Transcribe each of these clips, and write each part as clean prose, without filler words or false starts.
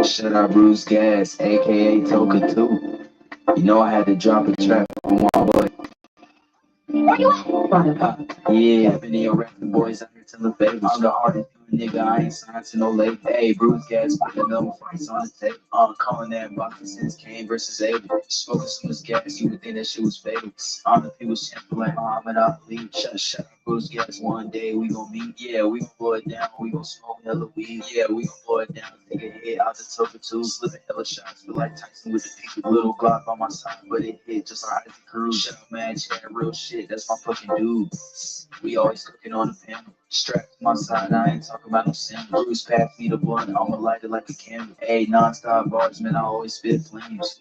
Shout out BruceGas, aka Toka 2. You know I had to drop a track for my boy. Where you at? Yeah, I've been in your rapping boys out here telling babies. I'm the hardest doing nigga, I ain't signed to no label. Hey, BruceGas putting them fights on the tape. Calling that boxing since Kane versus Abel. Smoking so much gas, you would think that shit was fatal. All the people champion like Muhammad Ali. Shut up, BruceGas, one day we gon' meet. Yeah, we gon' blow it down, we gon' smoke hella weed. Yeah, we gon' blow it down, take a hit out the Toka 2. Slipping hella shots, feel like Tyson with the peak of little Glock on my side, but it hit just like Isaac Cruz. Shut up, man, chat real shit, that's my fucking dude. We always cooking on the panel. Strapped to my side, I ain't talking about no sin. Bruce passed me the blunt, I'ma light it like a candle. Hey, non-stop bars, man, I always spit flames.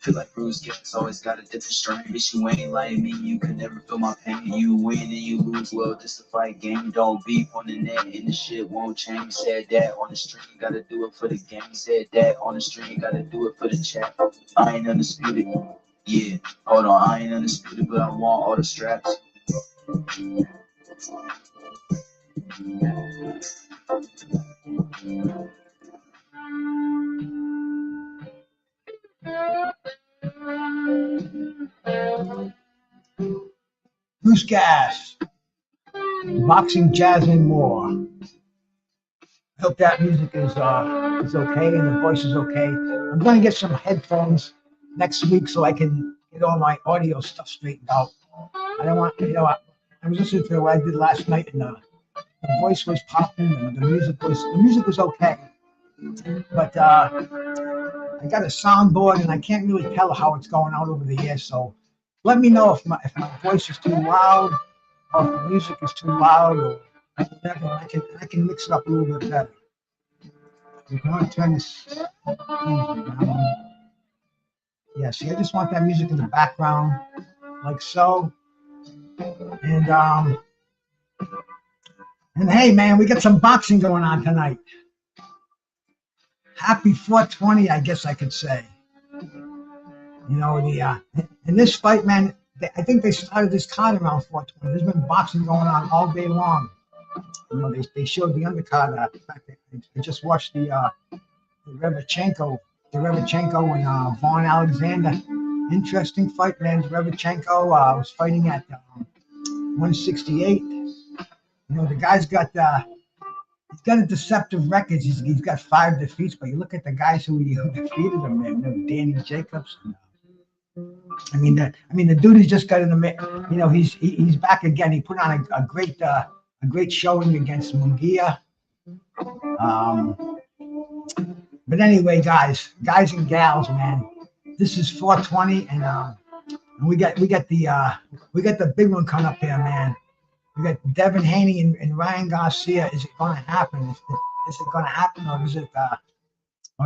Feel like BruceGas always got a different strain. Bitch, you ain't like me, you can never feel my pain. You win and you lose, well, this a fight game. Don't beef on the net and the shit won't change. Said that on the stream, gotta do it for the game. Said that on the stream, gotta do it for the chat. I ain't undisputed. Yeah, hold on, I ain't undisputed, but I want all the straps. BruceGas, boxing, jazz, and more. I hope that music is okay and the voice is okay. I'm gonna get some headphones next week so I can get all my audio stuff straightened out. I don't want, I was listening to what I did last night, and the voice was popping and the music was okay, but I got a soundboard and I can't really tell how it's going out over the air. So let me know if my voice is too loud or if the music is too loud or whatever. I can mix it up a little bit better. We're going to turn this music down. Yeah, see, I just want that music in the background, like so. And hey, man, we got some boxing going on tonight. Happy 420, I guess I could say. You know, in this fight, man, I think they started this card around 420. There's been boxing going on all day long. You know, they showed the undercard. In fact, I just watched the Revchenko and Vaughn Alexander. Interesting fight, man. Revchenko was fighting at 168. You know, the guy's got he's got a deceptive record. He's got 5 defeats, but you look at the guys who defeated him, man. Danny Jacobs. I mean, the dude has just got in the, you know, he's back again. He put on a great showing against Munguia. But anyway, guys and gals, man, this is 420, and we got the big one coming up here, man. We got Deven, Haney, and Ryan Garcia. Is it going to happen? Is it going to happen, or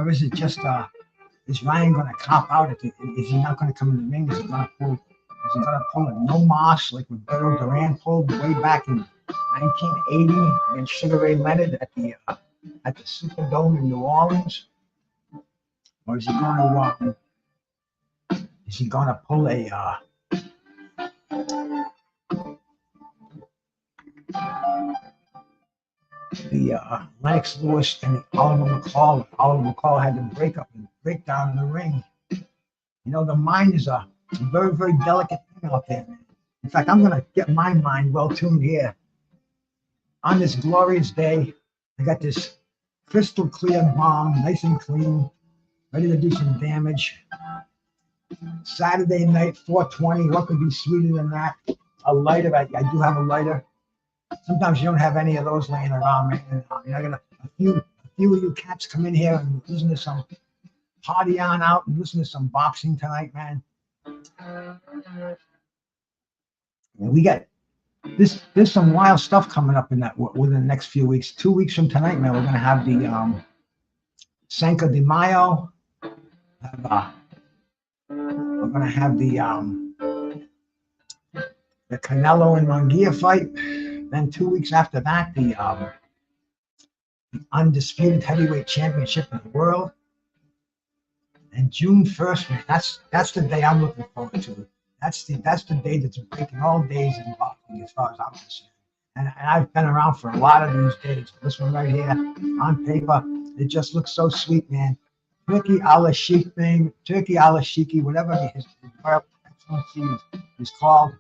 is it just is Ryan going to cop out? Is he not going to come in the ring? Is he going to pull a no moss like Roberto Duran pulled way back in 1980 against Sugar Ray Leonard at the Superdome in New Orleans? Or is he going to pull a Lennox Lewis and Oliver McCall? Oliver McCall had to break down in the ring. You know, the mind is a very, very delicate thing out there, man. In fact, I'm going to get my mind well tuned here. On this glorious day, I got this crystal clear bomb, nice and clean, ready to do some damage. Saturday night, 420. What could be sweeter than that? A lighter. I do have a lighter. Sometimes you don't have any of those laying around, man. And I got a few of you cats come in here and listen to some party on out and listen to some boxing tonight, man. And we got this. There's some wild stuff coming up within the next few weeks. 2 weeks from tonight, man, we're gonna have the Cinco de Mayo. We're gonna have the Canelo and Munguia fight. Then 2 weeks after that, the undisputed heavyweight championship in the world. And June 1st, man, that's the day I'm looking forward to. That's the day that's breaking all days in boxing, as far as I'm concerned. And I've been around for a lot of these days. This one right here, on paper, it just looks so sweet, man. Turkey a la chic thing, turkey a la chic, whatever his excellency is called.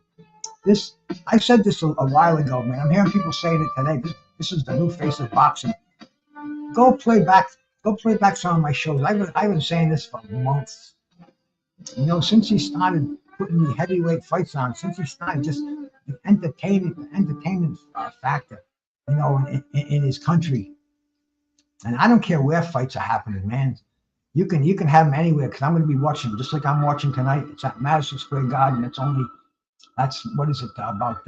This, I said this a while ago, man. I'm hearing people saying it today. This is the new face of boxing. Go play back some of my shows. I've been saying this for months. You know, since he started putting the heavyweight fights on, since he started just the entertainment factor, you know, in his country. And I don't care where fights are happening, man. You can have them anywhere, because I'm going to be watching, just like I'm watching tonight. It's at Madison Square Garden. That's what is it, about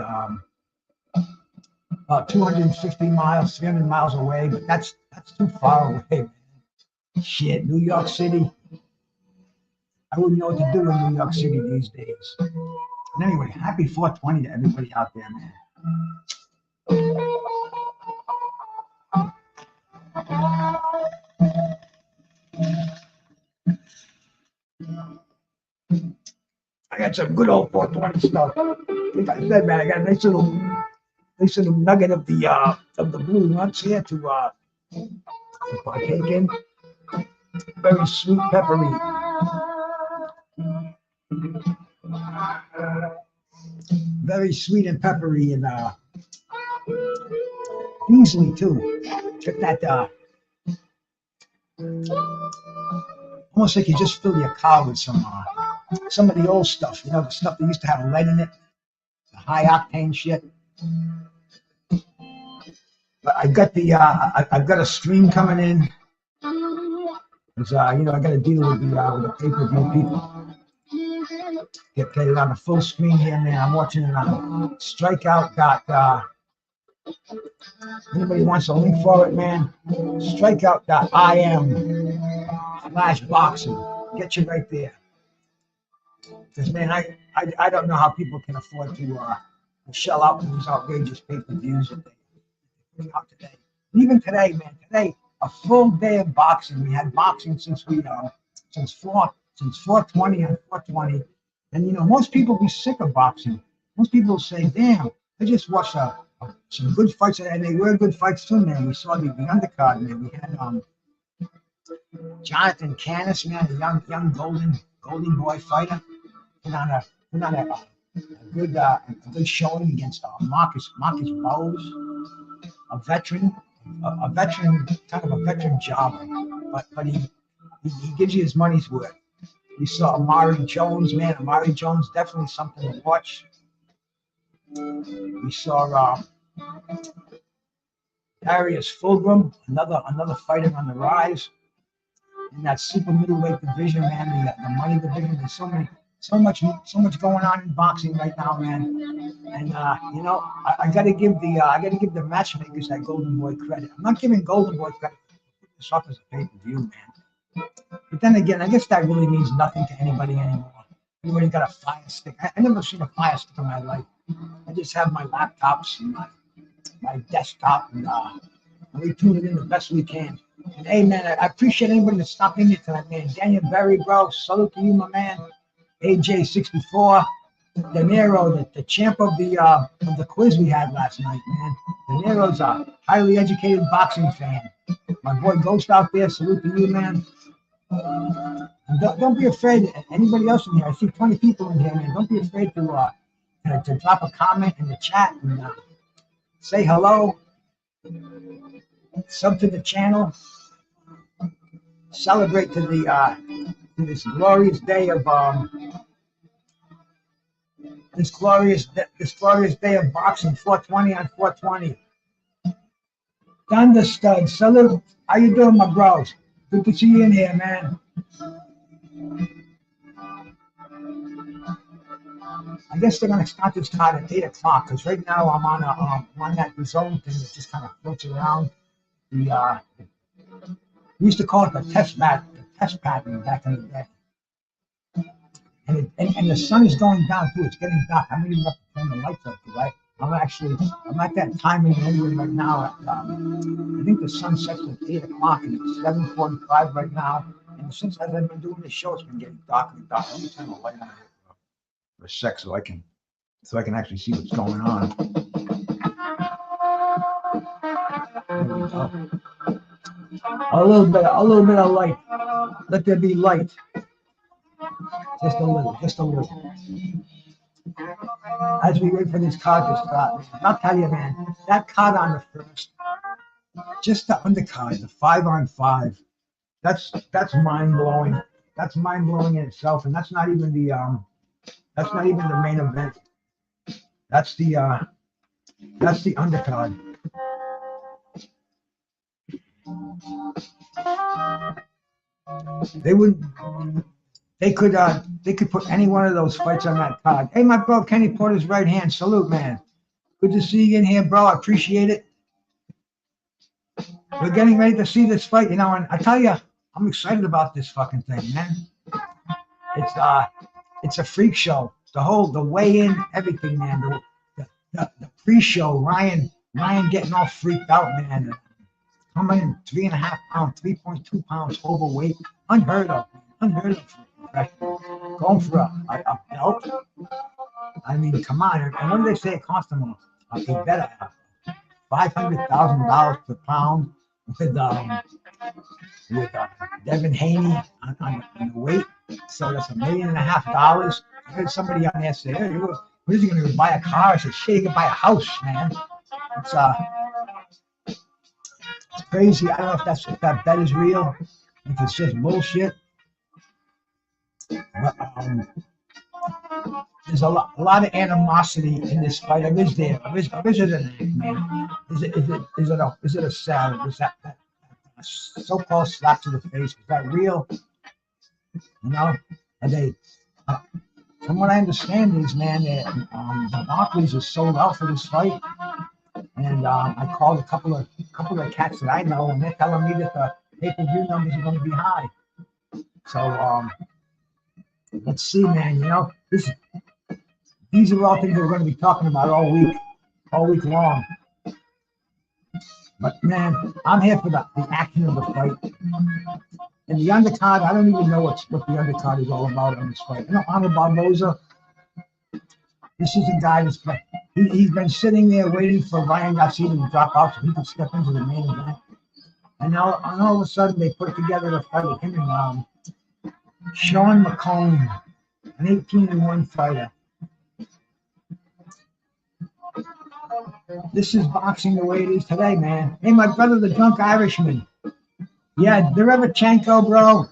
250 miles, 300 miles away, but that's too far away, man. Shit, New York City. I wouldn't know what to do in New York City these days. And anyway, happy 420 to everybody out there, man. I got some good old 420 stuff. Like I said, man, I got a nice little nugget of the blue nuts here to partake in. Very sweet, peppery. Very sweet and peppery, and easily too. Check that. Almost like you just fill your car with some of the old stuff. You know, the stuff that used to have lead in it, the high octane shit. But I got I've got a stream coming in. Cause you know, I got to deal with the pay-per-view people. Get played on the full screen here, man. I'm watching it on Strikeout. Anybody wants a link for it, man? Strikeout.im/boxing. Get you right there. Because, man, I don't know how people can afford to shell out for these outrageous pay-per-views that they put out today. Even today, man, a full day of boxing. We had boxing since 420 on 420. And, you know, most people be sick of boxing. Most people say, damn, I just watched some good fights, and they were good fights too, man. We saw the undercard, man. We had Jonathan Cannabis, man, a young golden boy fighter. Put on a good showing against Marcus Bowes, a veteran, kind of a veteran jobber, but he gives you his money's worth. We saw Amari Jones, man. Amari Jones, definitely something to watch. We saw Darius Fulgham, another fighter on the rise. In that super middleweight division, man, the money division. There's so much going on in boxing right now, man. And you know, I gotta give the matchmakers that Golden Boy credit. I'm not giving Golden Boy credit for putting this up as a pay-per-view, man. But then again, I guess that really means nothing to anybody anymore. Everybody got a fire stick. I never seen a fire stick in my life. I just have my laptops and my desktop, and we tune it in the best we can. And hey, man, I appreciate anybody that stopped in here tonight, man. Daniel Berry, bro, salute to you, my man. AJ64, De Niro, the champ of the quiz we had last night, man. De Niro's a highly educated boxing fan. My boy Ghost out there, salute to you, man. Don't be afraid. Anybody else in here? I see 20 people in here, man. Don't be afraid to drop a comment in the chat and say hello. Sub to the channel. Celebrate to this glorious day of this glorious day of boxing. 420 on 420. Thunder Stud, salute. How you doing, my bros? Good to see you in here, man. I guess they're gonna start this card at 8 o'clock, because right now I'm on that zone thing that just kind of floats around. We used to call it the test pattern back in the day. And the sun is going down too. It's getting dark. I'm even up to turn the lights up, right? I'm at that timing anyway right now. I think the sun sets at 8 o'clock, and it's 7:45 right now. And since I've been doing this show, it's been getting darker and darker. Let me turn the light on. for a sec so I can actually see what's going on. There we go. A little bit of light. Let there be light. Just a little. As we wait for this card to start, I'll tell you, man, that card on the first, just the undercard, the 5-on-5, that's mind blowing. That's mind blowing in itself, and that's not even the main event. That's the undercard. They could put any one of those fights on that card. Hey, my bro, Kenny Porter's right hand. Salute, man. Good to see you in here, bro. I appreciate it. We're getting ready to see this fight, you know, and I tell you, I'm excited about this fucking thing, man. It's a freak show. The weigh-in, everything, man. The pre-show, Ryan getting all freaked out, man. Coming in 3.5 pounds, 3.2 pounds overweight, unheard of for a professional. Going for a belt. I mean, come on. And what do they say it cost them? They better have $500,000 per pound with Deven Haney on the weight. So that's $1.5 million. I heard somebody on there say, hey, what is he going to buy a car? I said, shit, he can buy a house, man. It's crazy. I don't know if that bet is real, if it's just bullshit. But there's a lot of animosity in this fight. Or is there? Or is it an act, man? Is it a salad? Is that so-called slap to the face? Is that real? You know? Are they? From what I understand is, man, that the Barclays is sold out for this fight. And I called a couple of cats that I know, and they're telling me that the pay-per-view numbers are going to be high. So let's see, man. You know, these are all things we're going to be talking about all week long. But man, I'm here for the action of the fight. And the undercard, I don't even know what the undercard is all about in this fight. You know, Arnold Barboza. This is a guy that's he's been sitting there waiting for Ryan Garcia to drop out so he could step into the main event. And now all of a sudden they put together a fight with him and Sean McComb, an 18-1 fighter. This is boxing the way it is today, man. Hey, my brother, the drunk Irishman. Yeah, Derevchenko, bro.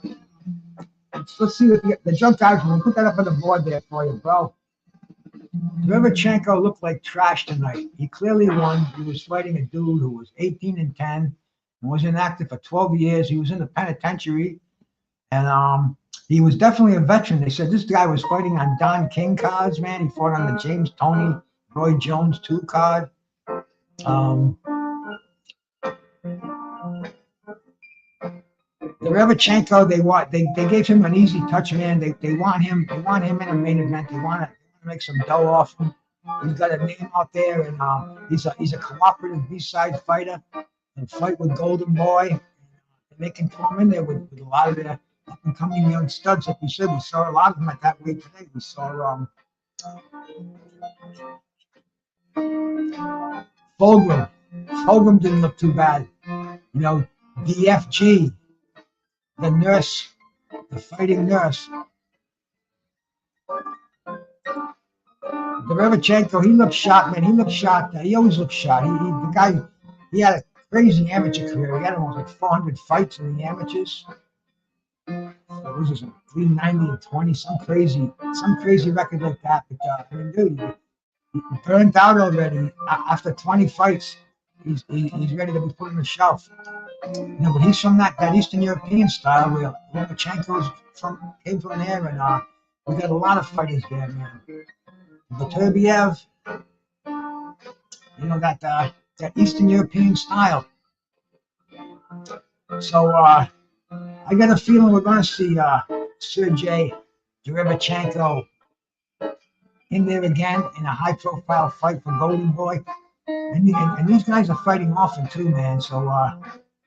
Let's see what the drunk Irishman. Put that up on the board there for you, bro. Derevchenko looked like trash tonight. He clearly won. He was fighting a dude who was 18-10 and was inactive for 12 years. He was in the penitentiary, and he was definitely a veteran. They said this guy was fighting on Don King cards, man. He fought on the James Toney, Roy Jones 2 card. Derevchenko, they gave him an easy touch, man. They want him in a main event. They want to make some dough off him. He's got a name out there, and he's a cooperative B-side fighter and fight with Golden Boy. And they can come in there with a lot of their up-and-coming young studs. Like we said, we saw a lot of them at that weight today. We saw Fulgham didn't look too bad. You know, DFG, the nurse, the fighting nurse. Derevchenko, he looked shot, man. He looked shot. He always looks shot. The guy, he had a crazy amateur career. He had almost like 400 fights in the amateurs. So this is 390-20, some crazy record like that. But I mean, dude, he burned out already. After 20 fights, he's ready to be put on the shelf. You know, but he's from that Eastern European style where Derevchenko came from there, and we got a lot of fighters there, man. Bektemir, you know, that Eastern European style. So I got a feeling we're going to see Sergey Derevchenko in there again in a high-profile fight for Golden Boy. And these guys are fighting often too, man. So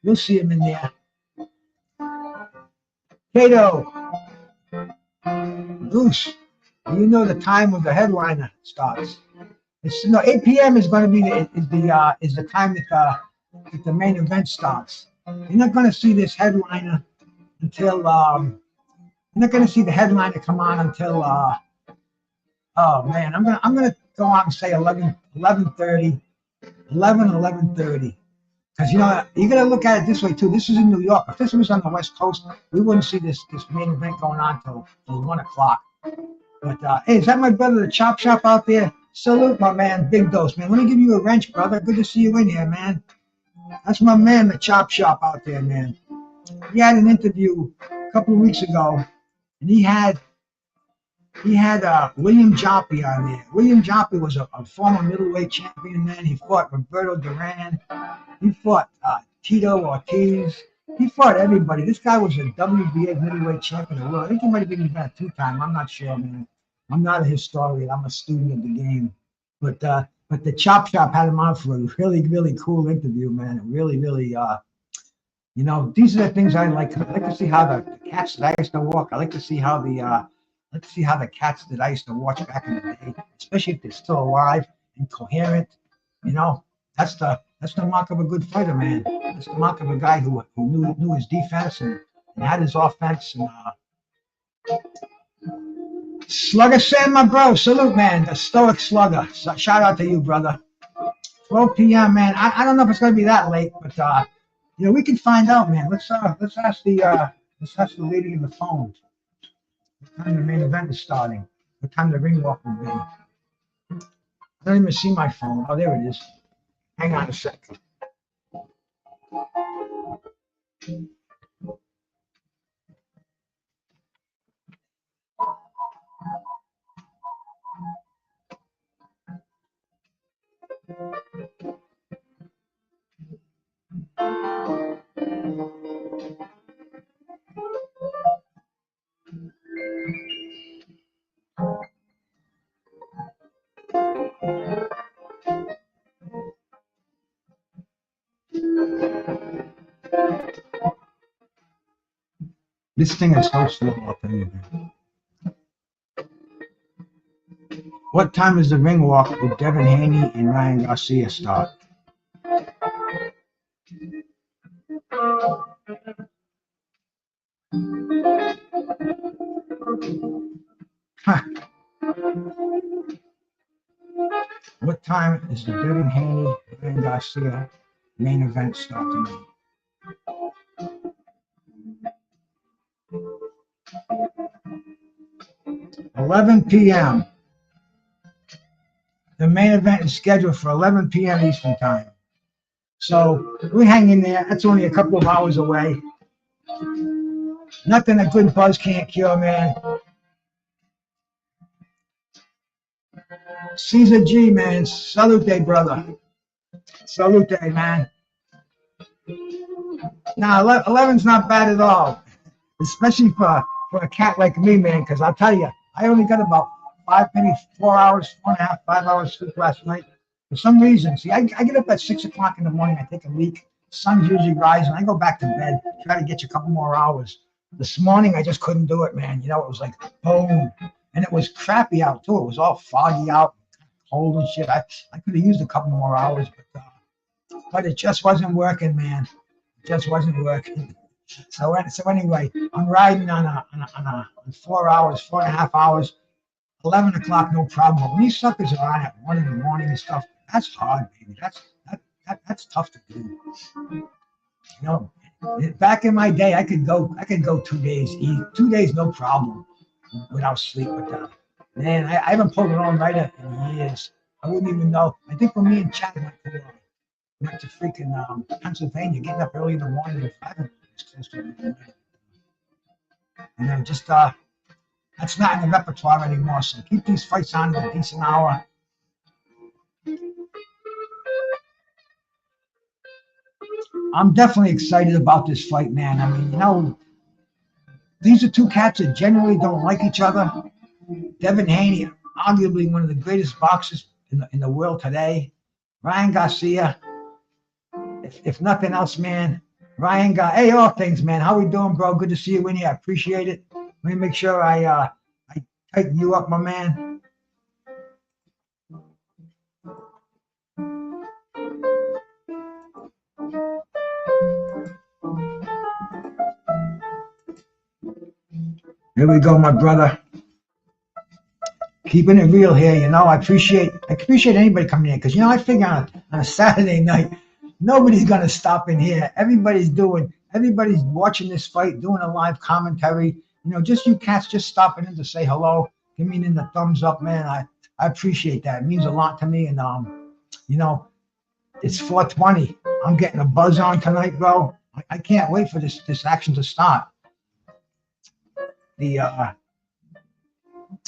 you'll see him in there. Kato, Bruce. You know the time when the headliner starts. It's 8 p.m. is going to be the time that the main event starts. You're not going to see this headliner until you're not going to see the headliner come on until oh man, I'm gonna go out and say 11:30, 11:30. Because you're gonna look at it this way too. This is in New York. If this was on the West Coast, we wouldn't see this main event going on till 1 o'clock. But hey, is that my brother, the Chop Shop out there? Salute, my man, Big Dose, man. Let me give you a wrench, brother. Good to see you in here, man. That's my man, the Chop Shop out there, man. He had an interview a couple of weeks ago, and he had William Joppy on there. William Joppy was a former middleweight champion, man. He fought Roberto Duran. He fought Tito Ortiz. He fought everybody. This guy was a WBA middleweight champion of the world. I think he might have been even a two-time. I'm not sure, man. I'm not a historian. I'm a student of the game. But the Chop Shop had him on for a really, really cool interview, man. Really, really, these are the things I like. I like to see how the cats that I used to walk. I like to see how the cats that I used to watch back in the day, especially if they're still alive and coherent. That's the mark of a good fighter, man. That's the mark of a guy who knew his defense and had his offense. And Slugger Sam, my bro, salute, man. The Stoic Slugger. So, shout out to you, brother. 12 p.m., man. I don't know if it's gonna be that late, but we can find out, man. Let's ask the lady in the phone. What time the main event is starting? What time the ring walk will be? I don't even see my phone. Oh, there it is. Hang on a second. This thing is so slow, I'll tell you that. What time is the ring walk with Deven Haney and Ryan Garcia start? Huh. What time is the Deven Haney and Ryan Garcia main event start tonight? 11 p.m. The main event is scheduled for 11 p.m. Eastern time. So we hang in there. That's only a couple of hours away. Nothing a good buzz can't cure, man. Caesar G, man. Salute, brother. Salute, man. Now, 11's not bad at all, especially for a cat like me, man, because I'll tell you, I only got about 4 hours, 4.5, 5 hours sleep last night. For some reason, see, I get up at 6 o'clock in the morning, I take a leak, the sun's usually rising, I go back to bed, try to get you a couple more hours. This morning, I just couldn't do it, man. It was like, boom. And it was crappy out, too. It was all foggy out, cold and shit. I could have used a couple more hours, but it just wasn't working, man. It just wasn't working. So anyway, I'm riding on 4 hours, 4.5 hours, 11 o'clock, no problem. But when these suckers are on at 1 in the morning and stuff, that's hard, baby. That's tough to do. Back in my day, I could go 2 days, 2 days, no problem, without sleep. But man, I haven't pulled an all-nighter in years. I wouldn't even know. I think when me and Chad went to freaking Pennsylvania, getting up early in the morning at 5 is close to midnight. And just that's not in the repertoire anymore. So keep these fights on at a decent hour. I'm definitely excited about this fight, man. I mean, these are two cats that generally don't like each other. Deven Haney, arguably one of the greatest boxers in the world today. Ryan Garcia, if nothing else, man. Hey, all things, man. How we doing, bro? Good to see you in here. I appreciate it. Let me make sure I Tighten you up, my man. Here we go, my brother. Keeping it real here, you know. I appreciate anybody coming in, because you know I figure on a Saturday night, nobody's gonna stop in here. Everybody's watching this fight, doing a live commentary. You know, just you cats just stopping in to say hello, give me the thumbs up, man. I appreciate that. It means a lot to me. And you know, it's 4:20. I'm getting a buzz on tonight, bro. I can't wait for this action to start.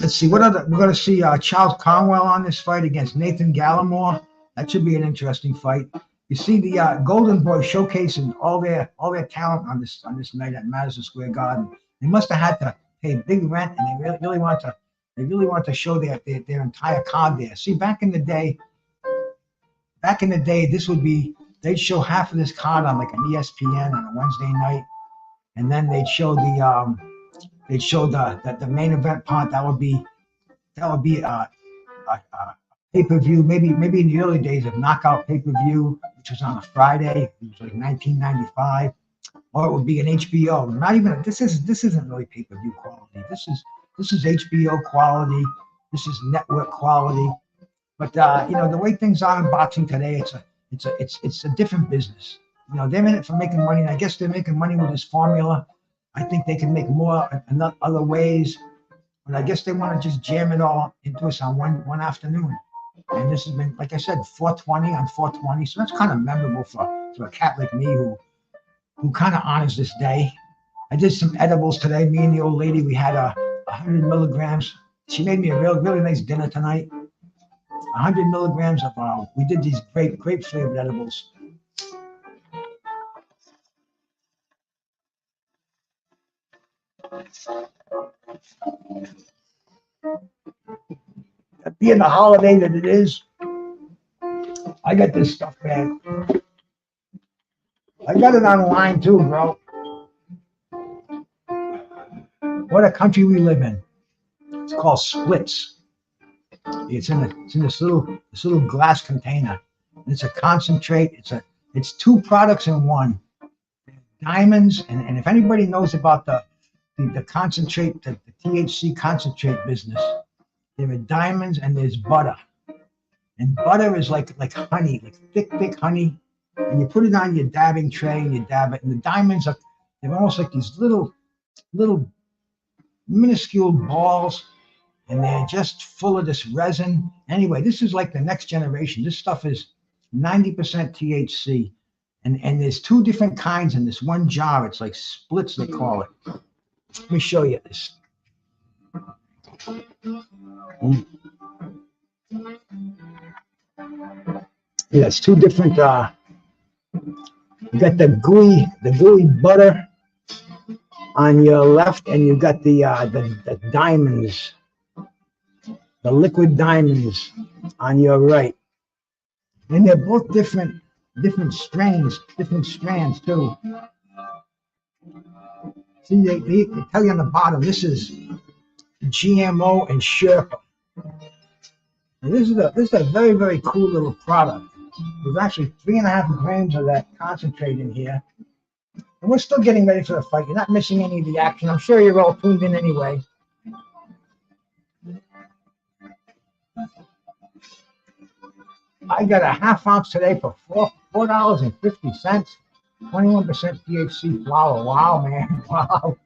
Let's see, we're going to see Charles Cromwell on this fight against Nathan Gallamore. That should be an interesting fight. You see the Golden Boys showcasing all their talent on this night at Madison Square Garden. They must have had to pay big rent, and they really want to show their entire card there. See, back in the day, they'd show half of this card on like an ESPN on a Wednesday night, and then they'd show the main event part. That would be a pay-per-view, maybe in the early days of Knockout pay-per-view, which was on a Friday. It was like 1995, or it would be an HBO. Not even this isn't really pay-per-view quality. This is HBO quality. This is network quality. But you know, the way things are in boxing today, it's a different business. You know, they're in it for making money, and I guess they're making money with this formula. I think they can make more in other ways, but I guess they want to just jam it all into us on one afternoon. And this has been, like I said, 4:20 on 4:20, so that's kind of memorable for a cat like me who kind of honors this day. I did some edibles today. Me and the old lady, we had 100 milligrams. She made me a really nice dinner tonight. 100 milligrams of we did these grape flavored edibles. Being the holiday that it is, I got this stuff, man. I got it online too, bro. What a country we live in. It's called Splits. It's in this little glass container. It's a concentrate. It's two products in one. Diamonds, and if anybody knows about the concentrate, the THC concentrate business, there are diamonds and there's butter. And butter is like honey, like thick honey. And you put it on your dabbing tray and you dab it. And the diamonds they're almost like these little minuscule balls, and they're just full of this resin. Anyway, this is like the next generation. This stuff is 90% THC. And there's two different kinds in this one jar. It's like splits, they call it. Let me show you this. Yeah, it's two different. You got the gooey butter on your left, and you got the diamonds, the liquid diamonds on your right. And they're both different strands too. See, they tell you on the bottom, this is GMO and Sherpa. And this is a very, very cool little product. There's actually 3.5 grams of that concentrate in here. And we're still getting ready for the fight. You're not missing any of the action. I'm sure you're all tuned in anyway. I got a half ounce today for $4.50. 21% THC flower. Wow, man. Wow.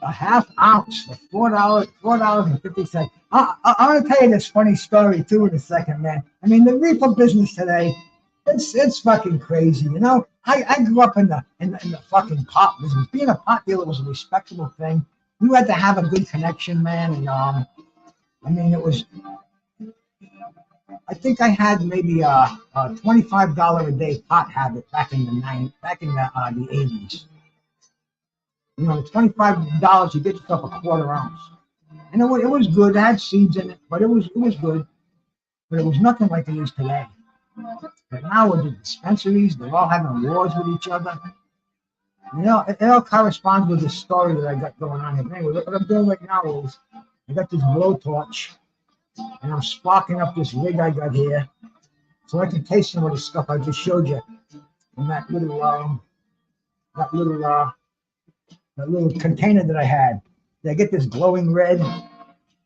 A half ounce for $4.50. I'm going to tell you this funny story too in a second, man. I mean, the reefer business today, it's fucking crazy. You know, I grew up in the fucking pot business. Being a pot dealer was a respectable thing. You had to have a good connection, man. And I mean, it was. I think I had maybe a $25 a day pot habit back in the 80s. You know, $25, you get yourself a quarter ounce. And it was good. It had seeds in it, but it was good. But it was nothing like it is today. But now with the dispensaries, they're all having wars with each other. You know, it all corresponds with the story that I got going on here. Anyway, what I'm doing right now is I got this blowtorch, and I'm sparking up this rig I got here, so I can taste some of the stuff I just showed you in that little that little container that I had. I get this glowing red.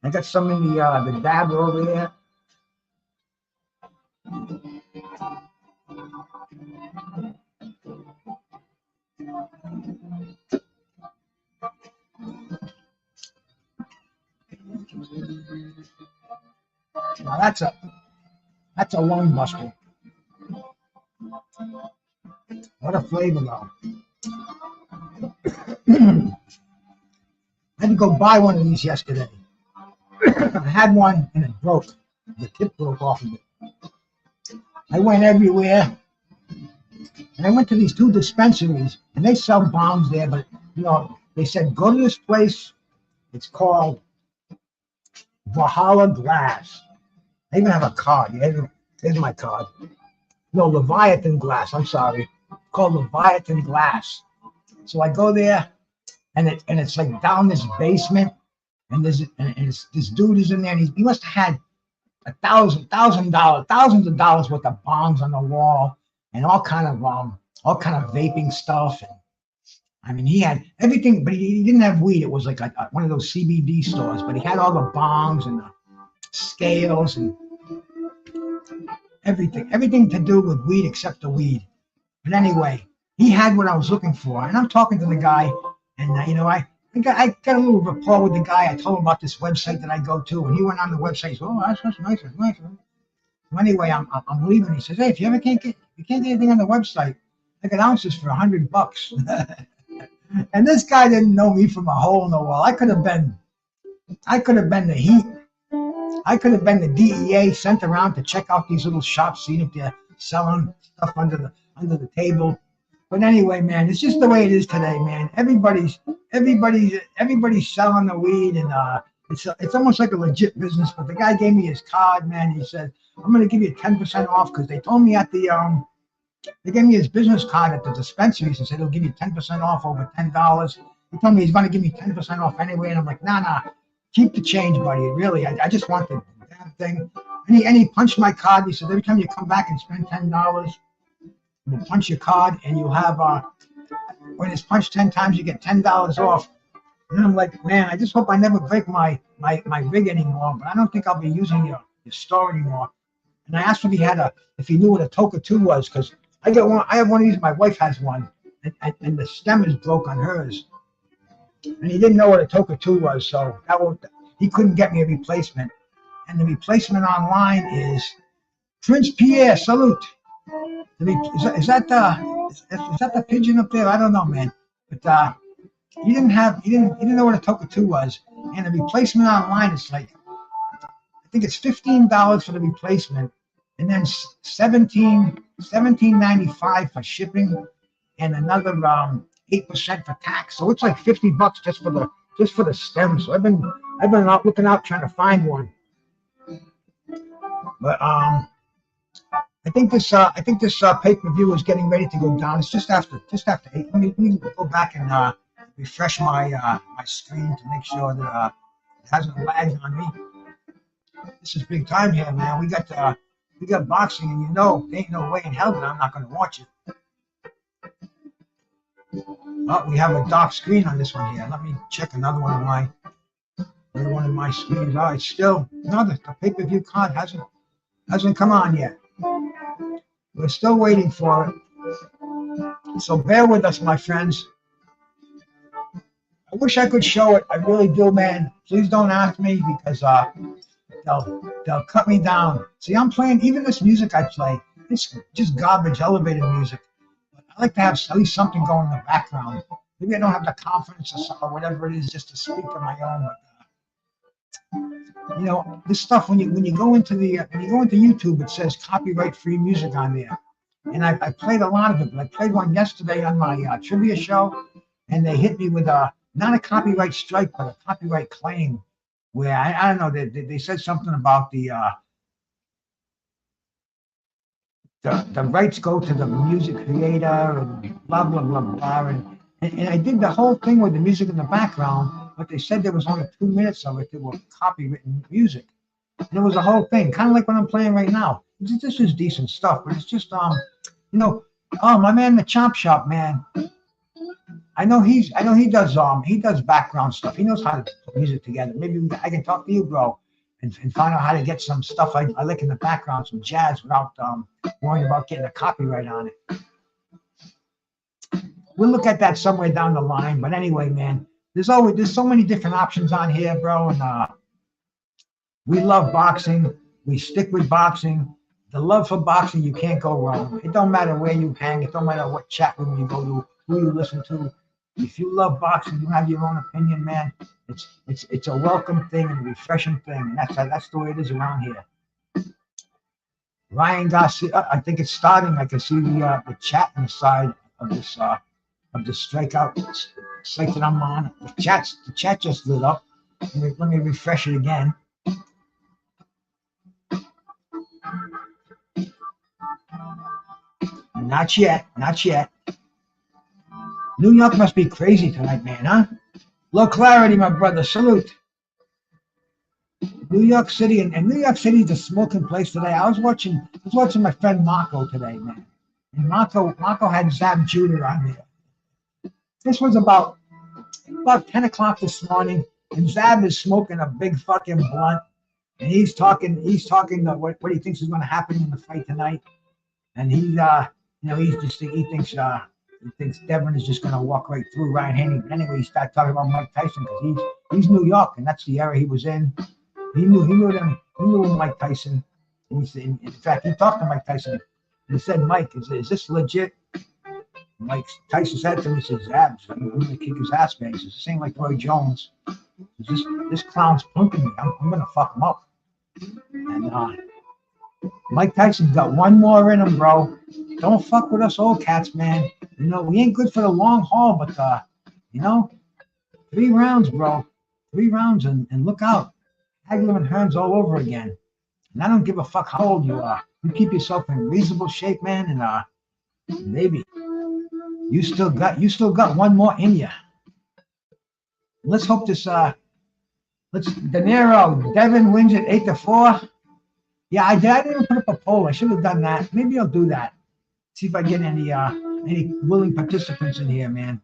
I got some in the dabber over there. Now that's a lung buster. What a flavor though. I had to go buy one of these yesterday. I had one and it broke. The tip broke off of it. I went everywhere. And I went to these 2 dispensaries and they sell bombs there, but you know, they said go to this place. It's called Valhalla Glass. I even have a card. Here's my card. No, Leviathan Glass. I'm sorry. It's called Leviathan Glass. So I go there, and it's like down this basement, and this dude is in there, and he must have had thousands of dollars worth of bongs on the wall, and all kind of vaping stuff. And I mean, he had everything, but he didn't have weed. It was like one of those CBD stores, but he had all the bongs and the scales and everything to do with weed except the weed. But anyway, he had what I was looking for, and I'm talking to the guy, and you know, I got a little rapport with the guy. I told him about this website that I go to, and he went on the website. He said, "Oh, that's nice, that's nice." So anyway, I'm leaving. He says, "Hey, if you ever can't get anything on the website, I got ounces for $100." And this guy didn't know me from a hole in the wall. I could have been the heat. I could have been the DEA sent around to check out these little shops, seeing if they're selling stuff under the table. But anyway, man, it's just the way it is today, man. Everybody's selling the weed, and it's almost like a legit business. But the guy gave me his card, man. He said, "I'm going to give you 10% off," because they told me at the they gave me his business card at the dispensaries and said he'll give you 10% off over $10. He told me he's going to give me 10% off anyway, and I'm like, nah, keep the change, buddy. Really, I just want the damn thing. And he punched my card. He said, every time you come back and spend $10, we'll punch your card, and you'll have when it's punched 10 times, you get $10 off. And I'm like, man, I just hope I never break my rig anymore. But I don't think I'll be using your store anymore. And I asked him if he knew what a Toka 2 was, because I have one of these. My wife has one, and the stem is broke on hers. And he didn't know what a Toka 2 was, so he couldn't get me a replacement. And the replacement online is Prince Pierre. Salute. Is that the pigeon up there? I don't know, man. But he didn't know what a Toka 2 was. And the replacement online is like, I think it's $15 for the replacement, and then $17.95 for shipping, and another 8% for tax. So it's like $50 just for the stem. So I've been out looking out trying to find one. But I think this pay-per-view is getting ready to go down. It's just after 8. Let me go back and refresh my screen to make sure that it hasn't lagged on me. This is big time here, man. We got boxing, and there ain't no way in hell that I'm not going to watch it. Oh, we have a dark screen on this one here. Let me check another one of my screens. Oh, it's still the pay-per-view card hasn't come on yet. We're still waiting for it. So bear with us, my friends. I wish I could show it. I really do, man. Please don't ask me, because they'll cut me down. See, I'm playing, even this music I play, it's just garbage elevator music. But I like to have at least something going in the background. Maybe I don't have the confidence or whatever it is just to speak on my own. But this stuff, when you go into YouTube, it says copyright-free music on there. And I played a lot of it. But I played one yesterday on my trivia show, and they hit me with not a copyright strike, but a copyright claim, where I don't know, they said something about the rights go to the music creator and blah blah blah blah, and I did the whole thing with the music in the background, but they said there was only 2 minutes of it that were copywritten music. And it was a whole thing, kind of like what I'm playing right now. This is decent stuff, but it's just you know, oh, my man, the Chop Shop, man. I know he does background stuff. He knows how to put music together. Maybe I can talk to you, bro, and find out how to get some stuff I like in the background, some jazz, without worrying about getting a copyright on it. We'll look at that somewhere down the line. But anyway, man, there's so many different options on here, bro, and we love boxing. We stick with boxing. The love for boxing, you can't go wrong. It don't matter where you hang. It don't matter what chat room you go to, who you listen to. If you love boxing, you have your own opinion, man. It's a welcome thing and a refreshing thing. And that's the way it is around here. Ryan Garcia, I think it's starting. I can see the chat on the side of this strikeout site that I'm on. The chat just lit up. Let me refresh it again. Not yet. New York must be crazy tonight, man, huh? Low clarity, my brother. Salute. New York City, and New York City is a smoking place today. I was watching my friend Marco today, man. And Marco had Zab Jr. on there. This was about 10 o'clock this morning, and Zab is smoking a big fucking blunt, and he's talking what he thinks is going to happen in the fight tonight, and he thinks Deven is just going to walk right through Ryan Haney. But anyway, he started talking about Mike Tyson because he's New York, and that's the era he was in. He knew Mike Tyson. And he said, in fact, he talked to Mike Tyson. And he said, Mike, is this legit? Mike Tyson said to him, he says, Abs, I'm going to kick his ass, man. He says, this ain't like Roy Jones. This clown's punking me. I'm going to fuck him up. And Mike Tyson's got one more in him, bro. Don't fuck with us old cats, man. You know, we ain't good for the long haul, but, 3 rounds, bro. 3 rounds, and look out. Hagler and Hearns all over again. And I don't give a fuck how old you are. You keep yourself in reasonable shape, man, and maybe you still got one more in you. Let's hope this De Niro, Deven wins it 8-4. Yeah, I didn't put up a poll. I should have done that. Maybe I'll do that. See if I get any willing participants in here, man.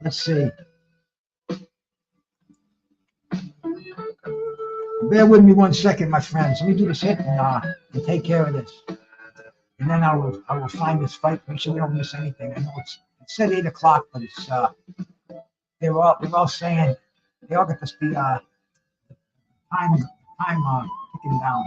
Let's see. Bear with me 1 second, my friends. Let me do this hit and take care of this. And then I will find this fight. Make sure we don't miss anything. I know it said 8 o'clock, but it's they're all saying they all got this time ticking down.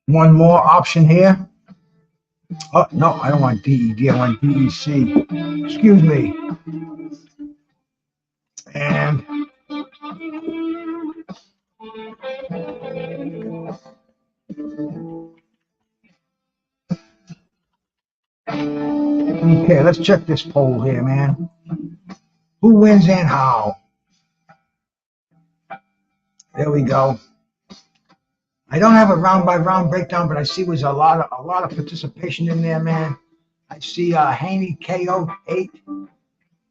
One more option here. Oh, no, I don't want DED. I want DEC. Excuse me. And okay, let's check this poll here, man. Who wins and how? There we go. I don't have a round by round breakdown, but I see there's a lot of participation in there, man. I see Haney KO 8. You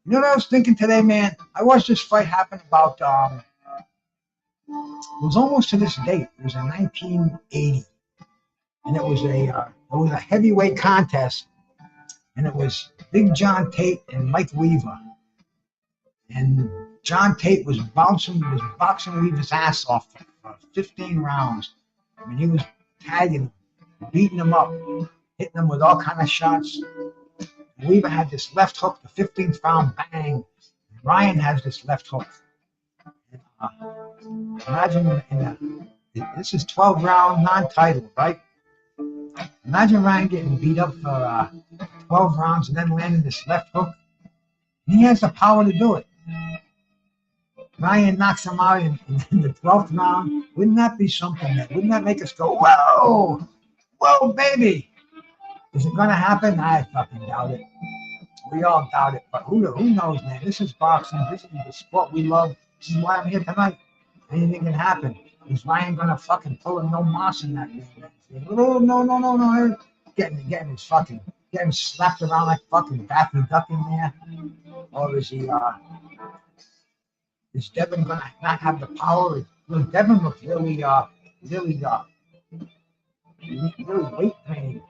know what I was thinking today, man? I watched this fight happen about it was almost to this date. It was in 1980, and it was a heavyweight contest and it was Big John Tate and Mike Weaver. And John Tate was boxing Weaver's ass off for 15 rounds. I mean, he was tagging him, beating him up, hitting him with all kind of shots. And Weaver had this left hook, the 15th round, bang. Ryan has this left hook. Imagine this is 12-round non-title, right? Imagine Ryan getting beat up for 12 rounds and then landing this left hook. He has the power to do it. Ryan knocks him out in the 12th round. Wouldn't that be something? Wouldn't that make us go, whoa, whoa, baby? Is it going to happen? I fucking doubt it. We all doubt it, but who knows, man? This is boxing. This is the sport we love. This is why I'm here tonight. Anything can happen. Is Ryan gonna fucking pull a no moss in that game? No. Getting slapped around like fucking Daffy Duck in there. Or is Deven gonna not have the power? Deven looks really weight training.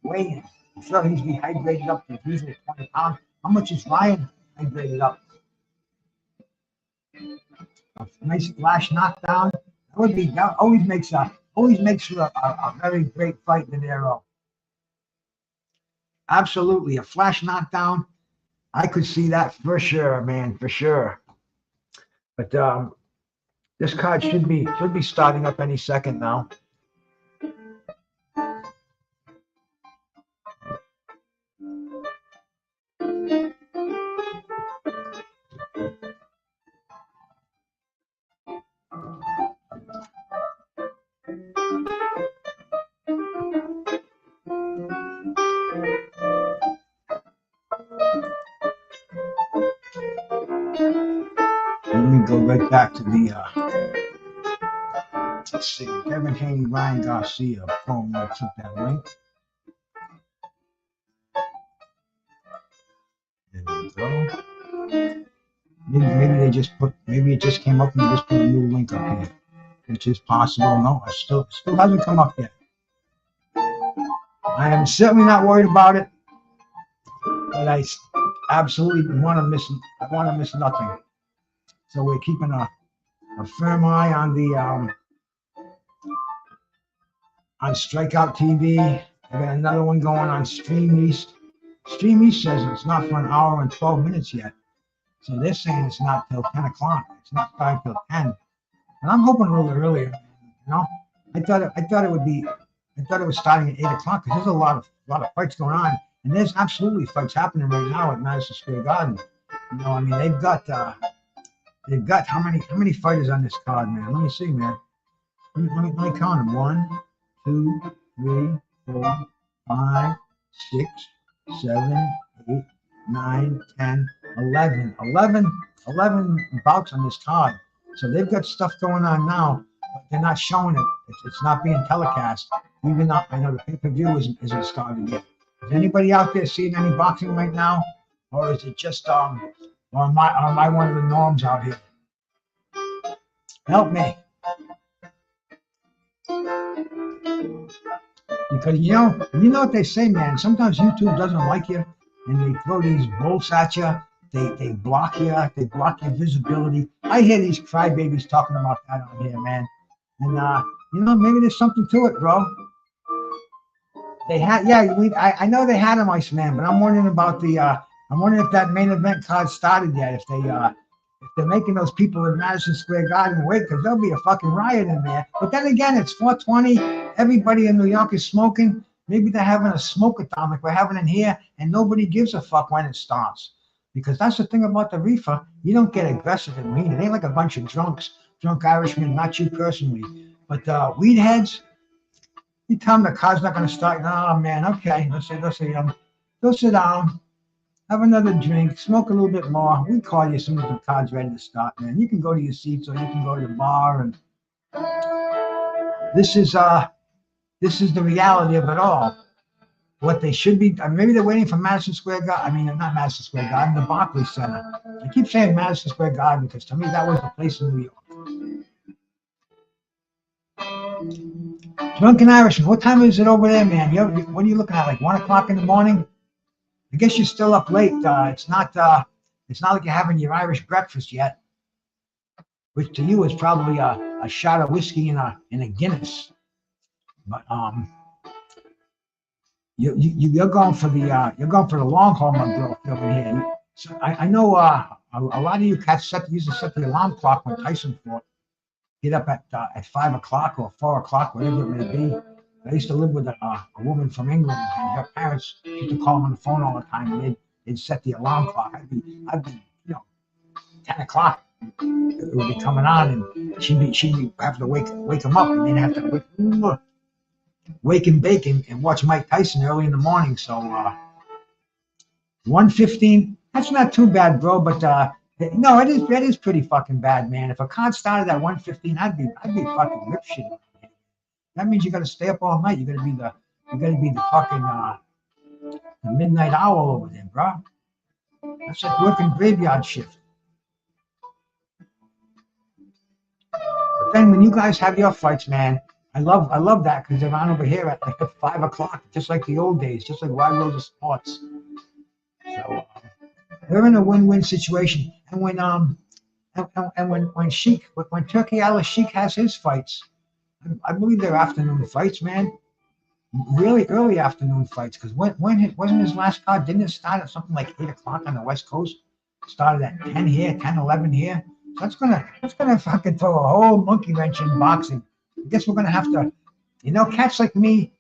Weighing. I'm sure he's dehydrated up to his usual 20 pounds. How much is Ryan hydrated up? A nice flash knockdown. That always makes for a very great fight in Nero. Absolutely, a flash knockdown. I could see that for sure, man, for sure. But this card should be starting up any second now. Let me go right back to the let's see, Kevin Haney, Ryan Garcia, Cromwell took that link. There we go. Maybe it just came up and they just put a new link up here, which is possible. No, it still hasn't come up yet. I am certainly not worried about it, but I absolutely want to miss nothing. So we're keeping a firm eye on the on Strikeout TV. I got another one going on Stream East. Stream East says it's not for an hour and 12 minutes yet. So they're saying it's not till 10 o'clock. It's not starting till 10. And I'm hoping a little earlier. You know, I thought it was starting at 8 o'clock because there's a lot of fights going on, and there's absolutely fights happening right now at Madison Square Garden. You know, I mean, they've got how many fighters on this card, man? Let me see, man. Let me count them. 1, 2, 3, 4, 5, 6, 7, 8, 9, 10, 11 bouts on this card. So they've got stuff going on now, but they're not showing it. It's not being telecast. Even though I know the pay-per-view isn't started yet. Is anybody out there seeing any boxing right now, or is it just or am I one of the norms out here? Help me. Because you know what they say, man. Sometimes YouTube doesn't like you, and they throw these bolts at you. They block you. They block your visibility. I hear these crybabies talking about that on here, man. And maybe there's something to it, bro. They had, I know they had him, Iceman, but I'm wondering about I'm wondering if that main event card started yet. If they're making those people in Madison Square Garden wait, because there'll be a fucking riot in there. But then again, it's 420. Everybody in New York is smoking. Maybe they're having a smoke-a-thon like we're having in here, and nobody gives a fuck when it starts. Because that's the thing about the reefer. You don't get aggressive and mean. It ain't like a bunch of drunk Irishmen, not you personally. But weed heads, you tell them the card's not going to start. Oh, man, okay. Let's say, go sit down, have another drink, smoke a little bit more. We call you as soon as the card's ready to start, man. You can go to your seats or you can go to the bar. And this is the reality of it all. What they should be, maybe they're waiting for Madison Square Garden. I mean, not Madison Square Garden, the Barclays Center. I keep saying Madison Square Garden because to me that was the place in New York. Drunken Irishman, what time is it over there, man? What are you looking at, like 1 o'clock in the morning? I guess you're still up late. It's not like you're having your Irish breakfast yet, which to you is probably a shot of whiskey and a Guinness. But you're going for the long haul, my girl, over here. So I know a lot of you cats used to set the alarm clock when Tyson fought. Get up at 5 o'clock or 4 o'clock, whatever it may be. I used to live with a woman from England, and her parents used to call them on the phone all the time, and they'd set the alarm clock. I'd be 10 o'clock. It would be coming on, and she'd be have to wake them up, and they'd have to wake and bake and watch Mike Tyson early in the morning. So 1:15, that's not too bad, bro. But no, it is pretty fucking bad, man. If a card started at 1:15, I'd be fucking rip shit. That means you got to stay up all night. You got to be the fucking the midnight owl over there, bro. That's like working graveyard shift. But then when you guys have your fights, man, I love that because they're on over here at like 5 o'clock, just like the old days, just like Wide World of Sports. So we're in a win-win situation. And when when Turkey Al Sheik has his fights, I believe they're afternoon fights, man. Really early afternoon fights. Because wasn't his last card? Didn't it start at something like 8 o'clock on the West Coast? Started at 10 here, 10, 11 here. So that's gonna fucking throw a whole monkey wrench in boxing. I guess we're gonna have to, cats like me,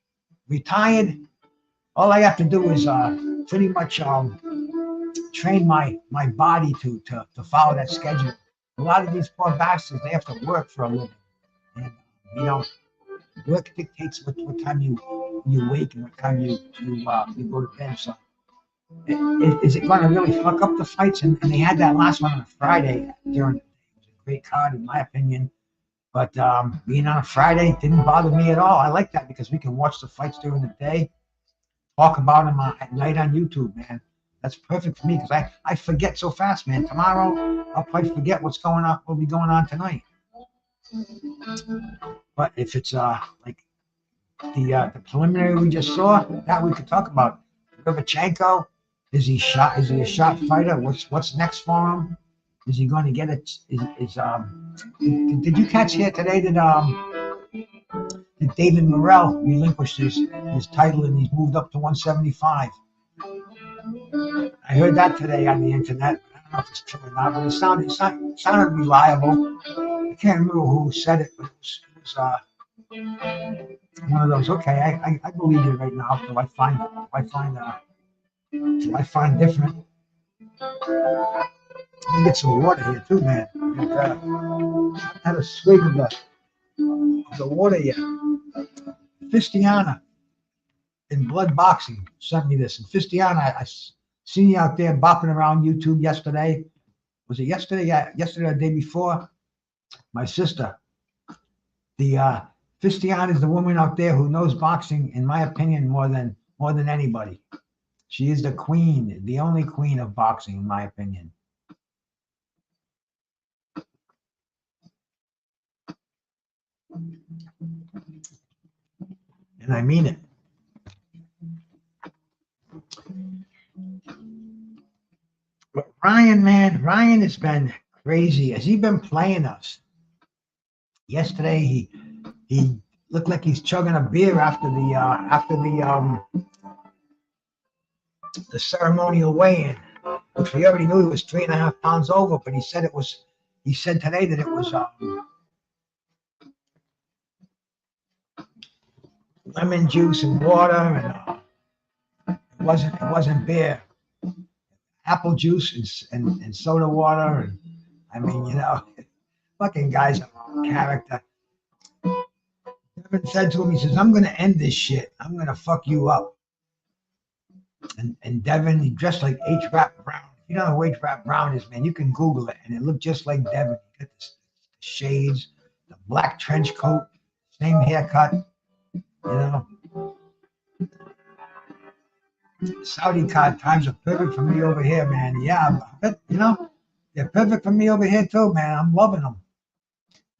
retired. All I have to do is pretty much train my body to follow that schedule. A lot of these poor bastards, they have to work for a living, and work dictates what time you wake and what time you go to bed. So is it going to really fuck up the fights? And they had that last one on a Friday during the day. It was a great card in my opinion. But being on a Friday didn't bother me at all. I like that because we can watch the fights during the day, talk about them at night on YouTube, man. That's perfect for me because I forget so fast, man. Tomorrow I'll probably forget what's going on, will be going on tonight. But if it's like the preliminary we just saw, that we could talk about. Rivachenko, is he a shot fighter? What's next for him? Is he going to get it? Did you catch here today that David Morrell relinquished his title and he's moved up to 175? I heard that today on the internet. I don't know if it's true or not, but it sounded reliable. I can't remember who said it, but it was one of those. Okay, I believe you right now till I find different. Let me get some water here too, man. I had a swig of the water here. Fistiana in Blood Boxing sent me this. And Fistiana, I seen you out there bopping around YouTube yesterday. Was it yesterday? Yeah, yesterday or the day before. My sister. The Fistiana is the woman out there who knows boxing, in my opinion, more than anybody. She is the queen, the only queen of boxing, in my opinion. And I mean it. But Ryan, man, Ryan has been crazy. Has he been playing us? Yesterday, he looked like he's chugging a beer after the ceremonial weigh-in, which we already knew he was 3.5 pounds over. But he said today that it was lemon juice and water, and it wasn't beer. Apple juice and soda water, and I mean, fucking guy's a character. Deven said to him, he says, "I'm gonna end this shit. I'm gonna fuck you up." And Deven, he dressed like H-Rap Brown. If you don't know who H-Rap Brown is, man, you can Google it, and it looked just like Deven. He got the shades, the black trench coat, same haircut, Saudi card times are perfect for me over here, man. Yeah, but they're perfect for me over here too, man. I'm loving them.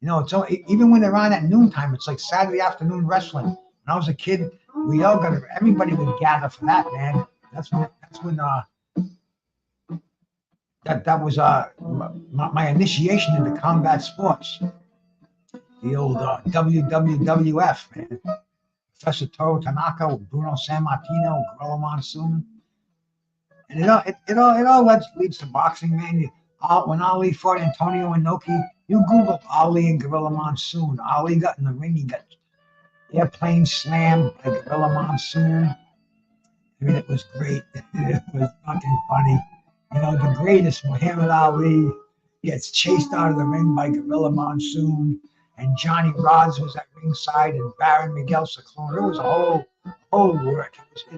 It's even when they're on at noontime, it's like Saturday afternoon wrestling. When I was a kid, everybody would gather for that, man. That's That's when that was my initiation into combat sports. The old WWF, man. Professor Toro Tanaka with Bruno Sammartino, Gorilla Monsoon. And it all leads to boxing, man. When Ali fought Antonio Inoki, you Google Ali and Gorilla Monsoon. Ali got in the ring, he got airplane slammed by Gorilla Monsoon. I mean, it was great. It was fucking funny. You know, the greatest, Muhammad Ali, gets chased out of the ring by Gorilla Monsoon, and Johnny Rods was at ringside, and Baron Miguel Ciclone. It was a whole work.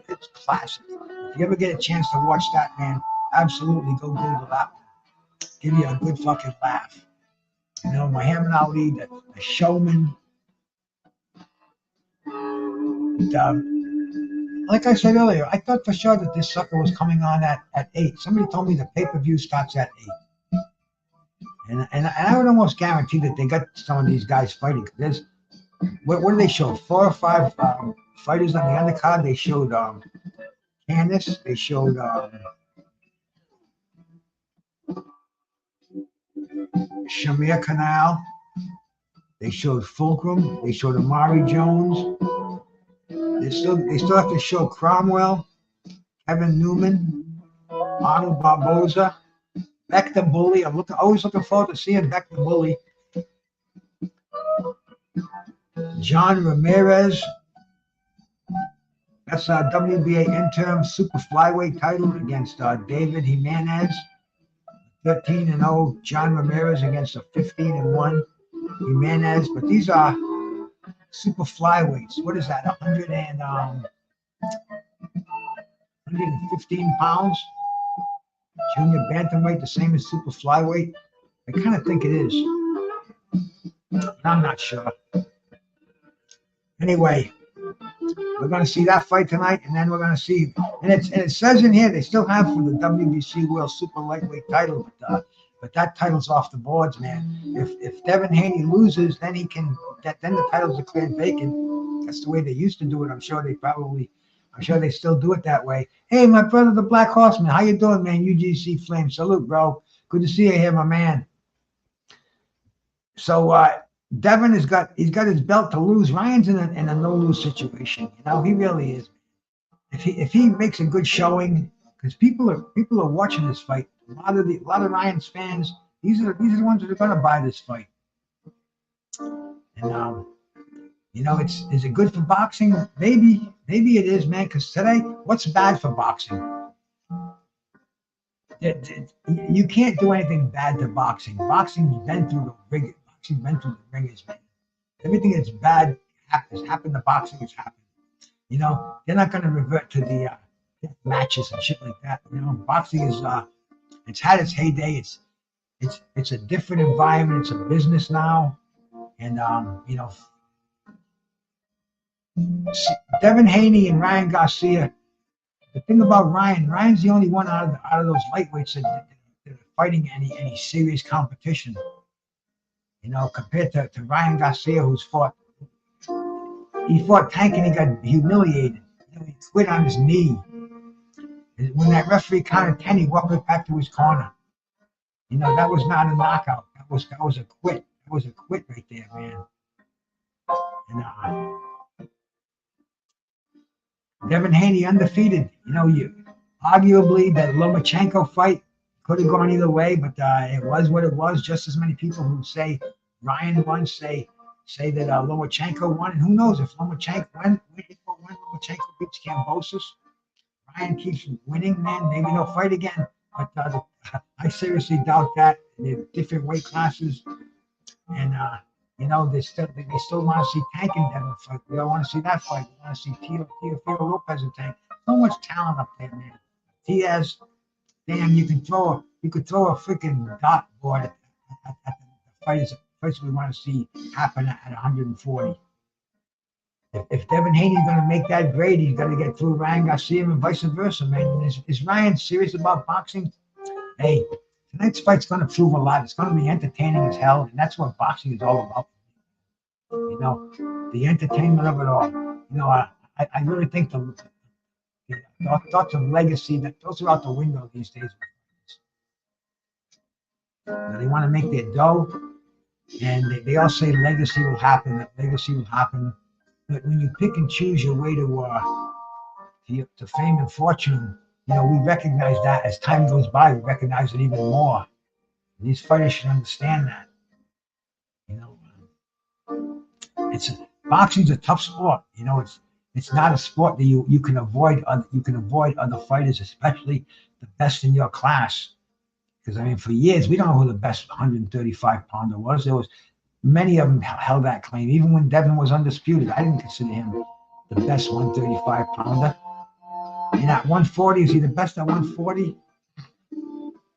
It's classic. If you ever get a chance to watch that, man, absolutely go Google that one. Give you a good fucking laugh. You know, Muhammad Ali, the showman. Like I said earlier, I thought for sure that this sucker was coming on at 8. Somebody told me the pay-per-view starts at 8. And I would almost guarantee that they got some of these guys fighting. There's, what do they show? 4 or 5 fighters on the undercard. They showed Cannabis. They showed Shamir Canal. They showed Fulcrum. They showed Amari Jones. They still have to show Cromwell, Kevin Newman, Arnold Barboza, Bektemir. I'm always looking forward to seeing Bektemir. John Ramirez. That's a WBA interim super flyweight title against David Jimenez. 13-0. John Ramirez against a 15-1 Jimenez. But these are super flyweights. What is that? 115 pounds. Junior bantamweight, the same as super flyweight. I kind of think it is. I'm not sure. Anyway, we're going to see that fight tonight, and then we're going to see. And it says in here they still have for the WBC World Super Lightweight title, but that title's off the boards, man. If Devin Haney loses, then then the title's declared vacant. That's the way they used to do it. I'm sure they still do it that way. Hey, my brother, the Black Horseman, how you doing, man? UGC Flame, salute, bro. Good to see you here, my man. So Devin he's got his belt to lose. Ryan's in a no lose situation. You know, he really is. If he makes a good showing, because people are watching this fight. A lot of Ryan's fans. These are the ones that are going to buy this fight. And you know, is it good for boxing? Maybe it is, man. Because today, what's bad for boxing? You can't do anything bad to boxing. Boxing's been through the ring. Boxing's been through the ringers, man. Everything that's bad has happened to boxing. Has happened. You know, they're not going to revert to the matches and shit like that. You know, boxing is it's had its heyday. It's a different environment. It's a business now, and you know. Devin Haney and Ryan Garcia. The thing about Ryan's the only one out of those lightweights that are fighting any serious competition. You know, compared to Ryan Garcia, he fought Tank and he got humiliated. You know, he quit on his knee. When that referee counted 10, he walked right back to his corner. You know, that was not a knockout. That was a quit. That was a quit right there, man. And Devin Haney undefeated. You know, arguably that Lomachenko fight could have gone either way, but it was what it was. Just as many people who say Ryan won say that Lomachenko won, and who knows if Lomachenko when Lomachenko beats Kambosos, Ryan keeps winning, man. Maybe they'll fight again, but I seriously doubt that. They're different weight classes, and you know they still want to see Tank and Devin fight. We don't want to see that fight. We want to see Teofimo Lopez and Tank. So much talent up there, man. Diaz, damn, you could throw a freaking dot board at the fights we want to see happen at 140. If Devin Haney's going to make that grade, he's got to get through Ryan Garcia and vice versa, man. Is Ryan serious about boxing? Hey, tonight's fight's going to prove a lot. It's going to be entertaining as hell, and that's what boxing is all about. You know, the entertainment of it all. You know, I really think The thoughts of legacy, that those are out the window these days. They want to make their dough, and they all say legacy will happen, that legacy will happen. But when you pick and choose your way to fame and fortune, we recognize that as time goes by, we recognize it even more. These fighters should understand that. Boxing's a tough sport. It's not a sport that you can avoid. You can avoid other fighters, especially the best in your class. Because for years we don't know who the best 135 pounder was. There was many of them held that claim. Even when Deven was undisputed, I didn't consider him the best 135 pounder. And at 140, is he the best at 140?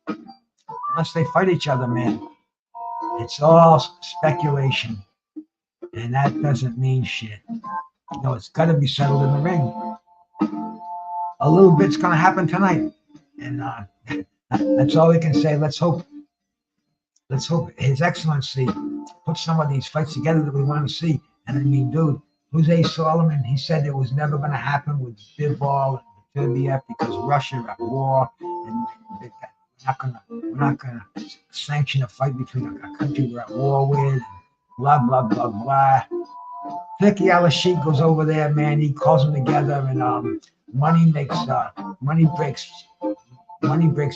Unless they fight each other, man. It's all speculation. And that doesn't mean shit. It's got to be settled in the ring. A little bit's going to happen tonight. And that's all we can say. Let's hope His Excellency puts some of these fights together that we want to see. And dude, Jose Solomon, he said it was never going to happen with Dibombe and Bektemir because Russia are at war. And we're not gonna sanction a fight between a country we're at war with. Blah blah blah blah. Vicky Al-Sheikh goes over there, man. He calls them together, and money breaks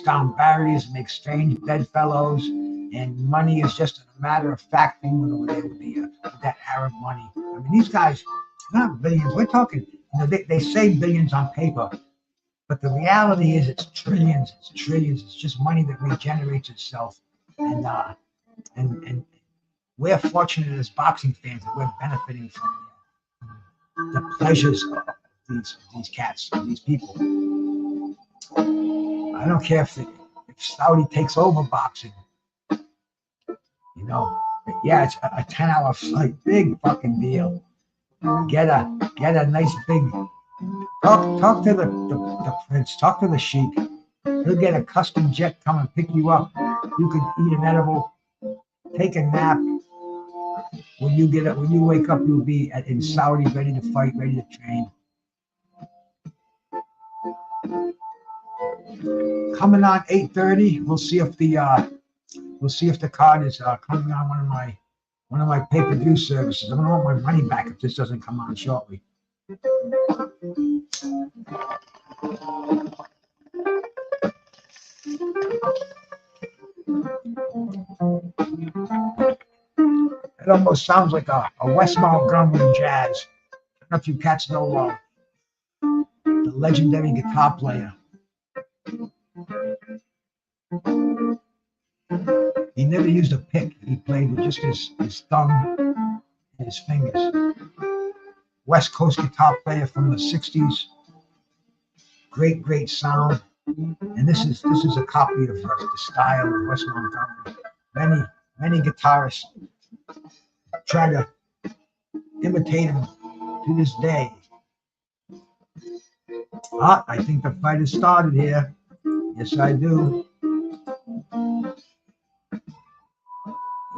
down barriers, makes strange bedfellows, and money is just a matter of fact thing over there with that Arab money. These guys, not billions. We're talking. They say billions on paper. But the reality is it's trillions. It's just money that regenerates itself. And we're fortunate as boxing fans that we're benefiting from the pleasures of these cats, these people. I don't care if Saudi takes over boxing. Yeah, it's a 10-hour flight. Big fucking deal. Get a nice big... Talk to the prince. Talk to the sheik. He'll get a custom jet come and pick you up. You could eat an edible, take a nap. When you wake up, you'll be in Saudi, ready to fight, ready to train. Coming on 8:30. We'll see if the card is coming on one of my pay-per-view services. I'm gonna want my money back if this doesn't come on shortly. It almost sounds like a West Montgomery jazz. I don't know if you cats know the legendary guitar player. He never used a pick. He played with just his thumb and his fingers. West Coast guitar player from the 60s. Great sound. And this is a copy of the style of West Montgomery. Many guitarists try to imitate him to this day. I think the fight has started here. Yes, I do.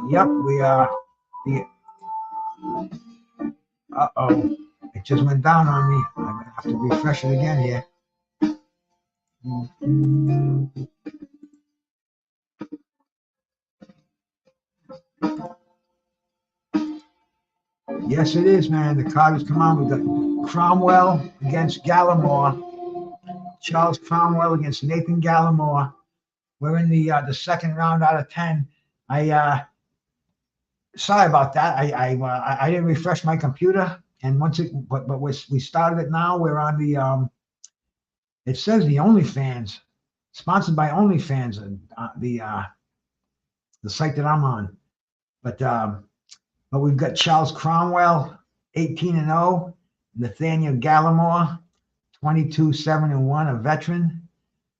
Yep, we are. Uh-oh. It just went down on me. I'm going to have to refresh it again here. Yes, it is, man. The card has come on. We've got Cromwell against Gallamore. Charles Cromwell against Nathan Gallamore. We're in the second round out of 10. Sorry about that. I didn't refresh my computer, and but we started it now. We're on the it says the OnlyFans, sponsored by OnlyFans, the site that I'm on. But we've got Charles Cromwell, 18-0, Nathaniel Gallamore, 22-7-1, a veteran.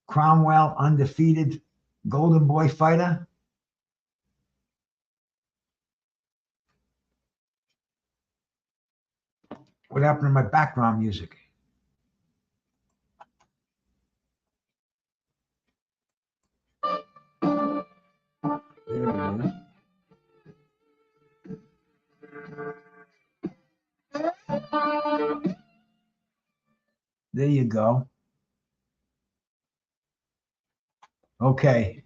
Cromwell, undefeated Golden Boy fighter. What happened to my background music? There you go. Okay.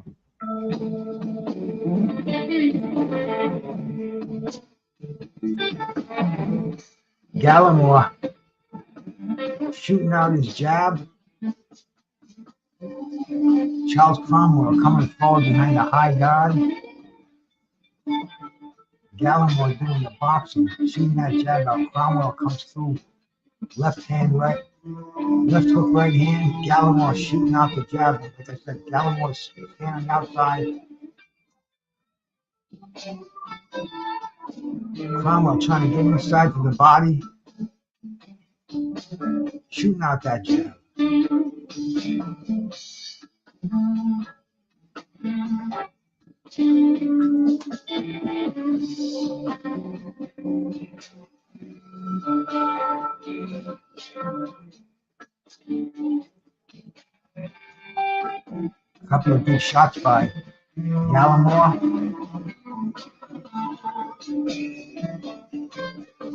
Gallamore shooting out his jab. Charles Cromwell coming forward behind the high guard. Gallamore doing the boxing, shooting that jab out. Cromwell comes through. Left hand, right. Left hook, right hand. Gallamore shooting out the jab. Like I said, Gallamore's standing outside. Cromwell trying to get inside to the body. Shooting out that jab. A couple of good shots by Gallamore.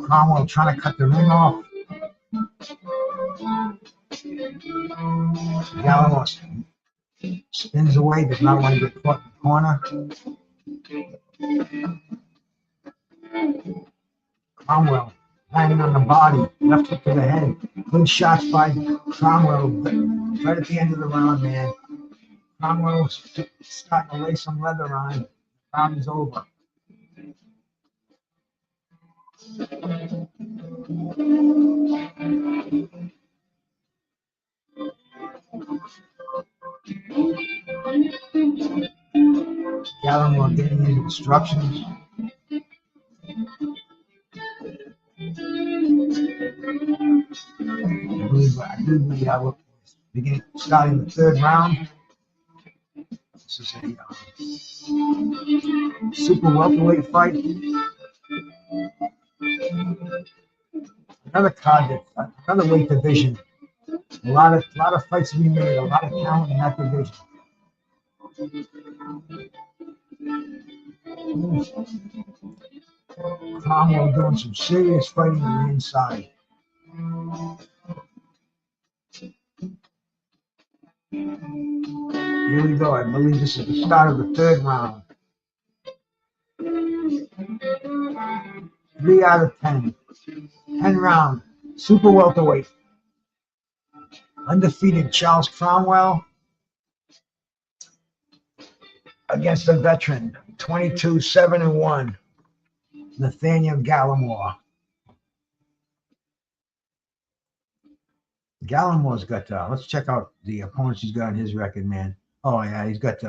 Cromwell trying to cut the ring off. Gallamore spins away, does not want to get caught in the corner. Cromwell landing on the body, left hook to the head. Good shots by Cromwell right at the end of the round, man. Cromwell starting to lay some leather on. The round is over. Gallamore getting his instructions. I believe we are starting the third round. This is a super welterweight fight. Another card, another weight division. A lot of fights to be made. A lot of talent in that division. Cromwell doing some serious fighting on the inside. Here we go. I believe this is the start of the third round. 3 out of 10. 10 round. Super welterweight. Undefeated Charles Cromwell against the veteran 22-7-1 Nathaniel Gallamore. Gallamore's got, let's check out the opponents he's got in his record, man. Oh, yeah, he's got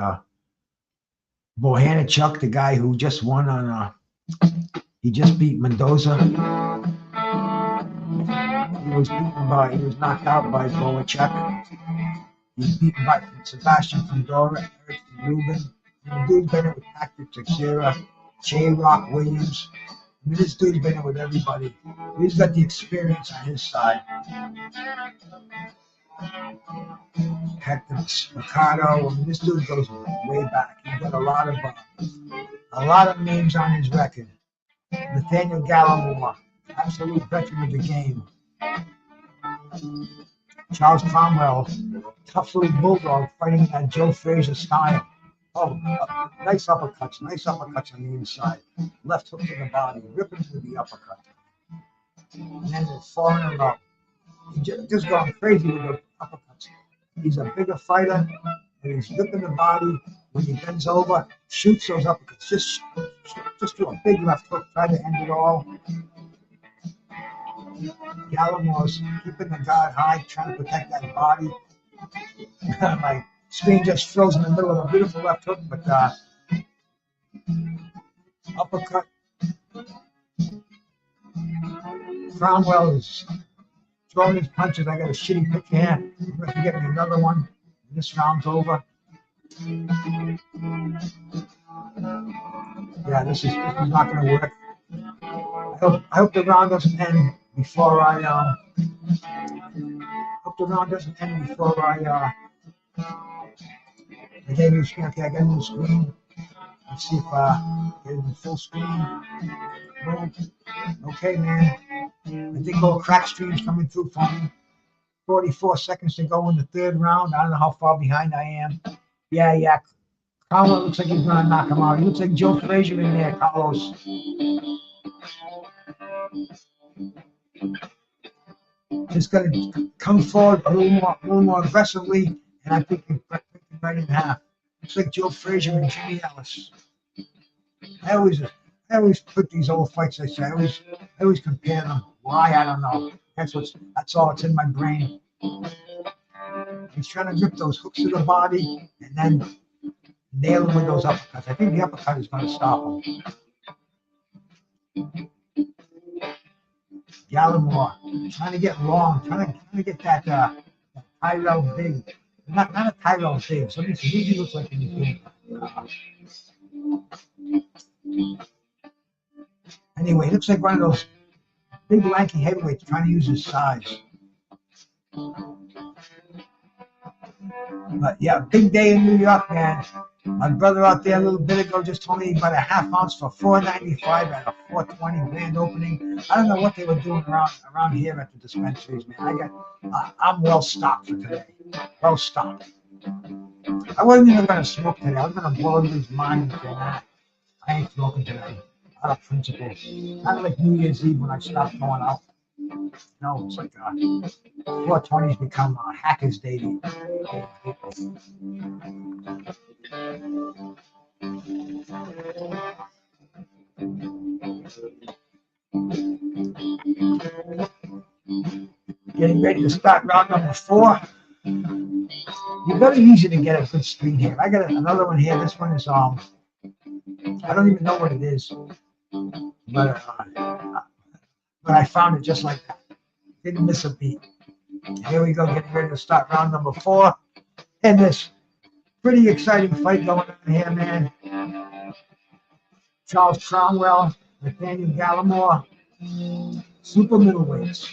Bohanachuk, the guy who just won on, he just beat Mendoza. He was knocked out by Bohanachuk. He was beaten by Sebastian Fundora, Eric Rubin. The dude's been in with Patrick Teixeira, J-Rock Williams. I mean, this dude's been in with everybody. He's got the experience on his side. Hector Mercado. I mean, this dude goes way back. He's got a lot of names on his record. Nathaniel Gallamore, absolute veteran of the game. Charles Cromwell, tough little bulldog fighting that Joe Frazier style. Oh, nice uppercuts on the inside. Left hook to the body, ripping through the uppercut. And then the 4 in a row. He's just going crazy with the uppercuts. He's a bigger fighter, and he's ripping the body. When he bends over, shoots those uppercuts. Just do a big left hook, try to end it all. Gallamore's keeping the guard high, trying to protect that body. My screen just froze in the middle of a beautiful left hook, but uppercut. Cromwell is throwing his punches. I got a shitty picture here. Unless you get me another one, this round's over. Yeah, this is not going to work. I hope the round doesn't end before I gave you a screen. Okay, I got a new screen. Let's see if I get it in full screen. Boom. Okay, man. I think all crack streams coming through for me. 44 seconds to go in the third round. I don't know how far behind I am. Yeah. Cromwell looks like he's gonna knock him out. He looks like Joe Frazier in there, Carlos. Just gonna come forward a little more aggressively, and I think he's right in half. Looks like Joe Frazier and Jimmy Ellis. I always put these old fights. I always compare them. Why? I don't know. That's all that's in my brain. He's trying to grip those hooks to the body and then nail him with those uppercuts. I think the uppercut is going to stop him. Gallamore trying to get long, trying to get that Tyrell Big. Not a Tyrell Big. Something he looks like he's doing. Anyway, he looks like one of those big lanky heavyweights trying to use his size. But yeah, big day in New York, man. My brother out there a little bit ago just told me about a half ounce for $4.95 at a $4.20 grand opening. I don't know what they were doing around here at the dispensaries, man. I'm well stocked for today. Well stocked. I wasn't even gonna smoke today. I was gonna blow everybody's mind and say, nah, I ain't smoking today. Out of principle. Not like New Year's Eve when I stopped going out. No, it's like 420's become Hackers Day. Getting ready to start round number 4. You're very easy to get a good screen here. I got another one here. This one is I don't even know what it is, but I found it just like that. Didn't miss a beat. Here we go, getting ready to start round number 4. And this pretty exciting fight going on here, man. Charles Cromwell, Nathaniel Gallamore, super middleweights,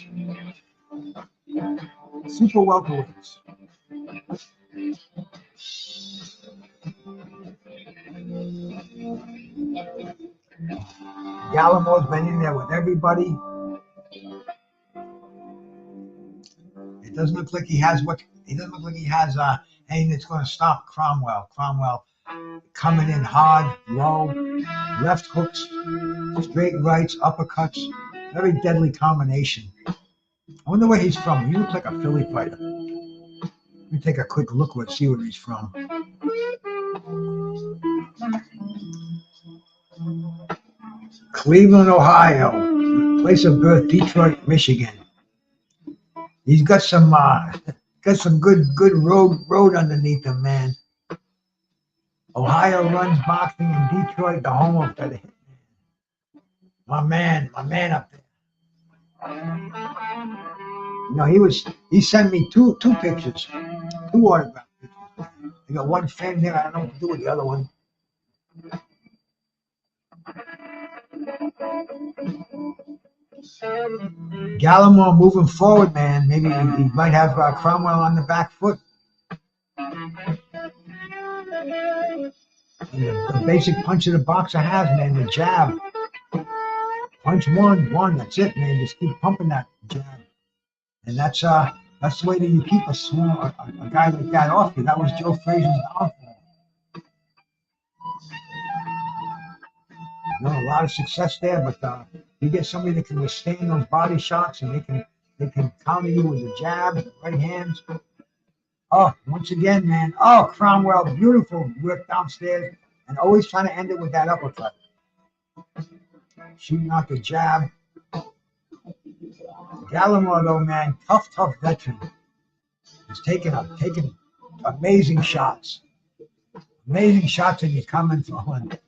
super welterweights. Gallamore's been in there with everybody. It doesn't look like he has anything that's going to stop Cromwell. Cromwell coming in hard, low, left hooks, straight rights, uppercuts. Very deadly combination. I wonder where he's from. He looks like a Philly fighter. Let me take a quick look and see where he's from. Cleveland, Ohio. Place of birth, Detroit, Michigan. He's got some good road underneath him, man. Ohio runs boxing in Detroit, the home of the Hitman. My man up there. You know, he sent me two pictures, 2 autograph pictures. I got one framed there. I don't know what to do with the other one. Gallamore moving forward, man. Maybe he might have Cromwell on the back foot. The basic punch of the boxer has, man, the jab. Punch one, that's it, man. Just keep pumping that jab. And that's the way that you keep a guy like that off you. That was Joe Frazier's downfall. You know, a lot of success there, but you get somebody that can withstand those body shots, and they can counter you with the jab, the right hands. Oh, once again, man. Oh, Cromwell, beautiful work downstairs, and always trying to end it with that uppercut. Shooting out the jab. Gallamore, though, man, tough veteran. He's taking amazing shots. Amazing shots, and he's coming through.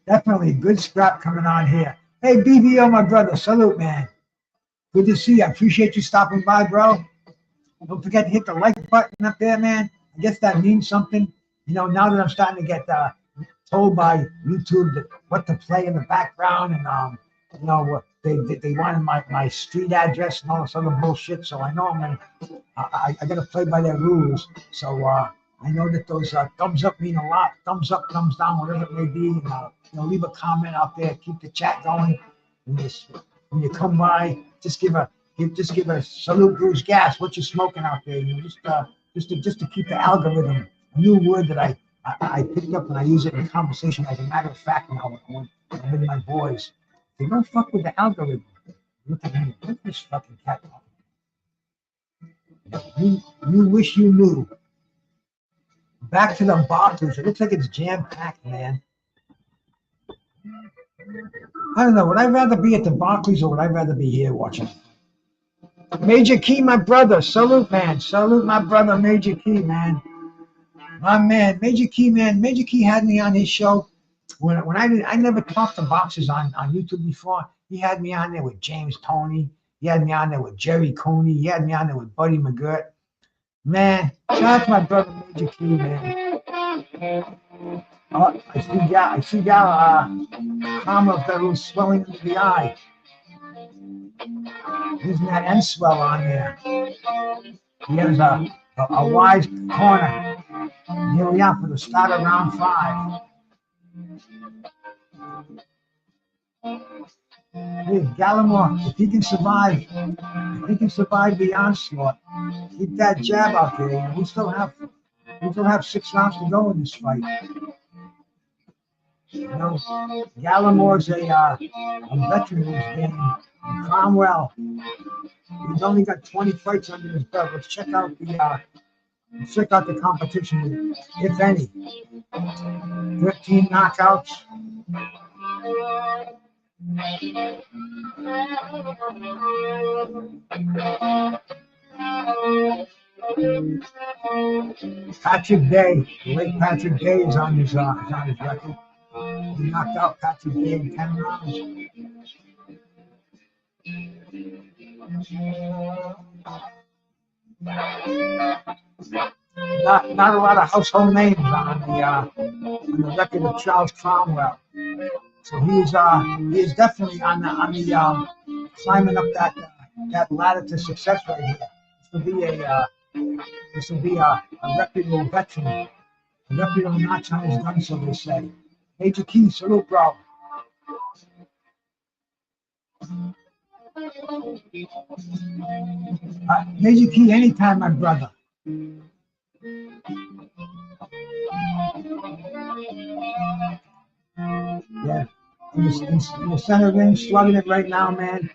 Definitely a good scrap coming on here. Hey, BBO, my brother, salute, man. Good to see you. I appreciate you stopping by, bro. Don't forget to hit the like button up there, man. I guess that means something. You know, now that I'm starting to get told by YouTube what to play in the background, and you know, they wanted my street address and all this other bullshit. So I know I got to play by their rules. So I know that those thumbs up mean a lot. Thumbs up, thumbs down, whatever it may be. And, you know, leave a comment out there. Keep the chat going. When you come by, just give a just give a salute, BruceGas. What you smoking out there? You know, just to keep the algorithm. A new word that I picked up and I use it in conversation as a matter of fact now when I'm with my boys. They don't fuck with the algorithm. Look at me. Look at this fucking cat. You wish you knew. Back to the boxers. It looks like it's jam-packed, man. I don't know. Would I rather be at the Barclays or would I rather be here watching? Major Key, my brother. Salute, man. Salute, my brother, Major Key, man. My man, Major Key, man. Major Key had me on his show. When I never talked to boxers on YouTube before. He had me on there with James Toney. He had me on there with Jerry Cooney. He had me on there with Buddy McGirt. Man, shout out to my brother Major Key, man. Oh, I see Cromwell's got a little swelling into the eye. Using that end swell on there. He has a wise corner. Here we are for the start of round 5. Hey, Gallamore, if he can survive the onslaught, keep that jab out there. We still have 6 rounds to go in this fight. You know, Gallamore's a veteran in this game. And Cromwell, he's only got 20 fights under his belt. Let's check out the competition, if any. 13 knockouts. Patrick Day, the late Patrick Day is on his record. He knocked out Patrick Day in 10 rounds. Not a lot of household names on the record of Charles Cromwell. So he is definitely on the climbing up that ladder to success right here. This will be a reputable veteran, a reputable notch on his gun, so they say. Major Key, salute, bro. Major Key, anytime, my brother. Yeah, in the center ring, slugging it right now, man.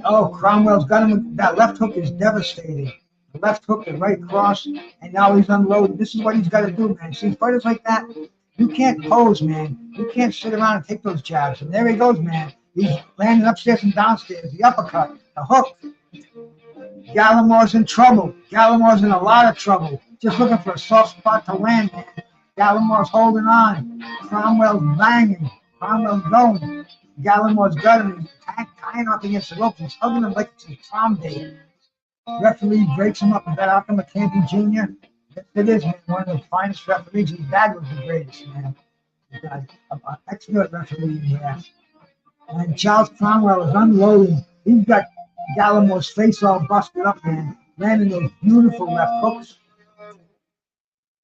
Oh, Cromwell's got him. That left hook is devastating. The left hook, the right cross, and now he's unloaded. This is what he's got to do, man. See, fighters like that, you can't pose, man. You can't sit around and take those jabs. And there he goes, man. He's landing upstairs and downstairs. The uppercut, the hook. Gallamore's in trouble. Gallamore's in a lot of trouble. Just looking for a soft spot to land, man. Gallamore's holding on. Cromwell's banging. Cromwell's going. Gallamore's got him. He's tying up against the ropes. He's hugging him like it's a prom date. Referee breaks him up. Is that Arthur McComb Jr.? Yes, it is, man. One of the finest referees. His dad was the greatest, man. He's got an expert referee in here. And Charles Cromwell is unloading. He's got Gallamore's face all busted up, man. Landing those beautiful left hooks.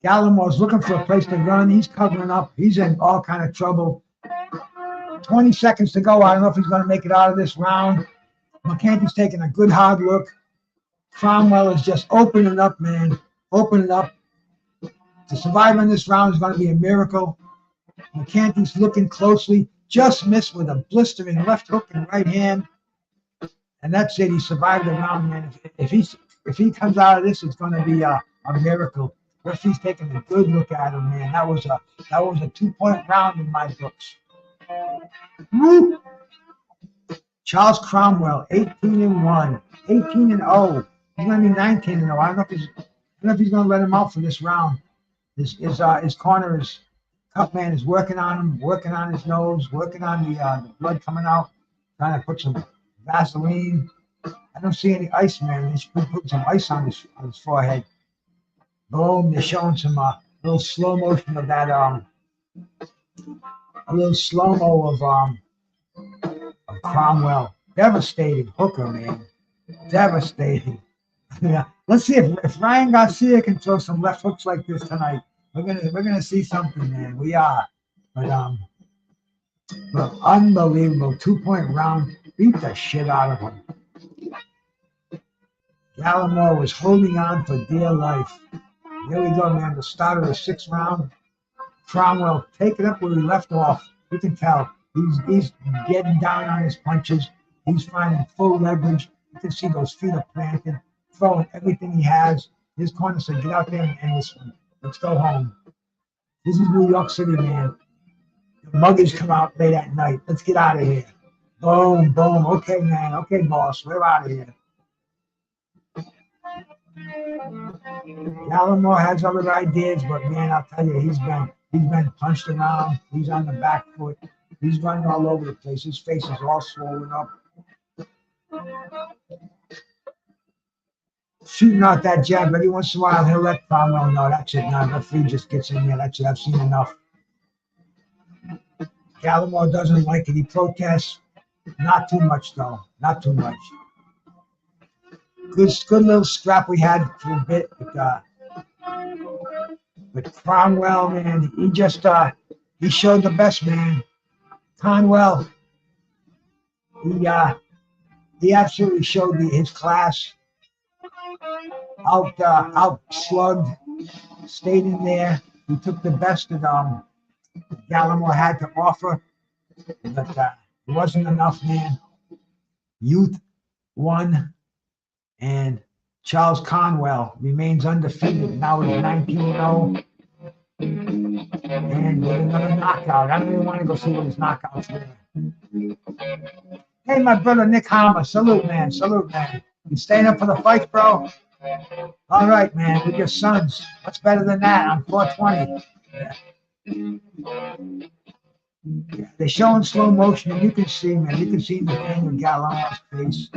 Gallamore's looking for a place to run. He's covering up. He's in all kind of trouble. 20 seconds to go. I don't know if he's going to make it out of this round. McCampy's taking a good hard look. Cromwell is just opening up, man. Opening up. To survive in this round is going to be a miracle. McCampy's looking closely. Just missed with a blistering left hook and right hand. And that's it. He survived the round, man. If he comes out of this, it's going to be a miracle. Referee's taking a good look at him, man. That was a 2-point round in my books. Woo! Charles Cromwell, 18-1, 18-0. He's going to be 19-0. I don't know if he's going to let him out for this round. His corner, his cup man is working on him, working on his nose, working on the blood coming out, trying to put some Vaseline. I don't see any ice, man. They should put some ice on his forehead. Boom! They're showing some little slow motion of that a little slow mo of Cromwell. Devastating hooker, man. Devastating. Yeah. Let's see if Ryan Garcia can throw some left hooks like this tonight. We're gonna see something, man. We are. But But unbelievable 2-point round, beat the shit out of him. Gallamore was holding on for dear life. Here we go, man. The start of the 6th round. Cromwell taking up where he left off. You can tell he's getting down on his punches. He's finding full leverage. You can see those feet are planted, throwing everything he has. His corner said, get out there and end this one. Let's go home. This is New York City, man. The muggers come out late at night. Let's get out of here. Boom, boom. Okay, man. Okay, boss. We're out of here. Gallamore has other ideas, but man, I'll tell you, he's been punched around. He's on the back foot. He's running all over the place. His face is all swollen up. Shooting out that jab every once in a while, he'll let Cromwell know that's it. Now the referee just gets in there. That's it. I've seen enough. Gallamore doesn't like it. He protests. Not too much, though. Not too much. Good little scrap we had for a bit, but Cromwell, man, he just he showed the best, man. Cromwell, he absolutely showed his class. Out slugged, stayed in there. He took the best that Gallamore had to offer, but it wasn't enough, man. Youth won, and Charles Cromwell remains undefeated. Now he's 19-0, and with another knockout. I don't even want to go see what his knockouts were. Hey, my brother Nick Hammer, salute, man, salute, man. You staying up for the fight, bro? All right, man, with your sons. What's better than that on 420? Yeah. They're showing slow motion, and you can see, man, you can see the pain in Gallamore's face.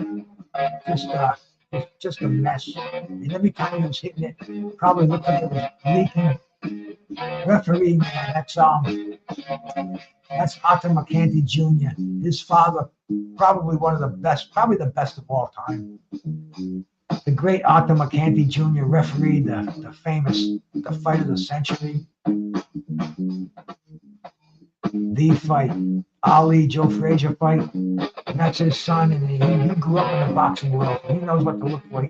Just a mess. And every time he was hitting it, probably looked like it was leaking. Referee, man, that's Arthur McCanty Jr. His father, probably one of the best, probably the best of all time. The great Arthur McCanty Jr. refereed the fight of the century. The fight, Ali Joe Frazier fight, and that's his son, and he grew up in the boxing world. He knows what to look for. He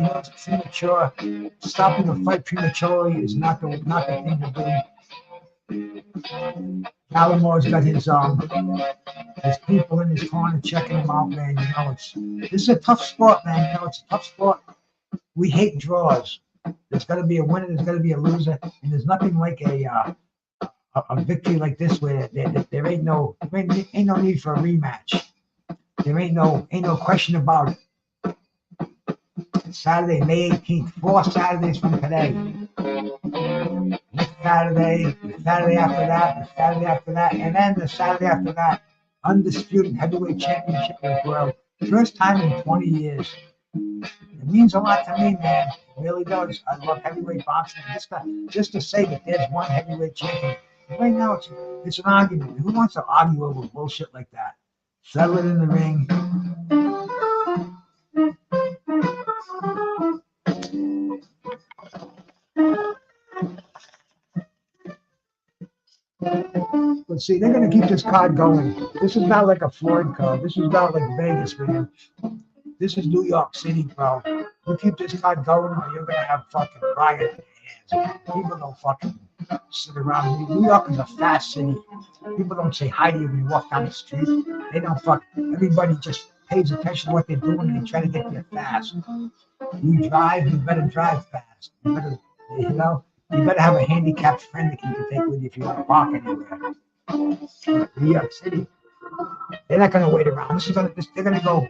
knows premature. Stopping the fight prematurely is not the thing to do. Gallamore's got his people in his corner checking him out, man. You know, this is a tough sport, man. You know, it's a tough sport. We hate draws. There's got to be a winner. There's got to be a loser, and there's nothing like a victory like this where there ain't no need for a rematch. There ain't no question about it. Saturday, May 18th, 4 Saturdays from today. Next Saturday, the Saturday after that, the Saturday after that, and then the Saturday after that, undisputed heavyweight championship of the world. First time in 20 years. It means a lot to me, man. It really does. I love heavyweight boxing. Just to say that there's one heavyweight champion. Right now, it's an argument. Who wants to argue over bullshit like that? Settle it in the ring. But see, they're going to keep this card going. This is not like a Floyd card. This is not like Vegas, man. This is New York City, bro. You keep this card going, or you're going to have fucking riot in your hands. People don't fucking sit around. New York is a fast city. People don't say hi to you when you walk down the street. They don't fuck. Everybody just pays attention to what they're doing, and they try to get there fast. You drive, you better drive fast. You better, you better have a handicapped friend that you can take with you if you want to walk anywhere. New York City, they're not going to wait around. They're going to go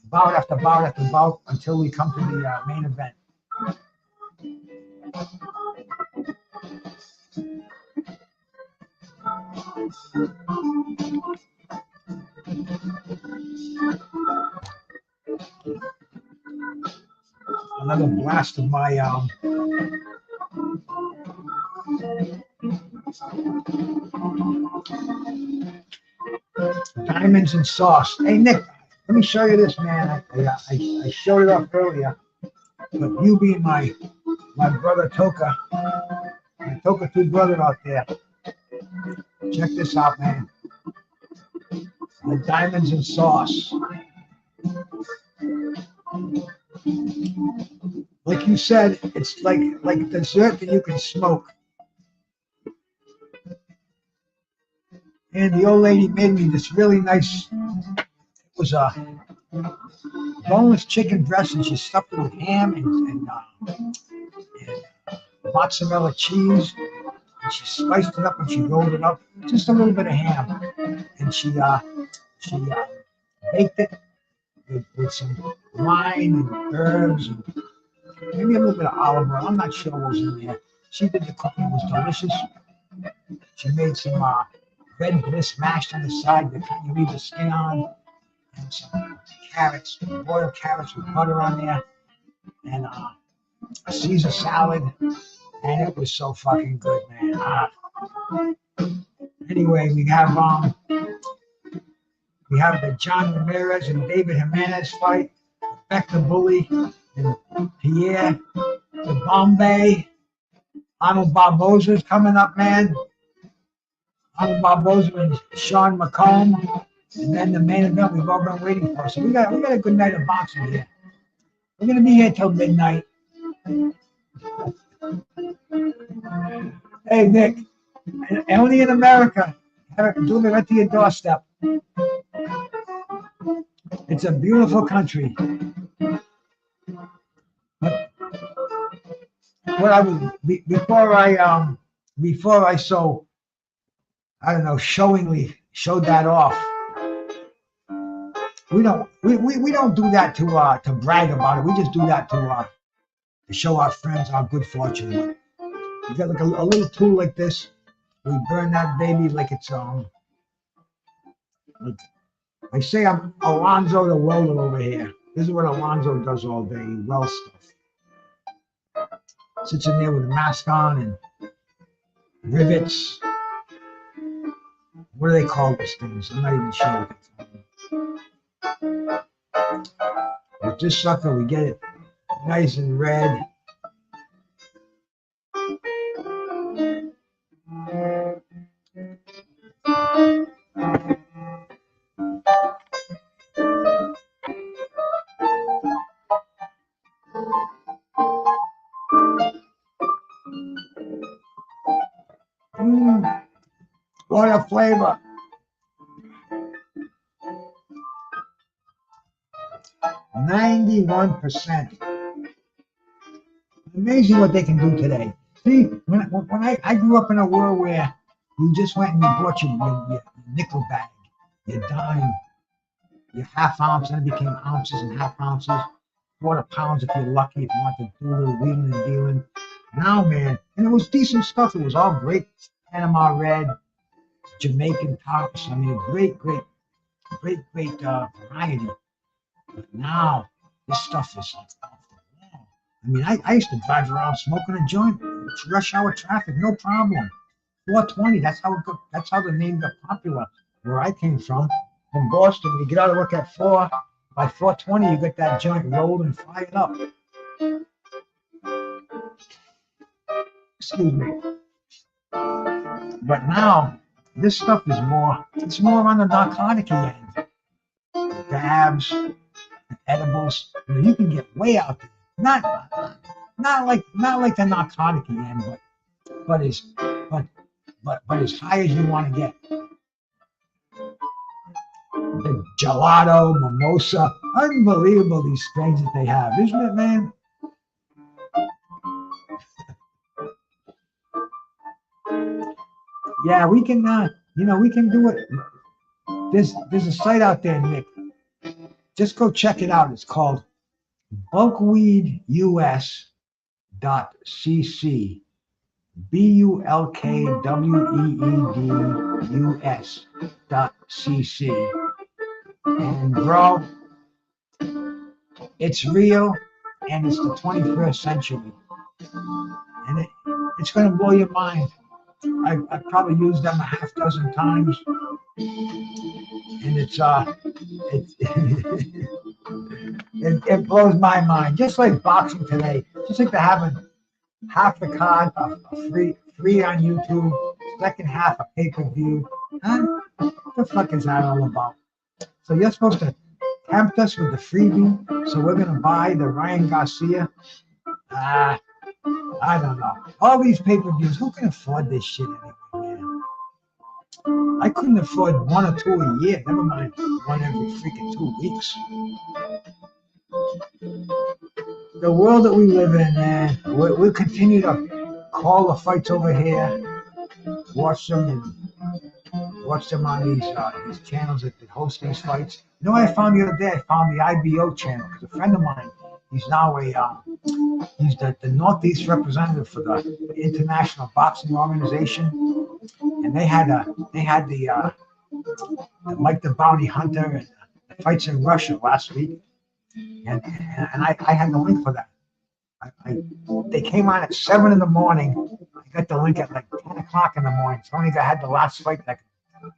bout after bout after bout until we come to the main event. Another blast of my diamonds and sauce. Hey Nick, let me show you this, man. I showed it off earlier, but you being my brother Toka, my Toka 2 brother out there. Check this out, man. The diamonds and sauce. Like you said, it's like dessert that you can smoke. And the old lady made me this really nice. It was a boneless chicken breast, and she stuffed it with ham and mozzarella cheese. And she spiced it up and she rolled it up. Just a little bit of ham, and she baked it with some wine and herbs and maybe a little bit of olive oil. I'm not sure what was in there. She did the cooking. It was delicious. She made some red bliss mashed on the side that you leave the skin on, and some carrots, boiled carrots with butter on there, and a Caesar salad, and it was so fucking good, man. Anyway, we have the John Ramirez and David Jimenez fight, Bektemir Bully and Pierre, the Bombay. Arnold Barboza is coming up, man. Arnold Barboza and Sean McComb. And then the main event we've all been waiting for. So we got a good night of boxing here. We're gonna be here till midnight. Hey Nick, only in America. Have it delivered right to your doorstep. It's a beautiful country. But what I was before I so I don't know showingly showed that off. We don't do that to brag about it. We just do that to show our friends our good fortune. We got like a little tool like this. We burn that baby like it's I say I'm Alonzo the welder over here. This is what Alonzo does all day. He welds stuff. Sits in there with a mask on and rivets. What do they call these things? I'm not even sure what they call them. With this sucker, we get it nice and red. What a flavor. %. Amazing what they can do today. See, when I grew up in a world where you just went and you bought your nickel bag, your dime, your half ounce, and it became ounces and half ounces, quarter pounds if you're lucky, if you want to do a little wheeling and dealing. Now, man, and it was decent stuff. It was all great Panama red, Jamaican tops. I mean, great variety. But now, this stuff is like off the wall. I mean, I used to drive around smoking a joint, rush hour traffic, no problem. 420, that's how the name got popular where I came from Boston. You get out of work at 4, by 4:20 you get that joint rolled and fired up. Excuse me. But now this stuff is it's more on the narcotic end. Dabs, edibles, you can get way out there. Not like the narcotic end, but as high as you want to get. The gelato, mimosa, unbelievable these strains that they have, isn't it, man? Yeah, we can, we can do it. There's a site out there, Nick. Just go check it out. It's called bulkweedus.cc. bulkweedus.cc. And bro, it's real, and it's the 21st century, and it's going to blow your mind. I've probably used them a half dozen times, and it blows my mind. Just like boxing today, just like they're having half the card free on YouTube, second half a pay-per-view. Huh? What the fuck is that all about? So you're supposed to tempt us with the freebie, so we're gonna buy the Ryan Garcia. I don't know. All these pay-per-views, who can afford this shit anyway, man? I couldn't afford 1 or 2 a year, never mind one every freaking 2 weeks. The world that we live in, man, we'll continue to call the fights over here, watch them on these channels that host these fights. You know what I found the other day? I found the IBO channel because a friend of mine, he's now he's the Northeast representative for the International Boxing Organization, and they had the Mike the Bounty Hunter and the fights in Russia last week, and I had the link for that. They came on at 7 in the morning. I got the link at like 10 o'clock in the morning. So I only had the last fight that I could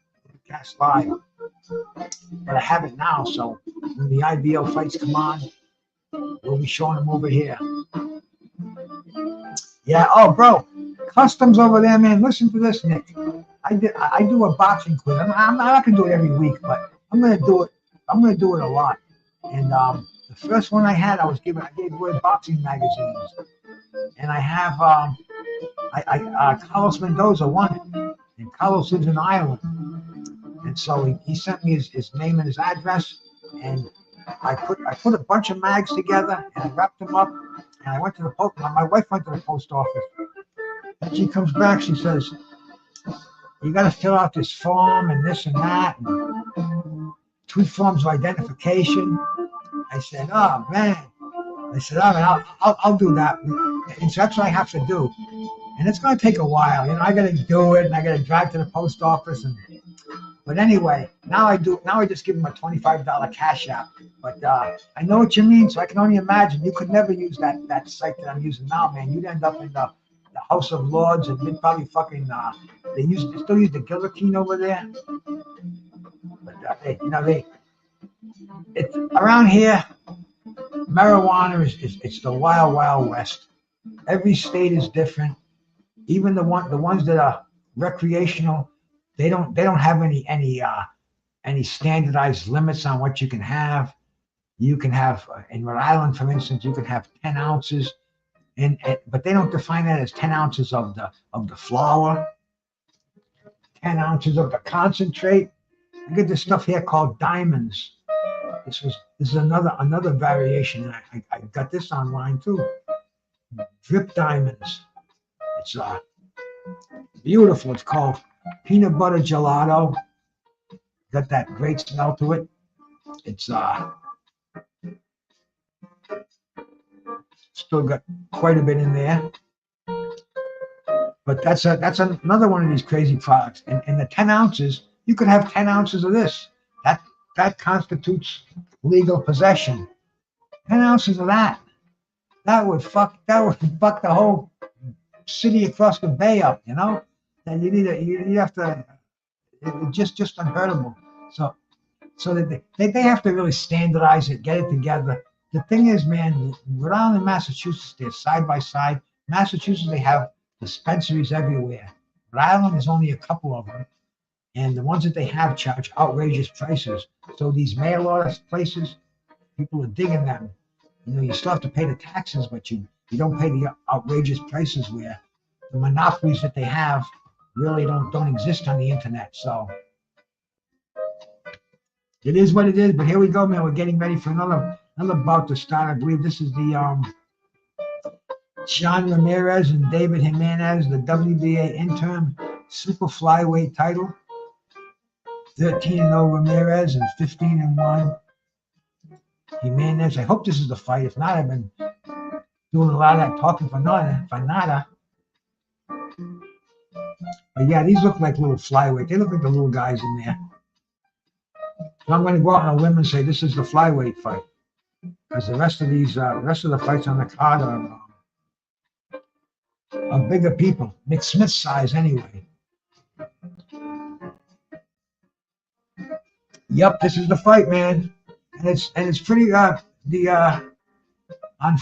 cast live. But I have it now, so when the IBO fights come on, we'll be showing them over here. Yeah, oh bro, customs over there, man. Listen to this, Nick. I do a boxing quiz. I'm not gonna do it every week, but I'm gonna do it a lot. And the first one I had, I gave away boxing magazines, and I have Carlos Mendoza won it, and Carlos lives in Ireland, and so he sent me his name and his address, and I put a bunch of mags together and I wrapped them up, and I went to the post. My wife went to the post office, and she comes back. She says, "You got to fill out this form and this and that, and 2 forms of identification." I said, "Oh man," I said, "All right, I'll do that." And so that's what I have to do, and it's going to take a while. You know, I got to do it, and I got to drive to the post office. But anyway, now I just give them a $25 cash app. But I know what you mean, so I can only imagine you could never use that site that I'm using now, man. You'd end up in the House of Lords, and they'd probably fucking they still use the guillotine over there. But it's around here. Marijuana it's the wild, wild west. Every state is different. Even the ones that are recreational, they don't have any standardized limits on what you can have. You can have in Rhode Island, for instance, you can have 10 ounces, but they don't define that as 10 ounces of the flower, 10 ounces of the concentrate. I get this stuff here called diamonds. This is another variation. I got this online too. Drip diamonds. It's beautiful. It's called peanut butter gelato. Got that great smell to it. It's still got quite a bit in there. But that's another one of these crazy products. And the 10 ounces, you could have 10 ounces of this. That constitutes legal possession. 10 ounces of that. That would fuck the whole city across the bay up, you know? And you have to, it's just unheardable. So that they have to really standardize it, get it together. The thing is, man, Rhode Island and Massachusetts, they're side by side. Massachusetts, they have dispensaries everywhere. Rhode Island, there's only a couple of them. And the ones that they have charge outrageous prices. So these mail order places, people are digging them. You know, you still have to pay the taxes, but you don't pay the outrageous prices where the monopolies that they have really don't exist on the internet. So it is what it is. But here we go, man. We're getting ready for another bout to start. I believe this is the John Ramirez and David Jimenez, the WBA interim super flyweight title. 13-0 Ramirez and 15-1 Jimenez. I hope this is the fight. If not, I've been doing a lot of that talking for nada. But yeah, these look like little flyweight. They look like the little guys in there. So I'm going to go out on a limb and say this is the flyweight fight, because the rest of the fights on the card are bigger people, Nick Smith size anyway. Yep, this is the fight, man, and it's pretty on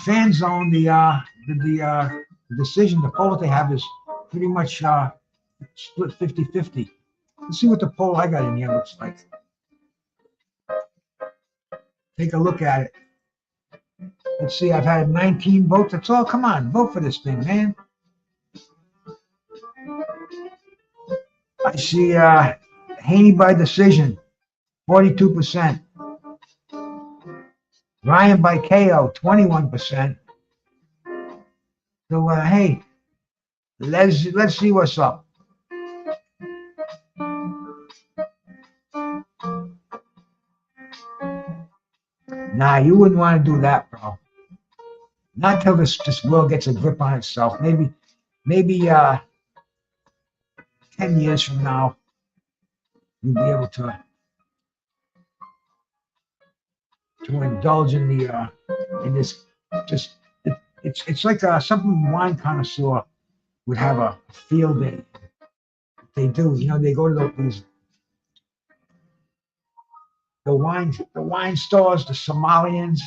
Fan Zone the decision, the poll that they have is pretty much split 50-50. Let's see what the poll I got in here looks like. Take a look at it. Let's see, I've had 19 votes. That's all. Come on, vote for this thing, man. I see Haney by decision, 42%. Ryan by KO, 21%. So hey, let's see what's up. Nah, you wouldn't want to do that, bro. Not till this world gets a grip on itself. Maybe 10 years from now, you'll be able to indulge in the in this. Just it's like something wine connoisseur would have a field day. They do, you know. They go to the wine stores, the Somalians,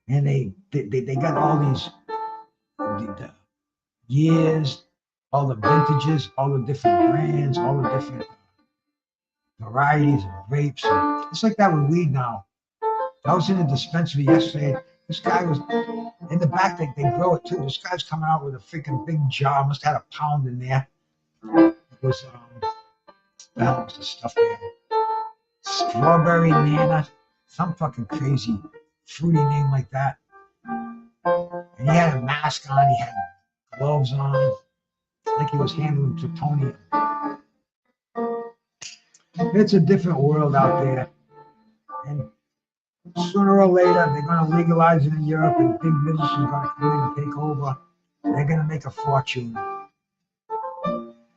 and they got all these the years, all the vintages, all the different brands, all the different varieties of grapes. It's like that with weed now. I was in the dispensary yesterday. This guy was in the back. They grow it too. This guy's coming out with a freaking big jar. Must have had a pound in there. It was that was the stuff, man. Strawberry Nana, some fucking crazy fruity name like that. And he had a mask on. He had gloves on, like he was handling plutonium. It's a different world out there, and sooner or later they're going to legalize it in Europe, and big business is going to come in and take over. They're going to make a fortune.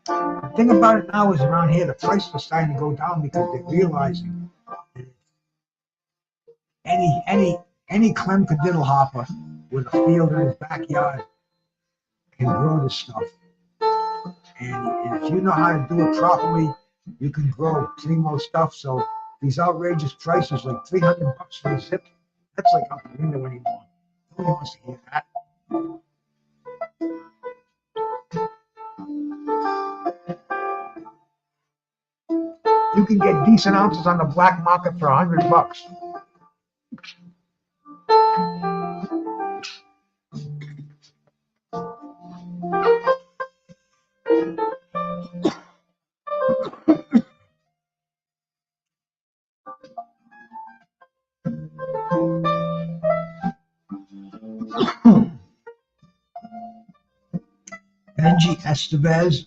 The thing about it now is around here the prices are starting to go down because they're realizing that any Clem Cadiddle hopper with a field in his backyard can grow this stuff. And if you know how to do it properly, you can grow primo stuff. So these outrageous prices, like $300 for a zip, that's like out the window anymore. Nobody wants to hear that. You can get decent ounces on the black market for $100. Benji Estevez.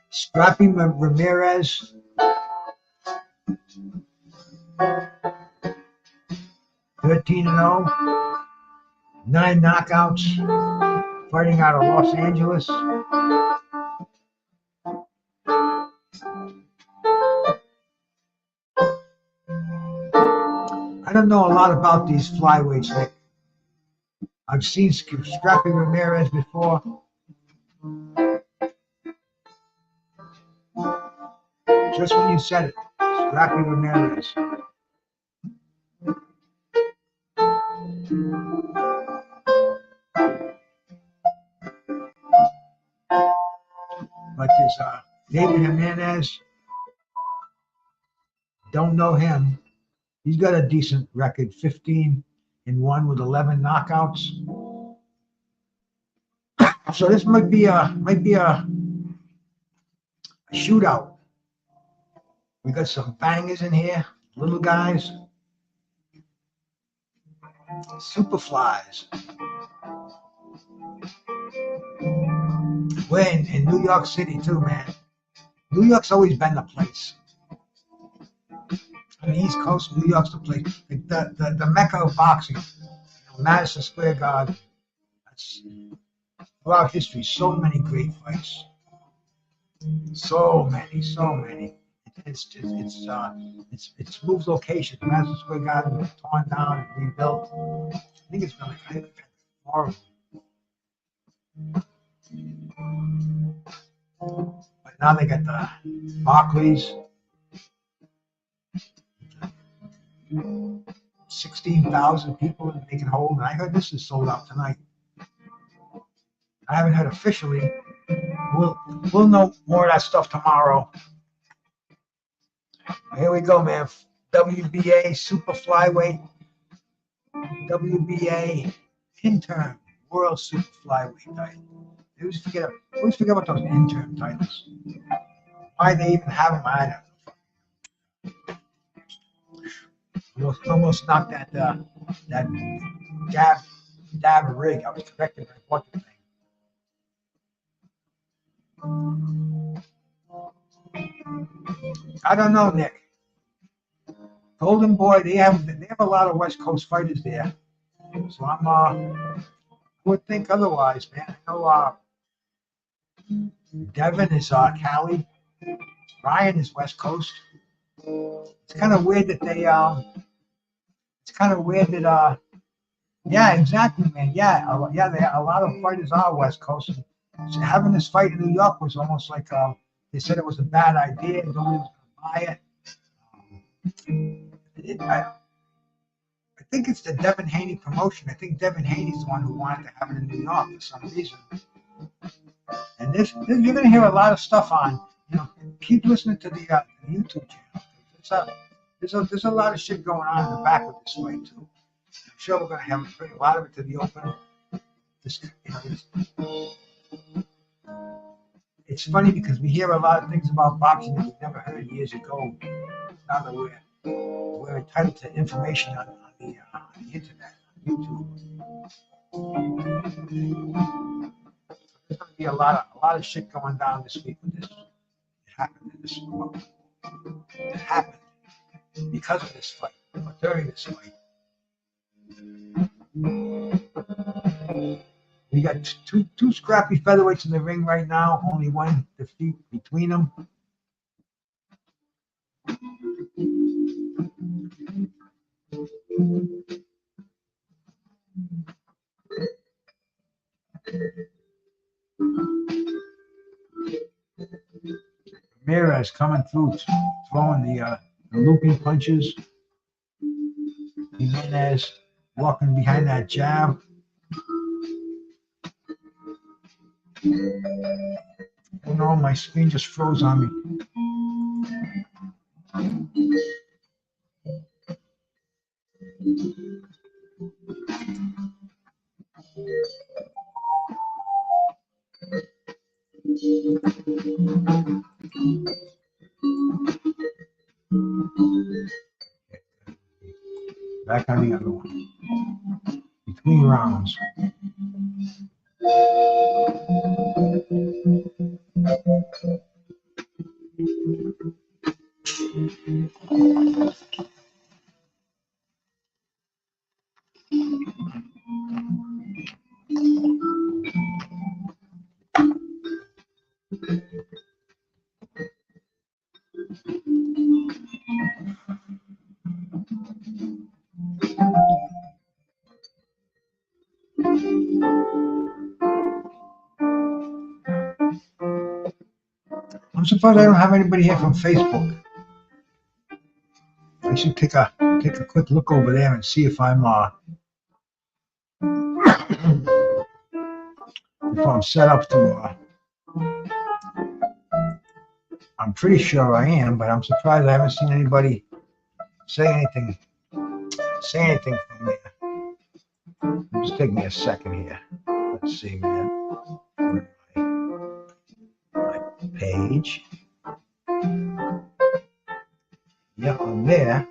Scrappy Ramirez. (13-0), 9 knockouts, fighting out of Los Angeles. I don't know a lot about these flyweights. Like, I've seen Scrappy Ramirez before. Just when you said it, Scrappy Ramirez. But there's David Jimenez. Don't know him. He's got a decent record, 15-1 with 11 knockouts. So this might be a shootout. We got some bangers in here, little guys, superflies. We're in New York City too, man. New York's always been the place. On the East Coast, New York's the place. The mecca of boxing. Madison Square Garden. That's throughout history. So many great fights. So many. It's moved locations. Madison Square Garden was torn down and rebuilt. I think it's been like horrible. But now they got the Barclays. 16,000 people they can hold. And I heard this is sold out tonight. I haven't heard officially, We'll know more of that stuff tomorrow. Here we go, man. WBA super flyweight, WBA interim world super flyweight title. I always forget about those interim titles. Why they even have them, I don't know. Almost knocked that dab rig. I was corrected by what the thing. I don't know, Nick. Golden Boy, they have a lot of West Coast fighters there. So I would think otherwise, man. I know Deven is Cali. Ryan is West Coast. It's kind of weird that yeah, exactly, man. Yeah, a lot of fighters are West Coast. So having this fight in New York was almost like they said it was a bad idea. Nobody was going to buy it. I think it's the Devin Haney promotion. I think Devin Haney's the one who wanted to have it in New York for some reason. And this you're going to hear a lot of stuff on. Keep listening to the YouTube channel. There's a lot of shit going on in the back with this fight too. I'm sure we're going to bring a lot of it to the open. It's funny because we hear a lot of things about boxing that we never heard years ago. Now that we're entitled to information on the internet, on YouTube. There's going to be a lot of shit going down this week with this. It happened in this sport. It happened because of this fight, or during this fight. We got two scrappy featherweights in the ring right now. Only one defeat between them. Ramirez coming through, throwing the looping punches. Jimenez walking behind that jab. Oh no, my screen just froze on me. Back on the other one. Between rounds. I'm surprised I don't have anybody here from Facebook. I should take a quick look over there and see if I'm set up to. I'm pretty sure I am, but I'm surprised I haven't seen anybody say anything from there. Just take me a second here. Let's see, man. My page. Yeah, I'm there.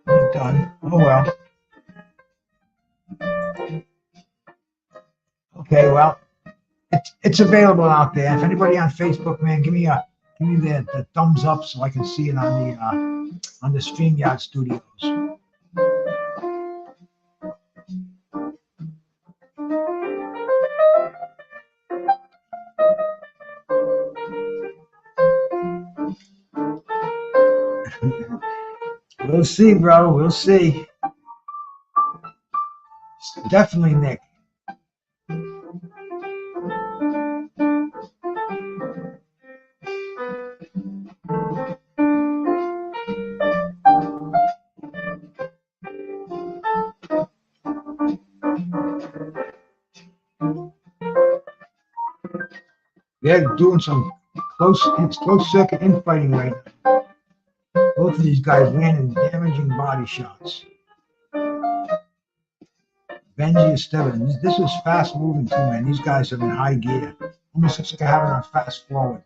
I'm done. Oh well. Okay, well, it's available out there. If anybody on Facebook, man, give me the thumbs up so I can see it on the StreamYard Studios. We'll see, bro. We'll see. Definitely, Nick. They're doing some close circuit infighting right now. Both of these guys landing damaging body shots. Benji is Deven. This is fast moving too, man. These guys are in high gear. Almost looks like I have it on fast forward.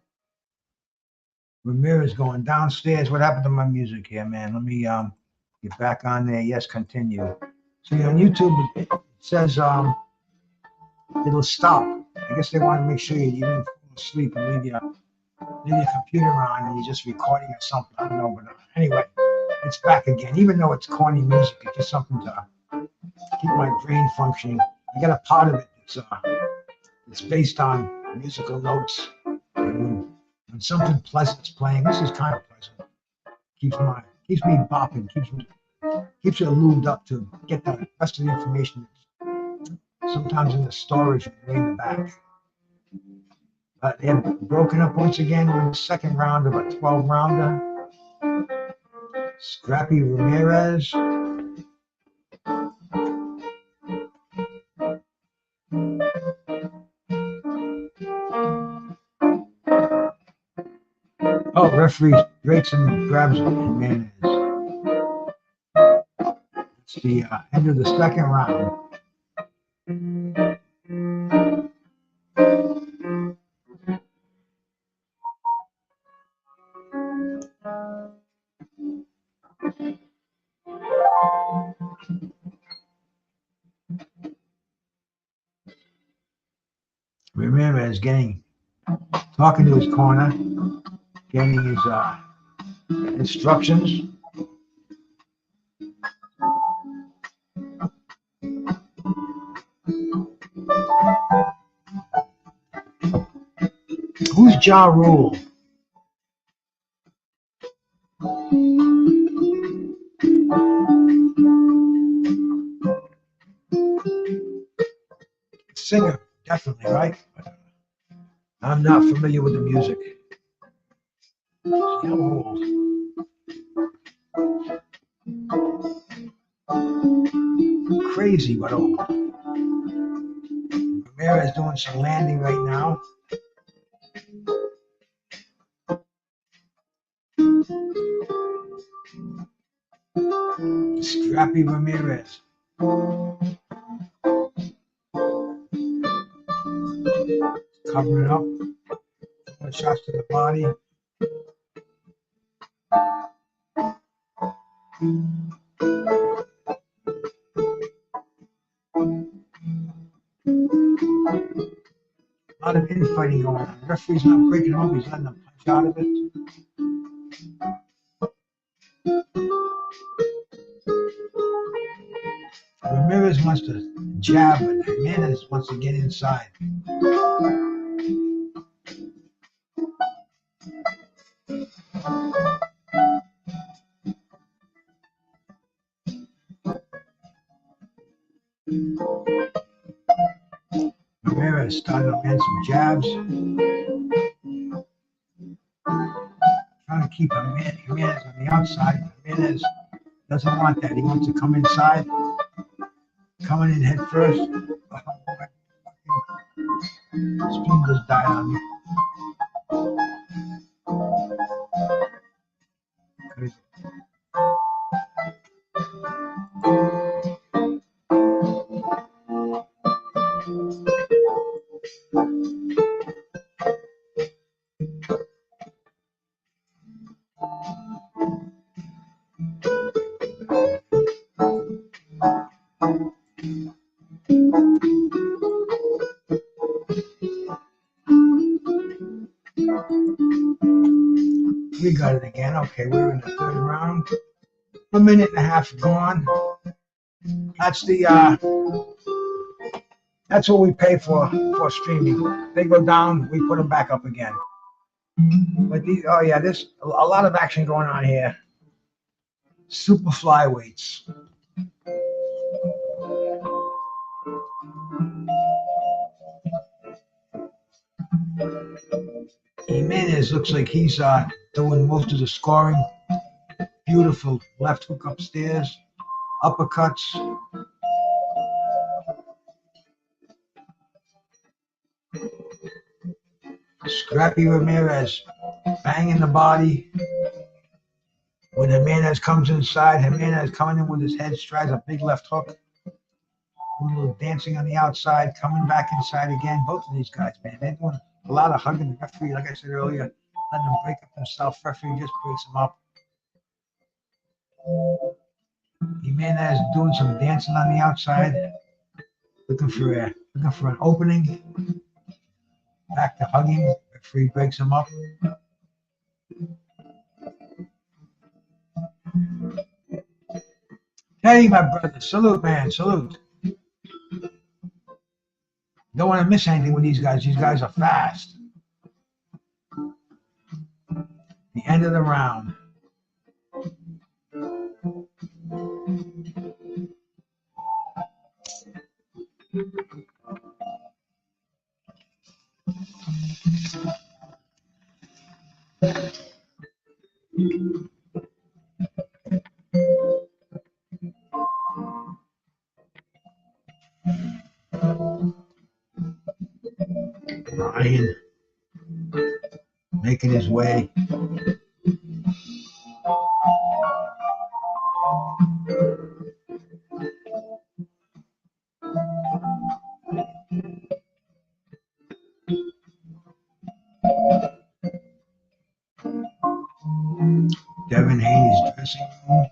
Ramirez going downstairs. What happened to my music here, man? Let me get back on there. Yes, continue. See, on YouTube it says it'll stop. I guess they want to make sure you didn't fall asleep and leave your computer on and you're just recording or something. I don't know, but anyway, it's back again. Even though it's corny music, it's just something to keep my brain functioning. I got a part of it it's based on musical notes. And when something pleasant's playing, this is kind of pleasant. Keeps me bopping, keeps it lubed up to get the rest of the information. Sometimes in the storage way in the back. They're broken up once again. We're in the second round of a 12-rounder. Scrappy Ramirez. Oh, referee breaks and grabs Jimenez. It's the end of the second round. Ramirez talking to his corner, getting his instructions. Who's Ja Rule? Singer, definitely, right? I'm not familiar with the music. Ja Rule. Crazy, but old. Ramirez doing some landing right now. Scrappy Ramirez. Covering up. Throwing shots to the body. A lot of infighting going on. The referee's not breaking him up, he's letting them punch out of it. Ramirez wants to jab, but Jimenez wants to get inside. Ramirez started to land some jabs. Trying to keep Jimenez on the outside. Jimenez doesn't want that. He wants to come inside. Coming in head first. Spoon just died on me. Crazy. We got it again. Okay, we're in the third round. 1.5 minutes gone. That's the that's what we pay for streaming. They go down, we put them back up again. But these, oh yeah, there's a lot of action going on here. Super flyweights. Jimenez looks like he's doing most of the scoring. Beautiful left hook upstairs, uppercuts. Scrappy Ramirez banging the body. When Jimenez comes inside, Jimenez coming in with his head, strides a big left hook. A little dancing on the outside, coming back inside again. Both of these guys, man, they're doing a lot of hugging the referee. Like I said earlier, letting him break up himself. Referee just breaks him up. Jimenez doing some dancing on the outside, looking for an opening. Back to hugging. Referee breaks him up. Hey, my brother, salute, man, salute. Don't want to miss anything with these guys. These guys are fast. The end of the round. Ryan making his way. Deven Haney's dressing room.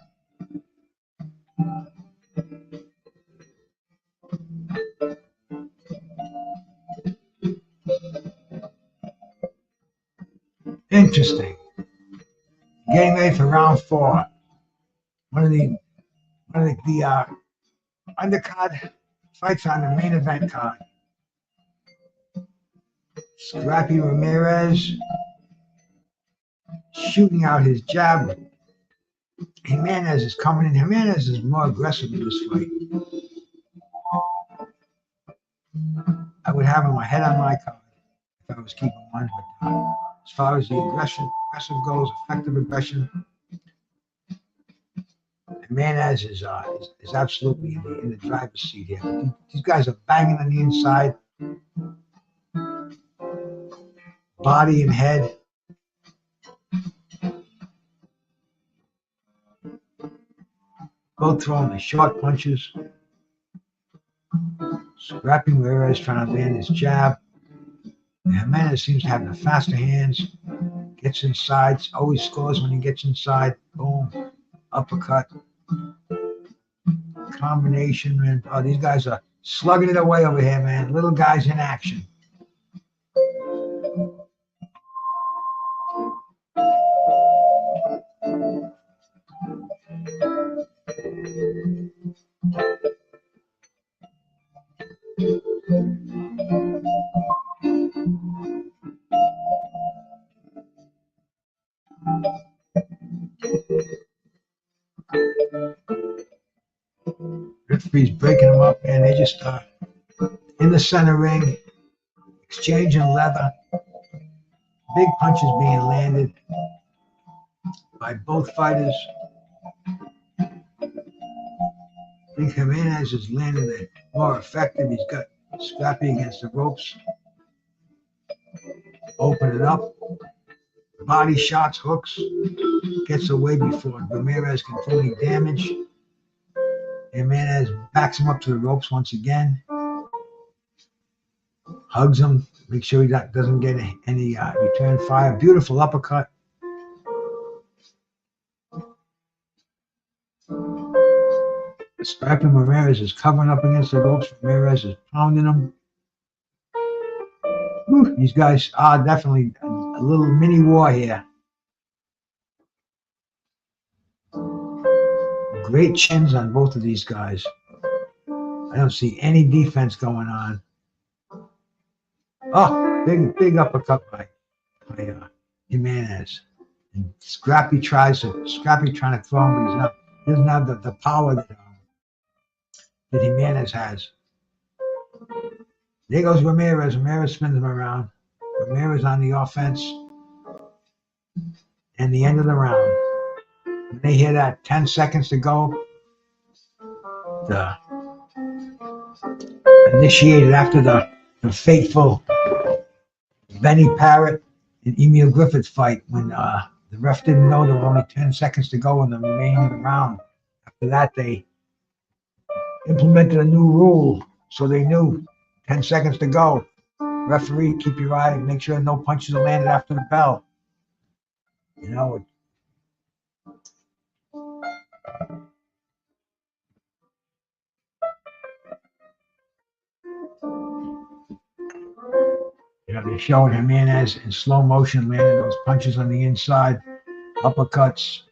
Interesting. Getting ready for round 4. One of the undercard fights on the main event card. Scrappy Ramirez shooting out his jab. Jimenez is coming in. Jimenez is more aggressive in this fight. I would have him ahead on my card if I was keeping one. But as far as the aggressive goes, effective aggression, Jimenez is absolutely in the driver's seat here. These guys are banging on the inside, body and head. Both throwing the short punches. Scrappy Ramirez trying to land his jab. Jimenez seems to have the faster hands. Gets inside, always scores when he gets inside. Boom, uppercut. Combination, man. Oh, these guys are slugging it away over here, man. Little guys in action. Referee's breaking them up, and they just in the center ring, exchanging leather. Big punches being landed by both fighters. I think Jimenez is landing it more effective. He's got Scrappy against the ropes. Open it up. Body shots, hooks. Gets away before Ramirez can do any damage. Jimenez backs him up to the ropes once again. Hugs him. Make sure he doesn't get any return fire. Beautiful uppercut. Scrappy Ramirez is covering up against the ropes. Ramirez is pounding him. Whew, these guys are definitely a little mini war here. Great chins on both of these guys. I don't see any defense going on. Oh, big uppercut by Jimenez. And Scrappy trying to throw him, but he doesn't have the power that Jimenez has. There goes Ramirez. Ramirez spins him around. Ramirez on the offense. And the end of the round. When they hear that 10 seconds to go, initiated after the fateful Benny Parrott Emil Griffith's fight when the ref didn't know there were only 10 seconds to go in the remaining round. After that, they implemented a new rule, so they knew 10 seconds to go. Referee, keep your eye, make sure no punches are landed after the bell. You know, they're showing Jimenez in slow motion landing those punches on the inside, uppercuts.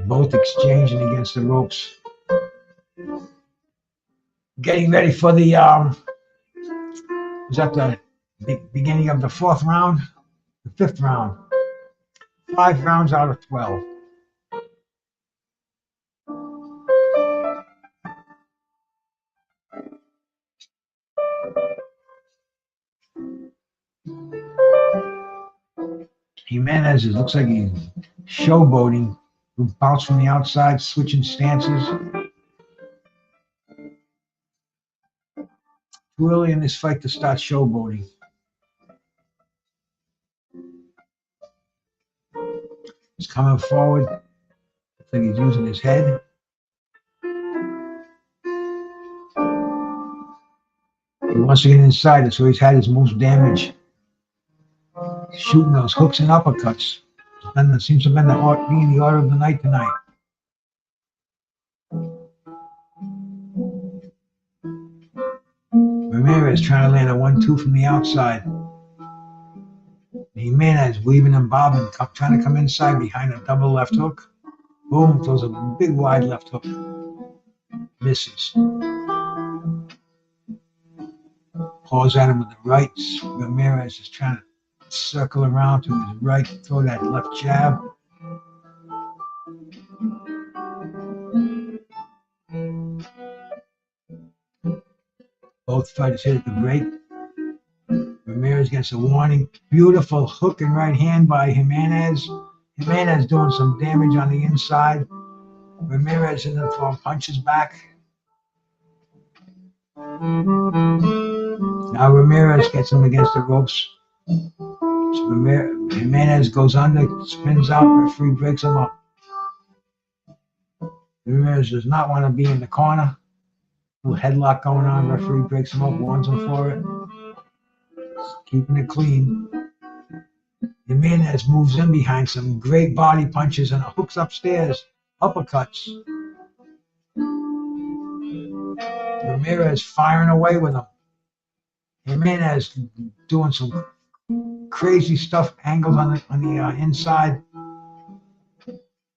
Both exchanging against the ropes. Getting ready for the was that the beginning of the fourth round? The fifth round. 5 rounds out of 12. Jimenez, it looks like he's showboating. Bounce from the outside, switching stances. Too early in this fight to start showboating. He's coming forward. Looks like he's using his head. He wants to get inside. That's where he's had his most damage. Shooting those hooks and uppercuts. And it seems to have been the order of the night tonight. Ramirez trying to land a 1-2 from the outside. Jimenez weaving and bobbing, trying to come inside behind a double left hook. Boom, throws a big wide left hook. Misses. Paws at him with the rights. Ramirez is trying to circle around to his right, throw that left jab. Both fighters hit at the break. Ramirez gets a warning. Beautiful hook and right hand by Jimenez. Jimenez doing some damage on the inside. Ramirez in the form punches back. Now Ramirez gets him against the ropes. So Jimenez goes under, spins out, referee breaks him up. Ramirez does not want to be in the corner. Little headlock going on, referee breaks him up, warns him for it. Keeping it clean. Jimenez moves in behind some great body punches and hooks upstairs, uppercuts. Ramirez firing away with him. Jimenez doing some crazy stuff, angles on the inside.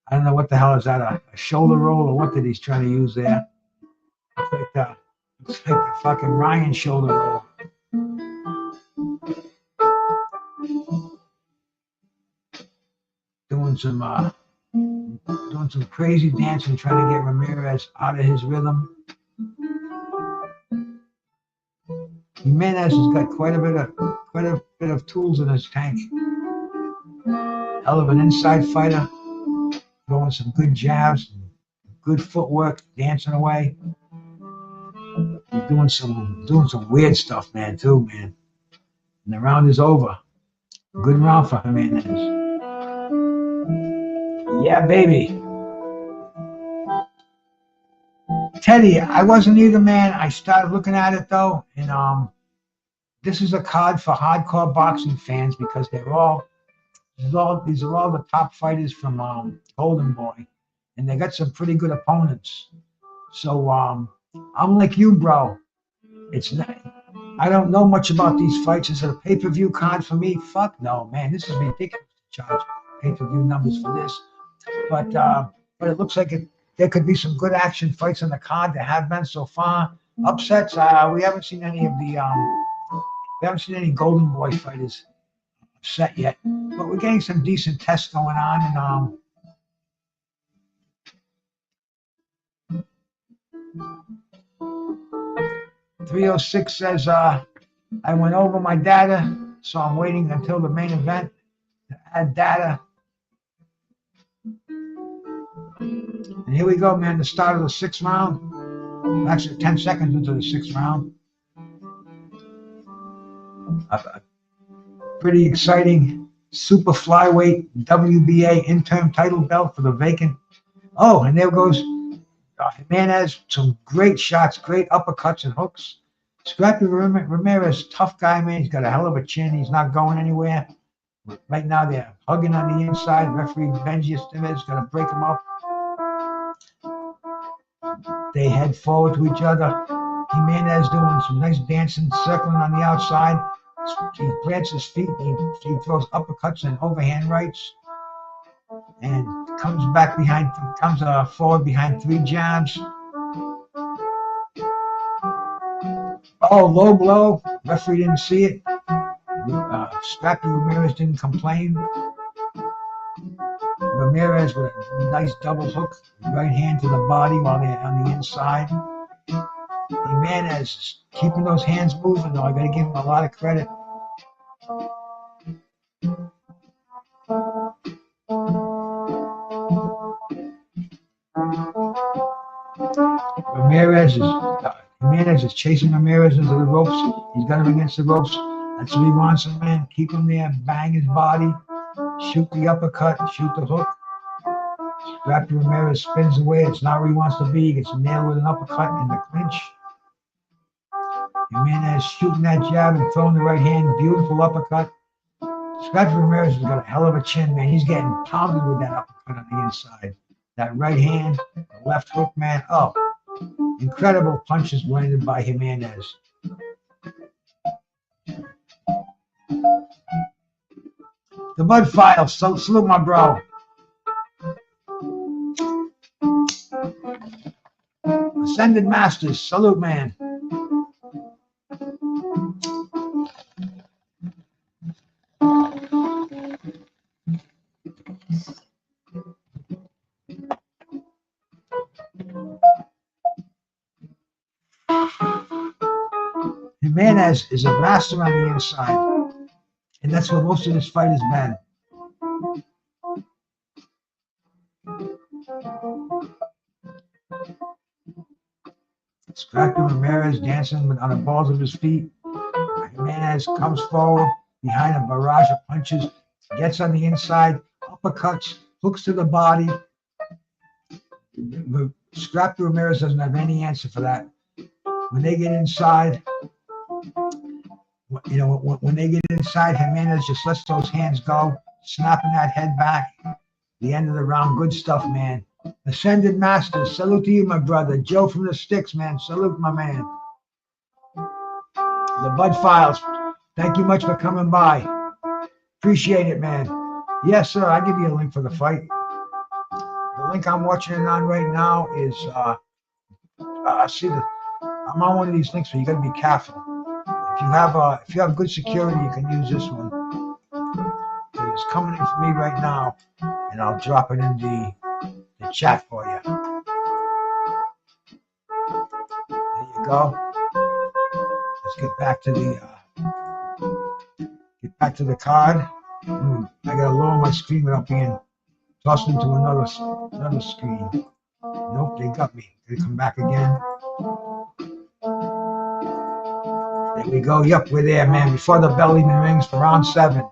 I don't know what the hell is that, a shoulder roll or what that he's trying to use there. Looks like the fucking Ryan shoulder roll. Doing some crazy dancing, trying to get Ramirez out of his rhythm. Jimenez has got quite a bit of tools in his tank. Hell of an inside fighter, throwing some good jabs, good footwork, dancing away. He's doing some weird stuff, man, too, man. And the round is over. Good round for Jimenez. Yeah, baby. Teddy, I wasn't either, man. I started looking at it though, and this is a card for hardcore boxing fans because these are all the top fighters from Golden Boy, and they got some pretty good opponents. So I'm like you, bro. I don't know much about these fights. Is it a pay-per-view card for me? Fuck no, man. This is ridiculous to charge pay-per-view numbers for this. But it looks like there could be some good action fights on the card. There have been so far. Upsets. We haven't seen any of the Golden Boy fighters upset yet. But we're getting some decent tests going on, and 306 says I went over my data, so I'm waiting until the main event to add data. And here we go, man, the start of the 6th round. Actually, 10 seconds into the 6th round. a pretty exciting super flyweight WBA interim title belt for the vacant. Oh, and there goes Jimenez. Some great shots, great uppercuts and hooks. Scrappy Ramirez, tough guy, man. He's got a hell of a chin. He's not going anywhere. Right now, they're hugging on the inside. Referee Benji's going to break him up. They head forward to each other. Jimenez doing some nice dancing, circling on the outside. He plants his feet. He throws uppercuts and overhand rights. And comes back behind, comes forward behind 3 jabs. Oh, low blow. Referee didn't see it. Scrappy Ramirez didn't complain. Ramirez with a nice double hook, right hand to the body while they're on the inside. Jimenez is keeping those hands moving, though. I got to give him a lot of credit. Jimenez is chasing Ramirez into the ropes. He's got him against the ropes. That's what he wants him, man. Keep him there, bang his body, shoot the uppercut, shoot the hook. Scrappy Ramirez spins away. It's not where he wants to be. He gets nailed with an uppercut in the clinch. Jimenez shooting that jab and throwing the right hand. Beautiful uppercut. Scrappy Ramirez has got a hell of a chin, man. He's getting pounded with that uppercut on the inside. That right hand, the left hook, man. Oh, incredible punches landed by Jimenez. The Mud Files, salute my bro. Ascended Masters, salute, man. Jimenez is a master on the inside, and that's what most of this fight has been. Scrappy Ramirez dancing on the balls of his feet. Jimenez comes forward behind a barrage of punches, gets on the inside, uppercuts, hooks to the body. Scrappy Ramirez doesn't have any answer for that. When they get inside, when they get inside, Jimenez just lets those hands go, snapping that head back. The end of the round, good stuff, man. Ascended Masters, salute to you, my brother. Joe from the Sticks, man. Salute, my man. The Bud Files, thank you much for coming by. Appreciate it, man. Yes, sir. I'll give you a link for the fight. The link I'm watching it on right now is, I'm on one of these links, so you got to be careful. If you have good security, you can use this one. It's coming in for me right now, and I'll drop it in the chat for you. There you go. Let's get back to the card. I gotta lower my screen without being tossed into another screen. Nope, they got me. They come back again. There we go. Yep, we're there, man. Before the bell even rings for round 7.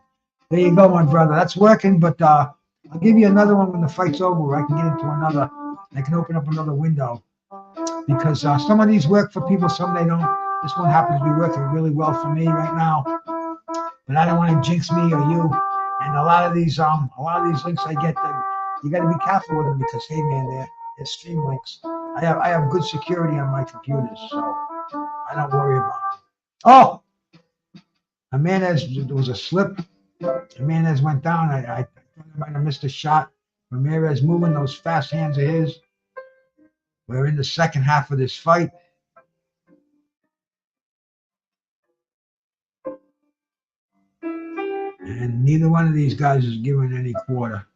There you go, my brother. That's working, but I'll give you another one when the fight's over where I can get into another. I can open up another window. Because some of these work for people, some they don't. This one happens to be working really well for me right now. But I don't want to jinx me or you. And a lot of these links I get, you got to be careful with them because, hey, man, they're stream links. I have good security on my computers, so I don't worry about it. Oh, Jimenez, there was a slip. Jimenez went down. I might have missed a shot. Ramirez moving those fast hands of his. We're in the second half of this fight. And neither one of these guys is giving any quarter.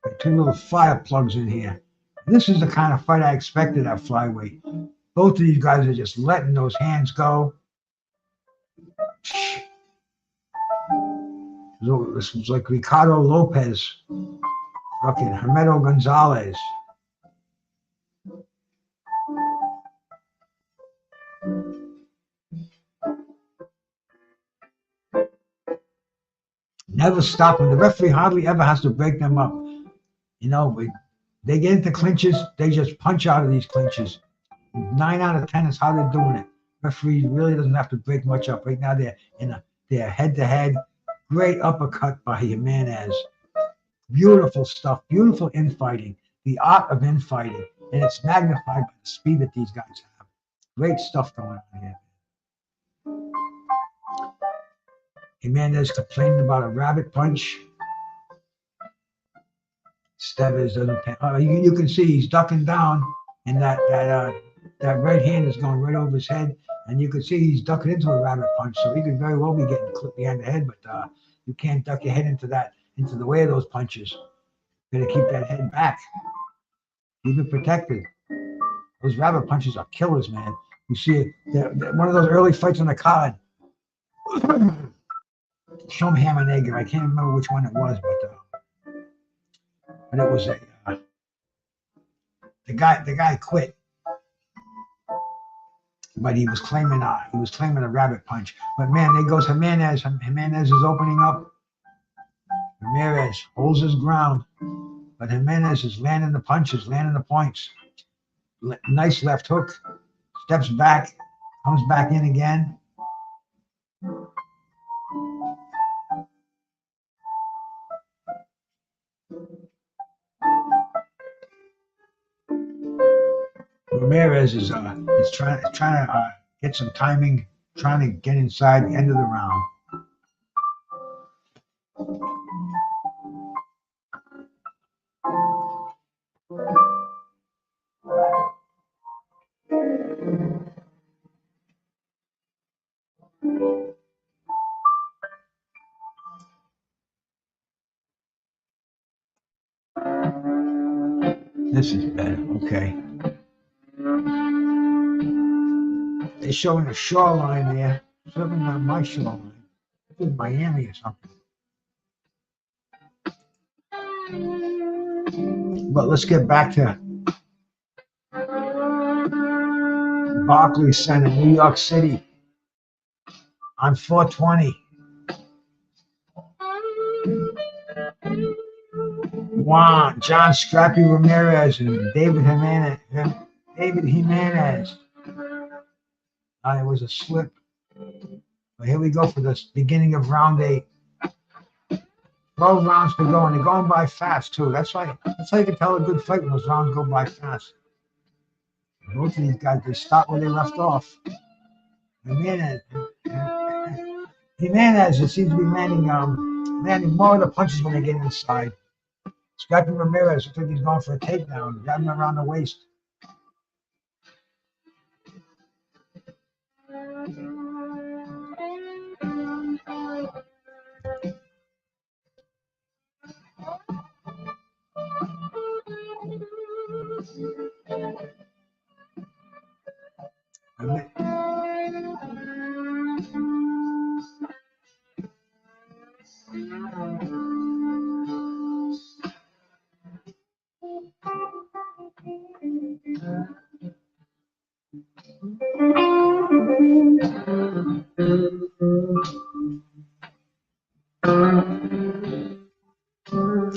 There are 2 little fire plugs in here. This is the kind of fight I expected at flyweight. Both of these guys are just letting those hands go. This was like Ricardo Lopez, fucking Hermedo Gonzalez. Never stop them. The referee hardly ever has to break them up. You know, they get into clinches, they just punch out of these clinches. 9 out of 10 is how they're doing it. Referee really doesn't have to break much up. Right now they're head-to-head. Great uppercut by Jimenez. Beautiful stuff. Beautiful infighting. The art of infighting. And it's magnified by the speed that these guys have. Great stuff going on here. Jimenez complained about a rabbit punch. Steves doesn't. You can see he's ducking down, and that right hand is going right over his head, and you can see he's ducking into a rabbit punch. So he could very well be getting clipped behind the head, but you can't duck your head into the way of those punches. You gotta keep that head back, keep it protected. Those rabbit punches are killers, man. You see it. One of those early fights on the card. Some Hammer-Nagel. I can't remember which one it was, but it was the guy quit, but he was claiming a rabbit punch. But man, there goes Jimenez. Jimenez is opening up. Ramirez holds his ground, but Jimenez is landing the punches, landing the points. Nice left hook. Steps back, comes back in again. Ramirez is trying to get some timing, trying to get inside the end of the round. This is better. Okay. They're showing a shoreline there. Certainly not my shoreline. This is Miami or something. But let's get back to Barclays Center, New York City on 420. Juan, John Scrappy Ramirez and David Jimenez. It was a slip. But here we go for the beginning of round 8. 12 rounds to go, and they're going by fast too. That's how you can tell a good fight when those rounds go by fast. Both of these guys, they stop where they left off. Jimenez, it seems to be landing more of the punches when they get inside. Scrappy Ramirez, I think he's going for a takedown, grabbing him around the waist.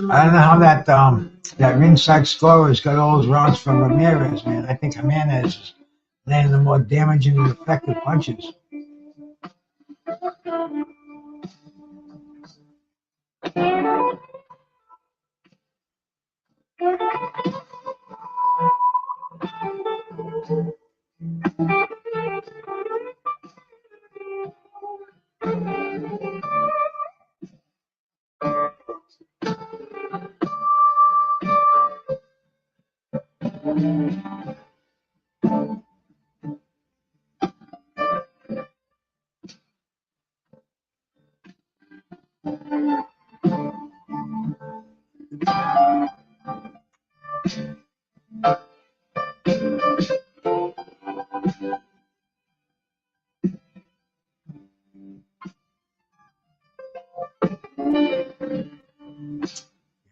I don't know how that ringside scorer's got all those rounds from Ramirez, man. I think Jimenez is landing the more damaging and effective punches.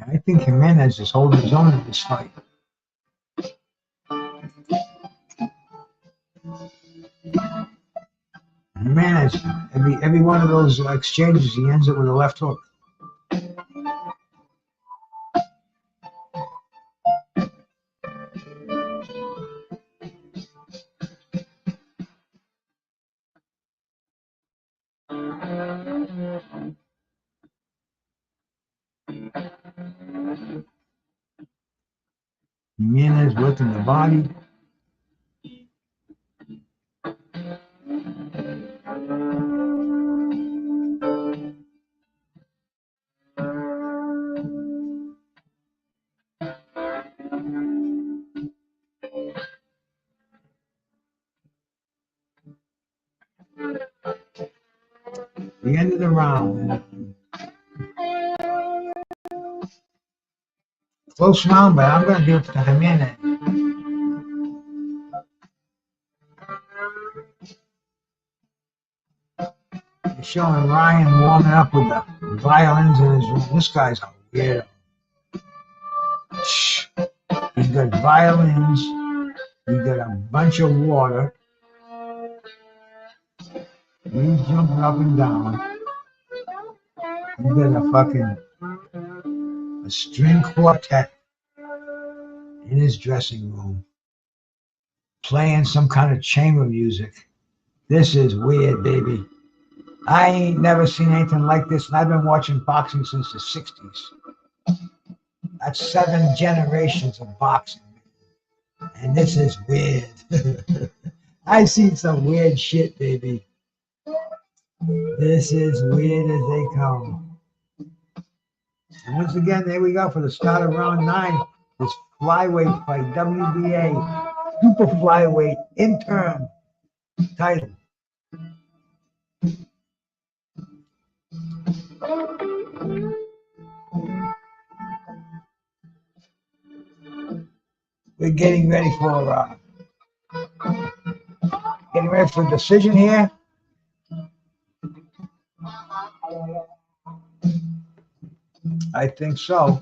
I think Jimenez is holding his own in this fight. Jimenez, every one of those exchanges, he ends it with a left hook. Jimenez working the body. The end of the round. Close round, but I'm going to give it to Jimenez. They're showing Ryan warming up with the violins in his room. This guy's a weirdo. He's got violins. He's got a bunch of water. He's jumping up and down. He's got a string quartet in his dressing room, playing some kind of chamber music. This is weird, baby. I ain't never seen anything like this, and I've been watching boxing since the 60s. That's 7 generations of boxing, and this is weird. I've seen some weird shit, baby. This is weird as they come. And once again, there we go for the start of round 9. This flyweight fight, WBA super flyweight interim title. We're getting ready for a decision here. I think so.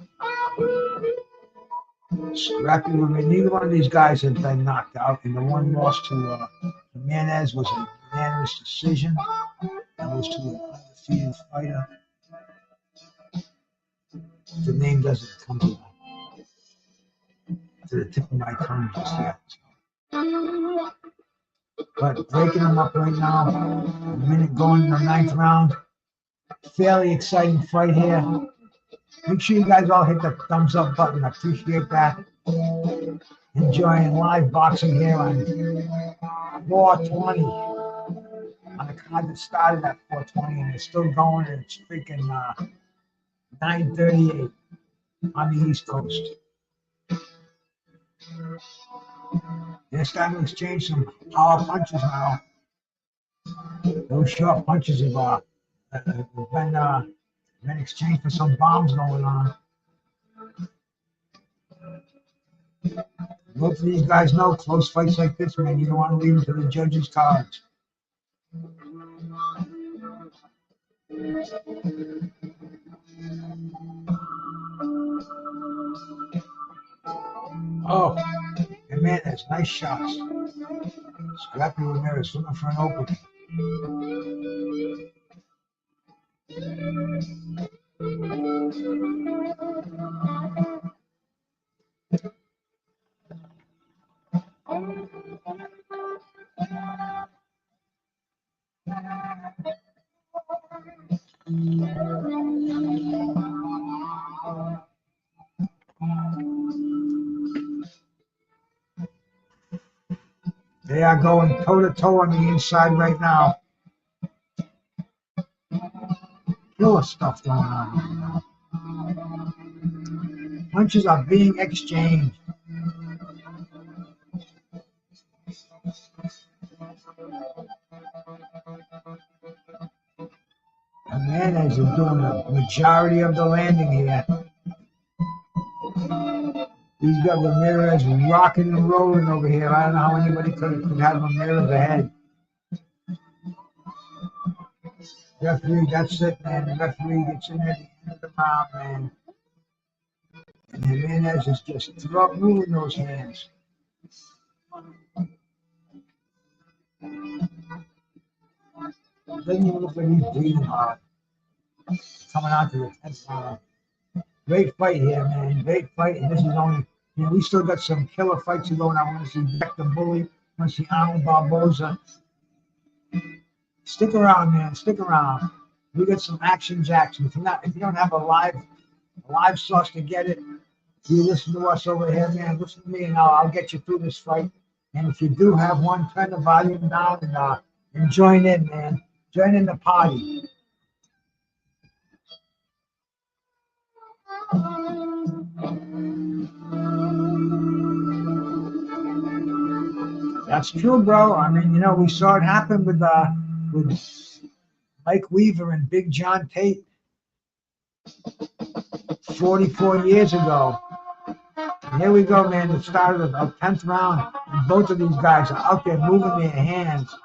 Scrappy, neither one of these guys has been knocked out, and the one lost to Jimenez was a unanimous decision. That was to an undefeated fighter. The name doesn't come to the tip of my tongue just yet. But breaking them up right now, a minute going in the 9th round. Fairly exciting fight here. Make sure you guys all hit the thumbs up button. I appreciate that. Enjoying live boxing here on 420. On a card that started at 420 and it's still going, and it's freaking 9:38 on the East Coast. They're starting to exchange some power punches now. Those short punches have been exchanged for some bombs going on. Both of these guys know close fights like this, man, you don't want to leave them to the judges' cards. Oh, Jimenez, nice shots. Scrappy Ramirez looking for an opening. They are going toe-to-toe on the inside right now. Killer stuff going on right now. Punches are being exchanged. Jimenez is doing the majority of the landing here. He's got Ramirez rocking and rolling over here. I don't know how anybody could have Ramirez ahead. Referee, that's it, man. The referee gets in at the end of the round, man. And Jimenez is just moving those hands. Doesn't even look like he's breathing hard. Coming out to the 10th round. Great fight here, man. Great fight. And this is only, we still got some killer fights to go. And I want to see Bektemir Bully. I want to see Arnold Barboza. Stick around, man. Stick around. We got some action jacks. If you don't have a live source to get it, You listen to us over here, man. Listen to me, and I'll get you through this fight. And if you do have one, turn the volume down and join in, man. Join in the party. That's true, bro. I mean, you know, we saw it happen with Mike Weaver and Big John Tate 44 years ago. And here we go, man. The start of the 10th round, and both of these guys are out there moving their hands.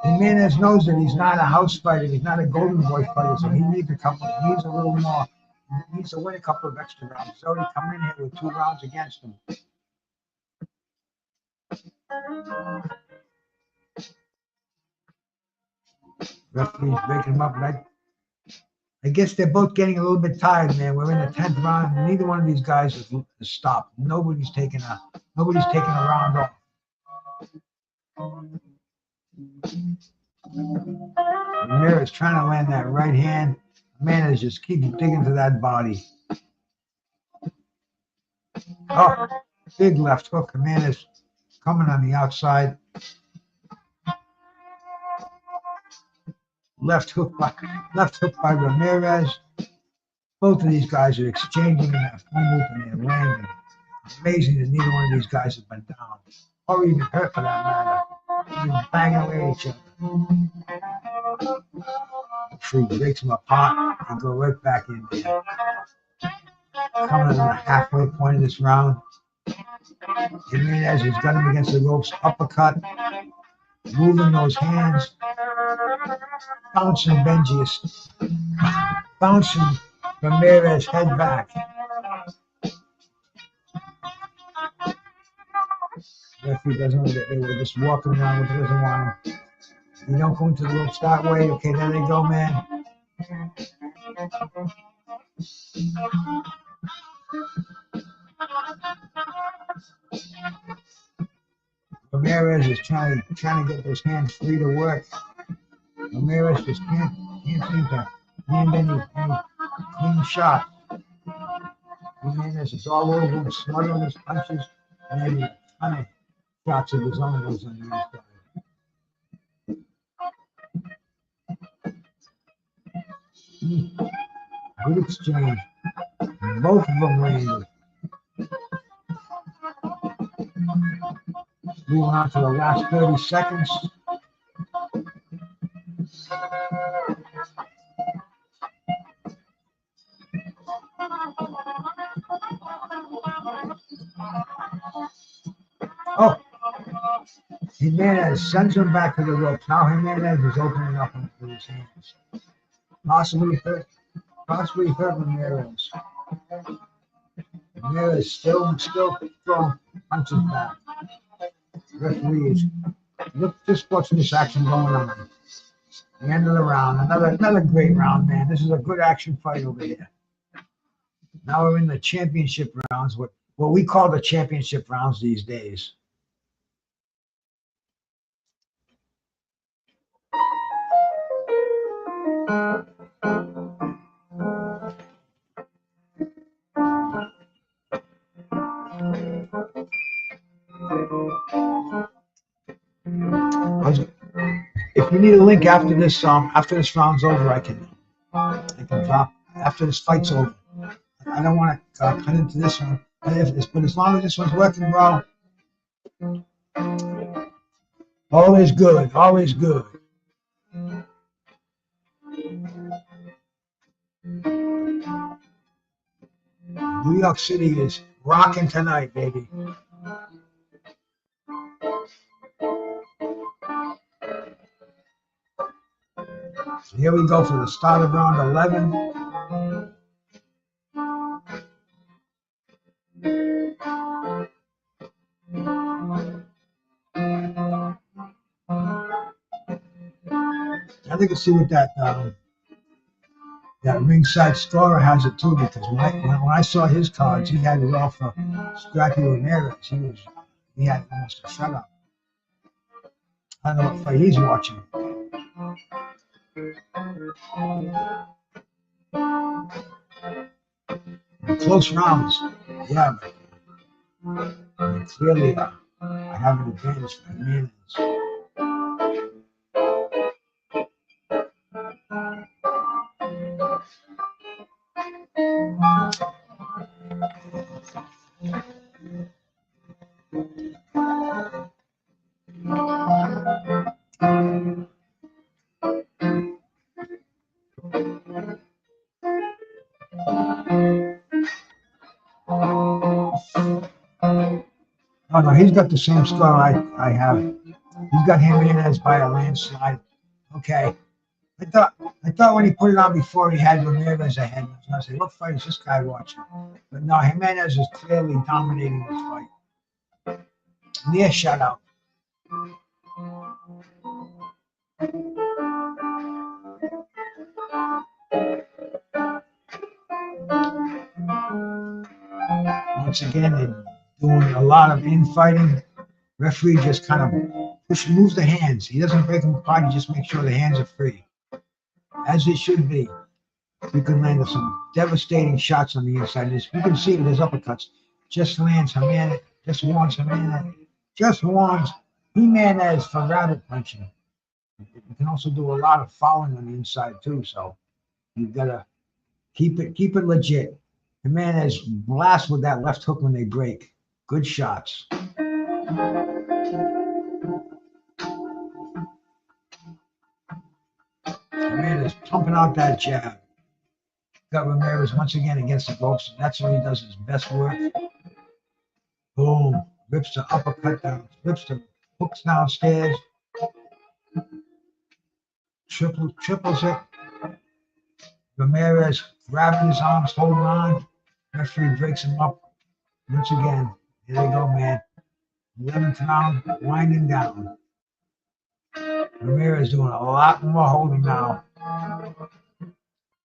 Jimenez knows that he's not a house fighter. He's not a golden boy fighter, so he needs he needs a little more. He needs to win a couple of extra rounds. He's already come in here with 2 rounds against him. Referee's breaking him up. I guess they're both getting a little bit tired, man. We're in the 10th round. Neither one of these guys has stopped. Nobody's taking a round off. Ramirez trying to land that right hand. Jimenez just keeps digging to that body. Oh, big left hook. Jimenez coming on the outside. Left hook by Ramirez. Both of these guys are exchanging in that fumble and they're landing. Amazing that neither one of these guys has been down or even hurt for that matter. They're banging away at each other. Free breaks them apart and go right back in there. Coming on the halfway point of this round. Jimenez has got him against the ropes, uppercut, moving those hands, bouncing Benji, bouncing Ramirez head back. Referee doesn't want that they were just walking around with it, doesn't want him. You don't go into the ropes that way. Okay, there they go, man. Ramirez is trying to get those hands free to work. Ramirez just can't seem to land any clean shot. Jimenez is all over him, smothering his punches, and then a ton of shots of his own goes on the inside. Good exchange. Both of them landed. Moving on to the last 30 seconds. Oh, Jimenez sends him back to the ropes. Now Jimenez is opening up with his hands. Possibly hurt Ramirez. Ramirez still throwing punches back. Referees, look, just watch this action going on. The end of the round, another great round, man. This is a good action fight over here. Now we're in the championship rounds, what we call the championship rounds these days. If you need a link after this round's over, I can drop after this fight's over. I don't want to cut into this one, but as long as this one's working, bro, always good, always good. New York City is rocking tonight, baby. So here we go for the start of round 11. I think we'll see what that ringside scorer has it too, because when I saw his cards, he had it all for Scrappy Ramirez. He had almost a shutout. I don't know what fight he's watching. close rounds. Yeah, but clearly I have an advantage for Jimenez. Oh no, he's got the same score I have. He's got Jimenez by a landslide. Okay. I thought when he put it on before he had Ramirez ahead. I was gonna say, what fight is this guy watching? But no, Jimenez is clearly dominating this fight. Near shutout. Once again, they're doing a lot of infighting. Referee just kind of moves the hands. He doesn't break them apart. He just makes sure the hands are free, as it should be. You can land some devastating shots on the inside. You can see with his uppercuts. Just lands Jimenez. Just warns Jimenez. Just warns Jimenez for rabbit punching. You can also do a lot of fouling on the inside too. So you gotta keep it legit. Jimenez blasts with that left hook when they break. Good shots. Jimenez pumping out that jab. Got Ramirez once again against the ropes. That's where he does his best work. Boom. Rips the uppercut down. Rips the hooks downstairs. Triples it. Ramirez grabbing his arms, holding on. Referee breaks him up. Once again. Here they go, man. 11th round, winding down. Ramirez doing a lot more holding now.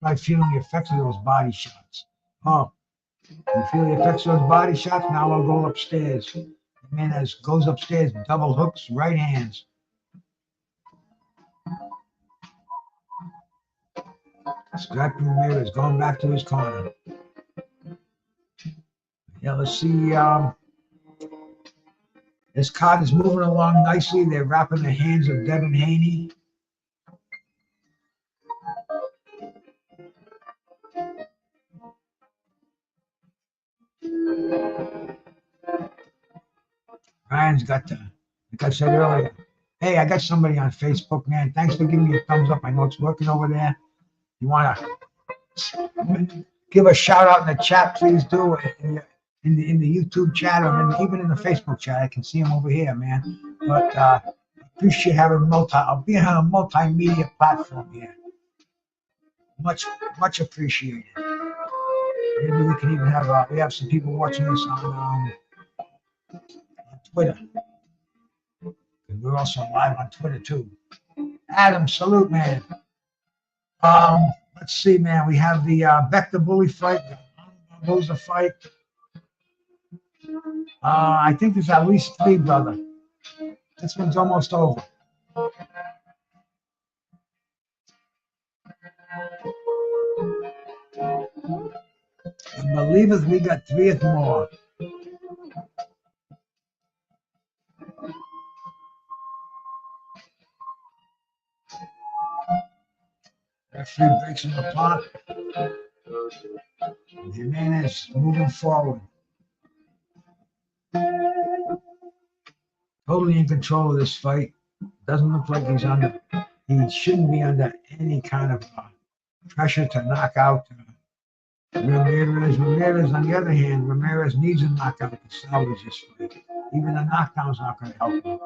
Right, feeling the effects of those body shots. Oh, you feel the effects of those body shots? Now I'll go upstairs. Jimenez goes upstairs, double hooks, right hands. Scrappy Ramirez going back to his corner. Yeah, let's see. This card is moving along nicely. They're wrapping the hands of Deven Haney. Ryan's got to, like I said earlier, hey, I got somebody on Facebook, man. Thanks for giving me a thumbs up. I know it's working over there. You want to give a shout out in the chat, please do. In the YouTube chat or even in the Facebook chat. I can see them over here, man. But appreciate having I'll be on a multimedia platform here. Much appreciated. Maybe we can even have we have some people watching us on Twitter. We're also live on Twitter too. Adam, salute, man. Let's see, man. We have the Bektemir Bully fight, the Arnold Barboza fight. I think there's at least 3, brother. This one's almost over. And believe us, we got 3 more. Referee breaks him apart. Jimenez moving forward. Totally in control of this fight. Doesn't look like he shouldn't be under any kind of pressure to knock out Ramirez. Ramirez, on the other hand, Ramirez needs a knockout to salvage this fight. Even a knockdown's not going to help him.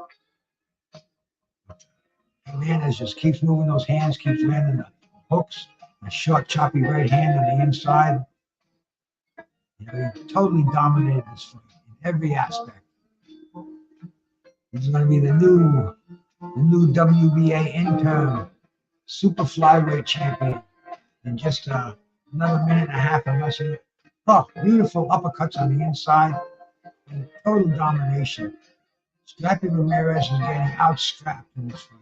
Jimenez just keeps moving those hands, keeps landing the hooks, a short, choppy right hand on the inside. He totally dominated this fight in every aspect. He's going to be the new WBA interim super flyweight champion in just another minute and a half or less. Oh, beautiful uppercuts on the inside and total domination. Scrappy Ramirez is getting outstrapped in this fight.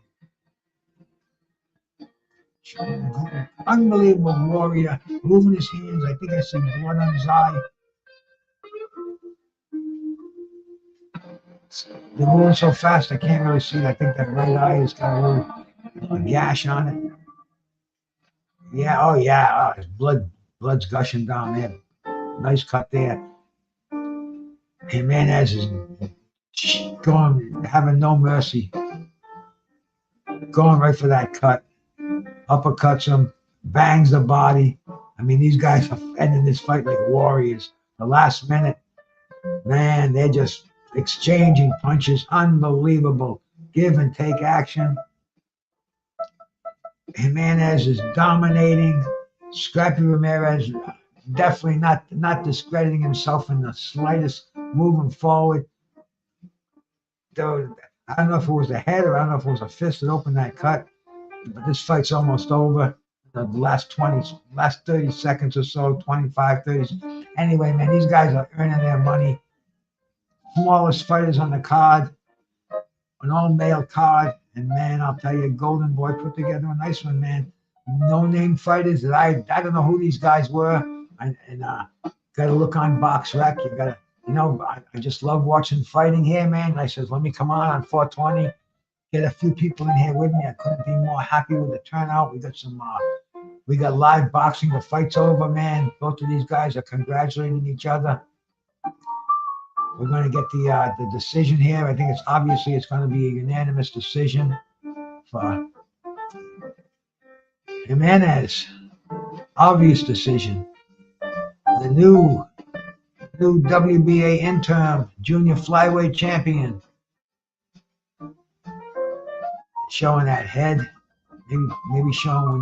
Unbelievable warrior, moving his hands. I think I see blood on his eye. They're moving so fast I can't really see it. I think that right eye has got a little gash on it. Yeah, oh yeah, his blood's gushing down there. Nice cut there. Jimenez is going, having no mercy. Going right for that cut. Uppercuts him, bangs the body. I mean, these guys are ending this fight like warriors. The last minute, man, they're just exchanging punches. Unbelievable. Give and take action. Jimenez is dominating. Scrappy Ramirez definitely not discrediting himself in the slightest, moving forward. Though, I don't know if it was a head or I don't know if it was a fist that opened that cut, but this fight's almost over. The last 30 seconds or so, 25, 30. Anyway, man, these guys are earning their money. Smallest fighters on the card, an all-male card, and man, I'll tell you, Golden Boy put together a nice one, man. No-name fighters that I don't know who these guys were, and got to look on Box Rec. You got to, I just love watching fighting here, man. I says, let me come on 420, get a few people in here with me. I couldn't be more happy with the turnout. We got live boxing. The fight's over, man. Both of these guys are congratulating each other. We're going to get the decision here. I think it's going to be a unanimous decision for Jimenez. Obvious decision. The new WBA interim junior flyweight champion. Showing that head. Maybe showing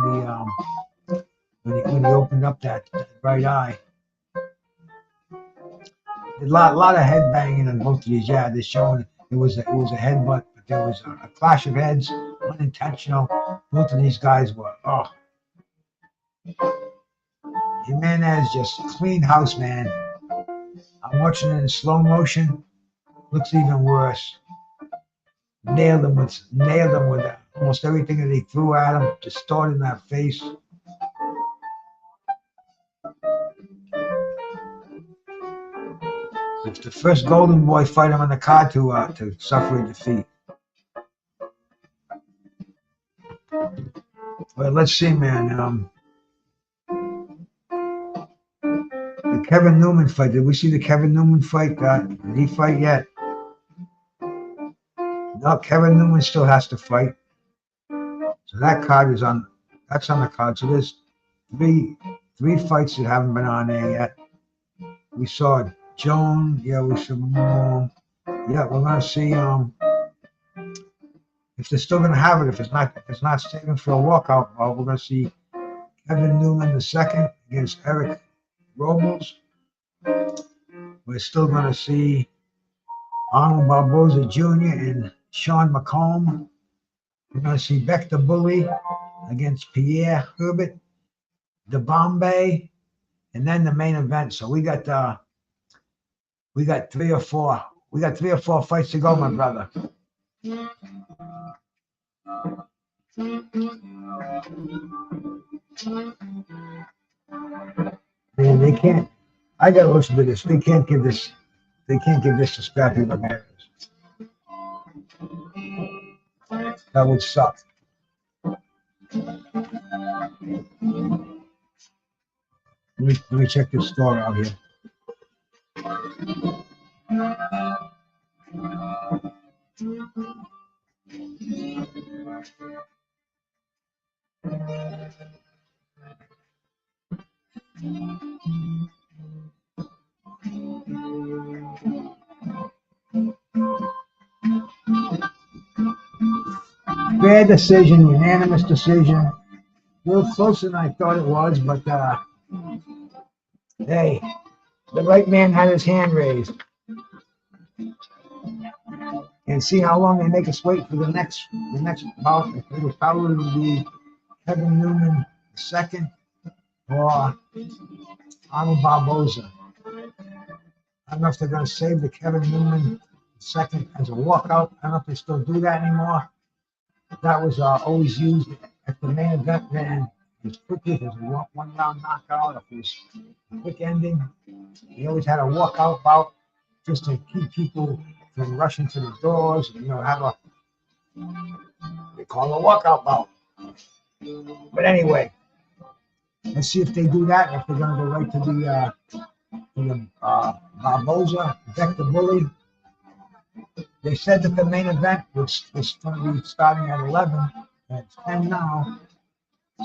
when he opened up that right eye. A lot of head banging on both of these. Yeah, they're showing it was a headbutt, but there was a clash of heads, unintentional. Both of these guys were Jimenez just clean house, man. I'm watching it in slow motion. Looks even worse. Nailed him with almost everything that he threw at him. Distorting that face. It's the first Golden Boy fighter on the card to suffer a defeat. Well, let's see, man. The Kevin Newman fight. Did we see the Kevin Newman fight? Did he fight yet? No, Kevin Newman still has to fight. So that card is on. That's on the card. So there's three fights that haven't been on there yet. We saw Joan, yeah, we should. Yeah, we're gonna see if they're still gonna have it. If it's not saving for a walkout, well, we're gonna see Kevin Newman II against Eric Robles. We're still gonna see Arnold Barboza Jr. and Sean McComb. We're gonna see Bektemir against Pierre Herbert, Dibombe, and then the main event. So we got 3 or 4. We got 3 or 4 fights to go, my brother. Man, they can't. I gotta listen to this. They can't give this to Scrappy Ramirez. That would suck. Let me check this score out here. Fair decision, unanimous decision. A little closer than I thought it was, but hey, the right man had his hand raised. And see how long they make us wait for the next bout. It'll probably be Kevin Newman II or Arnold Barboza. I don't know if they're going to save the Kevin Newman II as a walkout. I don't know if they still do that anymore. That was always used At the main event, man, as quickly as a one round knockout, if it was a quick ending, he always had a walkout bout just to keep people from rushing to the doors. You know, have a they call it a walkout bout. But anyway, let's see if they do that. If they're gonna go right to the Barboza, Vector Bully. They said that the main event was going to be starting at 11, and it's 10 now.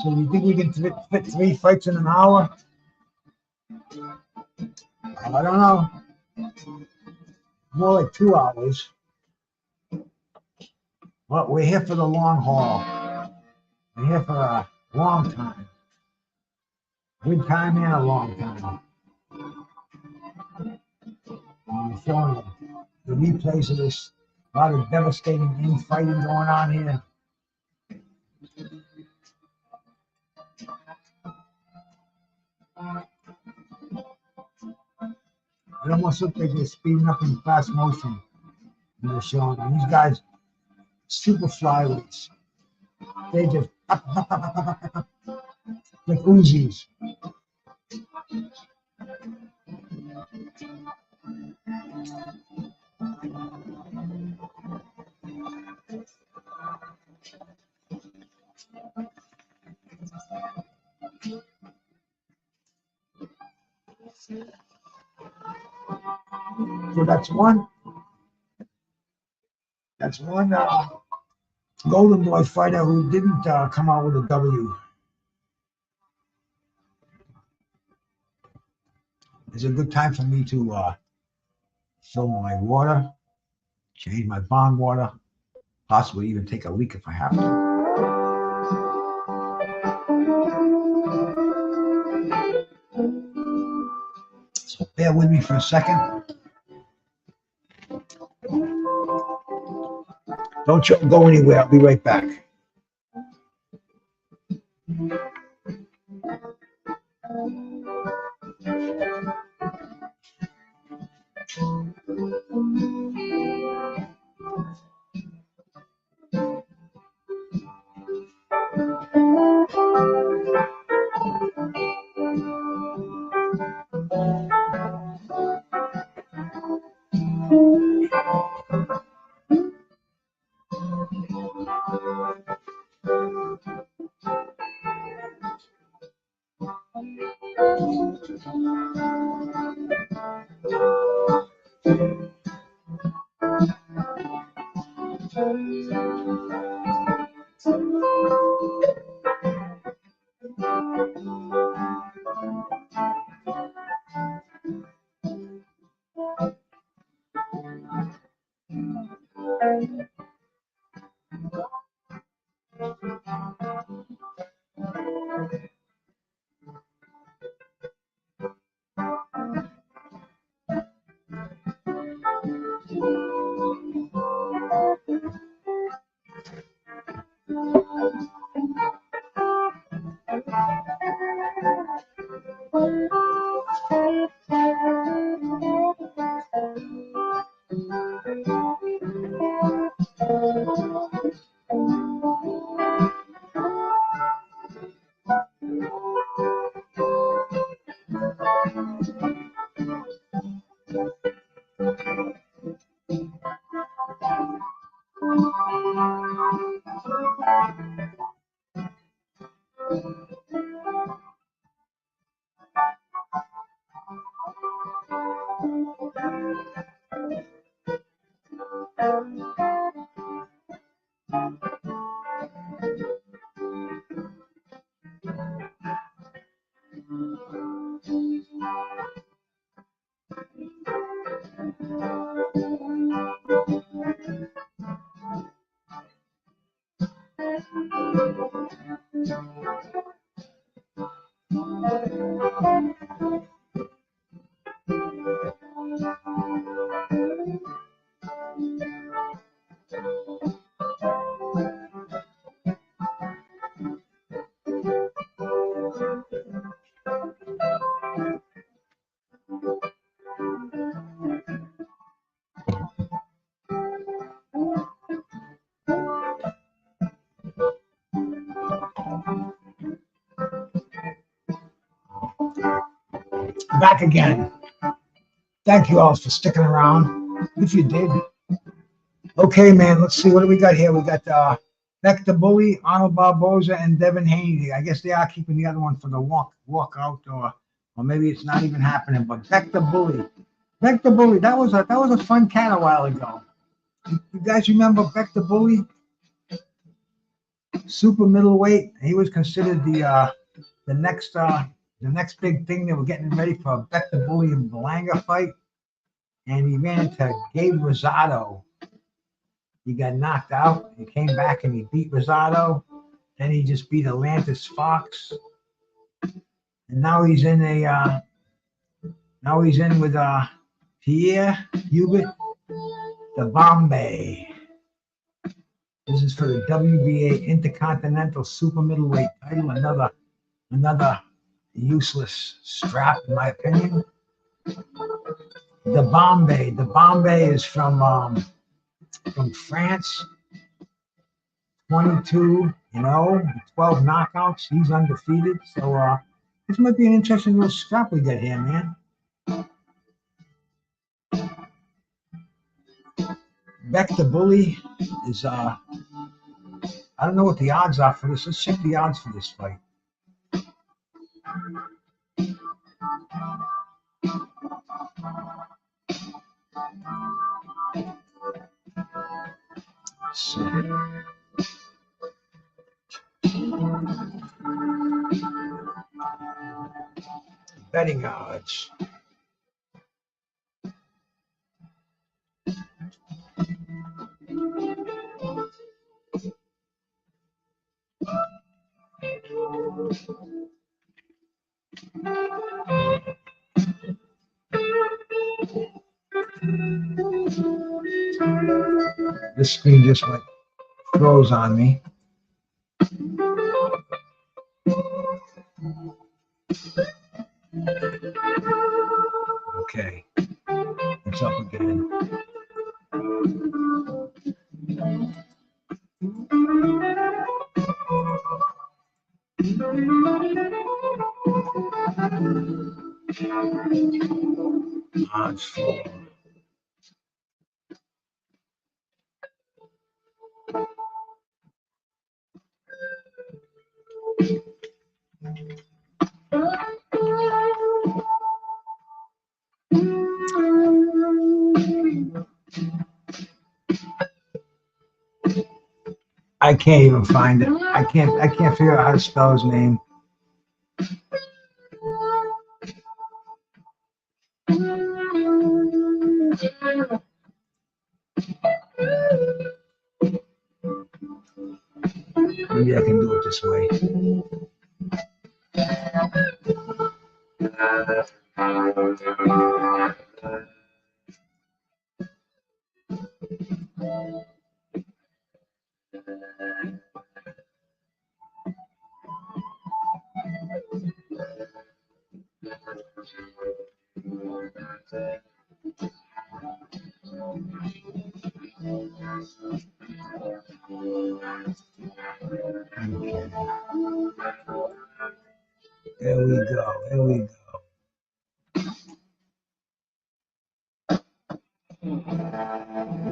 So you think we can fit 3 fights in an hour? I don't know. More like 2 hours. But we're here for the long haul. We're here for a long time. Good time and a long time. I'm showing the replays of this. A lot of devastating infighting going on here. It almost looks like they're speeding up in fast motion. They're showing. And these guys, super flyweights. They just like Uzis. So that's one. That's one Golden Boy fighter who didn't come out with a W. It's a good time for me to fill my water, change my bond water, possibly even take a leak if I have to. So bear with me for a second. Don't you go anywhere. I'll be right back. Back again. Thank you all for sticking around. If you did. Okay, man. Let's see. What do we got here? We got Bektemir Bully, Arnold Barboza, and Deven Haney. I guess they are keeping the other one for the walk out, or maybe it's not even happening. But Bektemir Bully, that was a fun cat a while ago. You guys remember Bektemir Bully? Super middleweight. He was considered the next big thing. They were getting ready for a Bektemir Bully and Belanga fight, and he ran into Gabe Rosado. He got knocked out. He came back and he beat Rosado. Then he just beat Atlantis Fox, and now he's in with Pierre Hubert, the Bombay. This is for the WBA Intercontinental Super Middleweight title. Another useless strap, in my opinion. The Bombay is from France. 22, 12 knockouts. He's undefeated. So this might be an interesting little scrap we get here, man. Bektemir Bully is I don't know what the odds are for this. Let's check the odds for this fight. Betting odds. This screen just froze on me. Okay, it's up again. Odds for I can't even find it. I can't figure out how to spell his name. Maybe I can do it this way. There we go.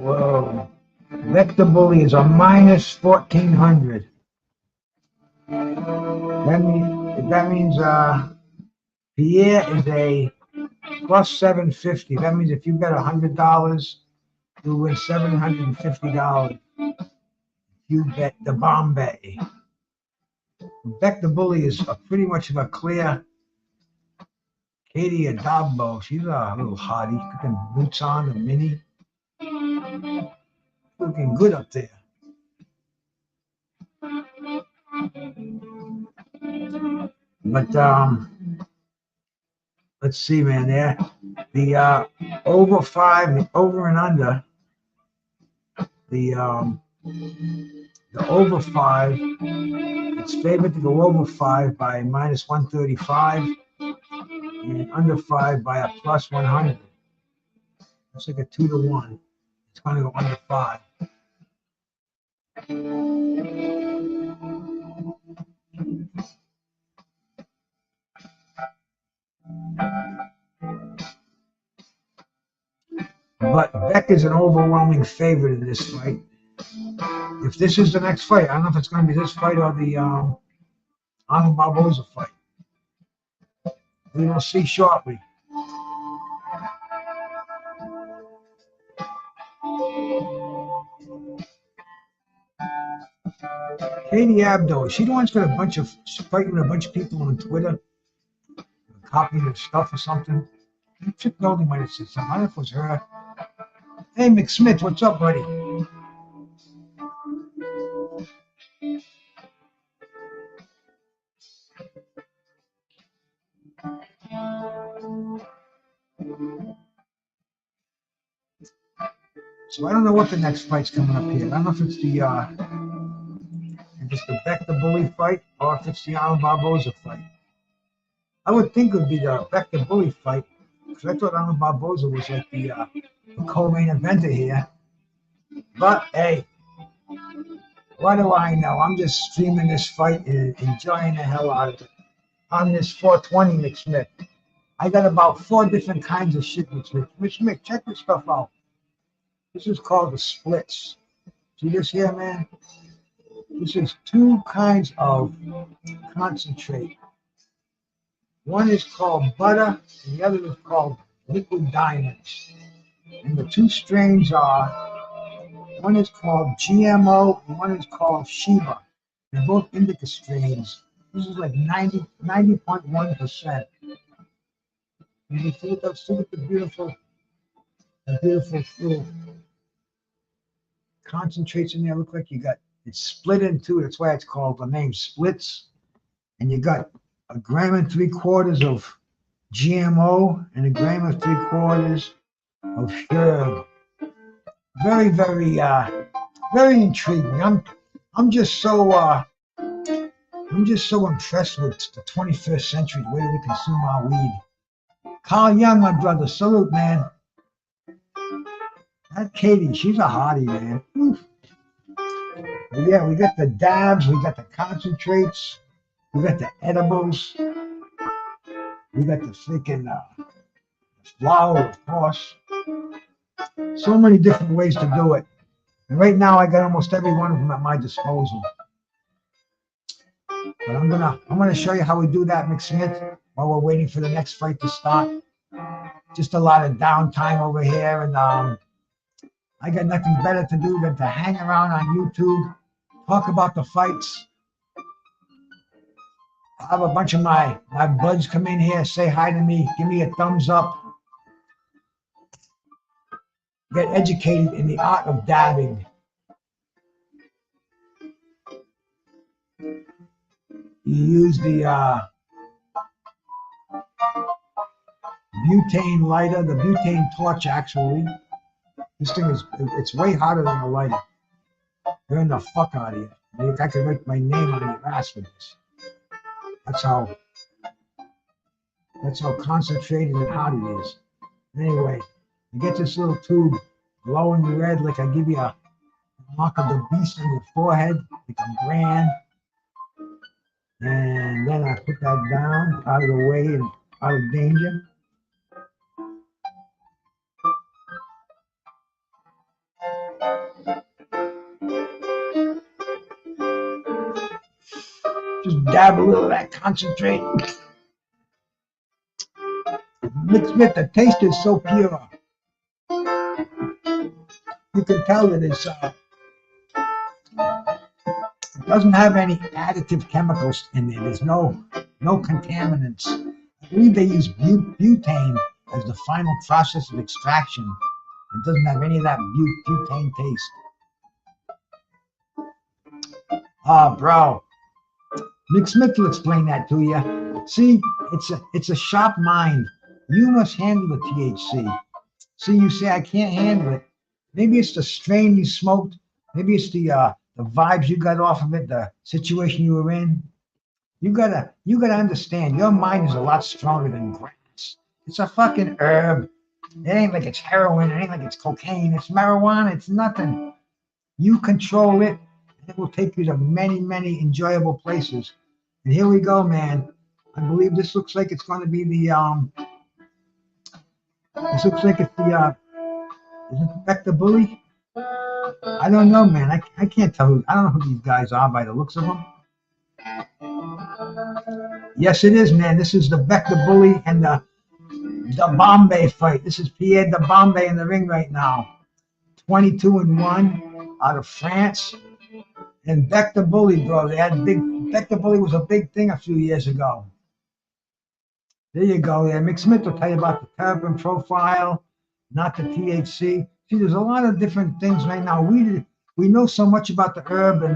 Whoa. Bektemir Bully is a minus 1,400. That means Pierre is a plus 750. That means if you bet $100, you'll win $750. You bet the Bombay. Bektemir Bully is pretty much of a clear Katie Adabo. She's a little hottie. Got them boots on, a mini. Looking good up there. But let's see, man. There, the over 5, the over and under. The over 5. It's favored to go over 5 by minus 135, and under 5 by a plus 100. It's like a 2-to-1. It's going to go under 5. But Beck is an overwhelming favorite in this fight. If this is the next fight, I don't know if it's going to be this fight or the Arnold Barboza fight. We will see shortly. Haney Abdo, is she the one that's got a bunch of fighting with a bunch of people on Twitter, copying her stuff or something? Chip Goldie might have said something. I don't know if it was her. Hey, McSmith, what's up, buddy? So I don't know what the next fight's coming up here. I don't know if it's the Beck the Bully fight or if it's the Arnold Barboza fight. I would think it would be the Beck the Bully fight because I thought Arnold Barboza was like the co-main eventer here. But hey, what do I know? I'm just streaming this fight and enjoying the hell out of it. On this 420 McSmith. I got about 4 different kinds of shit McSmith. McSmith, check this stuff out. This is called the splits. See this here, man? This is 2 kinds of concentrate. One is called butter, and the other is called liquid diamonds. And the 2 strains are, one is called GMO, and one is called Sheba. They're both indica strains. This is like 90.1%. You see what that's the beautiful little concentrates in there. Look like you got it's split in 2. That's why it's called the name splits. And you got 1 3/4 of GMO and 1 3/4 of herb. Very, very, very intriguing. I'm just so impressed with the 21st century, the way that we consume our weed. Carl Young, my brother, salute, man. That Katie, she's a hottie, man. Oof. But yeah, we got the dabs, we got the concentrates, we got the edibles, we got the freaking flour, of course. So many different ways to do it. And right now, I got almost every one of them at my disposal. But I'm gonna show you how we do that, McSmith, while we're waiting for the next fight to start. Just a lot of downtime over here, and I got nothing better to do than to hang around on YouTube, talk about the fights. I have a bunch of my buds come in here, say hi to me, give me a thumbs up. Get educated in the art of dabbing. You use the butane lighter, the butane torch actually. This thing it's way hotter than a lighter. Burn the fuck out of you. I could write my name on your ass with this. That's how concentrated and hot it is. Anyway, you get this little tube glowing red like I give you a mark of the beast on your forehead, like a brand. And then I put that down out of the way and out of danger. Just dab a little of that concentrate. Mixed with the taste is so pure. You can tell that it doesn't have any additive chemicals in there. There's no contaminants. I believe they use butane as the final process of extraction. It doesn't have any of that butane taste. Oh, bro. Nick Smith will explain that to you. See, it's a sharp mind. You must handle the THC. See, you say I can't handle it. Maybe it's the strain you smoked. Maybe it's the vibes you got off of it, the situation you were in. You gotta understand. Your mind is a lot stronger than grass. It's a fucking herb. It ain't like it's heroin. It ain't like it's cocaine. It's marijuana. It's nothing. You control it. It will take you to many, many enjoyable places. And here we go, man. I believe this looks like it's going to be the Is it Bektemir Bully? I don't know, man. I can't tell who. I don't know who these guys are by the looks of them. Yes, it is, man. This is the Bektemir Bully and the Bombay fight. This is Pierre Dibombe in the ring right now. 22-1 out of France. And Bektemir Bully, bro. Bektemir Bully was a big thing a few years ago. There you go. Yeah, Mick Smith will tell you about the terpene profile, not the THC. See, there's a lot of different things right now. We know so much about the herb, and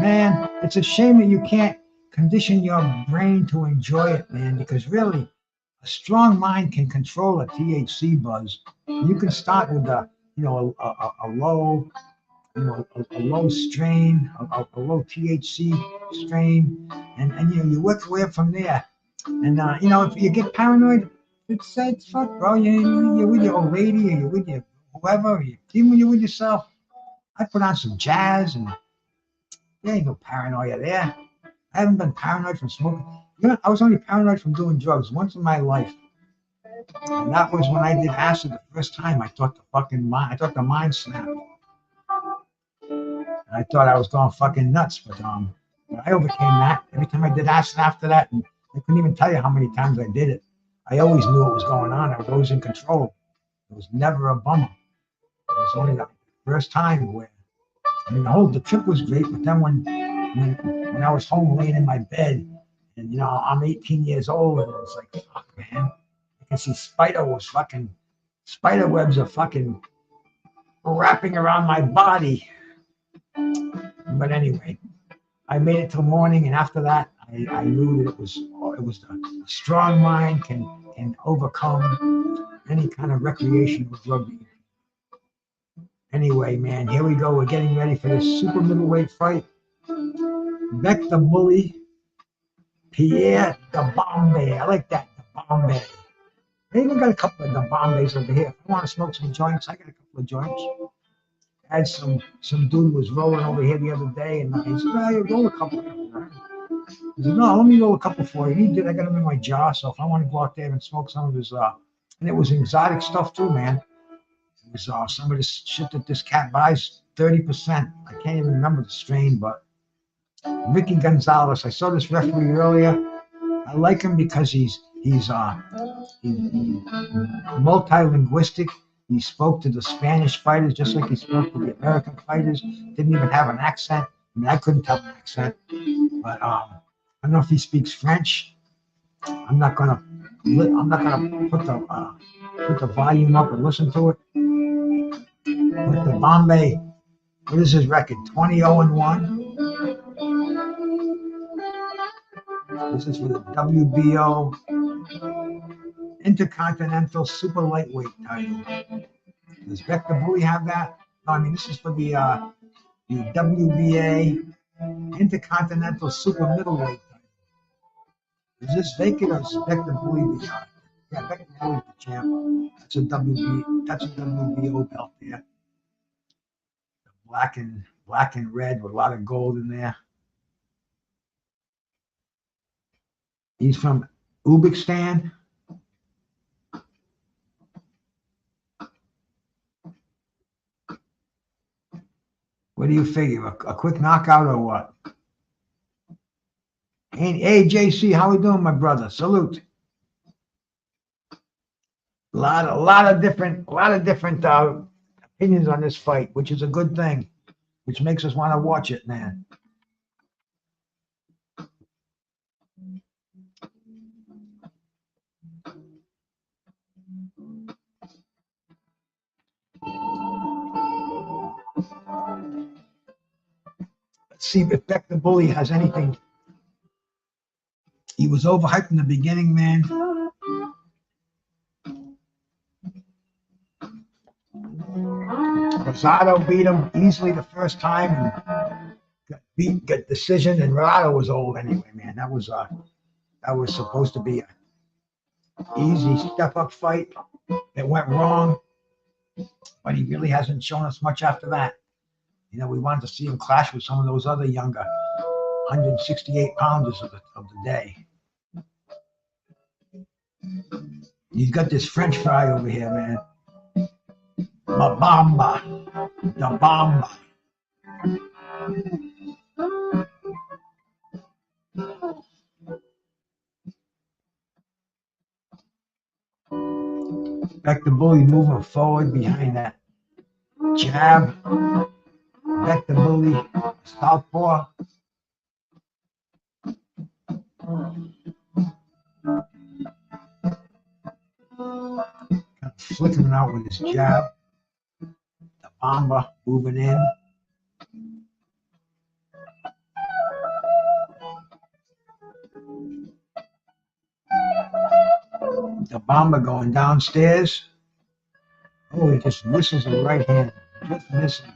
man, it's a shame that you can't condition your brain to enjoy it, man. Because really, a strong mind can control a THC buzz. You can start with a low, a low strain, a low THC strain, and you work your way up from there. And if you get paranoid, it's fuck, bro. You're with your old lady, or you're with your whoever, even when you're with yourself. I put on some jazz, and there ain't no paranoia there. I haven't been paranoid from smoking. I was only paranoid from doing drugs once in my life, and that was when I did acid the first time. I thought the mind snapped. And I thought I was going fucking nuts, but I overcame that. Every time I did acid after that, and I couldn't even tell you how many times I did it. I always knew what was going on. I was always in control. It was never a bummer. It was only the first time where, the trip was great, but then when I was home laying in my bed, and I'm 18 years old, and it's like, fuck, man, I can see spider webs are fucking wrapping around my body. But anyway, I made it till morning, and after that, I knew that it was the strong mind can overcome any kind of recreational drug. Anyway, man, here we go. We're getting ready for this super middleweight fight. Bektemir Bully, Pierre Dibombe. I like that, Dibombe. I even got a couple of Dibombes over here. If I want to smoke some joints, I got a couple of joints. I had some dude was rolling over here the other day, and he said, "Oh, you roll a couple." He said, "No, let me roll a couple for you." He did. I got them in my jar, so if I want to go out there and smoke some of his, and it was exotic stuff too, man. It was some of this shit that this cat buys, 30%. I can't even remember the strain, but Ricky Gonzalez. I saw this referee earlier. I like him because he's multi-linguistic. He spoke to the Spanish fighters just like he spoke to the American fighters. Didn't even have an accent. I mean, I couldn't tell an accent. But I don't know if he speaks French. I'm not gonna put the volume up and listen to it. But the Bombay, what is his record? 20-1. This is for the WBO Intercontinental Super Lightweight title. Does Bektemir Bully have that? No, I mean, this is for the WBA Intercontinental Super Middleweight title. Is this vacant or is Bektemir Bully the Bektemir Bully the champ? That's a WBO belt there. Black and red with a lot of gold in there. He's from Uzbekistan. What do you figure? A quick knockout or what? Hey, JC, how we doing, my brother? Salute. A lot of different opinions on this fight, which is a good thing, which makes us want to watch it, man. Let's see if Bektemir Bully has anything. He was overhyped in the beginning, man. Rosado beat him easily the first time and got decision, and Rosado was old anyway, man. That was supposed to be an easy step-up fight. It went wrong, but he really hasn't shown us much after that. We wanted to see him clash with some of those other younger 168 pounders of the day. He's got this French fry over here, man. Dibombe. Dibombe. Bektemir moving forward behind that jab. Bektemir, southpaw. Kind of flicking out with his jab. Dibombe moving in. Dibombe going downstairs. Oh, he just misses the right hand. Just missing.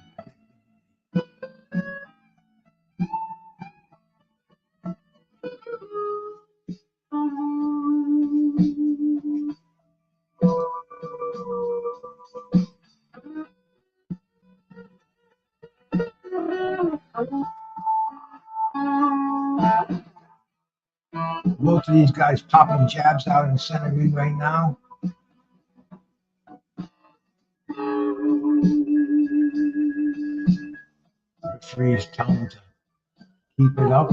Both of these guys popping jabs out in the center ring right now. Referee is telling them to keep it up.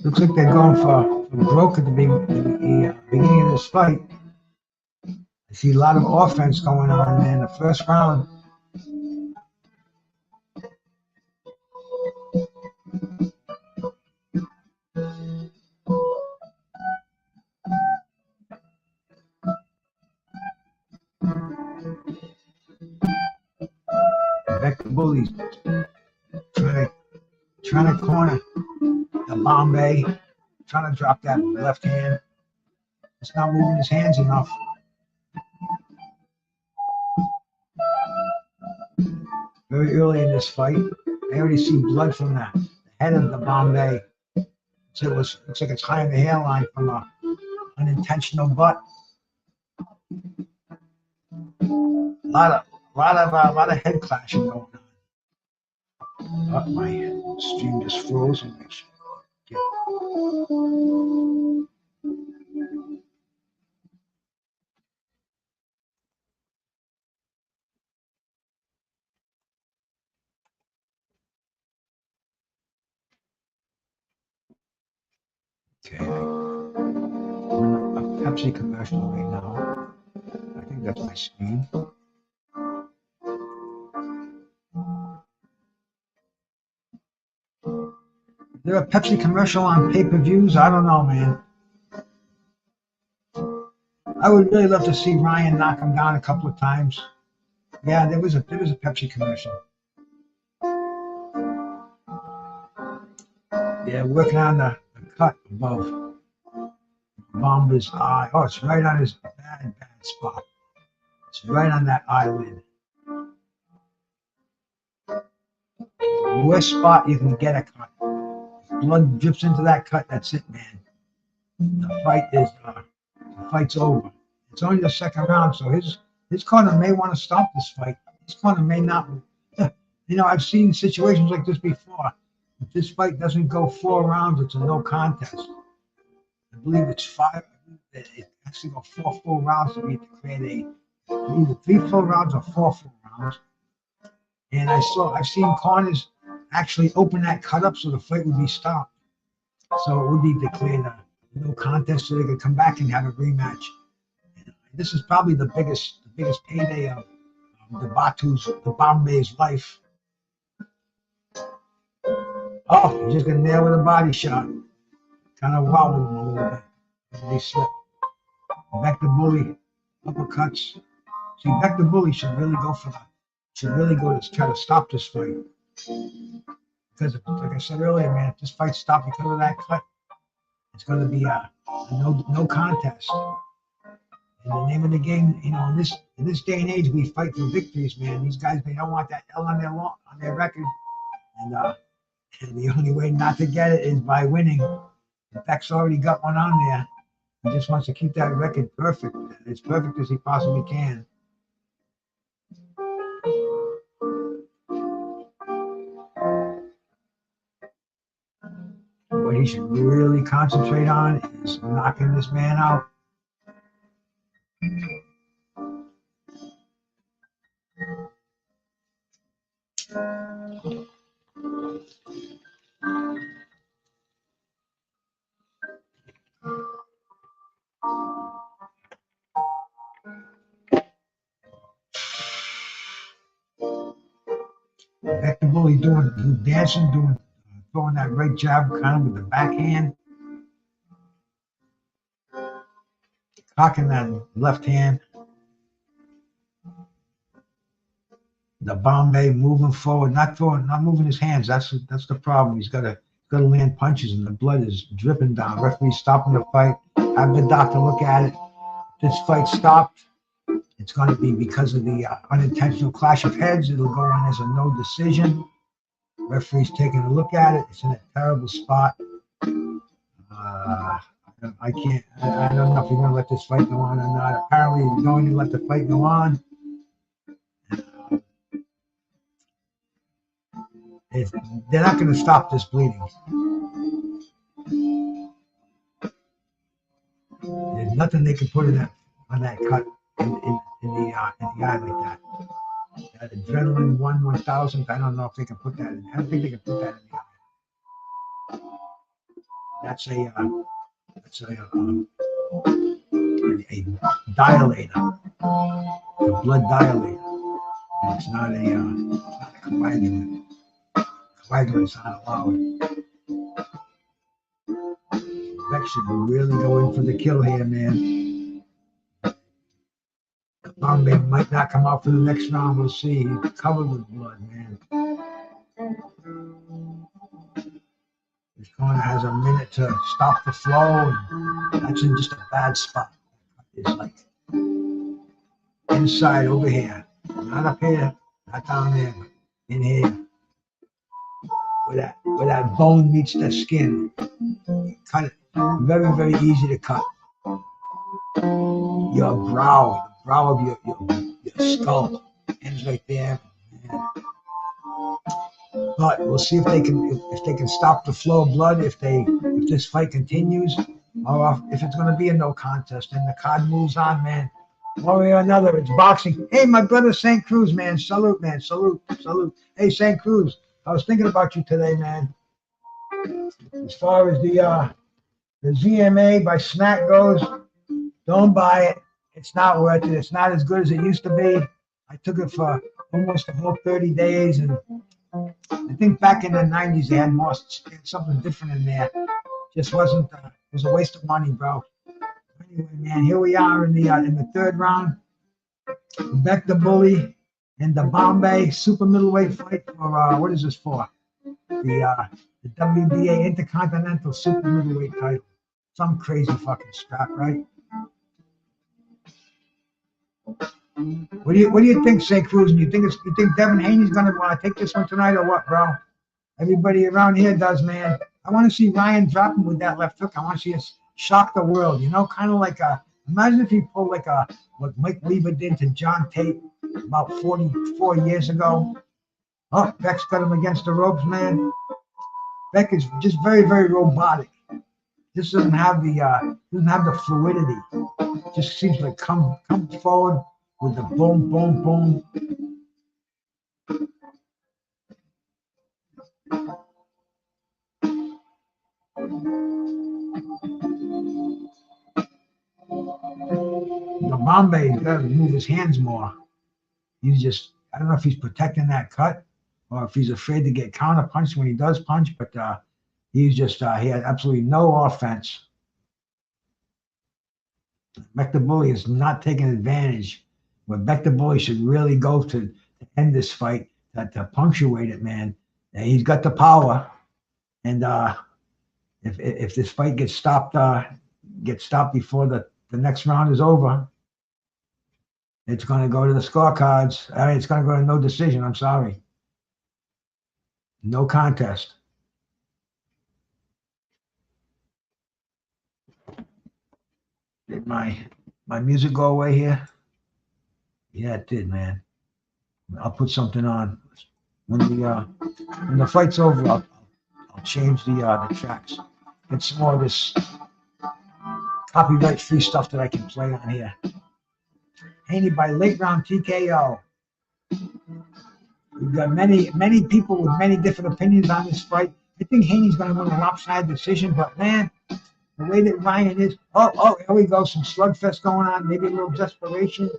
Looks like they're going for broke at the beginning of this fight. I see a lot of offense going on in the first round. Bektemir trying to corner the Bombay, trying to drop that left hand. It's not moving his hands enough. Very early in this fight, I already see blood from the head of the Bombay. So looks like it's high in the hairline from an unintentional butt. A lot of head clashing going on. Oh, my stream just froze. Okay, we're in a Pepsi commercial right now. I think that's my screen. Is there a Pepsi commercial on pay-per-views? I don't know, man. I would really love to see Ryan knock him down a couple of times. Yeah, there was a Pepsi commercial. Yeah, working on the cut above Bomba's eye. Oh, it's right on his bad spot. It's right on that eyelid. The worst spot you can get a cut. Blood drips into that cut. That's it, man. The fight's over. It's only the second round, so his corner may want to stop this fight. His corner may not. You know, I've seen situations like this before. If this fight doesn't go 4 rounds, it's a no contest. I believe it's 5. It has to go 4 full rounds to be declared either 3 full rounds or 4 full rounds. And I've seen corners actually open that cut up so the fight would be stopped. So it would be declared a no contest, so they could come back and have a rematch. And this is probably the biggest payday of the Bombay's life. Oh, he's just gonna nail with a body shot. Kind of wobbled him a little bit. And they slip. Bektemir uppercuts. See, Bektemir should really go to try to stop this fight. Because, like I said earlier, man, if this fight stopped because of that cut, it's going to be a no contest. In the name of the game, you know, in this day and age, we fight for victories, man. These guys, they don't want that L on their record, and the only way not to get it is by winning. Beck's already got one on there. He just wants to keep that record perfect, as perfect as he possibly can. What he should really concentrate on is knocking this man out. Bektemir doing dancing, throwing that right jab kind of with the backhand, cocking that left hand. The Bombay moving forward, not moving his hands. That's the problem. He's got to land punches, and the blood is dripping down. Referee stopping the fight. Have the doctor look at it. This fight stopped. It's going to be because of the unintentional clash of heads. It'll go in as a no decision. Referee's taking a look at it. It's in a terrible spot. I can't. I don't know if you're going to let this fight go on or not. Apparently, you're going to let the fight go on. They're not going to stop this bleeding. There's nothing they can put on that cut in the eye like that. That adrenaline 1/1000th. I don't know if they can put that in. I don't think they can put that in the eye. That's a dilator, a blood dilator. And it's not a coagulant. Coagulant's not allowed. Beck should really go in for the kill here, man. Bombay might not come out for the next round. We'll see. He's covered with blood, man. This corner has a minute to stop the flow. And that's in just a bad spot. It's like inside over here. Not up here, not down there, but in here. Where that bone meets the skin. Cut it. Very, very easy to cut. Your brow, the brow of your skull ends right there. Man. But we'll see if they can stop the flow of blood if this fight continues, or if it's going to be a no contest and the card moves on, man. One way or another, it's boxing. Hey, my brother St. Cruz, man, salute, man, salute. Hey, St. Cruz, I was thinking about you today, man. As far as the ZMA by Snack goes, don't buy it. It's not worth it. It's not as good as it used to be. I took it for almost a whole 30 days, and I think back in the 90s they had something different in there. Just wasn't. It was a waste of money, bro. Anyway, man, here we are in the third round. Bektemir and the Bombay super middleweight fight for what is this for? The WBA Intercontinental Super Middleweight title. Some crazy fucking strap, right? What do you think, St. Cruz? And you think Deven Haney's gonna want to take this one tonight or what, bro? Everybody around here does, man. I want to see Ryan drop him with that left hook. I want to see us shock the world. You know, kind of like imagine if he pulled what Mike Weaver did to John Tate about 44 years ago. Oh, Beck's got him against the ropes, man. Beck is just very, very robotic. Just doesn't have the fluidity. Just seems to come forward with the boom, boom, boom. The Bombay got to move his hands more. I don't know if he's protecting that cut or if he's afraid to get counter punched when he does punch, but he had absolutely no offense. Bektemir is not taking advantage. But Bektemir should really go to end this fight, to punctuate it, man. And he's got the power, and if this fight gets stopped before the next round is over, it's going to go to the scorecards. It's going to go to no decision. I'm sorry. No contest. Did my music go away here? Yeah, it did, man. I'll put something on when the fight's over. I'll change the tracks. Get some more of this copyright free stuff that I can play on here. Haney by late round TKO. We've got many people with many different opinions on this fight. I think Haney's going to win a lopsided decision, but man, the way that Ryan is, here we go, some slugfest going on, maybe a little desperation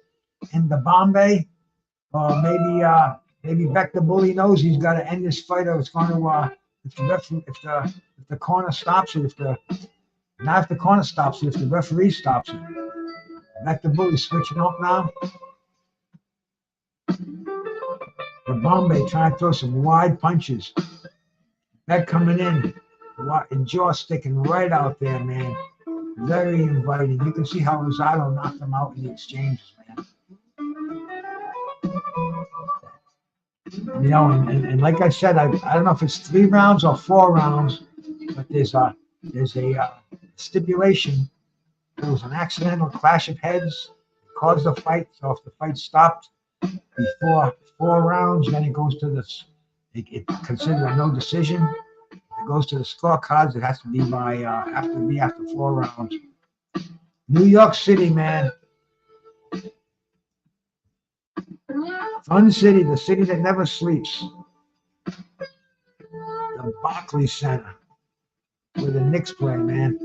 in the Bombay, or maybe Bektemir Bully knows he's got to end this fight, or it's going to if the corner stops it, if the corner stops it, if the referee stops it. Bektemir Bully switching up now. The Bombay trying to throw some wide punches. Beck coming in, and jaw sticking right out there, man. Very inviting. You can see how Rosado knocked him out in the exchanges, man. You know, and like I said, I don't know if it's 3 rounds or 4 rounds, but there's a stipulation. There was an accidental clash of heads, caused the fight. So if the fight stopped before 4 rounds, then it goes to this. It's considered a no decision. It goes to the scorecards. It has to be after 4 rounds. New York City, man. Fun city, the city that never sleeps. The Barclays Center, where the Knicks play, man.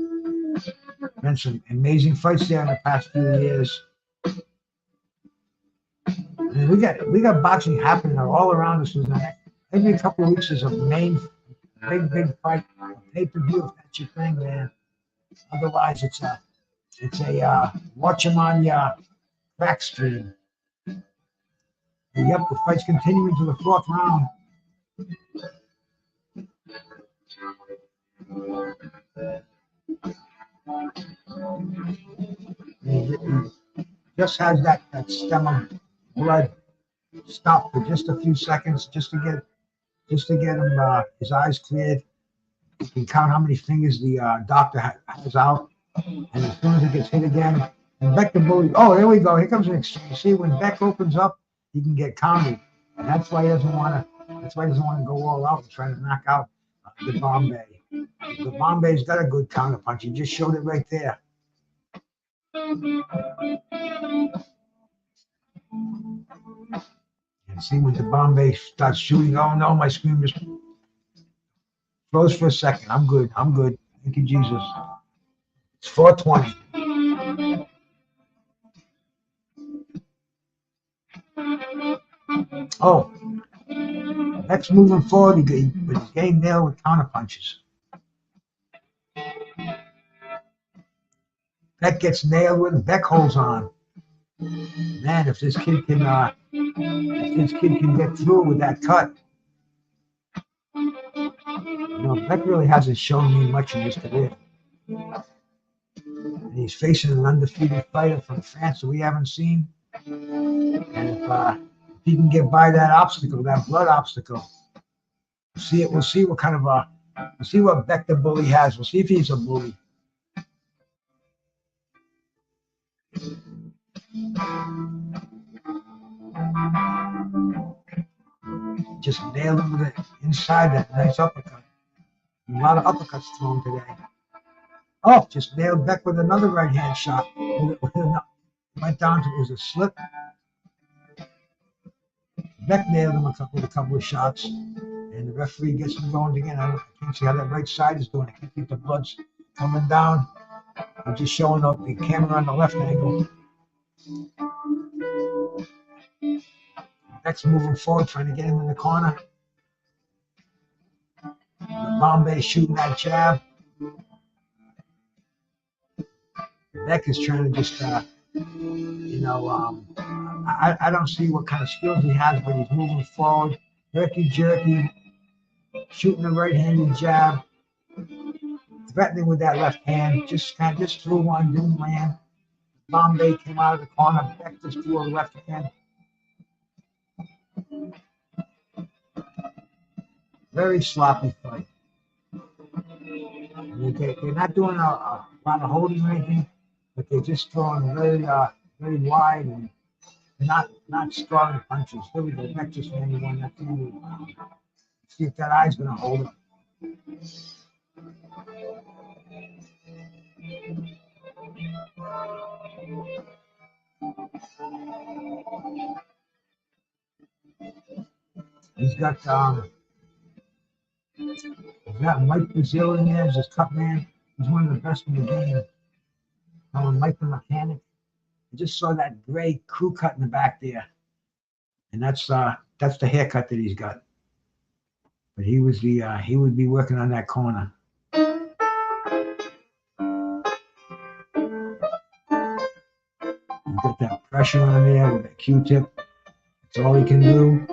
Been some amazing fights there in the past few years. And we got boxing happening all around us. Every couple of weeks is a main big fight, pay-per-view if that's your thing, man. Otherwise, it's a watch them on your back stream. Yep, the fight's continuing to the 4th round. He just has that stem of blood stop for just a few seconds, just to get him his eyes cleared. You can count how many fingers the doctor has out, and as soon as it gets hit again, and Bektemir Bully. Oh, there we go. Here comes an exchange. See, when Beck opens up, he can get counted, and that's why he doesn't want to. That's why he doesn't want to go all out and try to knock out the Bombay. The Bombay's got a good counter punch. He just showed it right there. And see when the Bombay starts shooting. Oh no, my screen just froze for a second. I'm good. Thank you, Jesus. It's 4:20. Oh, Beck's moving forward, but he's getting nailed with counter punches. Beck gets nailed with, Beck holds on. Man, if this kid can get through with that cut. You know, Beck really hasn't shown me much in his career. And he's facing an undefeated fighter from France that we haven't seen. And if he can get by that obstacle, that blood obstacle, we'll see what kind of we'll see what Bektemir Bully has. We'll see if he's a bully. Just nailed him with it inside that nice uppercut. A lot of uppercuts thrown today. Oh, just nailed Beck with another right hand shot. Went down to, it was a slip. Beck nailed him with a couple of shots, and the referee gets him going again. I can't see how that right side is doing. I can't think the blood's coming down. I'm just showing up the camera on the left angle. Beck's moving forward, trying to get him in the corner. The Bombay shooting that jab. Beck is trying to just, I don't see what kind of skills he has, but he's moving forward. Jerky, shooting the right-handed jab. Threatening with that left hand. Just threw one, didn't land. Bombay came out of the corner. Beck just threw a left hand. Very sloppy fight. They're not doing a lot of holding or anything. but they're just throwing very wide and not strong punches. Here we go. Next just man, one. That's see if that eye's gonna hold it. He's got Mike Brazil in there as his cut man. He's one of the best in the game. Mike the mechanic. I just saw that gray crew cut in the back there, and that's the haircut that he's got. But he would be working on that corner. He's got that pressure on there with that Q-tip. That's all he can do.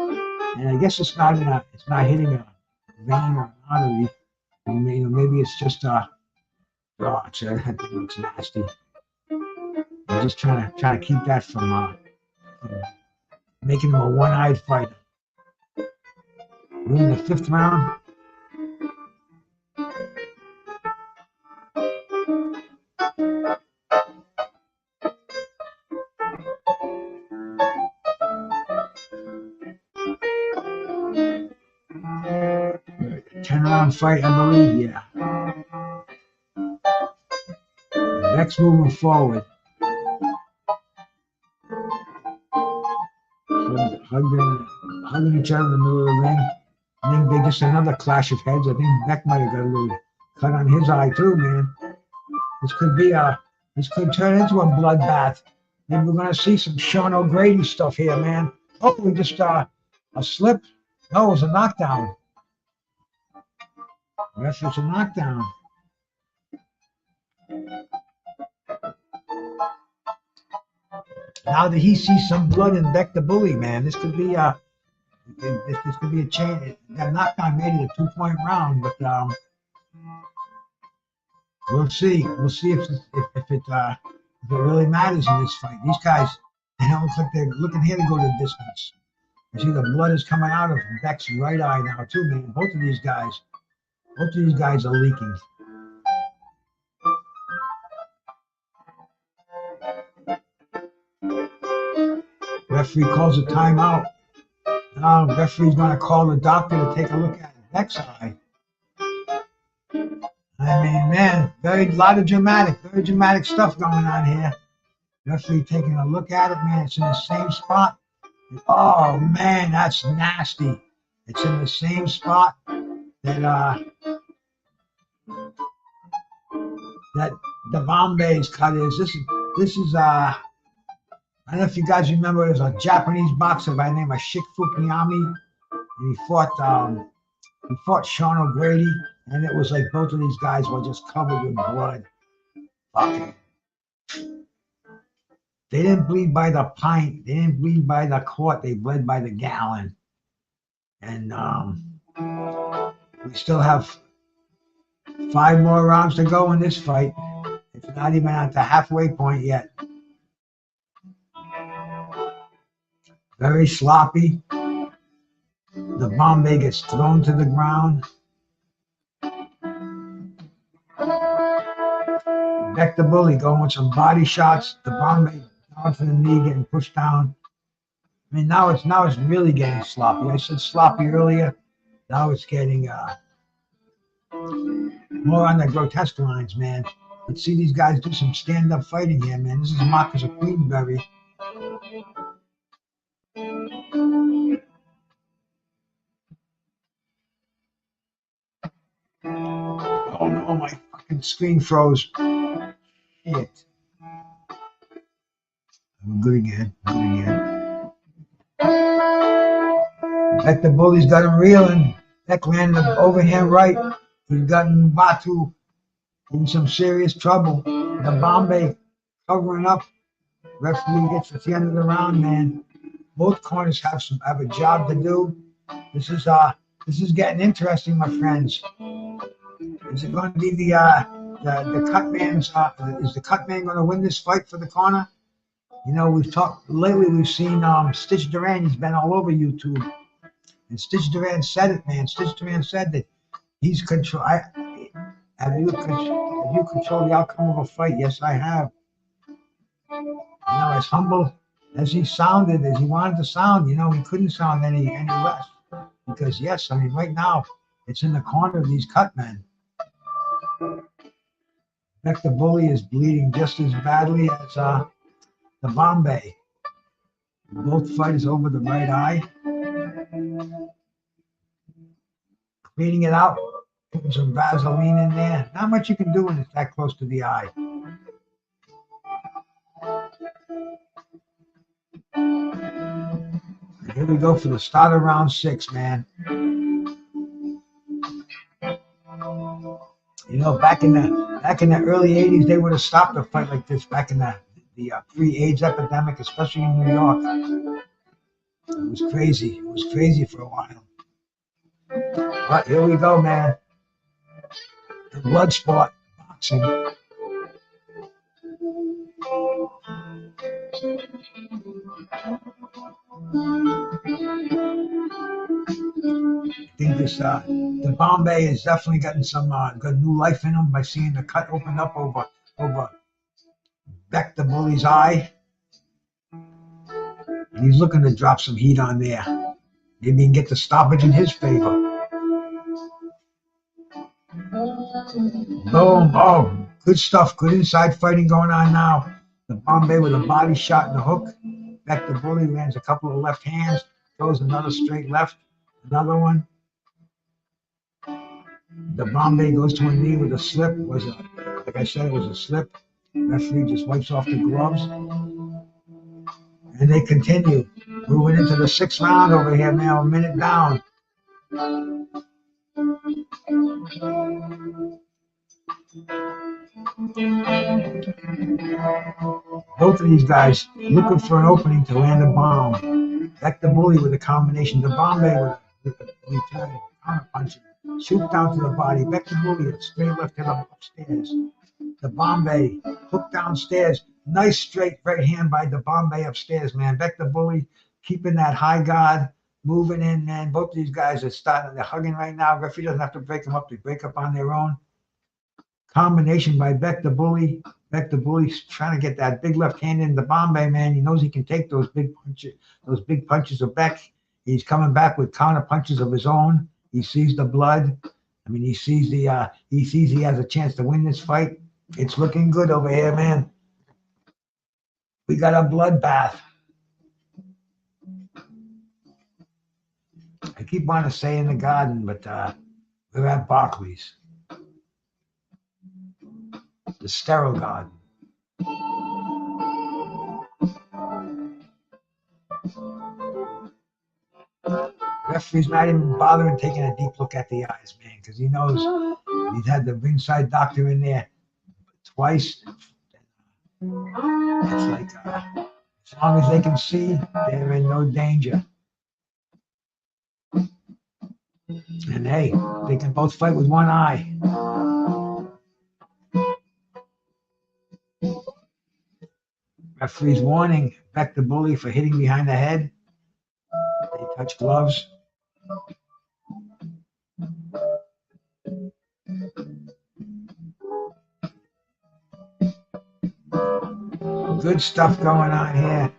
And I guess it's not hitting a vein or an artery. Maybe it's just that looks nasty. I'm just trying to keep that from making him a one-eyed fighter. We're in the 5th round. Fight, I believe, yeah. Next moving forward. Hugging each other in the middle of the ring. I think they just another clash of heads. I think Beck might have got a little cut on his eye too, man. This could turn into a bloodbath. Maybe we're gonna see some Sean O'Grady stuff here, man. Oh, we just a slip. No, it was a knockdown. Yes, it's a knockdown. Now that he sees some blood in Beck the Bully, man, this could be a change. That knockdown made it a 2-point round, but we'll see. We'll see if it really matters in this fight. These guys, they don't look like they're looking here to go to the distance. You see the blood is coming out of Beck's right eye now too, man. Both of these guys are leaking. Referee calls a timeout. Now referee's going to call the doctor to take a look at Beck's eye. I mean, man, very dramatic stuff going on here. Referee taking a look at it, man. It's in the same spot. Oh man, that's nasty. It's in the same spot that the Bombay's cut is. This is I don't know if you guys remember, there's a Japanese boxer by the name of Shik Fukuyami, and he fought Sean O'Grady, and it was like both of these guys were just covered with blood. Fucking. They didn't bleed by the pint, they didn't bleed by the quart, they bled by the gallon. And we still have 5 more rounds to go in this fight. It's not even at the halfway point yet. Very sloppy. The Bombay gets thrown to the ground. Beck the Bully going with some body shots. The Bombay down to the knee, getting pushed down. I mean, now it's really getting sloppy. I said sloppy earlier. Now it's getting more on the grotesque lines, man. Let's see these guys do some stand-up fighting here, man. This is Marcus of Queensberry. Oh no, my fucking screen froze. Shit. Good again. Beck the Bully's got him reeling. Beck landed the overhand right. He's gotten Batu in some serious trouble. The Bombay covering up. Referee gets at the end of the round, man. Both corners have a job to do. This is getting interesting, my friends. Is it going to be the cut man's? Is the cut man going to win this fight for the corner? You know, we've talked lately. We've seen Stitch Duran. He's been all over YouTube, and Stitch Duran said it, man. Stitch Duran said that he's control. Have you controlled the outcome of a fight? Yes, I have. As humble as he sounded, as he wanted to sound, he couldn't sound any less. Because yes, I mean, right now it's in the corner of these cut men. The bully is bleeding just as badly as the Bombay. Both fighters over the right eye. Cleaning it out, putting some Vaseline in there. Not much you can do when it's that close to the eye. Here we go for the start of round 6, man. Back in the early 80s, they would have stopped a fight like this back in the pre-AIDS epidemic, especially in New York. It was crazy. It was crazy for a while. But here we go, man. The blood sport, boxing. I think this the Bombay has definitely gotten some good new life in him by seeing the cut open up over Beck the bully's eye. And he's looking to drop some heat on there. Maybe he can get the stoppage in his favor. Boom. Oh, good stuff. Good inside fighting going on now. The Bombay with a body shot and a hook. Beck the bully lands a couple of left hands. Throws another straight left. Another one. The Bombay goes to a knee with a slip. Like I said, it was a slip. Referee just wipes off the gloves. And they continue. Moving into the 6th round over here now, a minute down. Both of these guys looking for an opening to land a bomb. Beck the bully with a combination. The Bombay with a return, counter punching. Shoot down to the body. Beck the bully, straight left hit up upstairs. The Bombay hook downstairs. Nice straight right hand by the Bombay upstairs, man. Beck the bully keeping that high guard, moving in, man. Both of these guys are starting, they're hugging right now. Referee doesn't have to break them up. They break up on their own. Combination by Beck the bully. Beck the bully's trying to get that big left hand in the Bombay, man. He knows he can take those big punches of Beck. He's coming back with counter punches of his own. He sees the blood. I mean, he sees he has a chance to win this fight. It's looking good over here, man. We got a bloodbath. I keep wanting to say in the garden, but we're at Barclays. The sterile garden. Referee's not even bothering taking a deep look at the eyes, man, because he knows he's had the ringside doctor in there twice. It's like, as long as they can see, they're in no danger. And hey, they can both fight with one eye. Referee's warning Beck the bully for hitting behind the head. They touch gloves. Good stuff going on here.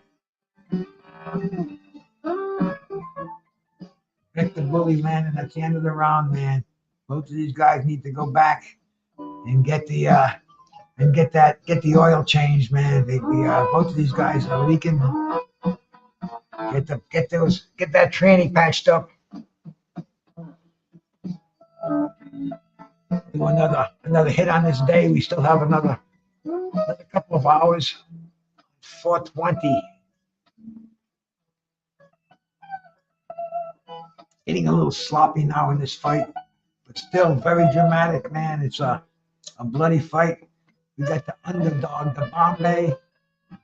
Beck the bully landing at the end of the round, man. Both of these guys need to go back and get the oil changed, man. Both of these guys are leaking. Get that tranny patched up. Do another hit on this day. We still have another couple of hours. 4:20. Getting a little sloppy now in this fight, but still very dramatic, man. It's a bloody fight. We got the underdog, the Bombay,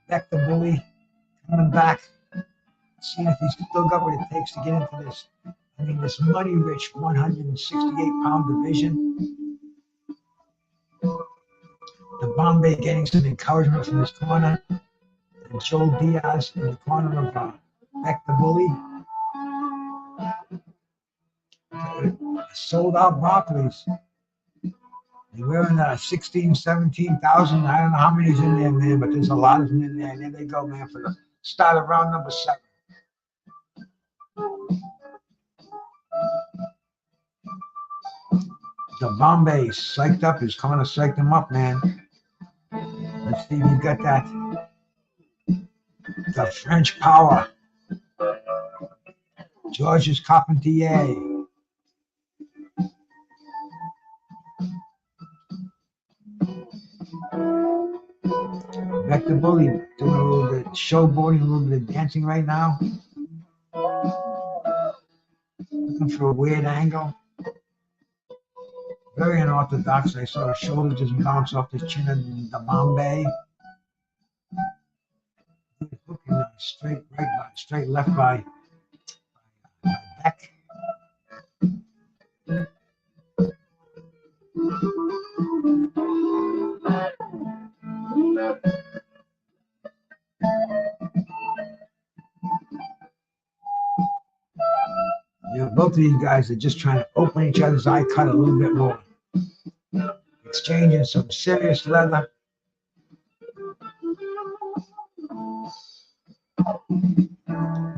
Beck the bully, coming back, seeing if he's still got what it takes to get into this. I mean, this money-rich 168-pound division. The Bombay getting some encouragement from his corner. And Joel Diaz in the corner of Beck the bully. Sold out Barclays. And we're in 16, 17,000. I don't know how many's in there, man, but there's a lot of them in there. And there they go, man, for the start of round number 7. The Bombay psyched up. His corner psyched him up, man. Let's see if you got that. The French power. Georges Carpentier. Back to Bully, doing a little bit of showboating, a little bit of dancing right now. Looking for a weird angle. Very unorthodox. I saw his shoulder just bounce off his chin in the Bombay. Looking straight right by, straight left by Beck. You know, both of these guys are just trying to open each other's eye cut a little bit more. Exchanging some serious leather.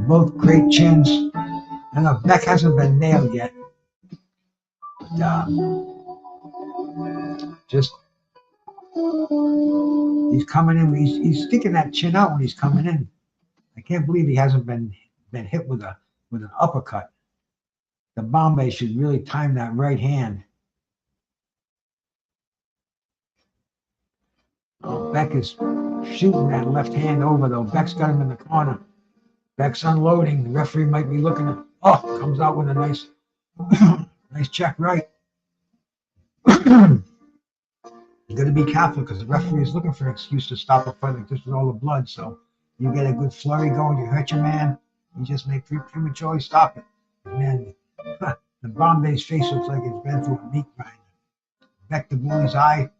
Both great chins. I know Beck hasn't been nailed yet. But, just he's coming in. He's sticking that chin out when he's coming in. I can't believe he hasn't been hit with an uppercut. The Bombay should really time that right hand. Oh, Beck is shooting that left hand over though. Beck's got him in the corner. Beck's unloading. The referee might be looking at. Oh, comes out with a nice, nice check right. You got to be careful because the referee is looking for an excuse to stop a fight like this with all the blood. So you get a good flurry going, you hurt your man, you just may prematurely stop it. Man, the Bombay's face looks like it's been through a meat grinder. Back to Bully's eye,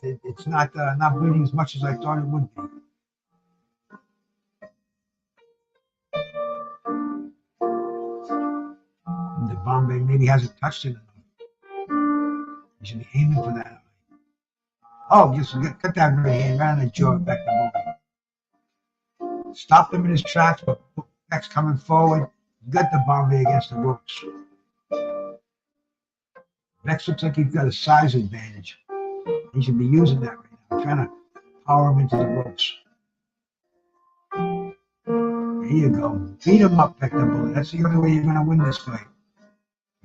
it's not bleeding as much as I thought it would be. And the Bombay maybe hasn't touched it enough. You should be aiming for that. Oh, just cut that right hand right on the jaw, Back to Bully. Stopped him in his tracks, but Beck's coming forward. Got the Bombay against the ropes. Beck looks like he's got a size advantage. He should be using that right now, trying to power him into the ropes. There you go. Beat him up, Beck the Bully. That's the only way you're going to win this fight.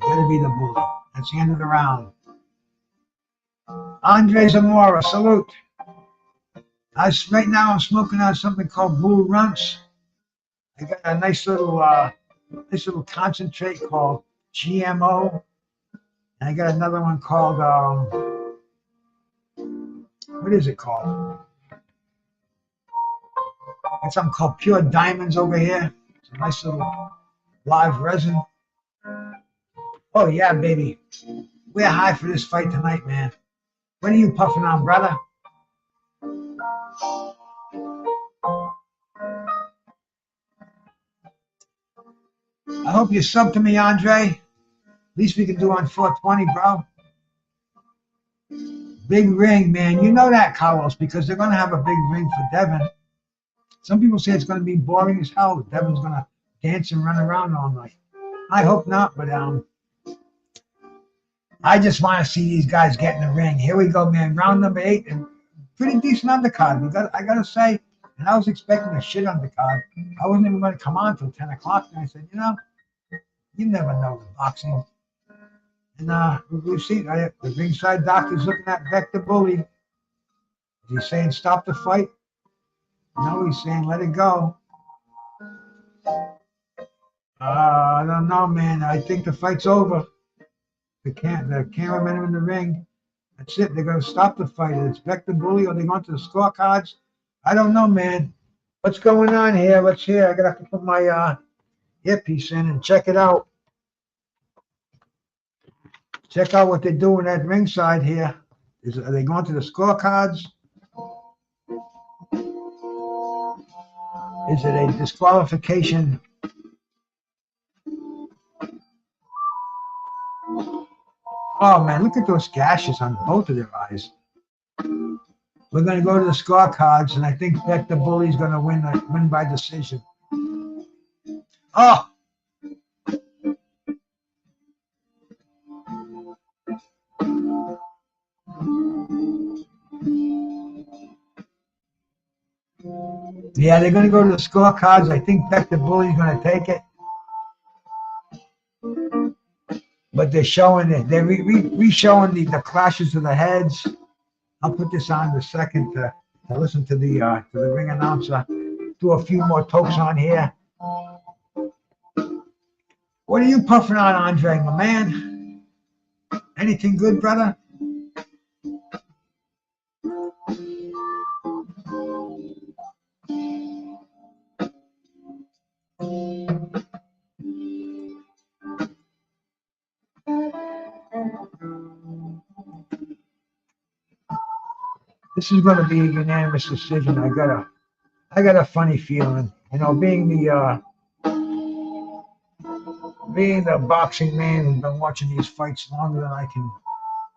You got to be the Bully. That's the end of the round. Andre Zamora, salute. Right now I'm smoking on something called Blue Runts. I got a nice little concentrate called GMO. And I got another one called, what is it called? Got something called Pure Diamonds over here. It's a nice little live resin. Oh yeah, baby. We're high for this fight tonight, man. What are you puffing on, brother? I hope you sub to me, Andre. Least we can do on 420, bro. Big ring, man. You know that, Carlos, because they're going to have a big ring for Deven. Some people say it's going to be boring as hell. Devin's going to dance and run around all night. I hope not, but I just want to see these guys get in the ring. Here we go, man. Round number 8, and pretty decent undercard. I got to say, and I was expecting a shit undercard. I wasn't even going to come on till 10 o'clock, and I said, you know, you never know with boxing. And we've seen the ringside doctor's looking at Beck the Bully. Is he saying stop the fight? No, he's saying let it go. I don't know, man. I think the fight's over. The cameramen in the ring. That's it. They're going to stop the fight. It's Beck the Bully, or they're going to the scorecards. I don't know, man. What's going on here? Let's hear. I got to have to put my earpiece in and check it out. Check out what they're doing at ringside here. Are they going to the scorecards? Is it a disqualification? Oh man, look at those gashes on both of their eyes. We're gonna go to the scorecards, and I think Beck the Bully's gonna win by decision. Oh! Yeah, they're gonna go to the scorecards. I think Beck the Bully's gonna take it. But they're showing it. They're re-showing the clashes of the heads. I'll put this on in a second to listen to the ring announcer. Do a few more tokes on here. What are you puffing on, Andre, my man? Anything good, brother? This is going to be a unanimous decision. I got a funny feeling. You know, being the boxing man who's been watching these fights longer than I can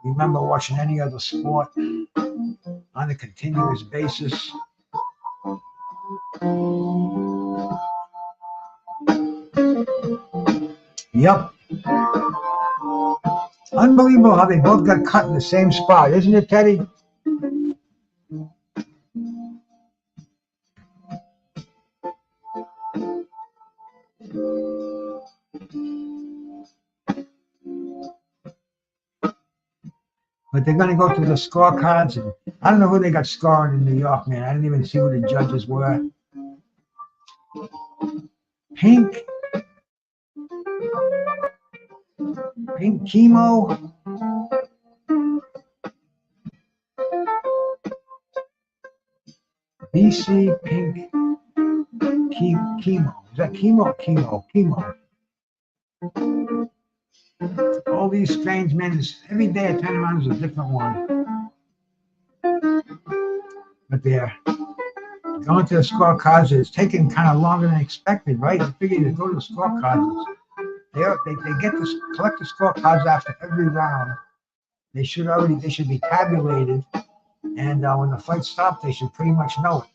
remember watching any other sport on a continuous basis. Yep. Unbelievable how they both got cut in the same spot, isn't it, Teddy? But they're going to go through the scorecards, and I don't know who they got scoring in New York, man. I didn't even see who the judges were. Pink Chemo. BC Pink Chemo. Is that chemo? Chemo. All these strange men, every day I turn around is a different one. But they're going to the scorecards. It's taking kind of longer than expected, right? I figured to go to the scorecards. They get to collect the scorecards after every round. They should be tabulated, and when the fight stops, they should pretty much know it.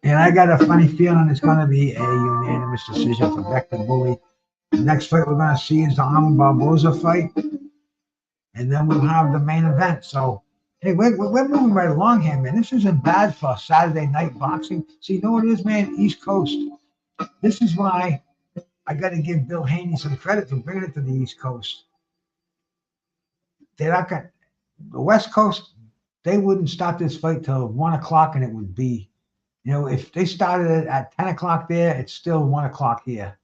And I got a funny feeling it's going to be a unanimous decision for Beck the Bully. The next fight we're going to see is the Arnold Barboza fight. And then we'll have the main event. So, hey, we're moving right along here, man. This isn't bad for Saturday night boxing. See, you know what it is, man? East Coast. This is why I got to give Bill Haney some credit for bringing it to the East Coast. They're not going to, the West Coast, they wouldn't start this fight till 1 o'clock, and it would be, you know, if they started it at 10 o'clock there, it's still 1 o'clock here.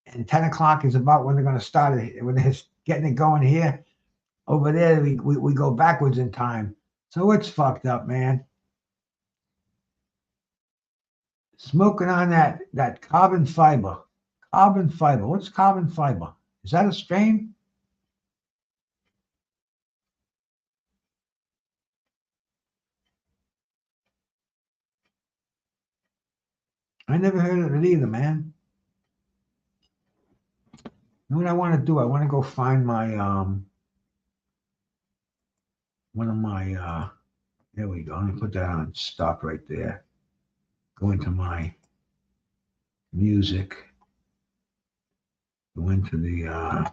And 10 o'clock is about when they're going to start it, when they're getting it going here. Over there, we go backwards in time. So it's fucked up, man. Smoking on that carbon fiber. Carbon fiber. What's carbon fiber? Is that a strain? I never heard of it either, man. You know what I want to do? I want to go find my one of my there we go. Let me put that on stop right there. Go into my music. Go into the I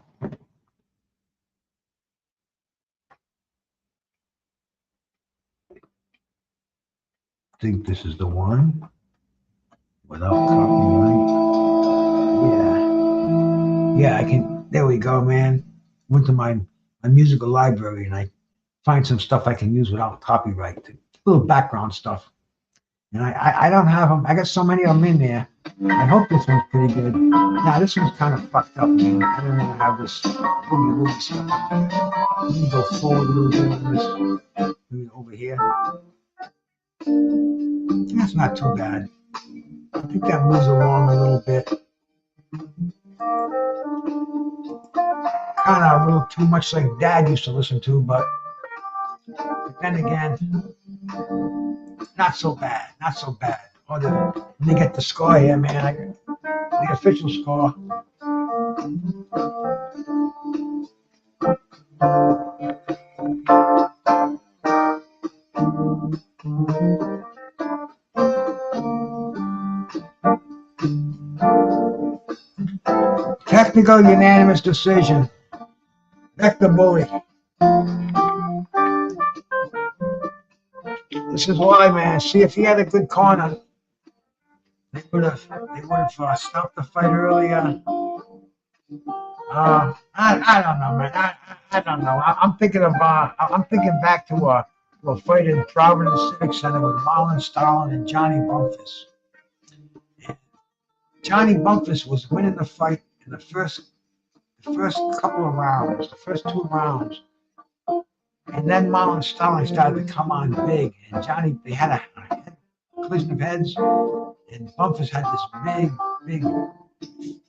think this is the one without copyright. Yeah, I can. There we go, man. Went to my musical library and I find some stuff I can use without copyright. A little background stuff. And I don't have them. I got so many of them in there. I hope this one's pretty good. Now, this one's kind of fucked up, man. I don't want to have this boogie stuff. Let me go forward a little bit on this. Maybe over here. That's not too bad. I think that moves along a little bit. Kind of a little too much like Dad used to listen to, but But then again, not so bad. Not so bad. Let me get the score here, man. The official score. Technical unanimous decision. Bektemir. This is why, man. See, if he had a good corner, they would have stopped the fight earlier. I don't know, man. I don't know. I'm thinking back to a fight in Providence Civic Center with Marlon Starlin and Johnny Bumpus. Johnny Bumpus was winning the fight in the first couple of rounds, the first 2 rounds. And then Marlon Starlin started to come on big. And Johnny, they had a collision of heads. And Bumpus had this big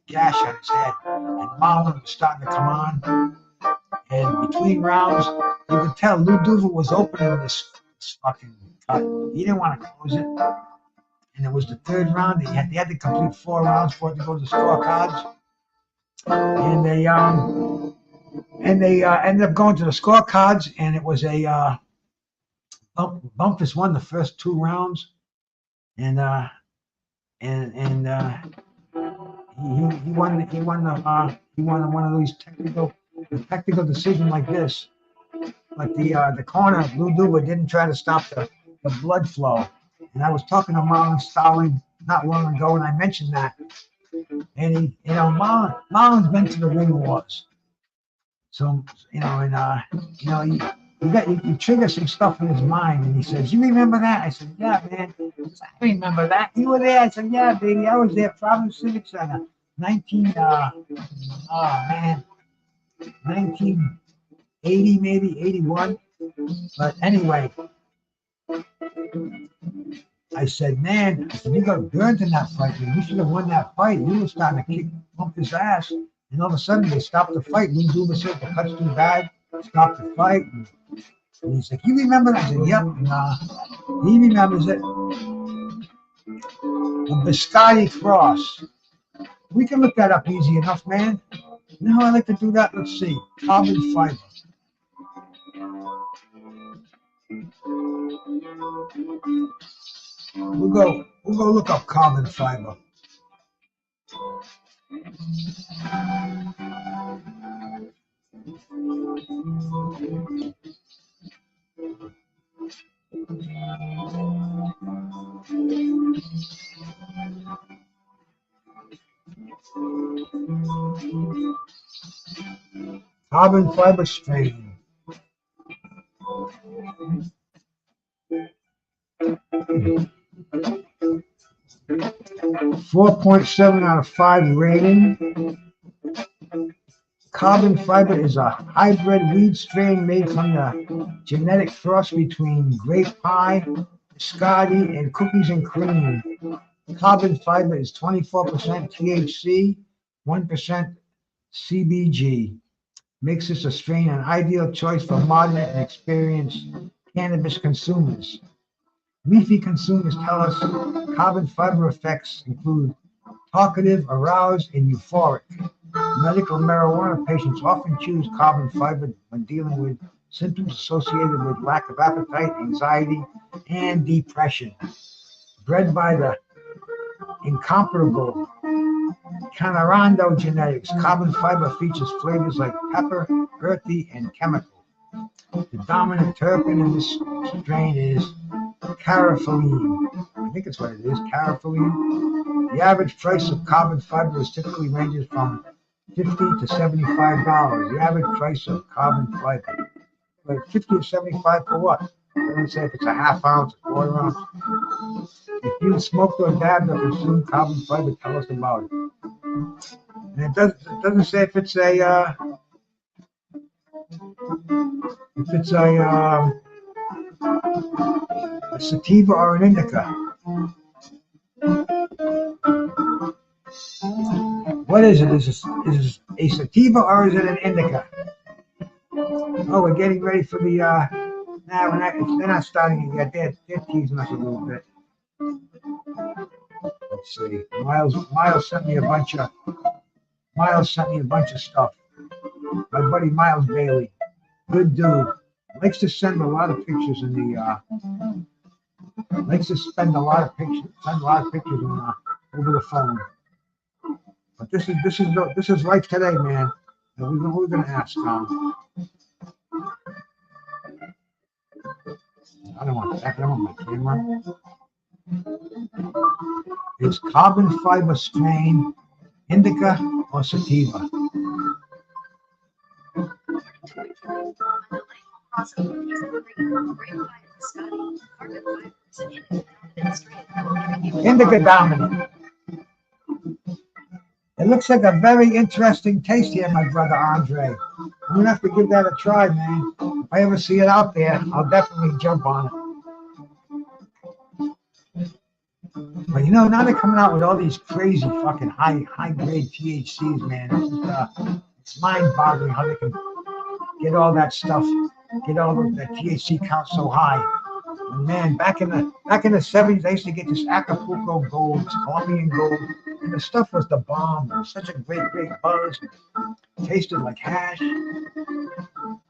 gash on his head. And Marlon was starting to come on. And between rounds, you could tell Lou Duval was opening this fucking cut. He didn't want to close it. And it was the 3rd round. They had to complete 4 rounds for it to go to the scorecards. And they ended up going to the scorecards, and it was a Bumpus won the first 2 rounds, and he won one of these technical decision like this. Like the corner, Lou Duva didn't try to stop the blood flow. And I was talking to Marlon Starlin not long ago, and I mentioned that. And he, Marlon's been to the ring wars. So, you trigger some stuff in his mind. And he says, "You remember that?" I said, "Yeah, man. I remember that. You were there?" I said, "Yeah, baby. I was there, Providence Civic Center, 1980, maybe 81. But anyway, I said, man, you got burned in that fight. Man. You should have won that fight. You were starting to bump his ass. And all of a sudden, they stopped the fight. Lou Duva said, the cut's too bad. Stopped the fight. And he's like, you remember that? I said, yep. And, he remembers it. The Biscotti Cross. We can look that up easy enough, man. You know how I like to do that? Let's see. Carbon fiber. We'll go look up carbon fiber. Carbon fiber strain. 4.7 out of 5 rating. Carbon fiber is a hybrid weed strain made from the genetic cross between grape pie, biscotti, and cookies and cream. Carbon fiber is 24% THC, 1% CBG. Makes this a strain an ideal choice for modern and experienced cannabis consumers. Leafy consumers tell us carbon fiber effects include talkative, aroused, and euphoric. Medical marijuana patients often choose carbon fiber when dealing with symptoms associated with lack of appetite, anxiety, and depression. Bred by the incomparable Canarando genetics, carbon fiber features flavors like pepper, earthy, and chemical. The dominant terpene in this strain is caraphyllene. I think it's what it is, caraphyllene. The average price of carbon fiber is typically ranges from $50 to $75. The average price of carbon fiber. But $50 to $75 for what? I don't say if it's a half ounce, a quarter ounce. If you smoked or dabbed or consumed carbon fiber, tell us about it. And it doesn't say if it's a sativa or an indica. What is it? Is it a sativa or is it an indica? Oh, we're getting ready for the Nah, they're not starting it yet. They're teasing us a little bit. Let's see. Miles sent me a bunch of stuff. My buddy Miles Bailey, good dude. Likes to send a lot of pictures in the. Likes to send a lot of pictures in, over the phone. But this is right today, man. And we're gonna ask. I don't want that. I don't want my camera. It's carbon fiber strain, indica or sativa. Indica dominant. It looks like a very interesting taste here, my brother Andre. I'm gonna have to give that a try, man. If I ever see it out there, I'll definitely jump on it. But you know, now they're coming out with all these crazy fucking high grade THCs, man. It's mind boggling how they can get all that stuff, get all that THC count so high. And man, back in the 70s, I used to get this Acapulco gold, this Colombian gold, and the stuff was the bomb. It was such a great buzz. It tasted like hash.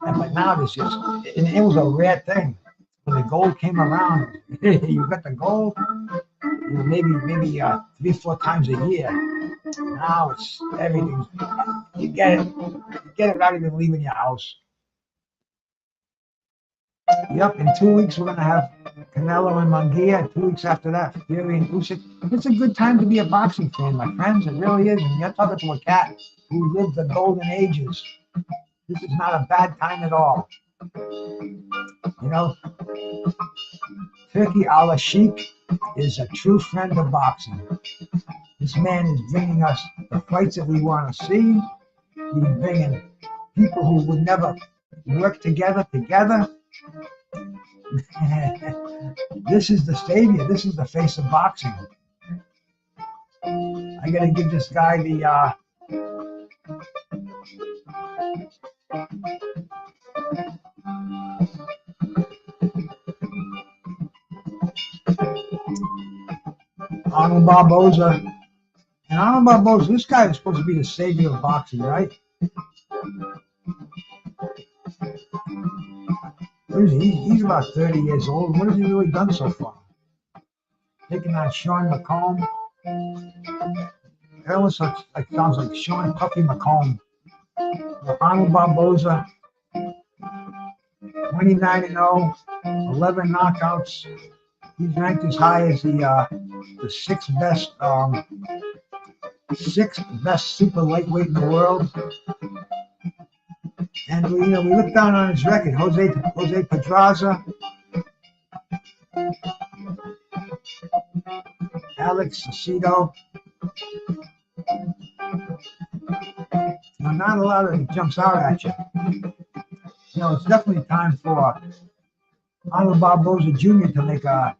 But now it's just, it was a rare thing. When the gold came around, you got the gold, maybe 3-4 times a year. Now it's everything. You get it without even leaving your house. Yep, in 2 weeks we're gonna have Canelo and Munguia. 2 weeks after that, Pierre and Usyk. It's a good time to be a boxing fan, my friends. It really is. And you're talking to a cat who lived the golden ages. This is not a bad time at all. You know, Turkey Al Sheikh is a true friend of boxing. This man is bringing us the fights that we want to see. He's bringing people who would never work together. This is the savior. This is the face of boxing. I gotta give this guy the Arnold Barboza. And Arnold Barboza, this guy is supposed to be the savior of boxing, right? He's about 30 years old. What has he really done so far? Taking on Sean McComb. That was sounds like Sean Puffy McComb. Arnold Barboza, 29-0, 11 knockouts. He's ranked as high as the sixth best super lightweight in the world. And we look down on his record. Jose Pedraza, Alex Aceto. Now, not a lot of it jumps out at you. It's definitely time for Arnold Barboza Jr. to make a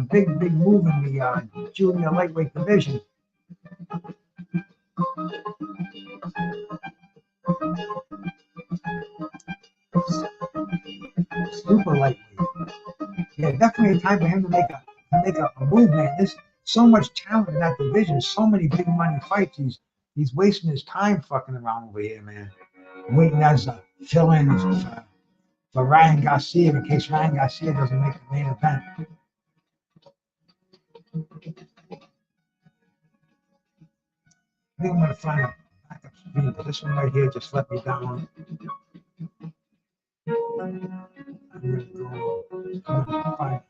big move in the junior lightweight division. Super lightweight. Yeah, definitely a time for him to make a move, man. There's so much talent in that division, so many big money fights. He's wasting his time fucking around over here, man. Waiting as a fill-in for Ryan Garcia in case Ryan Garcia doesn't make the main event. I think I'm going to find a backup speed, but this one right here just let me down. I'm going to go find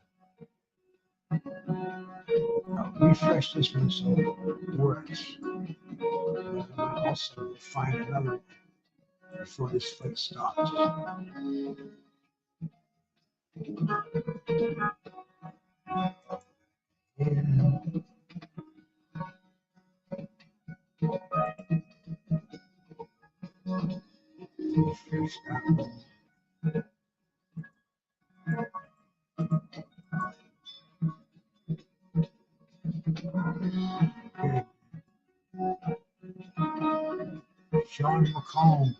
refresh this one so it works. I'm also find another one before this fight starts. And refresh that one. Okay. Sean McComb.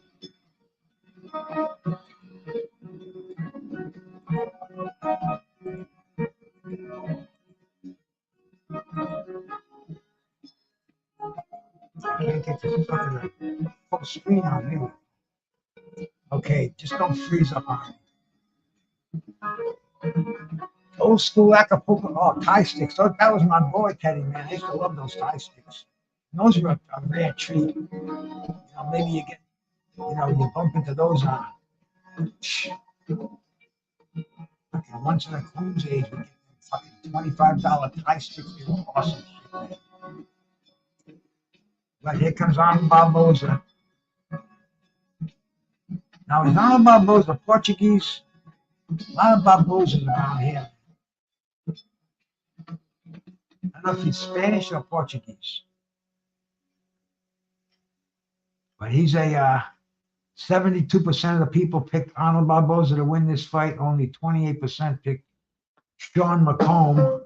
get this fucking full screen on here. Okay, just don't freeze up on me. Old school Acapulco, oh, Thai sticks. That was my boy, Teddy, man. I used to love those Thai sticks. And those are a rare treat. You know, maybe you get, you know, you bump into those once in a cruise age, we get fucking $25 Thai sticks. They're awesome shit, man. But here comes Arnold Barboza. Now, is Arnold Barboza Portuguese? A lot of Barbozas around here. I don't know if he's Spanish or Portuguese. But he's a 72% of the people picked Arnold Barboza to win this fight. Only 28% picked Sean McComb.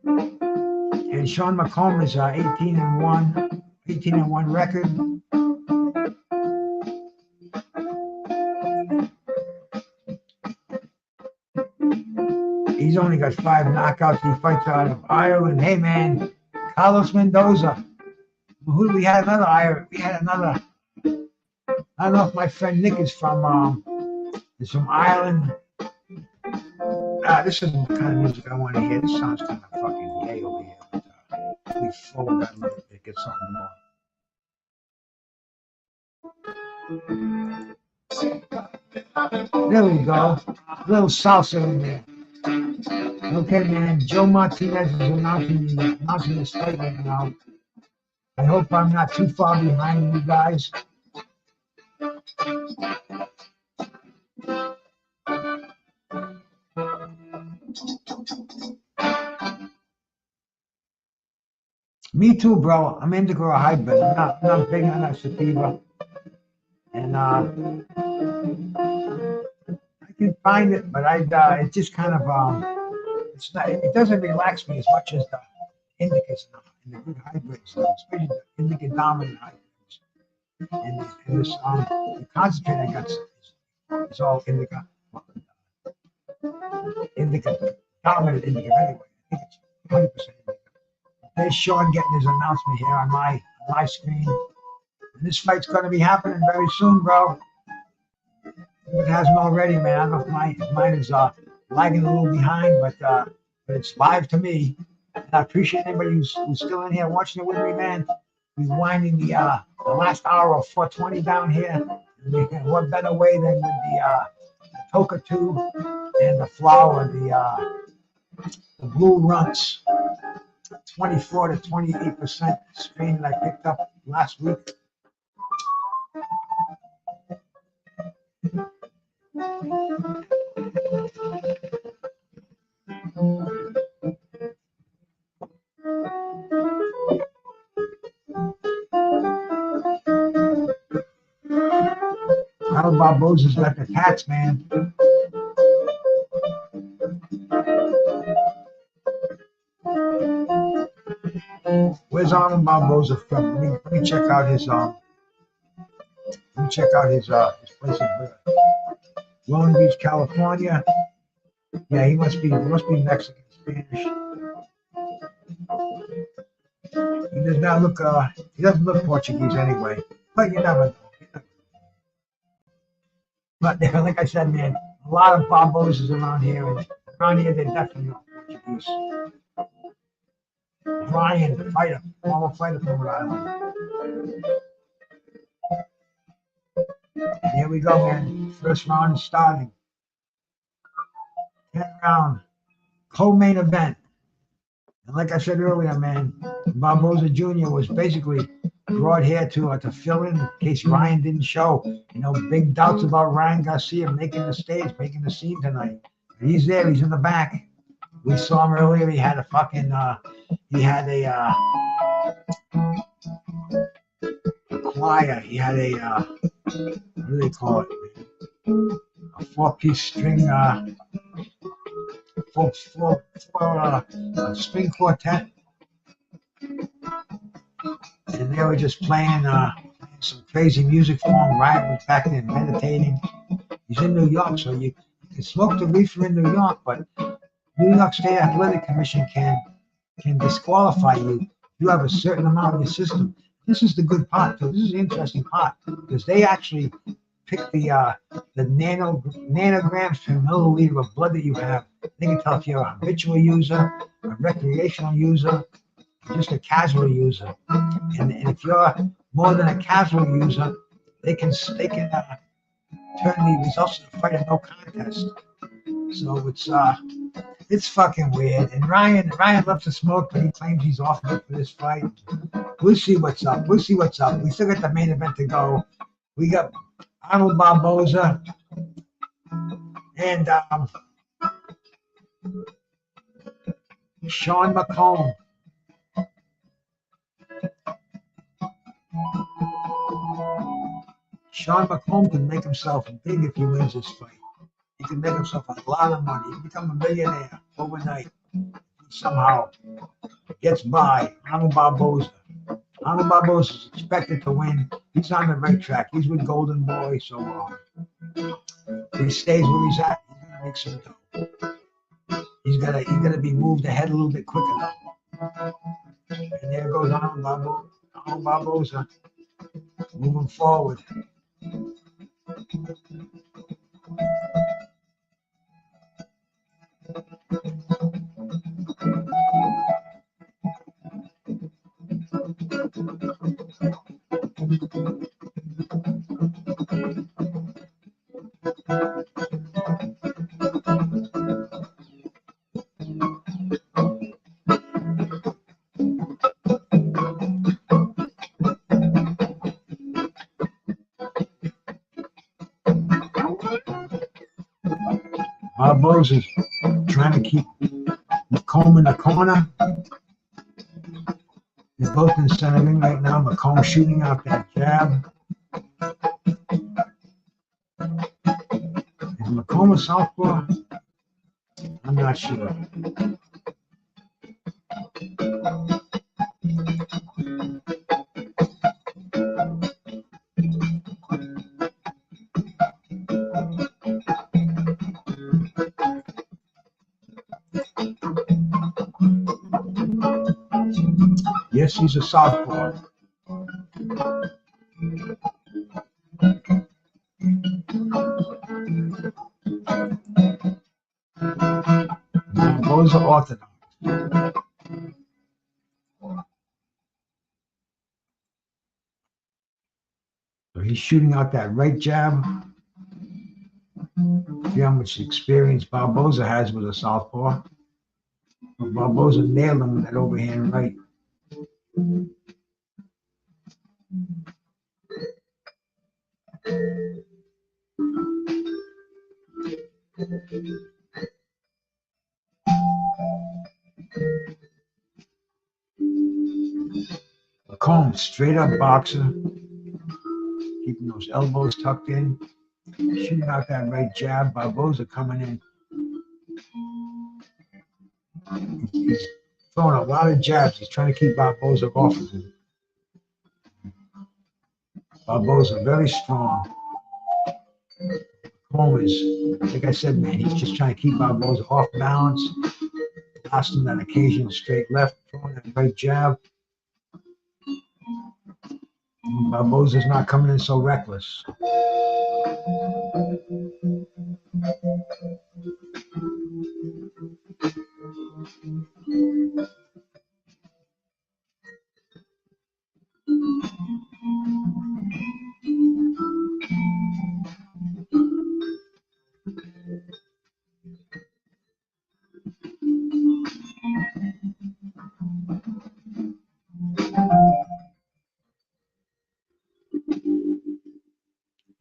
And Sean McComb is 18-1 record. He's only got 5 knockouts. He fights out of Ireland. Hey, man, Carlos Mendoza. Who do we have? Another Ireland. We had another. I don't know if my friend Nick is from Ireland. This isn't the kind of music I want to hear. This sounds kind of fucking gay over here. But, let me forward that a little bit, get something more. There we go. A little salsa in there. Okay, man. Joe Martinez is announcing this fight right now. I hope I'm not too far behind you guys. Me too, bro. I'm into grow hybrid. I'm not big on that sativa. And I can find it, but it just kind of it's not. It doesn't relax me as much as the indicas and the good hybrids, especially the indica dominant hybrids. And this the concentrate I got is all indica. Indica dominant indica anyway. I think it's 100% indica. There's Sean getting his announcement here on my screen. And this fight's going to be happening very soon, bro. If it hasn't already, man. I don't know if mine is lagging a little behind, but it's live to me. And I appreciate anybody who's still in here watching it with me, man. We're winding the last hour of 420 down here. And what better way than with the Toka tube and the flower, the blue runts. 24 to 28% strain that I picked up last week. Arnold Barboza's got the tats, man. Where's Arnold Barboza from? Let me check out his place of birth. Long Beach, California. Yeah, he must be Mexican, Spanish. He does not look he doesn't look Portuguese anyway. But you never know. But like I said, man, a lot of Barbozas around here, and around here they're definitely not Portuguese. Brian, the fighter, former fighter from Rhode Island. And here we go, man. First round is starting. 10th round, co-main event. And like I said earlier, man, Barboza Jr. was basically brought here to fill in case Ryan didn't show. You know, big doubts about Ryan Garcia making the stage, making the scene tonight. But he's there. He's in the back. We saw him earlier. He had a fucking, choir. He had a, what do they call it? A 4-piece string, string quartet. And they were just playing some crazy music for him. Ryan was back there meditating. He's in New York, so you can smoke the reefer in New York, but New York State Athletic Commission can disqualify you if you have a certain amount in your system. This is the good part, too. This is the interesting part because they actually pick the nanograms per milliliter of blood that you have. They can tell if you're a habitual user, a recreational user, just a casual user. And if you're more than a casual user, they can turn the results of the fight a no contest. So it's fucking weird. And Ryan loves to smoke, but he claims he's off it for this fight. We'll see what's up. We still got the main event to go. We got Arnold Barboza and Sean McComb. Sean McComb can make himself big if he wins this fight. He can make himself a lot of money. He can become a millionaire overnight. He somehow gets by Arnold Barboza. Arnold Barboza is expected to win. He's on the right track. He's with Golden Boy, so if he stays where he's at, he's gonna make some dough. He's gonna be moved ahead a little bit quicker though. And there goes Arnold Barboza moving forward. Barboza's trying to keep McComb in the corner. They're both in center ring right now. McComb shooting out that jab. Is McComb a southpaw? I'm not sure. Yes, he's a southpaw. Those are orthodox. So he's shooting out that right jab. See how much experience Barboza has with a southpaw. But Barboza nailed him with that overhand right. McComb, straight up boxer, keeping those elbows tucked in, shooting out that right jab. Barboza coming in. He's throwing a lot of jabs. He's trying to keep Barboza off of him. Barboza very strong. McComb is, like I said, man, he's just trying to keep Barboza off balance. Lost him that occasional straight left, throwing that right jab. Barboza's not coming in so reckless.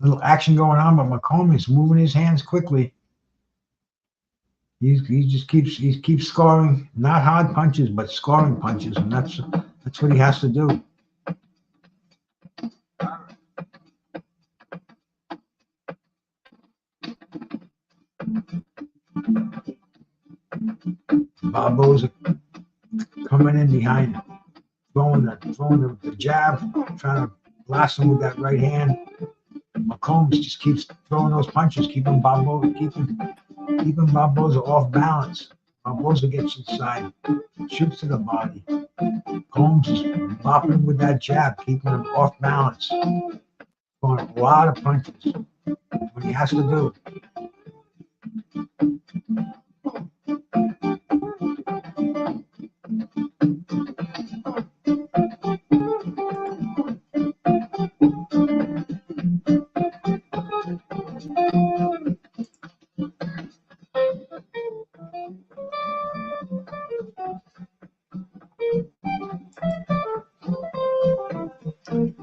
Little action going on, but McComb is moving his hands quickly. He just keeps scoring, not hard punches, but scoring punches, and that's what he has to do. Barboza coming in behind, throwing the jab, trying to blast him with that right hand. McComb just keeps throwing those punches, keeping Barboza off balance. Barboza gets inside, shoots to the body. Combs is bopping him with that jab, keeping him off balance. Throwing a lot of punches. What he has to do.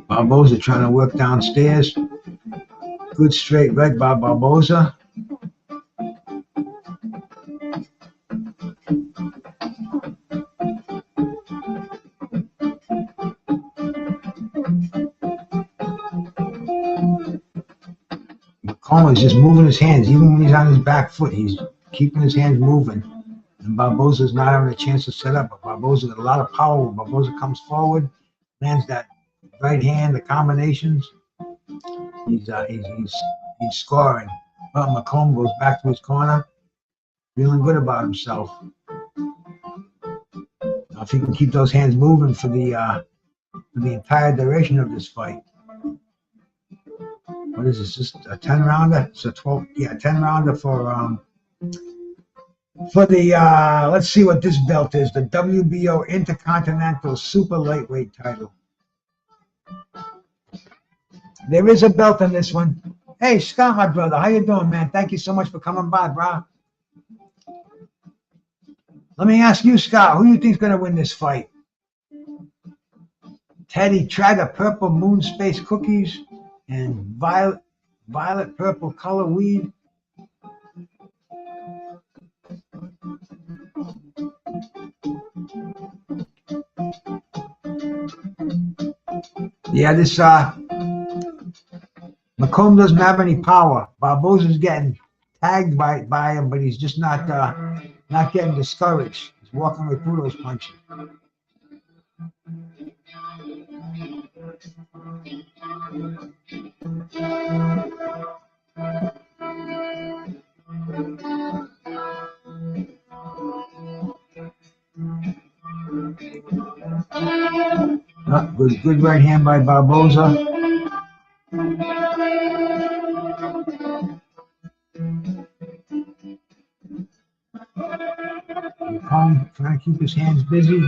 Barboza trying to work downstairs. Good straight right by Barboza. McComb is just moving his hands. Even when he's on his back foot, he's keeping his hands moving. And Barboza's not having a chance to set up. But Barboza got a lot of power. When Barboza comes forward, lands that right hand, the combinations. He's scoring. Well, McComb goes back to his corner, feeling good about himself. Now, if he can keep those hands moving for the entire duration of this fight. What is this? Just a 10-rounder? It's a 10-rounder for the let's see what this belt is. The WBO Intercontinental Super Lightweight title. There is a belt on this one. Hey, Scott, my brother, how you doing, man? Thank you so much for coming by, bro. Let me ask you, Scott, who do you think's gonna win this fight? Teddy Trager Purple Moon Space Cookies and violet purple color weed. Yeah, this McComb doesn't have any power. Barboza's getting tagged by him, but he's just not getting discouraged. He's walking right through those punches. Good right hand by Barboza. McComb trying to keep his hands busy.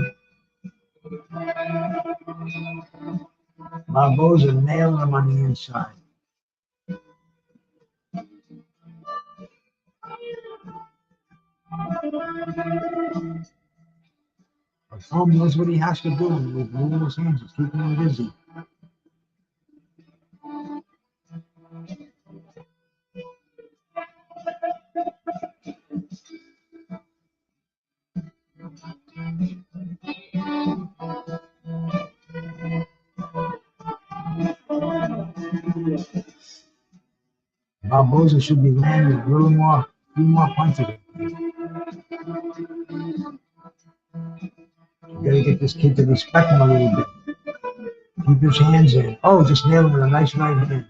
Barboza nailing him on the inside. McComb knows what he has to do with moving his hands. He's keeping him busy. Barboza should be landing a few more punches. You gotta get this kid to respect him a little bit. Keep his hands in. Oh, just nailed him with a nice right hand.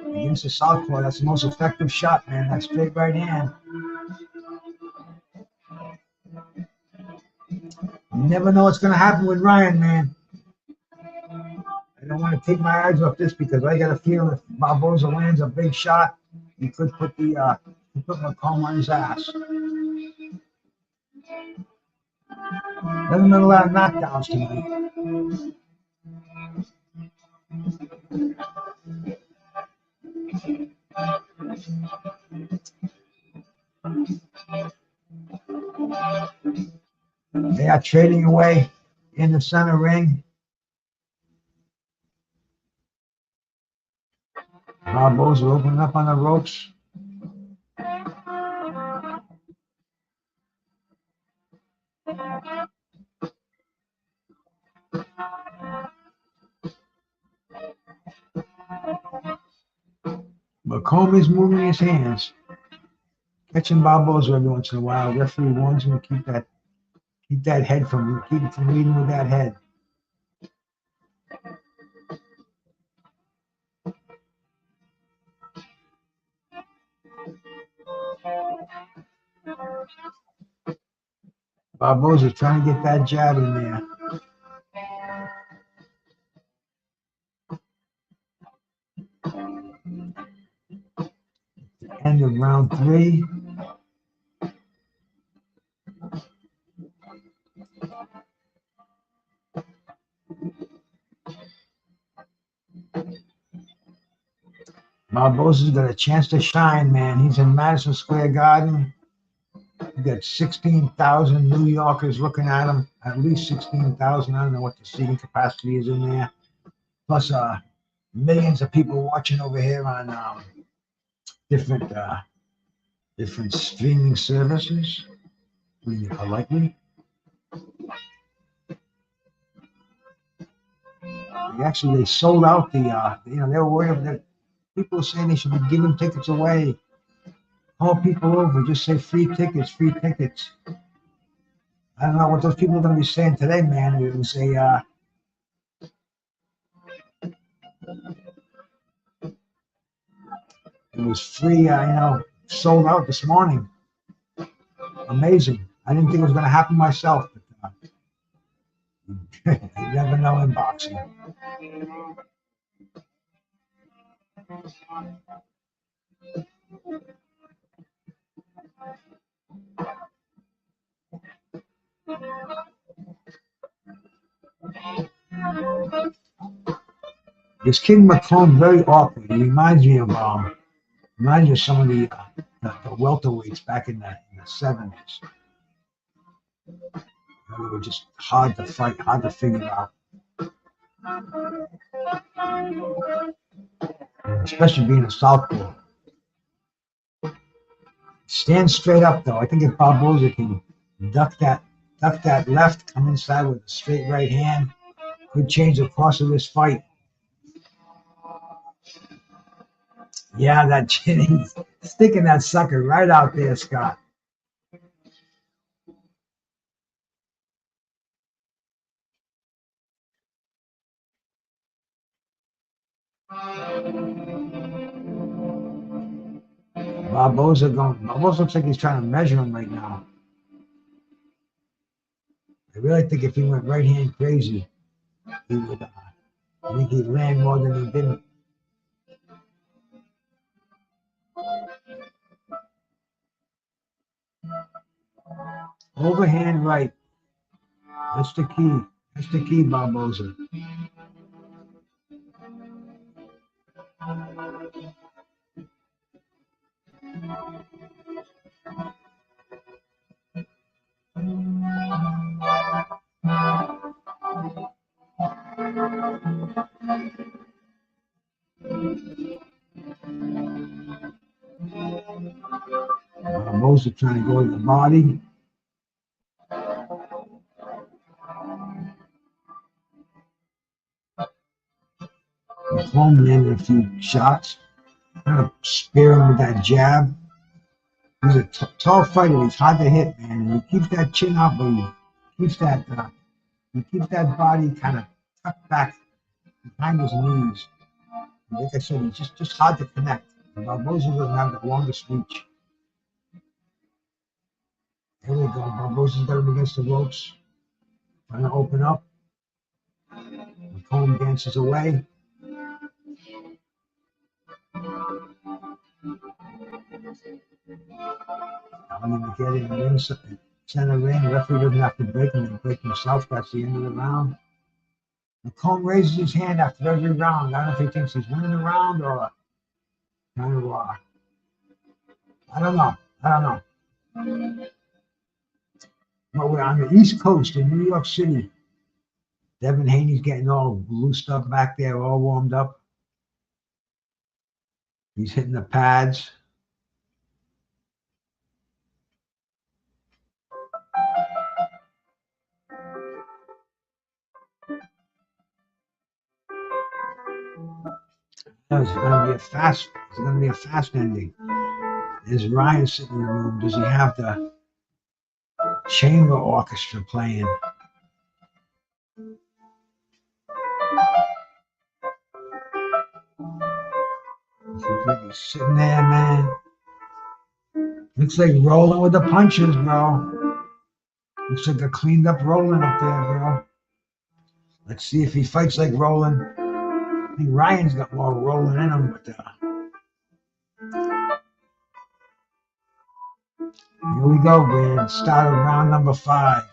Against the southpaw, that's the most effective shot, man. That straight right hand. You never know what's going to happen with Ryan, man. I don't want to take my eyes off this because I got a feeling if Barboza lands a big shot, he could put McComb on his ass. Doesn't been a lot of knockdowns tonight. They are trading away in the center ring. Barboza opening up on the ropes. McComb is moving his hands, catching Barboza every once in a while. Referee warns him to keep that head from leading with that head. Barboza trying to get that jab in there. End of round 3. Barboza's got a chance to shine, man. He's in Madison Square Garden. You got 16,000 New Yorkers looking at him. At least 16,000. I don't know what the seating capacity is in there. Plus, millions of people watching over here on different streaming services. Putting it politely. They sold out the. They were worried that people were saying they should be giving tickets away. Call people over. Just say free tickets, free tickets. I don't know what those people are going to be saying today, man. It was it was free, sold out this morning. Amazing. I didn't think it was going to happen myself, but you never know in boxing. This kid McComb very awkward. He reminds me of some of the welterweights back in the 70s. They were just hard to fight, hard to figure out. And especially being a southpaw. Stand straight up though. I think if Barboza can duck that left, come inside with a straight right hand, could change the course of this fight. Yeah, that chin, he's sticking that sucker right out there, Scott. Barboza looks like he's trying to measure him right now. I really think if he went right hand crazy, he would. I think he'd land more than he didn't. Overhand right. That's the key. That's the key, Barboza. Barboza trying to go to the body. McComb landed a few shots. Kind of spear him with that jab. He's a tall fighter. He's hard to hit, man. And he keeps that chin up, but he keeps that body kind of tucked back behind his knees. And like I said, he's just hard to connect. And Barboza doesn't have the longest reach. Here we go. Barboza's got him against the ropes. Trying to open up. McComb dances away. I'm going to get in the ring, center ring. The referee doesn't have to break him. He'll break himself. That's the end of the round. McComb raises his hand after every round. I don't know if he thinks he's winning the round or kind of, I don't know. But we're on the East Coast in New York City. Deven Haney's getting all loosed up back there, all warmed up. He's hitting the pads. It's going to be a fast ending. There's Ryan sitting in the room. Does he have the chamber orchestra playing? He's sitting there, man. Look Looks like rolling with the punches, bro. Looks like a cleaned up Rolling up there, bro. Let's see if he fights like Rolling. I think Ryan's got more Rolling in him, but here we go, man. Start of round number 5.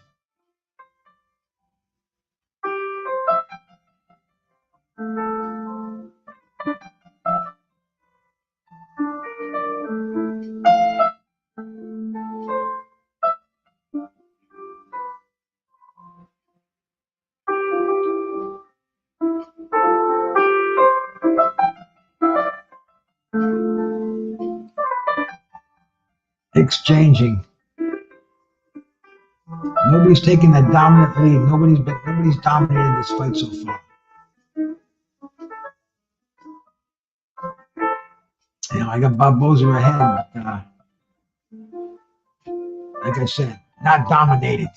Exchanging. Nobody's taking a dominant lead. Nobody's dominated this fight so far. You know, I got Barboza ahead, but like I said, not dominated.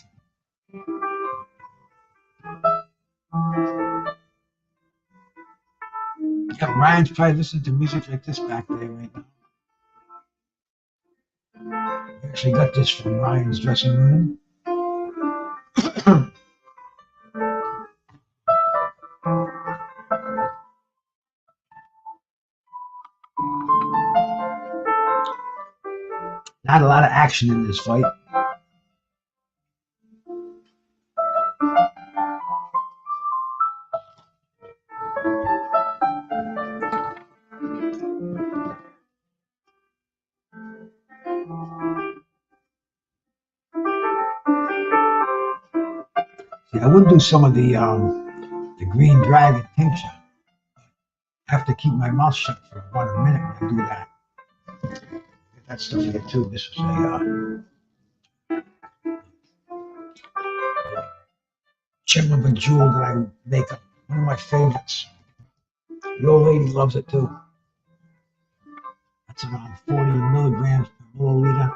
Yeah, Ryan's probably listening to music like this back there right now. I actually got this from Ryan's dressing room. Not a lot of action in this fight. See, I wouldn't do some of the green dragon tincture. I have to keep my mouth shut for about a minute when I do that. Get that stuff here too. This is a gem of a jewel that I make up. One of my favorites. The old lady loves it too. That's around 40 milligrams per milliliter.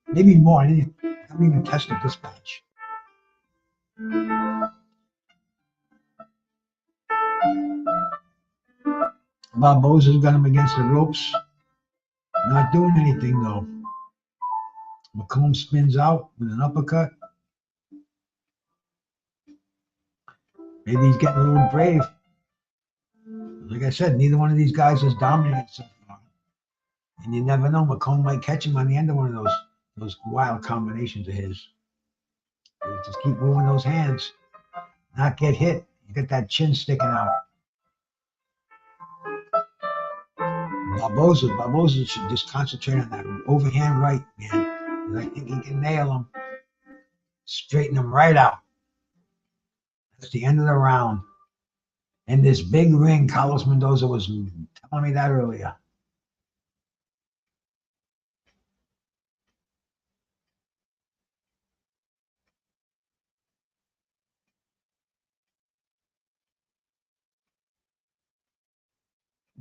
Maybe more. I haven't even tested this batch. Barboza's got him against the ropes. Not doing anything though. McComb spins out with an uppercut. Maybe he's getting a little brave. Like I said, neither one of these guys has dominated so far. And you never know, McComb might catch him on the end of one of those wild combinations of his. You just keep moving those hands. Not get hit. You get that chin sticking out. Barboza should just concentrate on that overhand right, man. Because I think he can nail him. Straighten him right out. That's the end of the round. In this big ring, Carlos Mendoza was telling me that earlier.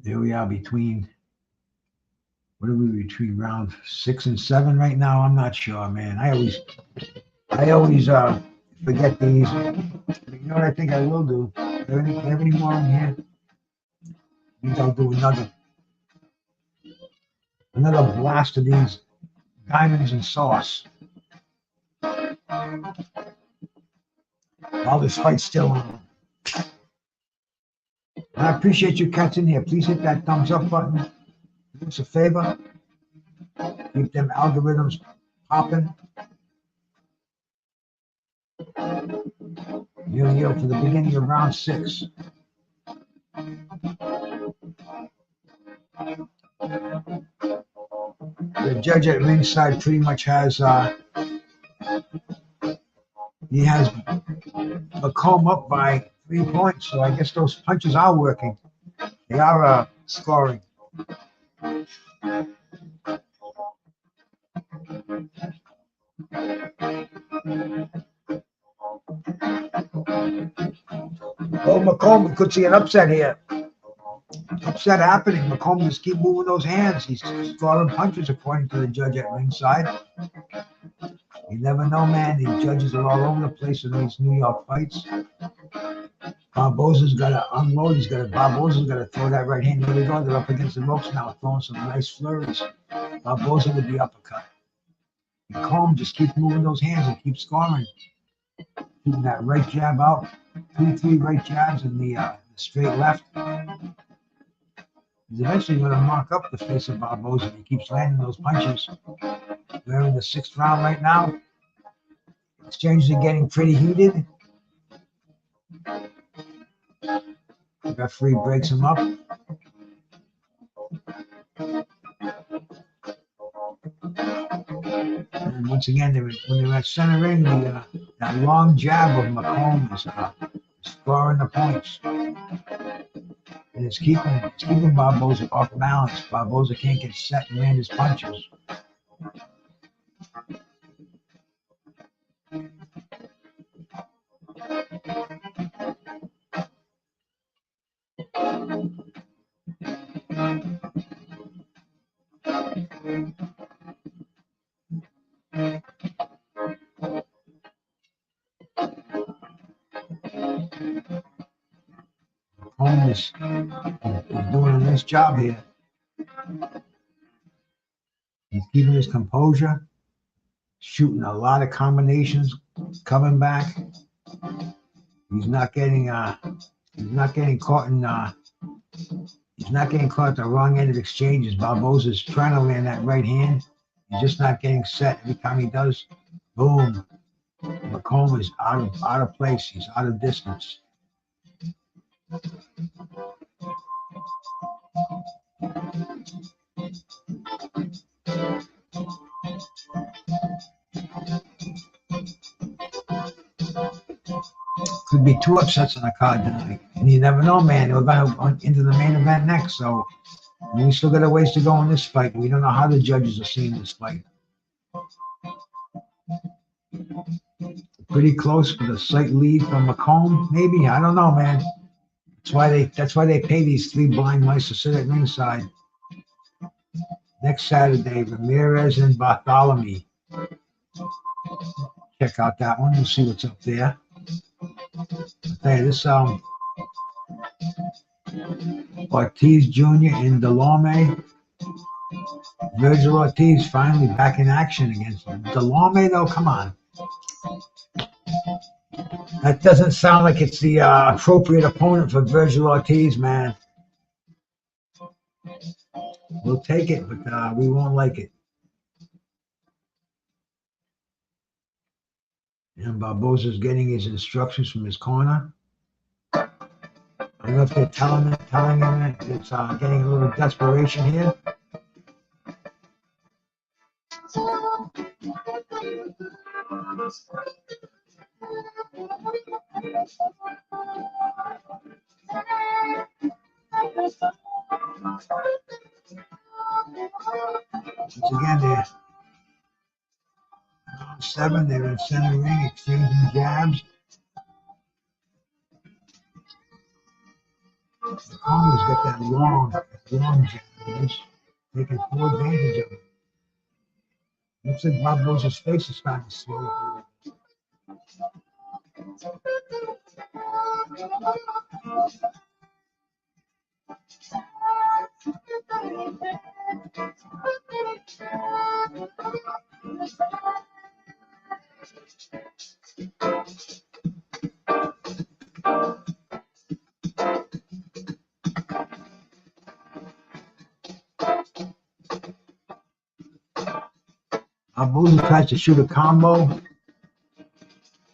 There we are between, what are we between round 6 and 7 right now? I'm not sure, man. I always forget these. You know what I think I will do? Do you have any more in here? I think I'll do another blast of these diamonds and sauce. While this fight's still on. I appreciate you cats in here. Please hit that thumbs up button. Do us a favor. Keep them algorithms popping. Yo, for the beginning of round 6. The judge at ringside pretty much has he has McComb up by 3 points, so I guess those punches are working. They are scoring. Oh, McComb, we could see an upset here. Upset happening. McComb just keep moving those hands. He's scoring punches according to the judge at ringside. You never know, man. These judges are all over the place in these New York fights. Barboza's got to unload. Barboza's got to throw that right hand. There we go. They're up against the ropes now, throwing some nice flurries. Barboza with the uppercut. McComb just keeps moving those hands and keeps scoring. Keeping that right jab out. 2-3 right jabs and the straight left. He's eventually going to mark up the face of Barboza. He keeps landing those punches. We're in the 6th round right now. Exchanges are getting pretty heated. The referee breaks him up. And once again, when they're at center ring, that long jab of McComb is scoring the points. And it's keeping Barboza off balance. Barboza can't get set and land his punches. He's doing a nice job here. He's keeping his composure, shooting a lot of combinations, coming back. He's not getting caught at the wrong end of exchanges. Barboza's trying to land that right hand. He's just not getting set. Every time he does, boom. McComb is out of place. He's out of distance. Could be 2 upsets on the card tonight. And you never know, man. We're going into the main event next, so we still got a ways to go in this fight. We don't know how the judges are seeing this fight. Pretty close with a slight lead from McComb, maybe. I don't know, man. That's why they pay these 3 blind mice to sit at ringside. Next Saturday, Ramirez and Bartholomew. Check out that one. We'll see what's up there. Okay, this Ortiz Jr. and Delorme. Virgil Ortiz finally back in action against him. Delorme, though, come on. That doesn't sound like it's the appropriate opponent for Virgil Ortiz, man. We'll take it, but we won't like it. And Barboza's getting his instructions from his corner. I don't know if they're telling him that it's getting a little desperation here. Once again, they're 7. They're in center ring, exchanging jabs. McComb has got that long jab. He's taking full advantage of it. Looks like Barboza's face is starting to slow up. Barboza tries to shoot a combo.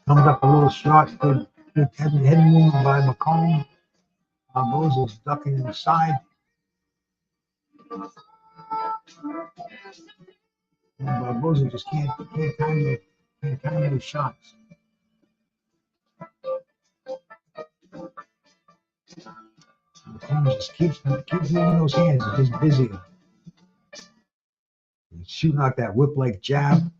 Comes up a little short. Good head movement by McComb. Barboza's ducking inside. And Barboza just can't time those shots. McComb just keeps moving those hands. He's just busy. He's shooting out that whip-like jab.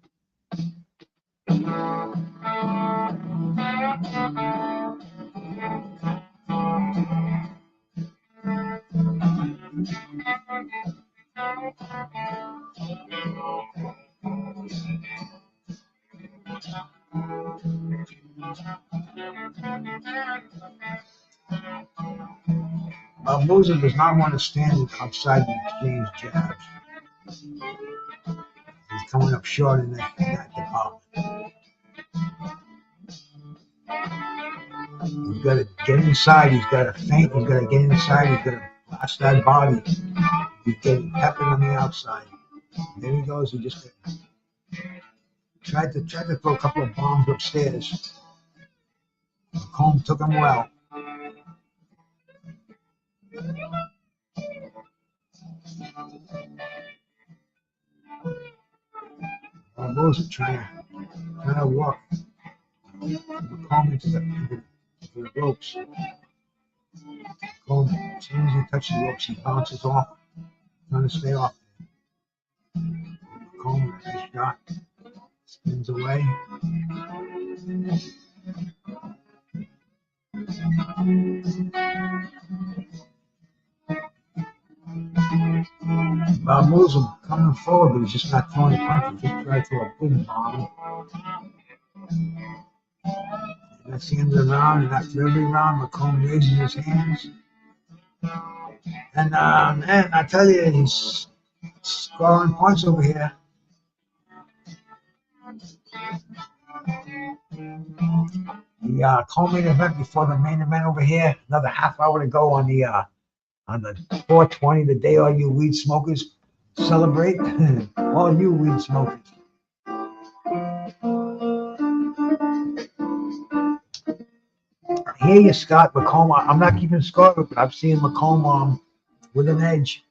Barboza does not want to stand outside the exchange jabs. He's coming up short in that department. He's got to get inside. He's got to feint. He's got to get inside. He's got to blast that body. He's getting peppered on the outside. There he goes. He just tried to throw a couple of bombs upstairs. McComb took him well. Barboza trying to walk McComb into the ropes. McComb, as soon as he touches the ropes, he bounces off, trying to stay off. McComb, nice shot, spins away. Barboza coming forward, but he's just not throwing punches. Just try to throw a big bomb. And that's the end of the round, and after every round, McComb raises his hands. And man, I tell you, he's scoring points over here. The co-main event before the main event over here. Another half hour to go on the 420, the day all you weed smokers celebrate. All you weed smokers. I hear you, Scott. McComb. I'm not keeping score, but I'm seeing McComb with an edge.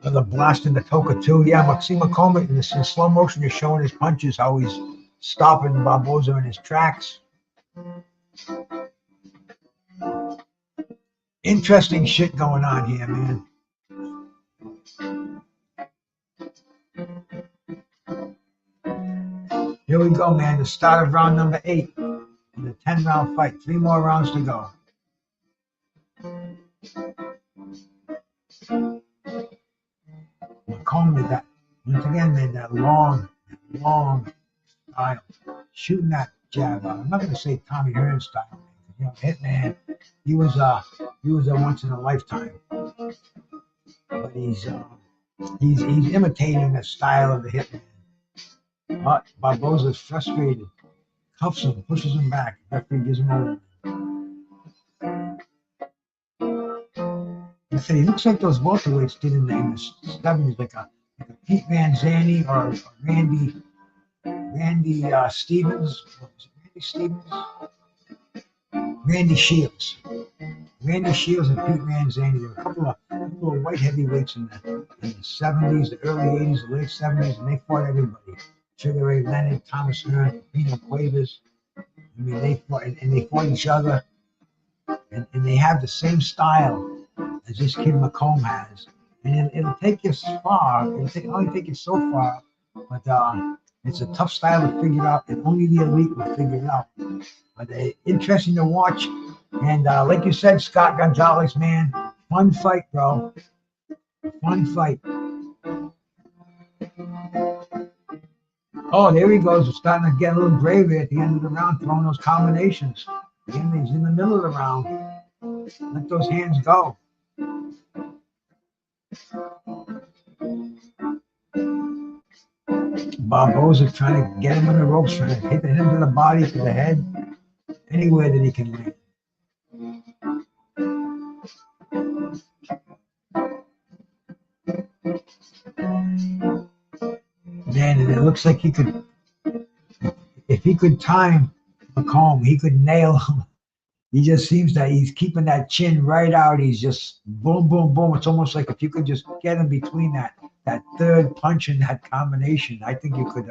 The blast in the toka too. Yeah, see McComb in slow motion is showing his punches, how he's stopping Barboza in his tracks. Interesting shit going on here, man. Here we go, man. The start of round number 8 in the 10-round fight. 3 more rounds to go. McComb did that. Once again, made that long style. Shooting that jab out. I'm not going to say Tommy Hearn style. You know, Hitman, he was a once in a lifetime. But he's imitating the style of the Hitman. But Barboza's frustrated. Cuffs him, pushes him back. Referee gives him over. I said, he looks like those welterweights did in the 70s, like a Pete Van Zandt or Randy Stevens. Was it Randy Stevens? Randy Shields. Randy Shields and Pete Van Zandt. There were a couple of white heavyweights in the 70s, the early 80s, the late 70s, and they fought everybody. Sugar Ray Leonard, Thomas Hearn, Pino Cuevas. I mean, they fought each other, and they have the same style as this kid McComb has. And it'll take you far. It'll only take you so far, but it's a tough style to figure out, and only the elite will figure it out. But interesting to watch. And like you said, Scott Gonzalez, man, fun fight, bro. Fun fight. Oh, there he goes. It's starting to get a little gravy at the end of the round, throwing those combinations. Again, he's in the middle of the round. Let those hands go. Barboza trying to get him in the ropes, trying to hit him to the body, to the head, anywhere that he can land. Man, and it looks like he could, if he could time McComb, he could nail him. He just seems that he's keeping that chin right out. He's just boom, boom, boom. It's almost like if you could just get him between that third punch and that combination, I think you could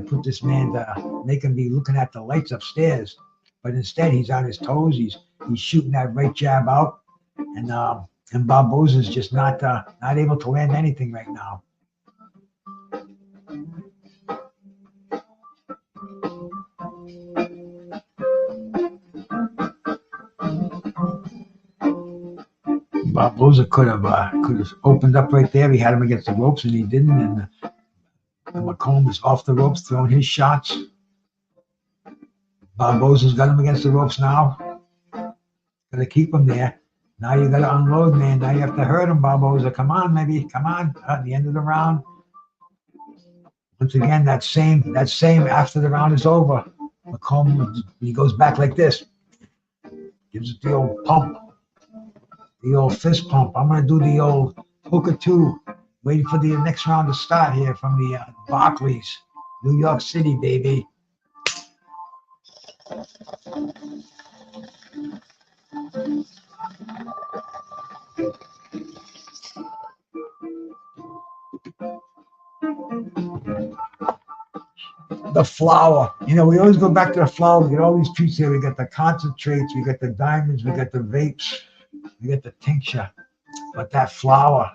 put this man to make him be looking at the lights upstairs. But instead, he's on his toes. He's shooting that right jab out, and Barboza's just not able to land anything right now. Barboza could have opened up right there. He had him against the ropes, and he didn't. And McComb is off the ropes, throwing his shots. Barboza's got him against the ropes now. Got Got to keep him there. Now you got to unload, man. Now you have to hurt him, Barboza. Come on, maybe. Come on. At the end of the round. Once again, that same after the round is over. McComb, he goes back like this. Gives it the old pump. The old fist pump. I'm going to do the old hooker two. Waiting for the next round to start here from the Barclays. New York City, baby. The flour. You know, we always go back to the flour. We get all these treats here. We got the concentrates. We got the diamonds. We got the vapes. We got the tincture. But that flour,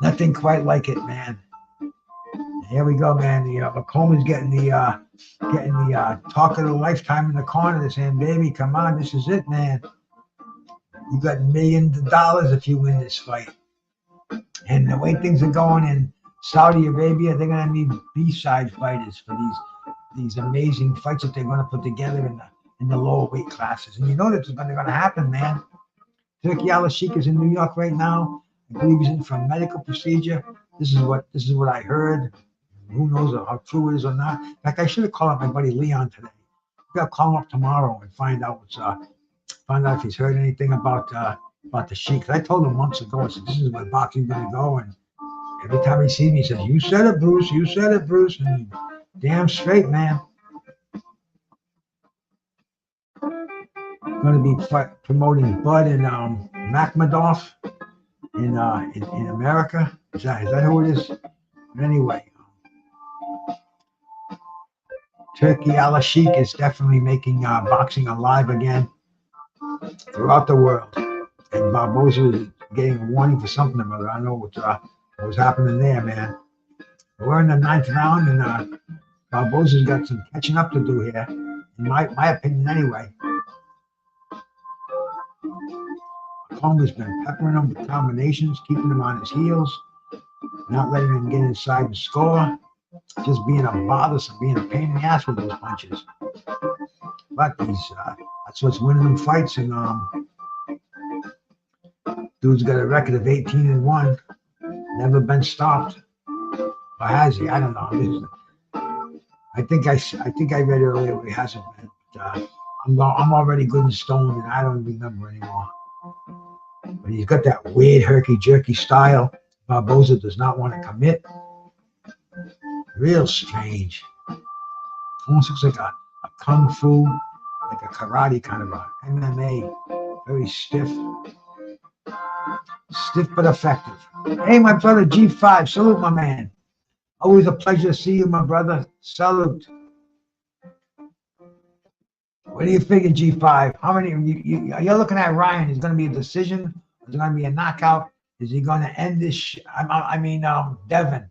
nothing quite like it, man. Here we go, man. You know, McComb is getting the talk of the lifetime in the corner. They're saying, baby, come on, this is it, man. You got millions of dollars if you win this fight. And the way things are going in Saudi Arabia, they're gonna need B-side fighters for these amazing fights that they're gonna put together in the lower weight classes. And you know that's gonna happen, man. Turki Al-Sheikh is in New York right now. I believe he's in for a medical procedure. This is what I heard. Who knows how true it is or not. In fact, I should have called up my buddy Leon today. We gotta call him up tomorrow and find out if he's heard anything about the Sheikh. I told him months ago, I said, this is where boxing's gonna go. And every time he sees me, he says, you said it, Bruce. You said it, Bruce. And damn straight, man. Going to be promoting Bud and Makhmadov in America. Is that who it is? But anyway, Turki Al-Sheikh is definitely making boxing alive again throughout the world. And Barboza is getting a warning for something or other. I don't know what was happening there, man. We're in the 9th round, and Barboza's got some catching up to do here, in my opinion, anyway. McComb has been peppering him with combinations, keeping him on his heels, not letting him get inside and score, just being a bothersome, being a pain in the ass with those punches. But that's what's winning them fights, and dude's got a record of 18-1, never been stopped. Or has he? I don't know. I think I read earlier he hasn't been. But, I'm already good and stoned, and I don't remember anymore. But he's got that weird herky-jerky style. Barboza does not want to commit. Real strange. Almost looks like a kung fu, like a karate kind of a MMA. Very stiff. Stiff but effective. Hey, my brother G5. Salute, my man. Always a pleasure to see you, my brother. Salute. What do you figure, G5? How many? You're looking at Ryan. Is going to be a decision? Is it going to be a knockout? Is he going to end this? Deven.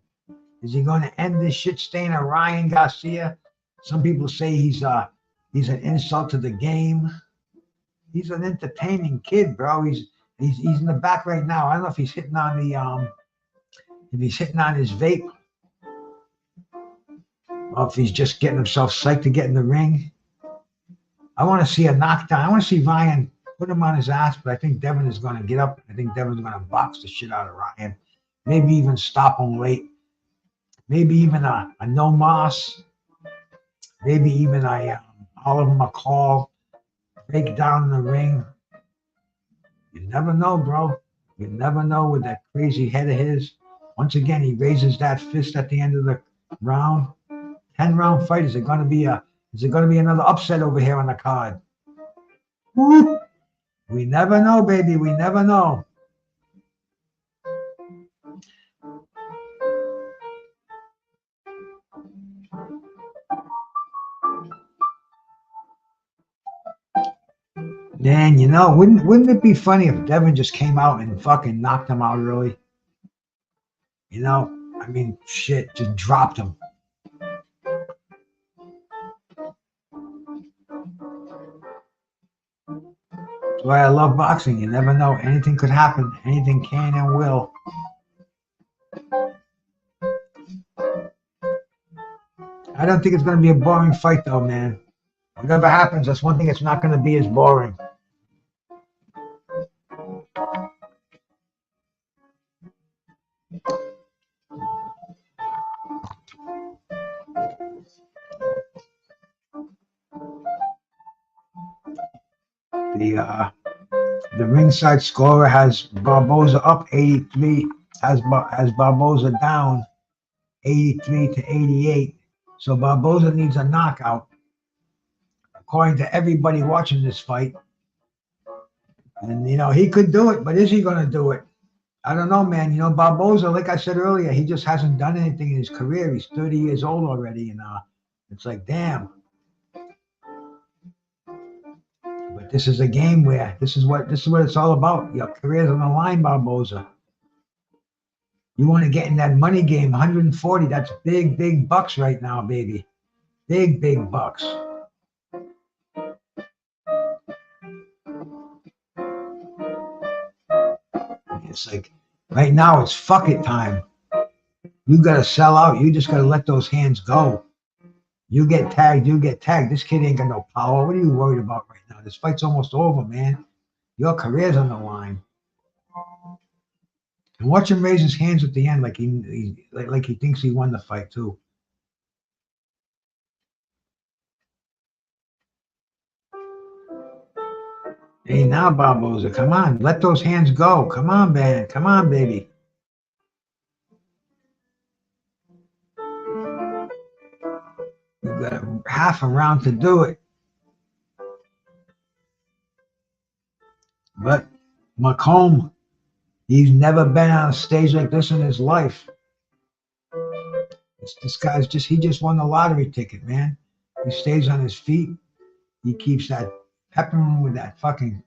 Is he going to end this shit stain of Ryan Garcia? Some people say he's an insult to the game. He's an entertaining kid, bro. He's in the back right now. I don't know if he's hitting on his vape, or if he's just getting himself psyched to get in the ring. I want to see a knockdown. I want to see Ryan put him on his ass, but I think Deven is going to get up. I think Deven's going to box the shit out of Ryan. Maybe even stop him late. Maybe even a no moss. Maybe even a Oliver McCall break down in the ring. You never know, bro. You never know with that crazy head of his. Once again, he raises that fist at the end of the round. 10-round fight. Is it going to be another upset over here on the card? Woo! We never know, baby. We never know. Man, you know, wouldn't it be funny if Deven just came out and fucking knocked him out early? You know, I mean, shit, just dropped him. That's why I love boxing. You never know. Anything could happen. Anything can and will. I don't think it's going to be a boring fight, though, man. Whatever happens, that's one thing it's not going to be as boring. The ringside scorer has Barboza up 83, has Barboza down 83 to 88. So Barboza needs a knockout, according to everybody watching this fight. And, you know, he could do it, but is he going to do it? I don't know, man. You know, Barboza, like I said earlier, he just hasn't done anything in his career. He's 30 years old already, and it's like, damn. But this is a game where this is what it's all about. Your career's on the line, Barboza. You want to get in that money game, 140. That's big, big bucks right now, baby. Big, big bucks. It's like, right now, it's fuck it time. You got to sell out. You just got to let those hands go. You get tagged, you get tagged. This kid ain't got no power. What are you worried about right now? This fight's almost over, man. Your career's on the line. And watch him raise his hands at the end like he thinks he won the fight, too. Hey, now, Barboza, come on. Let those hands go. Come on, man. Come on, baby. You've got half a round to do it. But McComb, he's never been on a stage like this in his life. This guy's he just won the lottery ticket, man. He stays on his feet. He keeps that peppering with that fucking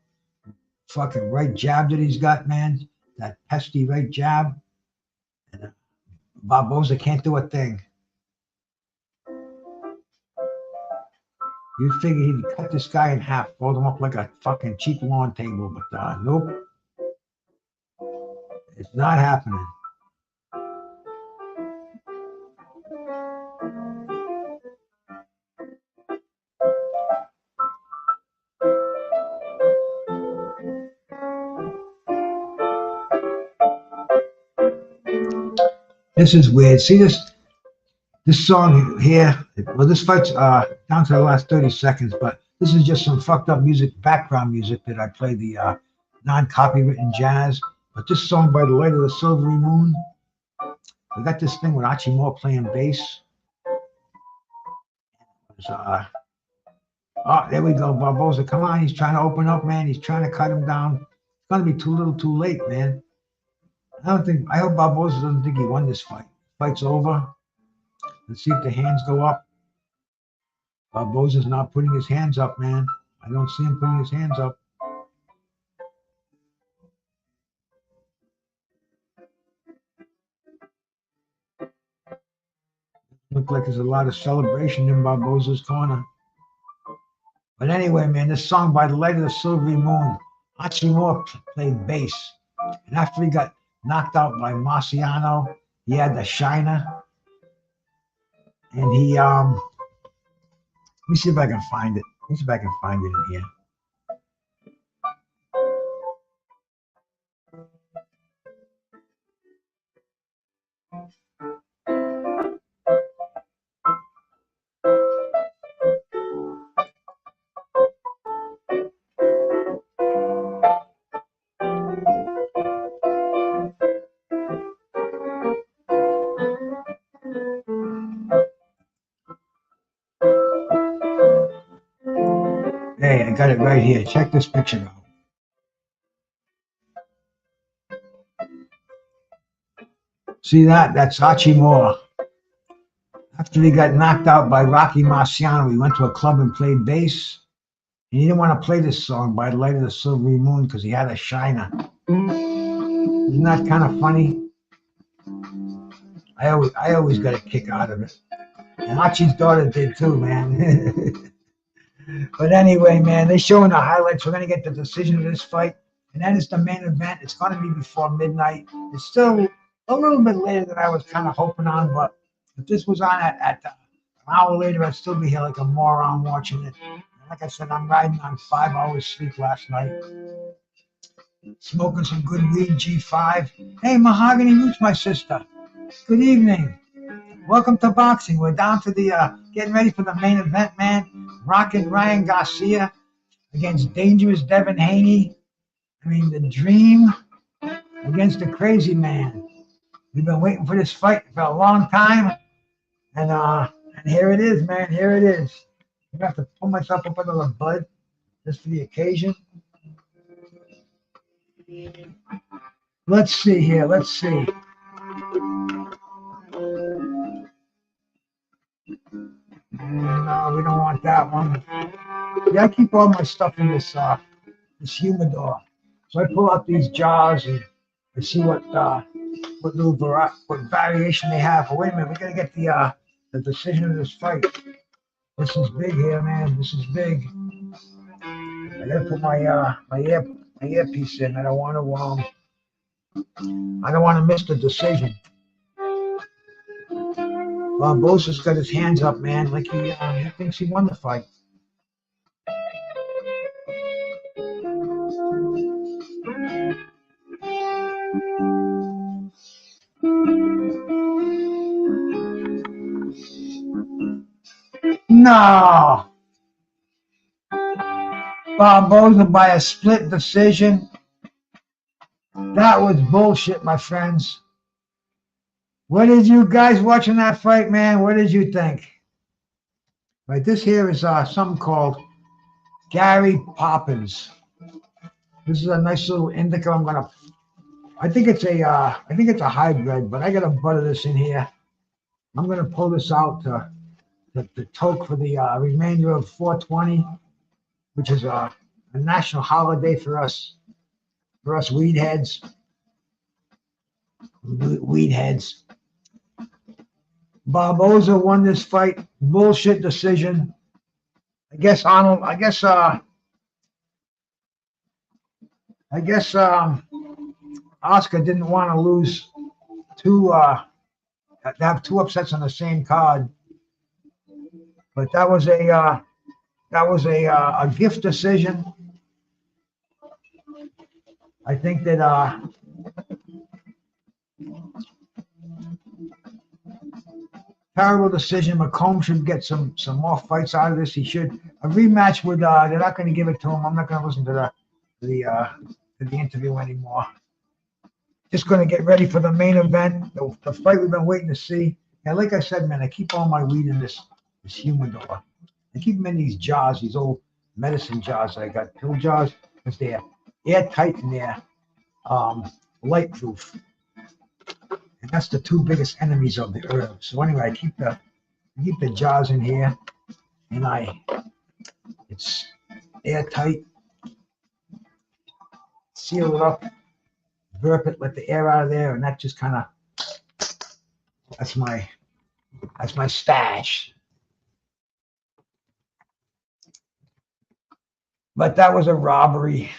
right jab that he's got, man. That pesky right jab. And Barboza can't do a thing. You figure he'd cut this guy in half, fold him up like a fucking cheap lawn table, but nope. It's not happening. This is weird. See this song here? Well, this fight's down to the last 30 seconds, but this is just some fucked up music, background music that I play the non-copywritten jazz. But this song, By the Light of the Silvery Moon, we got this thing with Moore playing bass. Oh, there we go, Barboza. Come on, he's trying to open up, man. He's trying to cut him down. It's gonna be too little, too late, man. I hope Barboza doesn't think he won this fight. Fight's over. Let's see if the hands go up. Barboza's not putting his hands up, man. I don't see him putting his hands up. Look like there's a lot of celebration in Barboza's corner. But anyway, man, this song, By the Light of the Silvery Moon, Moore played bass. And after he got knocked out by Marciano, he had the shiner. And he, let me see if I can find it. Let me see if I can find it in here. Hey, I got it right here. Check this picture out. See that? That's Moore. After he got knocked out by Rocky Marciano, he went to a club and played bass. And he didn't want to play this song, By the Light of the Silvery Moon, because he had a shiner. Isn't that kind of funny? I always got a kick out of it. And Archie's daughter did too, man. But anyway, man, they're showing the highlights. We're going to get the decision of this fight. And then it's the main event. It's going to be before midnight. It's still a little bit later than I was kind of hoping on. But if this was on at an hour later, I'd still be here like a moron watching it. And like I said, I'm riding on 5 hours sleep last night. Smoking some good weed, G5. Hey, Mahogany Roots, my sister. Good evening. Welcome to boxing. We're down to the getting ready for the main event, man. Rockin' Ryan Garcia against dangerous Deven Haney. I mean, the dream against the crazy man. We've been waiting for this fight for a long time, and here it is, man. Here it is. I'm gonna have to pull myself up under the bud just for the occasion. Let's see here. Let's see. No, we don't want that one. Yeah, I keep all my stuff in this humidor. So I pull out these jars and I see what little what variation they have. But wait a minute, we gotta get the decision of this fight. This is big here, man. This is big. I gotta put my earpiece in. I don't want to miss the decision. Barboza's got his hands up, man, like he thinks he won the fight. No. Barboza by a split decision. That was bullshit, my friends. What did you guys watching that fight, man? What did you think? Right, this here is something called Gary Poppins. This is a nice little indica. I think it's a hybrid, but I gotta butter this in here. I'm gonna pull this out to toke for the remainder of 420, which is a national holiday for us weed heads. Barboza won this fight, bullshit decision. I guess Oscar didn't want to lose to have two upsets on the same card. But that was a gift decision. I think that terrible decision. McComb should get some more fights out of this. He should. A rematch would they're not going to give it to him. I'm not going to listen to the interview anymore. Just going to get ready for the main event, the fight we've been waiting to see. And like I said, man, I keep all my weed in this humidor. I keep them in these jars, these old medicine jars that I got, pill jars, because they're airtight and they're light proof. And that's the two biggest enemies of the herb. So anyway, I keep the jars in here, and it's airtight. Seal it up, burp it, let the air out of there, and that just kind of that's my stash. But that was a robbery.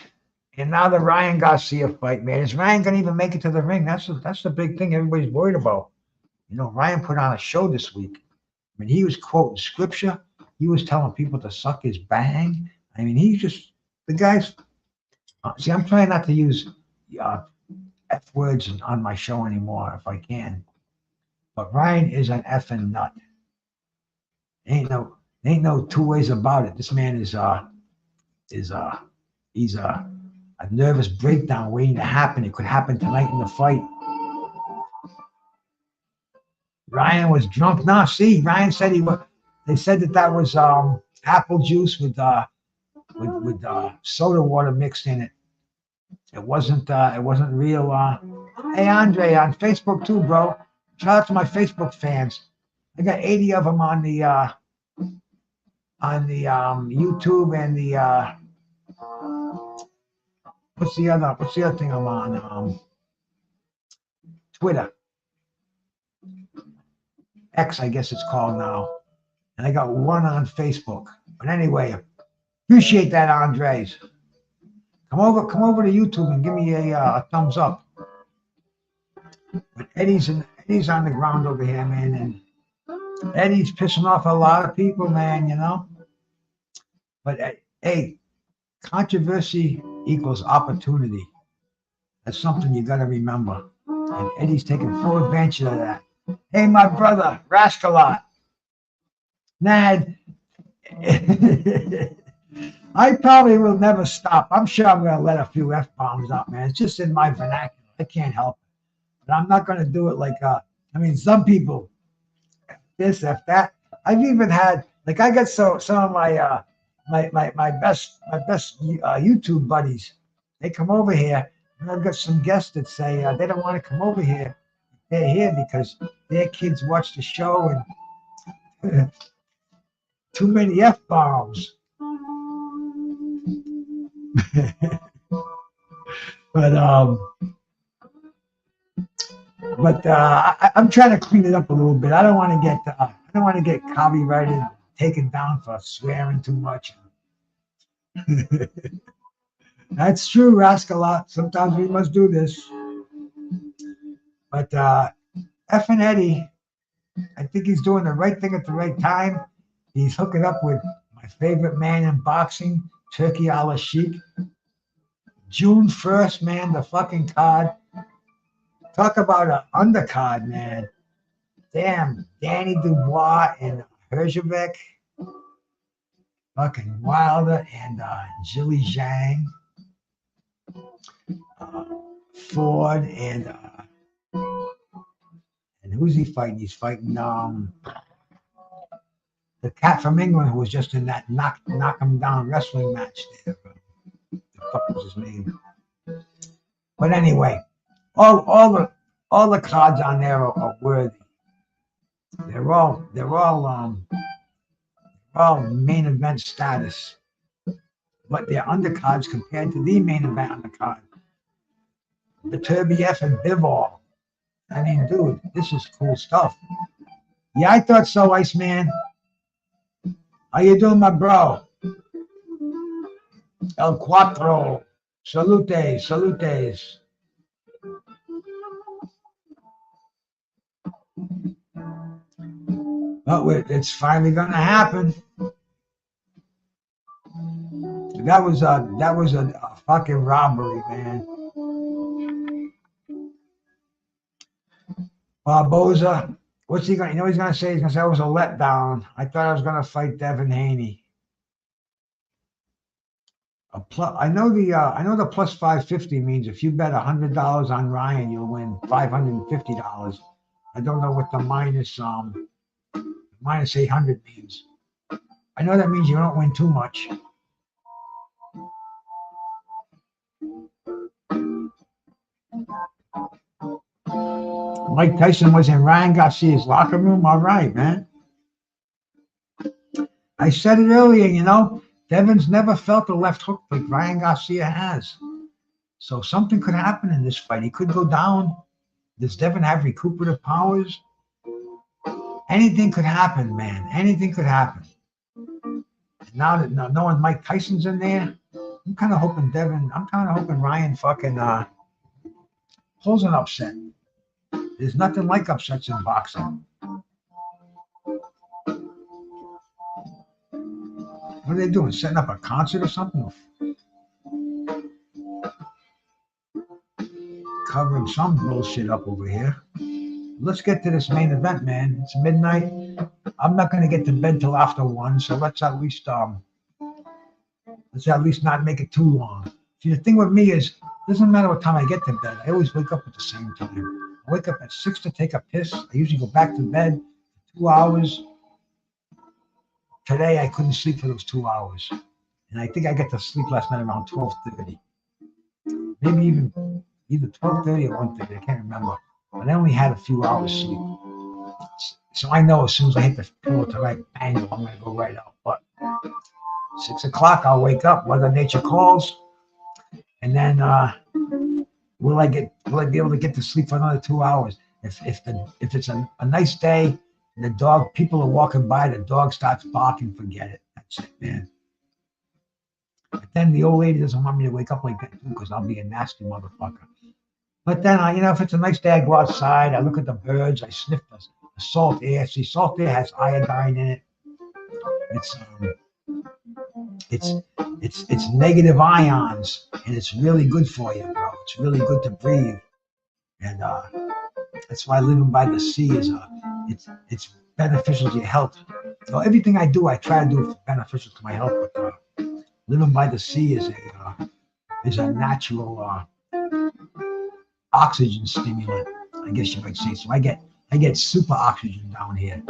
And now the Ryan Garcia fight, man. Is Ryan going to even make it to the ring? That's the big thing everybody's worried about. You know, Ryan put on a show this week. I mean, he was quoting scripture. He was telling people to suck his bang. I mean, he's just, the guy's, see, I'm trying not to use F words on my show anymore if I can. But Ryan is an effing nut. Ain't no two ways about it. This man he's a nervous breakdown waiting to happen. It could happen tonight in the fight. Ryan was drunk. No, see, Ryan said they said that was apple juice with soda water mixed in it. It wasn't real. Hey, Andre, on Facebook too, bro. Shout out to my Facebook fans. I got 80 of them on the YouTube and the what's the other thing I'm on? Twitter. X, I guess it's called now. And I got one on Facebook. But anyway, appreciate that, Andres. Come over to YouTube and give me a thumbs up. But Eddie's on the ground over here, man, and Eddie's pissing off a lot of people, man, you know. But hey, controversy equals opportunity. That's something you got to remember. And Eddie's taking full advantage of that. Hey, my brother, Rascalot. Nad. I probably will never stop. I'm sure I'm going to let a few F-bombs out, man. It's just in my vernacular. I can't help it. But I'm not going to do it like, I mean, some people, this, F that. I've even had, like, I got some of my, my best YouTube buddies. They come over here, and I've got some guests that say they don't want to come over here. They're here because their kids watch the show and too many F-bombs. But I'm trying to clean it up a little bit. I don't want to get copyrighted, taken down for swearing too much. That's true, Rascalot. Sometimes we must do this. But F and Eddie, I think he's doing the right thing at the right time. He's hooking up with my favorite man in boxing, Turkey Al Sheikh. June 1st, man, the fucking card. Talk about an undercard, man. Damn, Danny Dubois and Herzberg. Fucking Wilder and Jilly Zhang. Ford and who's he fighting? He's fighting the cat from England who was just in that knock him down wrestling match there. The fuck was his name? But anyway, all the cards on there are worthy. They're all main event status, but they're undercards compared to the main event undercard. The Turbieff and Bivol. I mean, dude, this is cool stuff. Yeah, I thought so, Iceman. How you doing, my bro? El Cuatro. Salutes, salutes. Oh, it's finally gonna happen. That was a fucking robbery, man. Barboza, what's he going? You know what he's gonna say? He's gonna say it was a letdown. I thought I was gonna fight Deven Haney. I know the plus 550 means if you bet $100 on Ryan, you'll win $550. I don't know what the minus 800 means. I know that means you don't win too much. Mike Tyson was in Ryan Garcia's locker room. All right, man. I said it earlier, you know, Devin's never felt a left hook like Ryan Garcia has. So something could happen in this fight. He could go down. Does Deven have recuperative powers? Anything could happen, man. Anything could happen. Now that knowing Mike Tyson's in there, I'm kind of hoping Ryan fucking pulls an upset. There's nothing like upsets in boxing. What are they doing? Setting up a concert or something? Covering some bullshit up over here. Let's get to this main event, man. It's midnight. I'm not going to get to bed till after 1, so let's at least not make it too long. See, the thing with me is, it doesn't matter what time I get to bed. I always wake up at the same time. I wake up at 6 to take a piss. I usually go back to bed for 2 hours. Today, I couldn't sleep for those 2 hours. And I think I got to sleep last night around 12:30. Maybe even either 12:30 or 1:30. I can't remember. But I only had a few hours sleep. So I know as soon as I hit the pillow to right angle, I'm going to go right out. But 6 o'clock, I'll wake up. Mother Nature calls. And then will I be able to get to sleep for another 2 hours? If it's a nice day and people are walking by, the dog starts barking, forget it. That's it, man. But then the old lady doesn't want me to wake up like that too, because I'll be a nasty motherfucker. But then, if it's a nice day, I go outside, I look at the birds, I sniff the salt air. See, salt air has iodine in it. It's negative ions, and it's really good for you, bro. It's really good to breathe, and that's why living by the sea it's beneficial to your health. So everything I do, I try to do beneficial to my health. But living by the sea is a natural oxygen stimulant, I guess you might say. So I get super oxygen down here.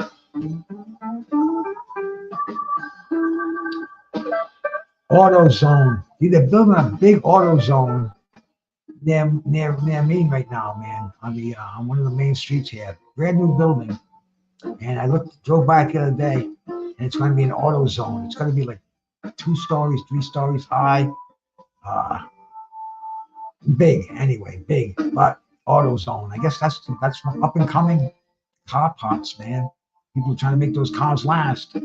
AutoZone. They're building a big AutoZone near me right now, man. On one of the main streets here. Brand new building. And I drove by it the other day, and it's going to be an AutoZone. It's going to be like 2 stories, 3 stories high. Big, anyway, big. But AutoZone. I guess that's from up and coming car parts, man. People trying to make those cars last.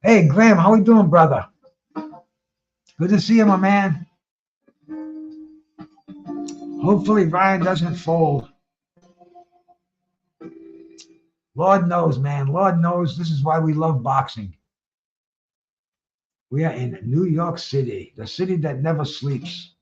Hey, Graham, how we doing, brother? Good to see you, my man. Hopefully Ryan doesn't fold. Lord knows, man. Lord knows this is why we love boxing. We are in New York City, the city that never sleeps.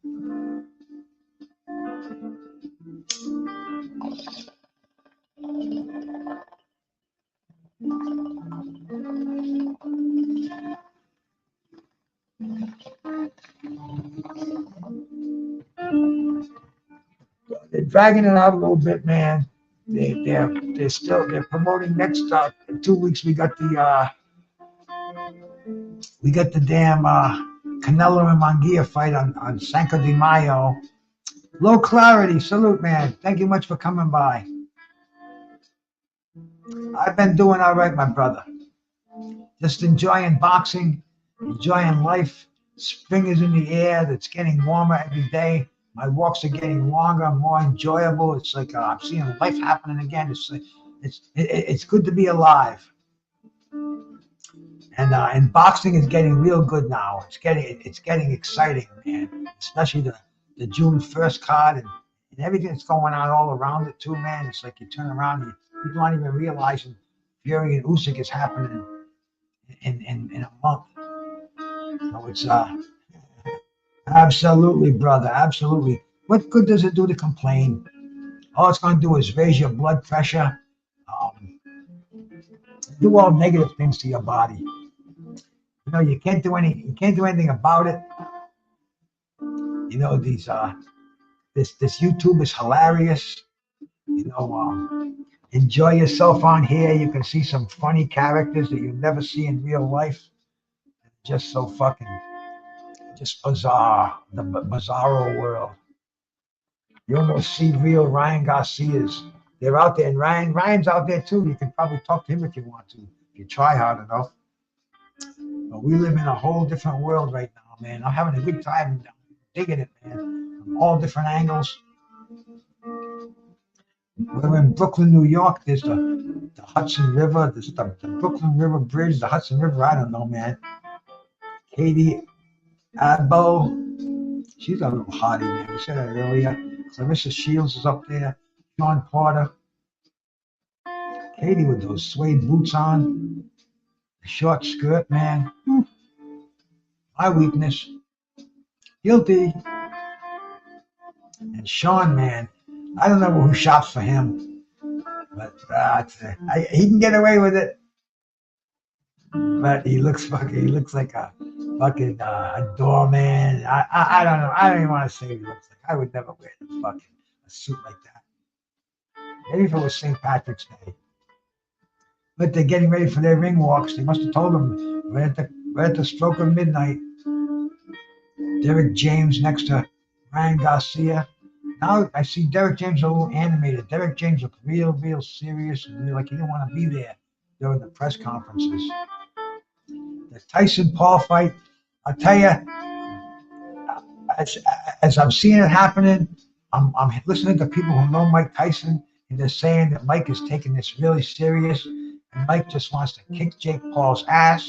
They're dragging it out a little bit, man. They're promoting next 2 weeks. We got the damn Canelo and Munguia fight on Cinco de Mayo. Low clarity, salute, man. Thank you much for coming by. I've been doing all right, my brother. Just enjoying boxing, enjoying life. Spring is in the air. It's getting warmer every day. My walks are getting longer, more enjoyable. It's like I'm seeing life happening again. It's good to be alive. And boxing is getting real good now. It's getting exciting, man. Especially the June 1st card and everything that's going on all around it too, man. It's like you turn around and people aren't even realizing Pierre and Usyk is happening in a month. So it's absolutely, brother, absolutely. What good does it do to complain? All it's going to do is raise your blood pressure, do all negative things to your body. You know, you can't do anything about it. You know, this YouTube is hilarious. You know, enjoy yourself on here. You can see some funny characters that you never see in real life. Just so fucking, just bizarre, the bizarro world. You almost see real Ryan Garcias. They're out there, and Ryan's out there too. You can probably talk to him if you want to, if you try hard enough. But we live in a whole different world right now, man. I'm having a good time digging it, man, from all different angles. We're in Brooklyn, New York. There's the Hudson River. There's the Brooklyn River Bridge, the Hudson River. I don't know, man. Katie Adbo, she's a little hottie, man. We said that earlier. Clarissa Shields is up there. Sean Porter. Katie with those suede boots on. The short skirt, man. My weakness. Guilty. And Sean, man. I don't know who shops for him. But he can get away with it. But he looks like a fucking a doorman. I don't know. I don't even want to say what he looks like. I would never wear a suit like that. Maybe if it was St. Patrick's Day. But they're getting ready for their ring walks. They must have told them right at the stroke of midnight. Derek James next to Ryan Garcia. Now I see Derek James a little animated. Derek James looked real serious and like he didn't want to be there during the press conferences. The Tyson-Paul fight, I'll tell you, as I'm seeing it happening, I'm listening to people who know Mike Tyson, and they're saying that Mike is taking this really serious, and Mike just wants to kick Jake Paul's ass.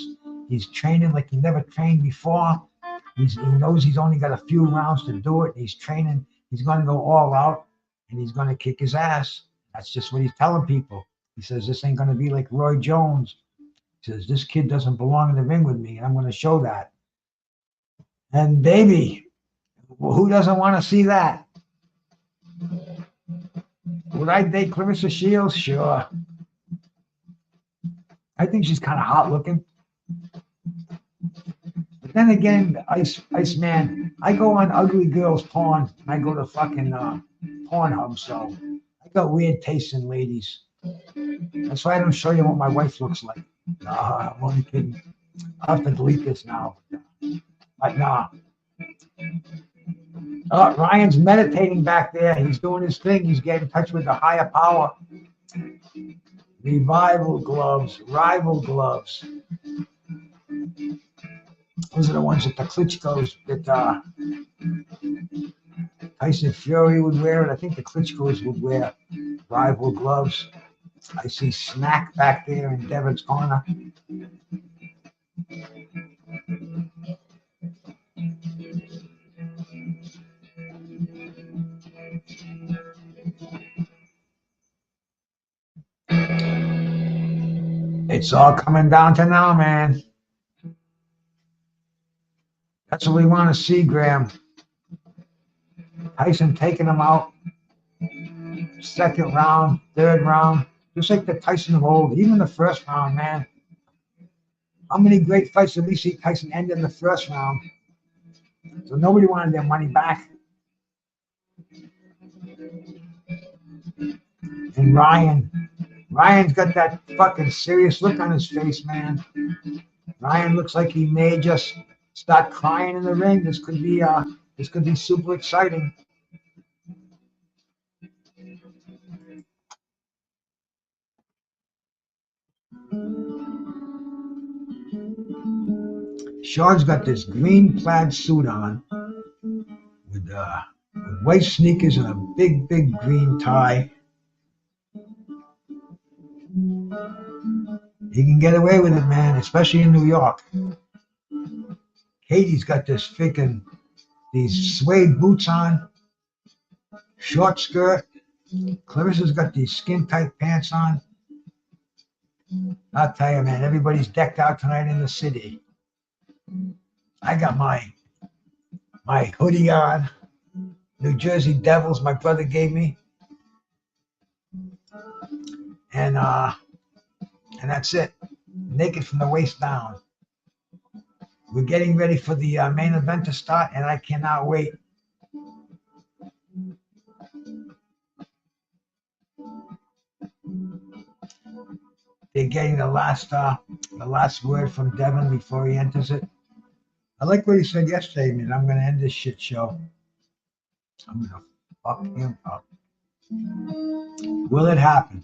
He's training like he never trained before. He knows he's only got a few rounds to do it. He's training. He's going to go all out, and he's going to kick his ass. That's just what he's telling people. He says, this ain't going to be like Roy Jones. He says, this kid doesn't belong in the ring with me, and I'm going to show that. And baby, well, who doesn't want to see that? Would I date Clarissa Shields? Sure. I think she's kind of hot looking. then again, Iceman, I go on ugly girls porn. I go to fucking Pornhub, so I got weird taste in ladies. That's why I don't show you what my wife looks like. Nah, I'm only kidding. I'll have to delete this now. But nah. Ryan's meditating back there. He's doing his thing. He's getting in touch with the higher power. Revival gloves, rival gloves. Those are the ones that the Klitschko's, that Tyson Fury would wear, and I think the Klitschko's would wear rival gloves. I see Snack back there in Deven's corner. It's all coming down to now, man. That's what we want to see, Graham. Tyson taking him out. Second round, third round. Just like the Tyson of old. Even the first round, man. How many great fights did we see Tyson end in the first round? So nobody wanted their money back. And Ryan's got that fucking serious look on his face, man. Ryan looks like he may just start crying in the ring. This could be super exciting. Sean's got this green plaid suit on with white sneakers and a big green tie. He can get away with it, man, especially in New York. Katie's got this these suede boots on, short skirt. Clarissa's got these skin-tight pants on. I'll tell you, man, everybody's decked out tonight in the city. I got my hoodie on. New Jersey Devils, my brother gave me. And that's it. Naked from the waist down. We're getting ready for the main event to start, and I cannot wait. They're getting the last word from Deven before he enters it. I like what he said yesterday, man. I'm going to end this shit show. I'm going to fuck him up. Will it happen?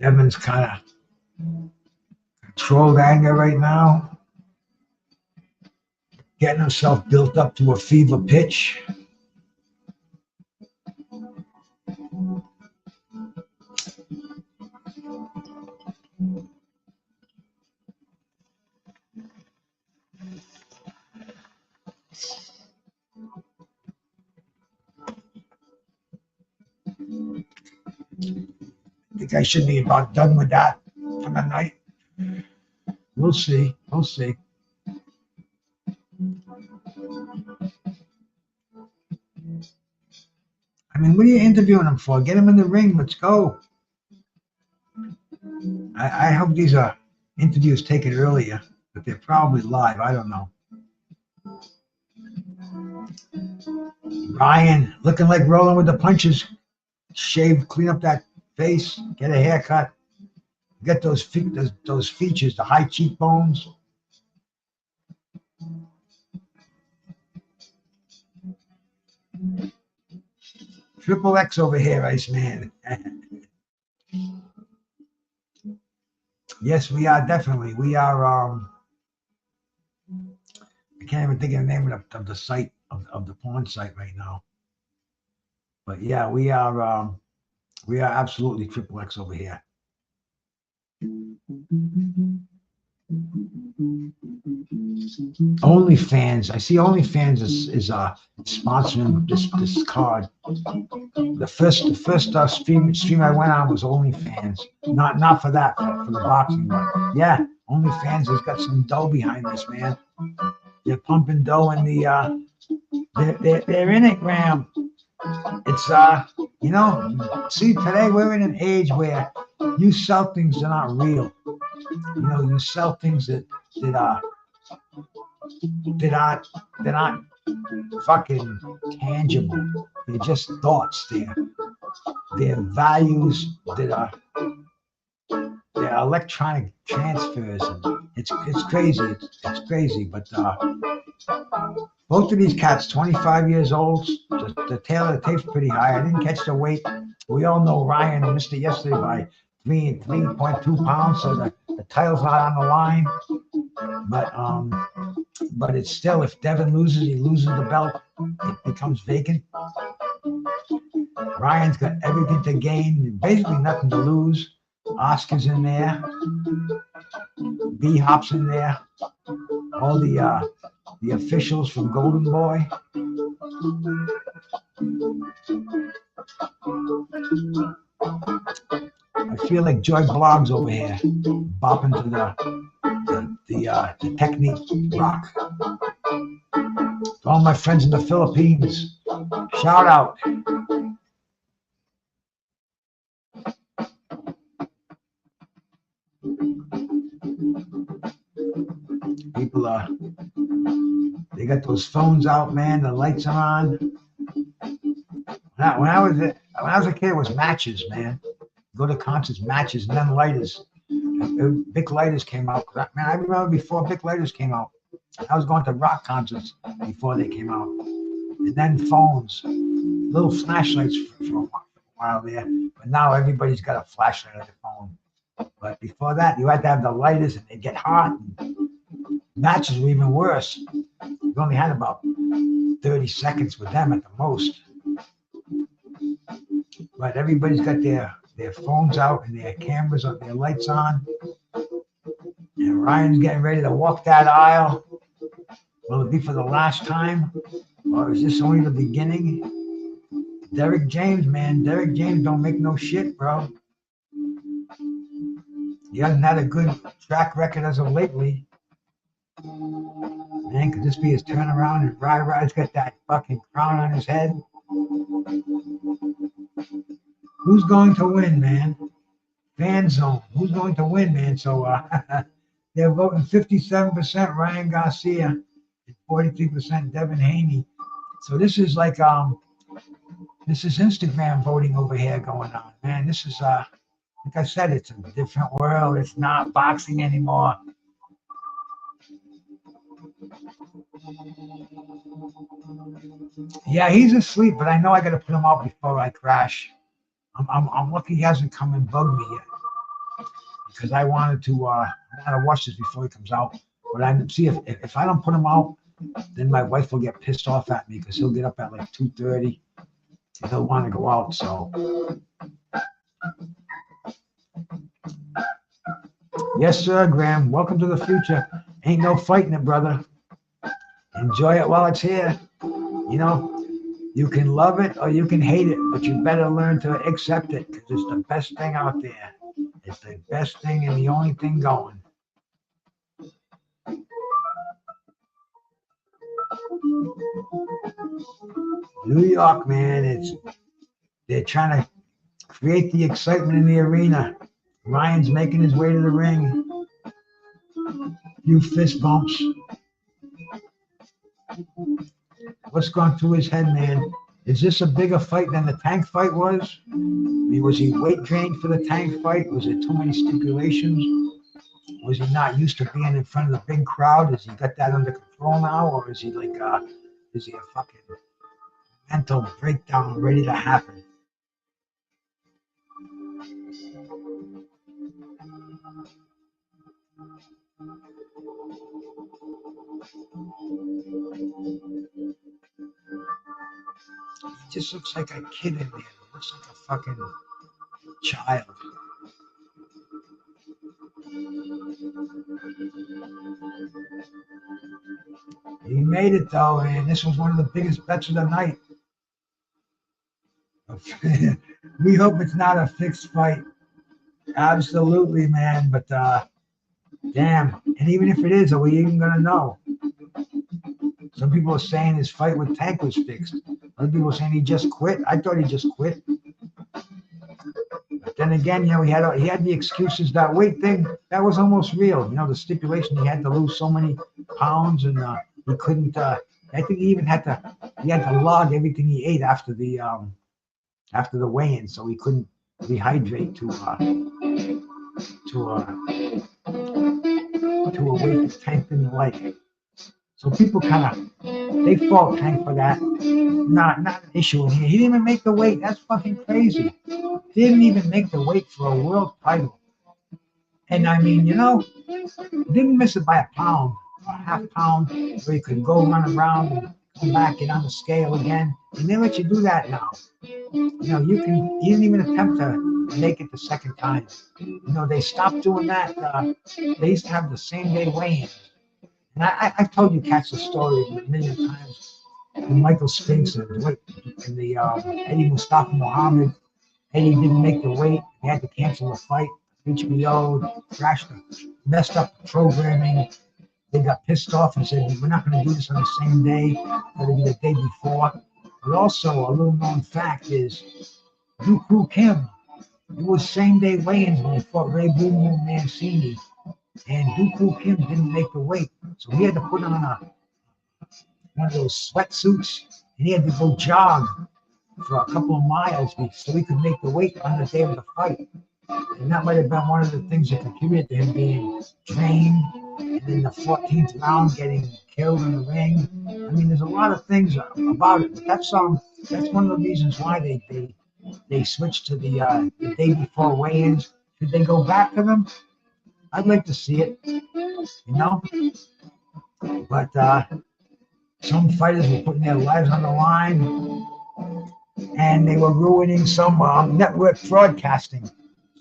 Deven's kind of controlled anger right now, getting himself built up to a fever pitch. I think I should be about done with that for the night. We'll see. We'll see. I mean, what are you interviewing him for? Get him in the ring. Let's go. I hope these are interviews taken earlier, but they're probably live. I don't know. Ryan looking like rolling with the punches. Shave, clean up that face, get a haircut, get those features, the high cheekbones. Triple X over here, Iceman. Yes, we are definitely. We are. I can't even think of the name of the site of the porn site right now. But yeah, we are absolutely Triple X over here. OnlyFans. I see OnlyFans is sponsoring this card. The first stream I went on was OnlyFans. Not for that, for the boxing, but yeah, OnlyFans has got some dough behind this, man. They're pumping dough in the they're in it, Graham. It's you know, see, today we're in an age where you sell things that aren't real. You know, you sell things that aren't fucking tangible. They're just thoughts. They're values that are they're electronic transfers. And it's crazy. It's crazy. But both of these cats, 25 years old. The tail of the tape's pretty high. I didn't catch the weight. We all know Ryan missed it yesterday by 3.2 pounds, so the title's not on the line. But it's still, if Deven loses, he loses the belt. It becomes vacant. Ryan's got everything to gain, basically nothing to lose. Oscar's in there. B-Hop's in there. All the officials from Golden Boy. I feel like Joy Bloggs over here, bopping to the technique rock. To all my friends in the Philippines, shout out. People they got those phones out, man. The lights are on. When I was a kid, it was matches, man. Go to concerts, matches, and then lighters. Big lighters came out. Man, I remember before big lighters came out. I was going to rock concerts before they came out. And then phones, little flashlights for a while there. But now everybody's got a flashlight on their phone. But before that, you had to have the lighters, and they'd get hot. And matches were even worse. You only had about 30 seconds with them at the most. But everybody's got their phones out and their cameras on, their lights on. And Ryan's getting ready to walk that aisle. Will it be for the last time? Or is this only the beginning? Derek James, man. Derek James don't make no shit, bro. He hasn't had a good track record as of lately. Man, could this be his turnaround? And Ry's got that fucking crown on his head. Who's going to win, man? Fan zone. Who's going to win, man? So they're voting 57% Ryan Garcia and 43% Deven Haney. So this is like this is Instagram voting over here going on, man. This is like I said, it's a different world. It's not boxing anymore. Yeah, he's asleep, but I know I got to put him out before I crash. I'm lucky he hasn't come and bugged me yet, because I wanted to watch this before he comes out. But I see if I don't put him out, then my wife will get pissed off at me, because he'll get up at like 2:30. He'll want to go out. So yes, sir, Graham. Welcome to the future. Ain't no fighting it, brother. Enjoy it while it's here. You know, you can love it or you can hate it, but you better learn to accept it, because it's the best thing out there. It's the best thing and the only thing going. New York, man, they're trying to create the excitement in the arena. Ryan's making his way to the ring. Few fist bumps. What's gone through his head, man? Is this a bigger fight than the Tank fight was? I mean, was he weight drained for the Tank fight? Was it too many stipulations? Was he not used to being in front of the big crowd? Has he got that under control now? Or is he like, is he a fucking mental breakdown ready to happen? He just looks like a kid in there. He looks like a fucking child. He made it though, and this was one of the biggest bets of the night. We hope it's not a fixed fight. Absolutely, man. But Damn. And even if it is, are we even gonna know? Some people are saying his fight with Tank was fixed. Other people are saying he just quit. I thought he just quit. But then again, he had the excuses. That weight thing, that was almost real. The stipulation, he had to lose so many pounds, and he couldn't. I think he even had to log everything he ate after the weigh-in, so he couldn't rehydrate to a weight that Tank didn't like. So people they fault Tank for that. Not an issue in here. He didn't even make the weight. That's fucking crazy. He didn't even make the weight for a world title. And I mean, didn't miss it by a pound, a half pound, where you could go run around and come back, get on the scale again. And they let you do that now. He didn't even attempt to make it the second time. They stopped doing that. They used to have the same day weigh-in. And I've told you cats the story a million times. When Michael Spinks and the Eddie Mustafa Muhammad, Eddie didn't make the weight. He had to cancel the fight. HBO messed up the programming. They got pissed off and said, we're not going to do this on the same day. It'll be the day before. But also, a little known fact is, Dooku Kim, it was same day weigh-ins when he fought Ray Boom Boom Mancini. And Dooku Kim didn't make the weight. So he had to put on one of those sweatsuits, and he had to go jog for a couple of miles so he could make the weight on the day of the fight. And that might have been one of the things that contributed to him being drained, and in the 14th round getting killed in the ring. I mean, there's a lot of things about it. But that's one of the reasons why they switched to the day before weigh-ins. Should they go back to them? I'd like to see it, But some fighters were putting their lives on the line, and they were ruining some network broadcasting.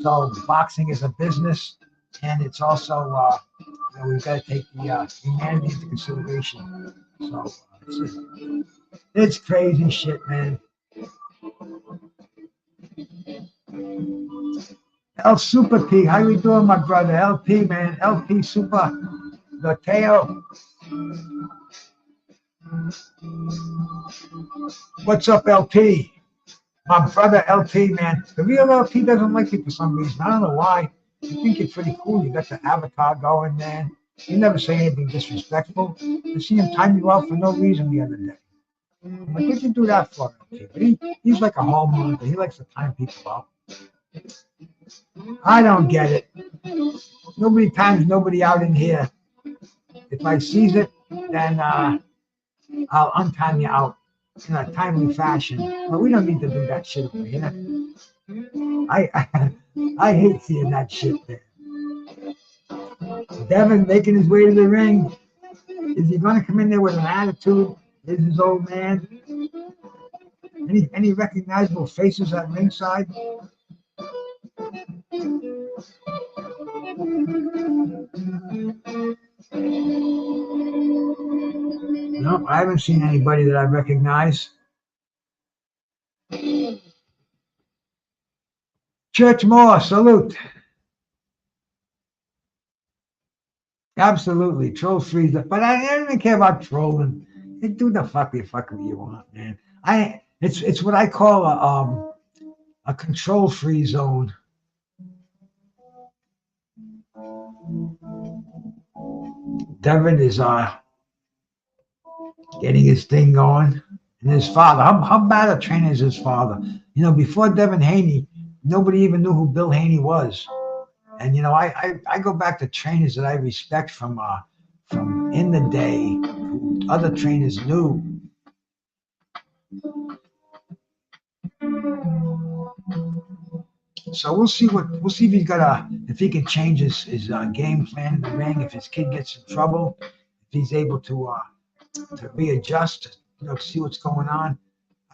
So boxing is a business, and it's also we've got to take the humanity into consideration. So it's crazy shit, man. El Super P, how you doing, my brother? LP, man. LP Super Lateo. What's up, LP? My brother LP, man. The real LP doesn't like you for some reason. I don't know why. You think you're pretty cool. You got the avatar going, man. You never say anything disrespectful. I see him time you out for no reason the other day. I'm like, what'd you do that for, LP? But he's like a homeowner. He likes to time people out. I don't get it. Nobody times nobody out in here. If I sees it, then I'll untime you out in a timely fashion. But we don't need to do that shit over here. I hate seeing that shit there. Deven making his way to the ring. Is he going to come in there with an attitude? Is his old man? Any recognizable faces at ringside? No, I haven't seen anybody that I recognize. Church Moore, salute. Absolutely, troll free. But I don't even care about trolling. Do the fuckery you want, man. It's what I call a control-free zone. Deven is getting his thing going, and his father. How bad a trainer is his father? Before Deven Haney, nobody even knew who Bill Haney was. And I go back to trainers that I respect from in the day, who other trainers knew. So we'll see if he's if he can change his game plan in the ring. If his kid gets in trouble, if he's able to readjust, to see what's going on.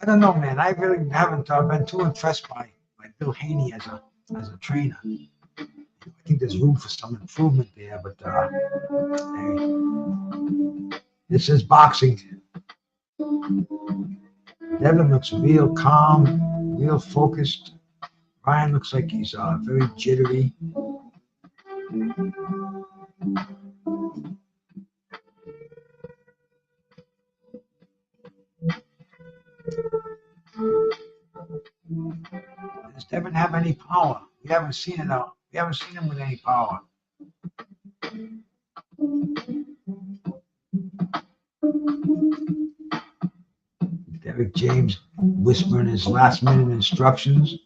I don't know, man. I really haven't been too impressed by Bill Haney as a trainer. I think there's room for some improvement there, but hey, this is boxing. Deven looks real calm, real focused. Ryan looks like he's very jittery. Does Deven have any power? We haven't seen it out. We haven't seen him with any power. Derek James whispering his last minute instructions.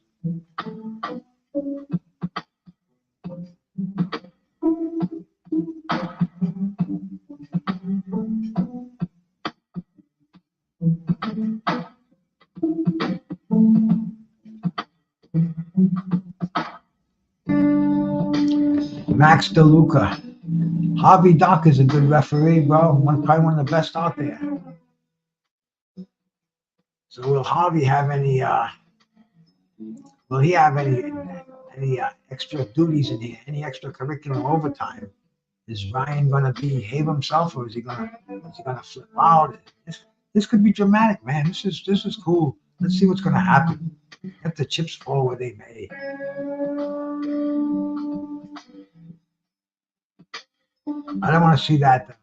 Max DeLuca. Harvey Dock is a good referee, bro. Probably one of the best out there. So will Harvey have any, will he have any extra duties in here? Any extracurricular overtime? Is Ryan going to behave himself, or is he going to flip out? This could be dramatic, man. This is cool. Let's see what's going to happen. Let the chips fall where they may. I don't want to see that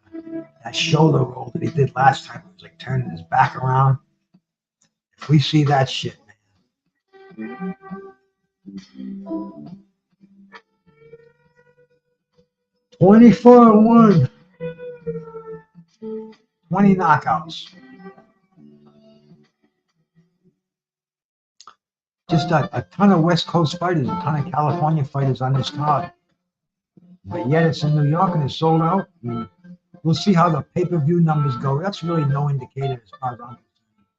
shoulder roll that he did last time. It was like turning his back around. If we see that shit, man. 24-1. 20 knockouts. Just a ton of West Coast fighters, a ton of California fighters on this card. But yet it's in New York and it's sold out. We'll see how the pay-per-view numbers go. That's really no indicator as far as I'm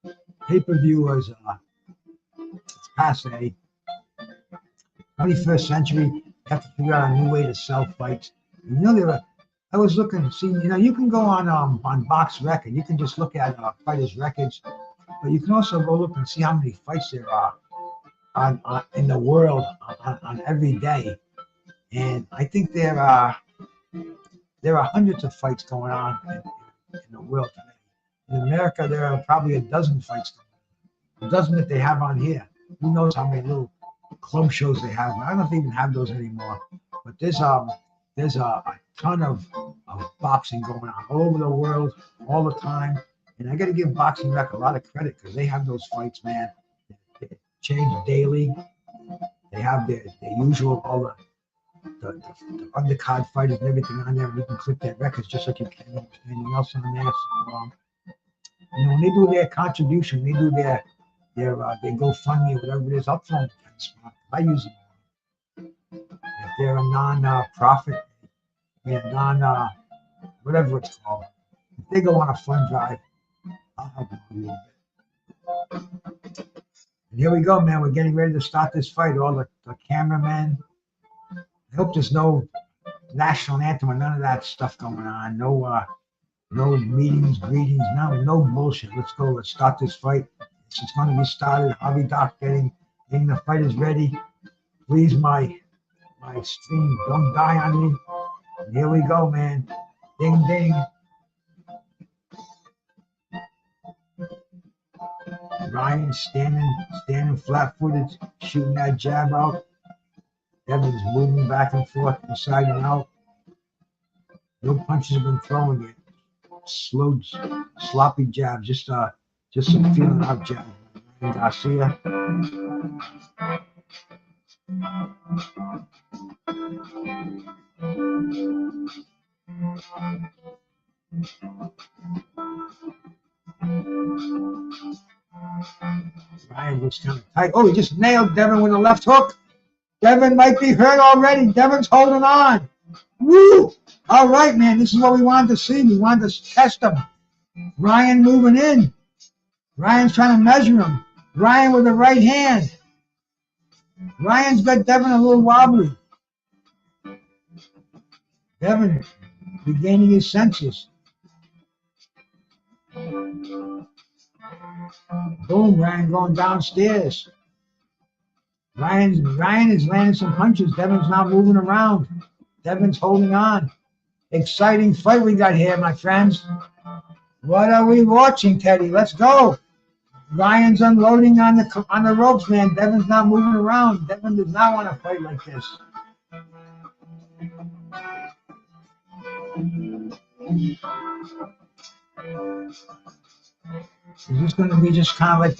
concerned. Pay-per-view is it's passe. 21st century, you have to figure out a new way to sell fights. You know, I was looking, see, you know, you can go on Box Record. You can just look at fighters' records, but you can also go look and see how many fights there are in the world on every day. And I think there are hundreds of fights going on in the world today. In America, there are probably a dozen fights going on. A dozen that they have on here. Who knows how many little club shows they have? I don't even have those anymore. But there's a ton of boxing going on all over the world, all the time. And I got to give Boxing Rec a lot of credit because they have those fights, man. They change daily. They have their usual, all the undercard fighters and everything on there. And you can click their records just like you can anything else on there. So, you know, when they do their contribution, they do their GoFundMe or whatever it is, I'll throw them 10 spots. I use them. If they're a non-profit, whatever it's called, if they go on a fund drive, I'll help them a little bit. And here we go, man. We're getting ready to start this fight. All the cameramen. I hope there's no national anthem or none of that stuff going on. No meetings, greetings, no bullshit. Let's go. Let's start this fight. It's going to be started. Harvey Dock getting the fighters ready. Please, my stream, don't die on me. And here we go, man. Ding, ding. Ryan standing flat-footed, shooting that jab out. Deven's moving back and forth, inside and out. No punches have been thrown yet. Slow, sloppy jab, just some feeling out jab. Garcia. Ryan looks kind of tight. Oh, he just nailed Deven with a left hook. Deven might be hurt already. Deven's holding on. Woo! All right, man. This is what we wanted to see. We wanted to test him. Ryan moving in. Ryan's trying to measure him. Ryan with the right hand. Ryan's got Deven a little wobbly. Deven regaining his senses. Boom, Ryan going downstairs. Ryan is landing some punches. Deven's not moving around. Deven's holding on. Exciting fight we got here, my friends. What are we watching, Teddy? Let's go. Ryan's unloading on the ropes, man. Deven's not moving around. Deven does not want to fight like this. Is this going to be just kind of like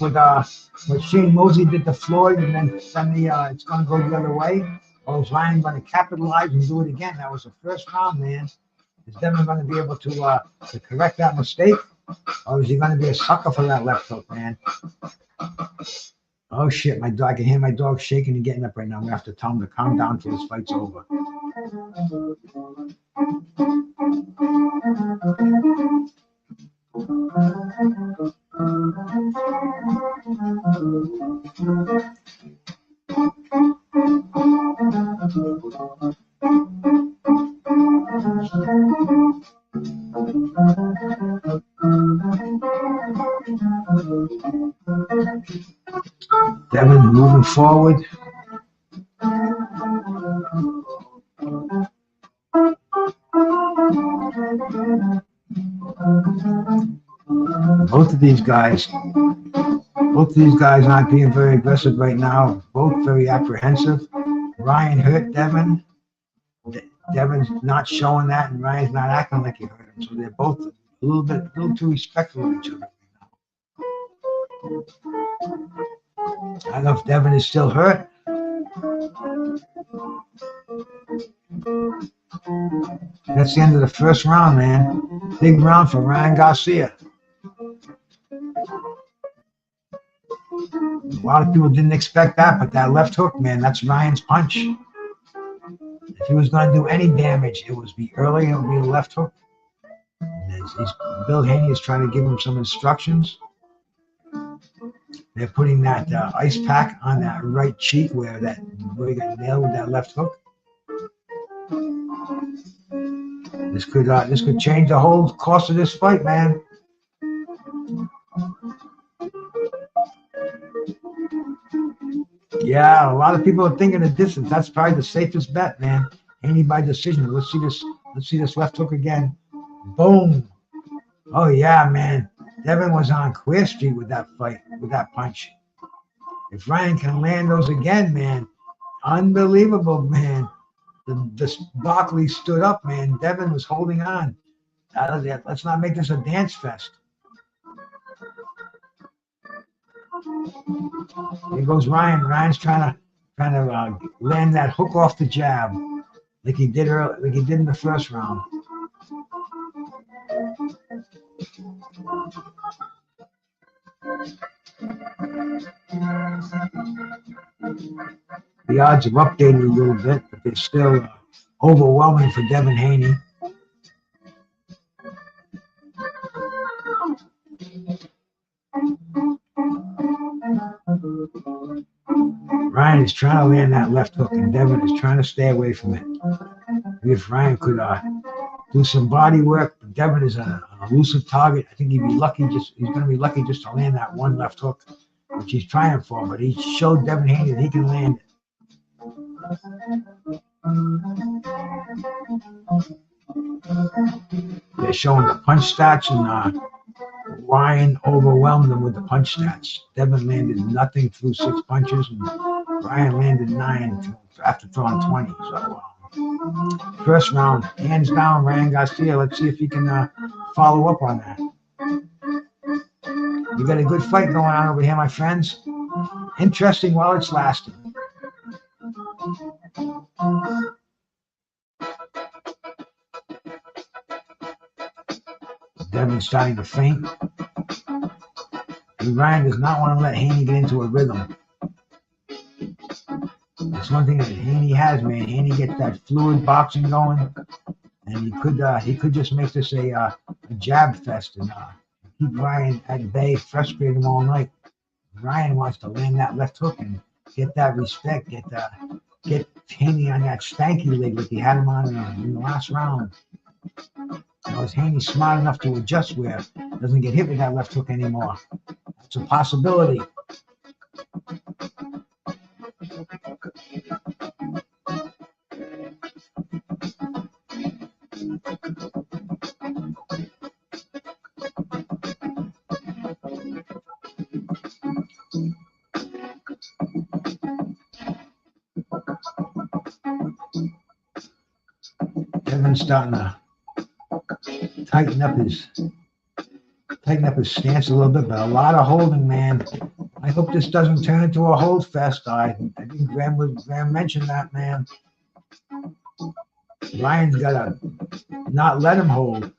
what Shane Mosley did to Floyd, and then it's going to go the other way? Or is Ryan going to capitalize and do it again? That was the first round, man. Is Deven going to be able to correct that mistake? Or is he going to be a sucker for that left hook, man? Oh, shit, my dog. I can hear my dog shaking and getting up right now. I'm going to have to tell him to calm down till this fight's over. Deven moving forward. Both of these guys aren't being very aggressive right now. Both very apprehensive. Ryan hurt Deven. Deven's not showing that, and Ryan's not acting like he hurt him. So they're both a little too respectful of each other right now. I don't know if Deven is still hurt. That's the end of the first round, man. Big round for Ryan Garcia. A lot of people didn't expect that, but that left hook, man, that's Ryan's punch. If he was going to do any damage, it would be early, it would be the left hook. Bill Haney is trying to give him some instructions. They're putting that ice pack on that right cheek where he got nailed with that left hook. This could change the whole course of this fight, man. Yeah, a lot of people are thinking the distance. That's probably the safest bet, man. Haney by decision. Let's see this left hook again. Boom. Oh yeah, man. Deven was on Queer Street with that fight, with that punch. If Ryan can land those again, man, unbelievable, man. The Barkley stood up, man. Deven was holding on. Let's not make this a dance fest. Here goes Ryan. Ryan's trying to land that hook off the jab, like he did in the first round. The odds have updated a little bit, but they're still overwhelming for Deven Haney. Ryan is trying to land that left hook, and Deven is trying to stay away from it. Maybe if Ryan could do some body work, but Deven is an elusive target. I think he's going to be lucky just to land that one left hook, which he's trying for, but he showed Deven Haney that he can land it. They're showing the punch stats, and Ryan overwhelmed them with the punch stats. Deven landed nothing through 6 punches, and Ryan landed 9 after throwing 20. So first round, hands down, Ryan Garcia. Let's see if he can follow up on that. You got a good fight going on over here, my friends. Interesting while it's lasting. Deven's starting to faint. And Ryan does not want to let Haney get into a rhythm. That's one thing that Haney has, man. Haney gets that fluid boxing going, and he could just make this a jab fest and keep Ryan at bay, frustrate him all night. Ryan wants to land that left hook and get that respect, get Haney on that stanky leg like he had him on in the last round. Is Haney smart enough to adjust where he doesn't get hit with that left hook anymore? That's a possibility. Deven's starting to tighten tighten up his stance a little bit, but a lot of holding, man. I hope this doesn't turn into a hold fest. I think Graham mentioned that, man. Ryan's got to not let him hold.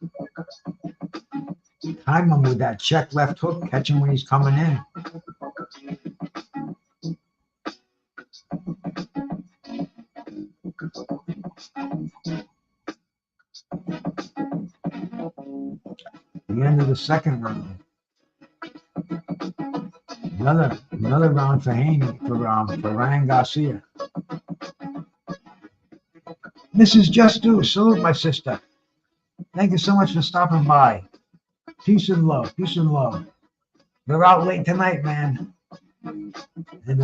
Time him with that check left hook, catch him when he's coming in. The end of the second round. Another round for Haney, for Ryan Garcia. Mrs. Just Do, salute my sister. Thank you so much for stopping by. Peace and love, peace and love. They're out late tonight, man. And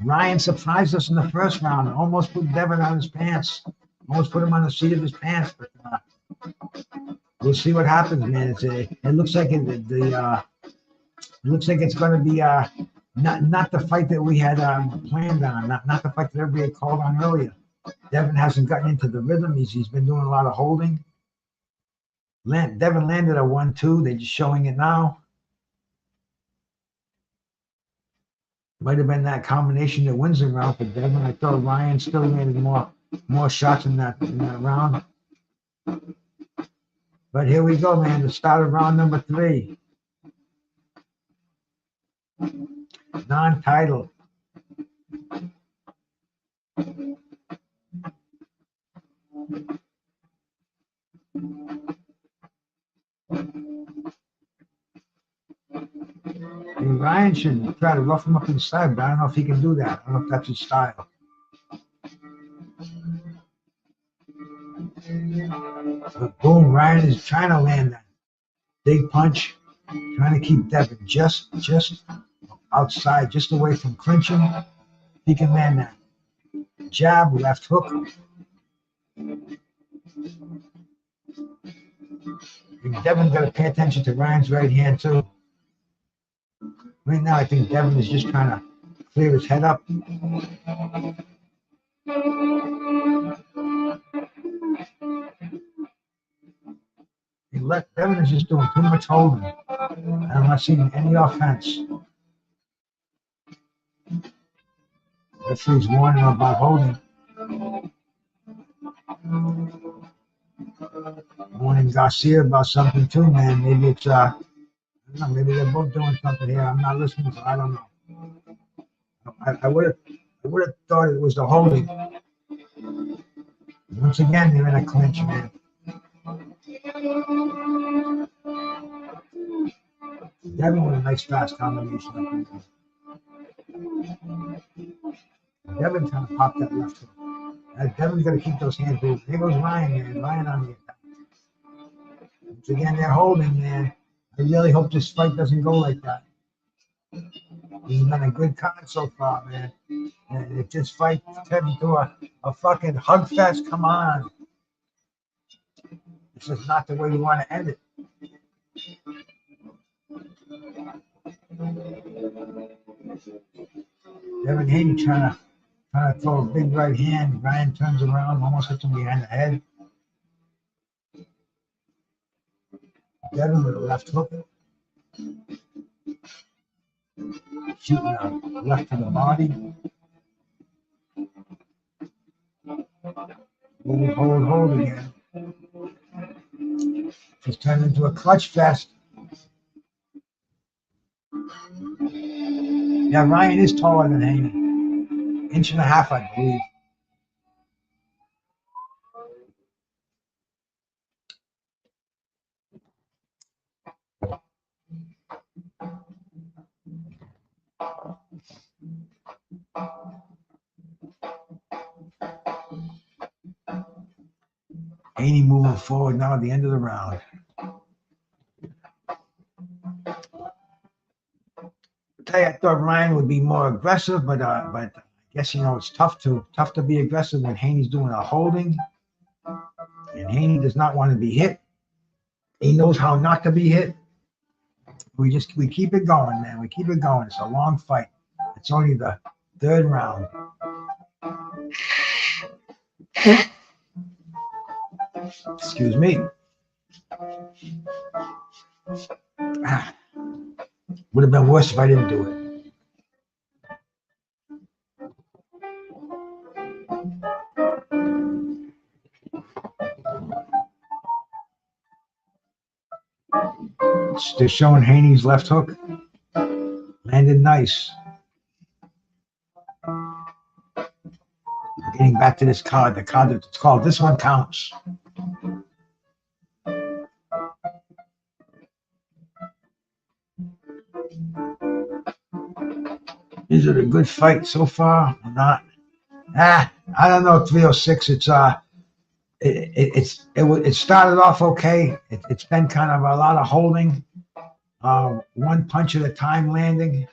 Ryan surprised us in the first round. Almost put Deven on his pants. Almost put him on the seat of his pants. But we'll see what happens, man. It looks like it looks like it's going to be not the fight that we had planned on. Not the fight that everybody had called on earlier. Deven hasn't gotten into the rhythm. He's been doing a lot of holding. Deven landed a 1-2. They're just showing it now. Might have been that combination that wins the round for Deven. I thought Ryan still landed more shots in that round. But here we go, man. The start of round number 3. Non-title. Ryan should try to rough him up inside, but I don't know if he can do that. I don't know if that's his style. But boom, Ryan is trying to land that big punch, trying to keep Deven just outside, just away from clinching. He can land that jab, left hook. And Deven's got to pay attention to Ryan's right hand too. Right now, I think Deven is just trying to clear his head up. Deven is just doing too much holding. I'm not seeing any offense. Referee's warning about holding. Warning Garcia about something too, man. Maybe it's I don't know, maybe they're both doing something here. I'm not listening, so I don't know. I would have thought it was the holding. Once again, they're in a clinch, man. Deven with a nice fast combination. Deven's trying to pop that left hook. Deven's got to keep those hands moving. There goes Ryan, man. Ryan on the attack. Once again, they're holding, man. I really hope this fight doesn't go like that. He's been a good card so far, man. And if this fight turned into a fucking hug fest, come on. This is not the way we want to end it. Deven Haney trying to throw a big right hand. Ryan turns around, almost hits him behind the head. Deven with a left hook. Shooting a left to the body. Hold again. It's turned into a clutch fest. Yeah, Ryan is taller than Haney. 1.5 inches, I believe. Haney moving forward now at the end of the round. I thought Ryan would be more aggressive, but I guess it's tough to be aggressive when Haney's doing a holding, and Haney does not want to be hit. He knows how not to be hit. We keep it going, man. We keep it going. It's a long fight. It's only the 3rd round. Excuse me. Would have been worse if I didn't do it. They're showing Haney's left hook. Landed nice. Getting back to this card, the card that it's called This One Counts. Is it a good fight so far or not? I don't know. 306. It started off okay. It's been kind of a lot of holding, one punch at a time landing.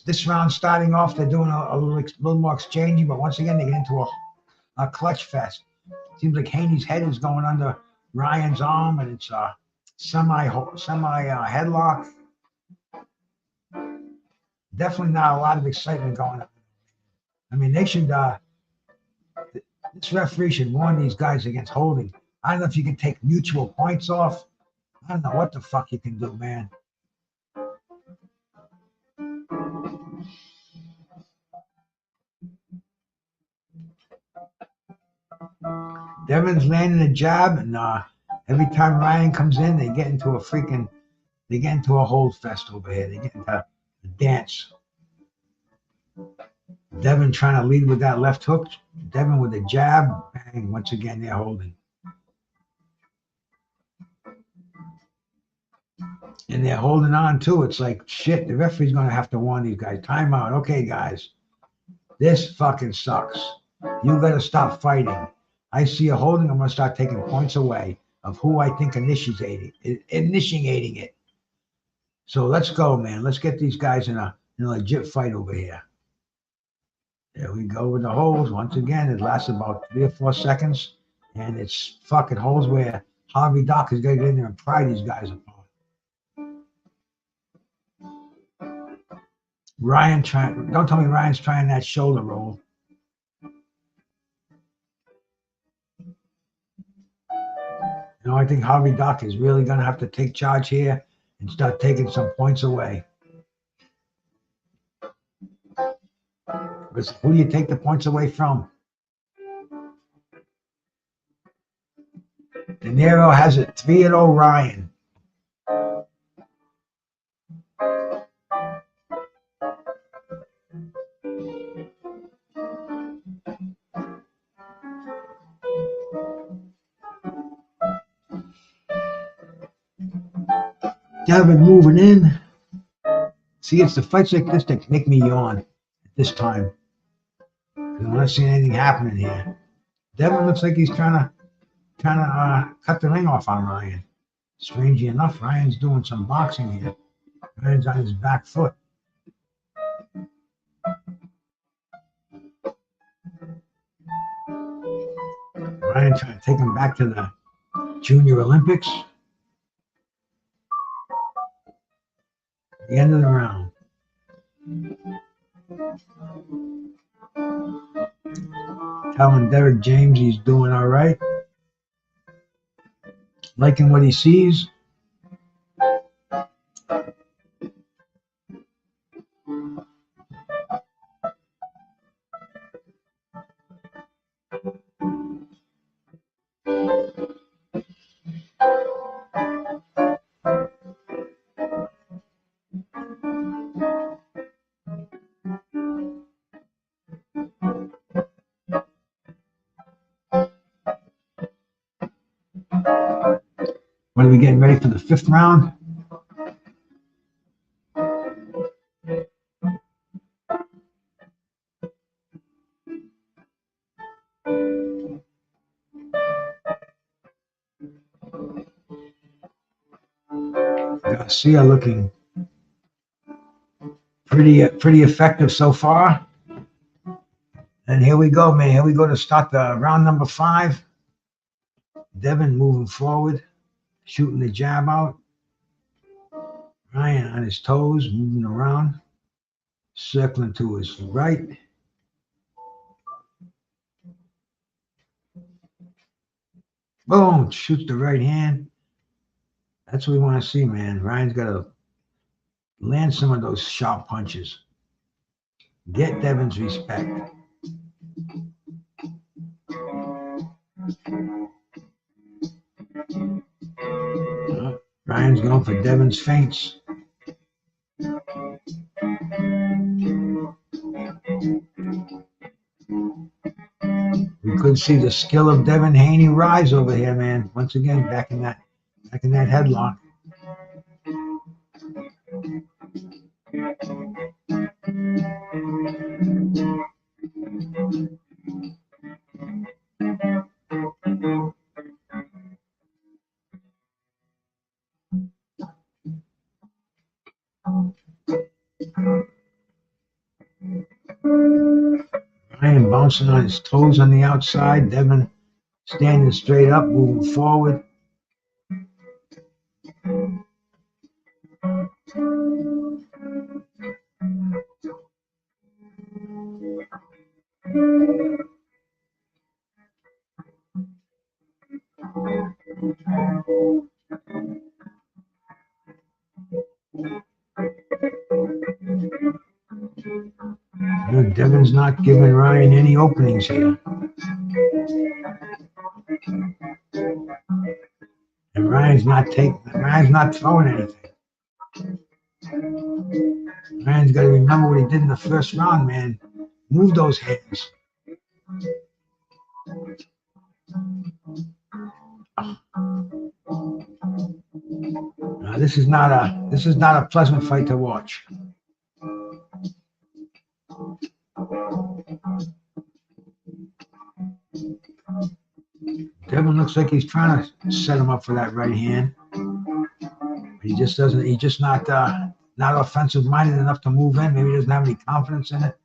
This round starting off, they're doing a little more exchanging, but once again they get into a clutch fest. Seems like Haney's head is going under Ryan's arm, and it's a semi headlock. Definitely not a lot of excitement going on. I mean, they should. This referee should warn these guys against holding. I don't know if you can take mutual points off. I don't know what the fuck you can do, man. Deven's landing a jab, and every time Ryan comes in, they get into a hold fest over here. They get into a dance. Deven trying to lead with that left hook. Deven with a jab. Bang. Once again, they're holding. And they're holding on too. It's like, shit, the referee's going to have to warn these guys. Timeout. Okay, guys. This fucking sucks. You got to stop fighting. I see you holding. I'm going to start taking points away of who I think initiating it. So let's go, man. Let's get these guys in a legit fight over here. There we go with the holds. Once again, it lasts about 3 or 4 seconds. And it's fucking holds where Harvey Doc is going to get in there and pry these guys apart. Don't tell me Ryan's trying that shoulder roll. I think Harvey Doc is really going to have to take charge here and start taking some points away. Because who do you take the points away from? De Niro has it 3-0 Ryan. Deven moving in. See, it's the fights like this that make me yawn at this time. I'm not seeing anything happening here. Deven looks like he's trying to cut the ring off on Ryan. Strangely enough, Ryan's doing some boxing here. Ryan's on his back foot. Ryan trying to take him back to the Junior Olympics. The end of the round. Telling Derek James he's doing all right. Liking what he sees. What are we getting ready for the 5th round? Garcia looking pretty effective so far. And here we go, man. Here we go to start the round number 5. Deven moving forward, shooting the jab out. Ryan on his toes, moving around, circling to his right. Boom, shoots the right hand. That's what we want to see, man. Ryan's got to land some of those sharp punches. Get Deven's respect. Ryan's going for Deven's feints. We could see the skill of Deven Haney rise over here, man. Once again, back in that headlock. Ryan bouncing on his toes on the outside. Deven standing straight up, moving forward. Deven's not giving Ryan any openings here. And Ryan's not throwing anything. Ryan's got to remember what he did in the first round, man. Move those hands. This is not a pleasant fight to watch. Deven looks like he's trying to set him up for that right hand. He just doesn't. He's just not offensive minded enough to move in. Maybe he doesn't have any confidence in it.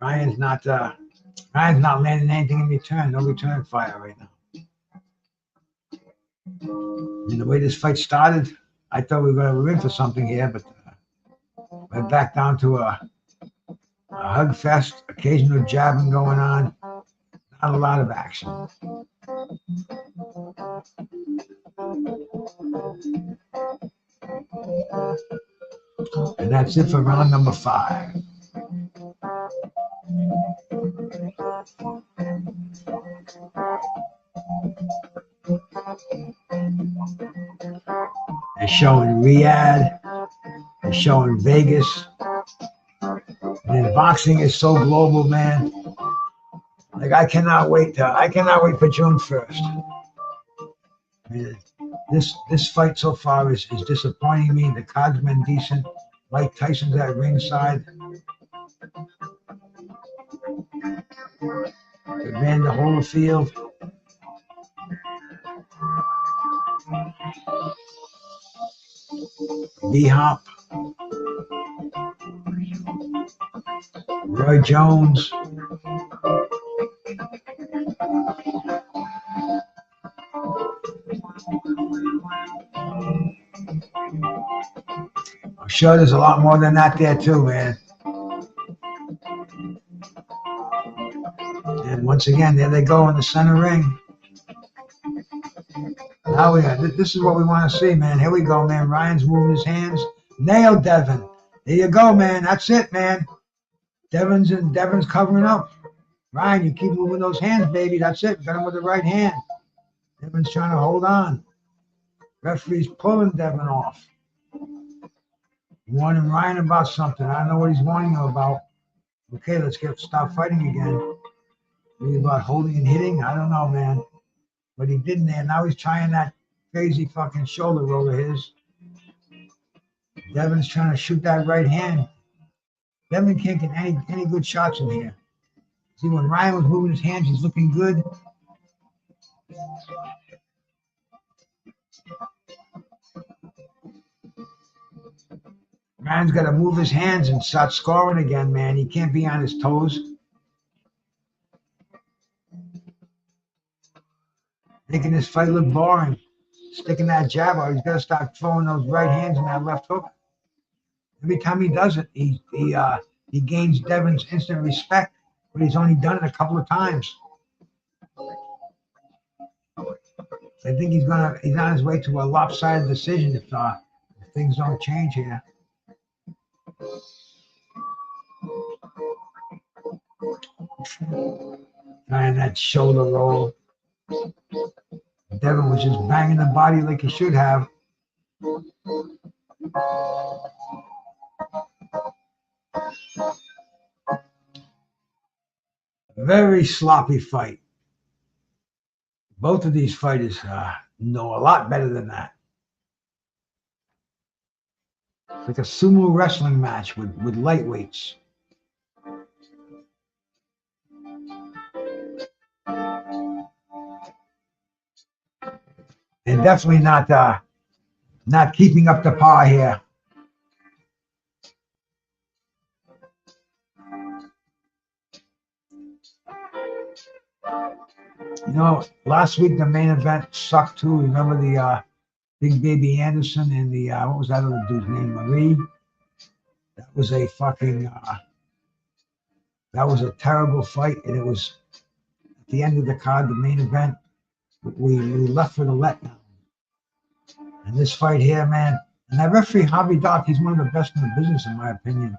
Ryan's not landing anything in return. No return fire right now. And the way this fight started, I thought we were in for something here, but we're back down to a hug fest. Occasional jabbing going on. Not a lot of action. And that's it for round number 5. They're showing Riyadh. They're showing Vegas. And boxing is so global, man. Like I cannot wait for June 1st. Man, this fight so far is disappointing me. The card's been decent. Mike Tyson's at ringside. Evander Holyfield. D-Hop. Roy Jones. I'm sure there's a lot more than that there too, man. And once again, there they go in the center ring. Now this is what we want to see, man. Here we go, man. Ryan's moving his hands. Nailed Deven. There you go, man. That's it, man. Deven's covering up. Ryan, you keep moving those hands, baby. That's it. Got him with the right hand. Deven's trying to hold on. Referee's pulling Deven off. Warning Ryan about something. I don't know what he's warning him about. Okay, let's stop fighting again. Maybe about holding and hitting. I don't know, man. But he didn't there. Now he's trying that crazy fucking shoulder roll of his. Deven's trying to shoot that right hand. Deven can't get any good shots in here. See, when Ryan was moving his hands, he's looking good. Ryan's got to move his hands and start scoring again, man. He can't be on his toes. Making this fight look boring. Sticking that jab out. He's got to start throwing those right hands and that left hook. Every time he does it, he gains Deven's instant respect, but he's only done it a couple of times. I think he's on his way to a lopsided decision if things don't change here. And that shoulder roll. Deven was just banging the body like he should have. Very sloppy fight. Both of these fighters know a lot better than that. It's like a sumo wrestling match with lightweights. And definitely not keeping up the par here. You know, last week the main event sucked too. Remember the Big Baby Anderson and the what was that other dude's name? Marie. That was a fucking that was a terrible fight, and it was at the end of the card, the main event. We left for the letdown. And this fight here, man, and that referee Javi Doc, he's one of the best in the business, in my opinion.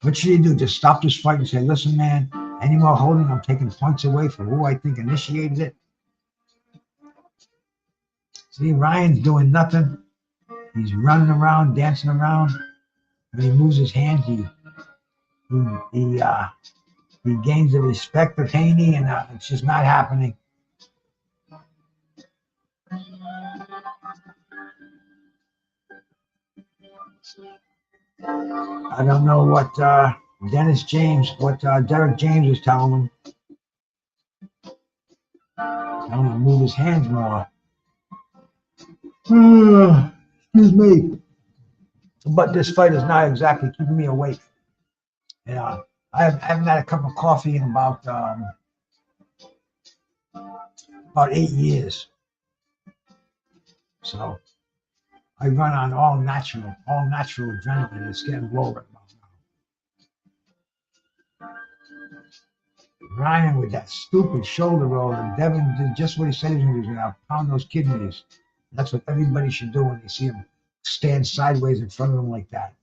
What should he do? Just stop this fight and say, listen, man, any more holding, I'm taking points away from who I think initiated it. See, Ryan's doing nothing. He's running around, dancing around. When he moves his hands, he gains the respect of Haney, and it's just not happening. I don't know what Derek James is telling him. Telling him to move his hands more. Excuse me. But this fight is not exactly keeping me awake. I haven't had a cup of coffee in about 8 years. So I run on all natural adrenaline. It's getting low right now. Ryan with that stupid shoulder roll, and Deven did just what he said he was going to pound those kidneys. That's what everybody should do when they see him stand sideways in front of them like that.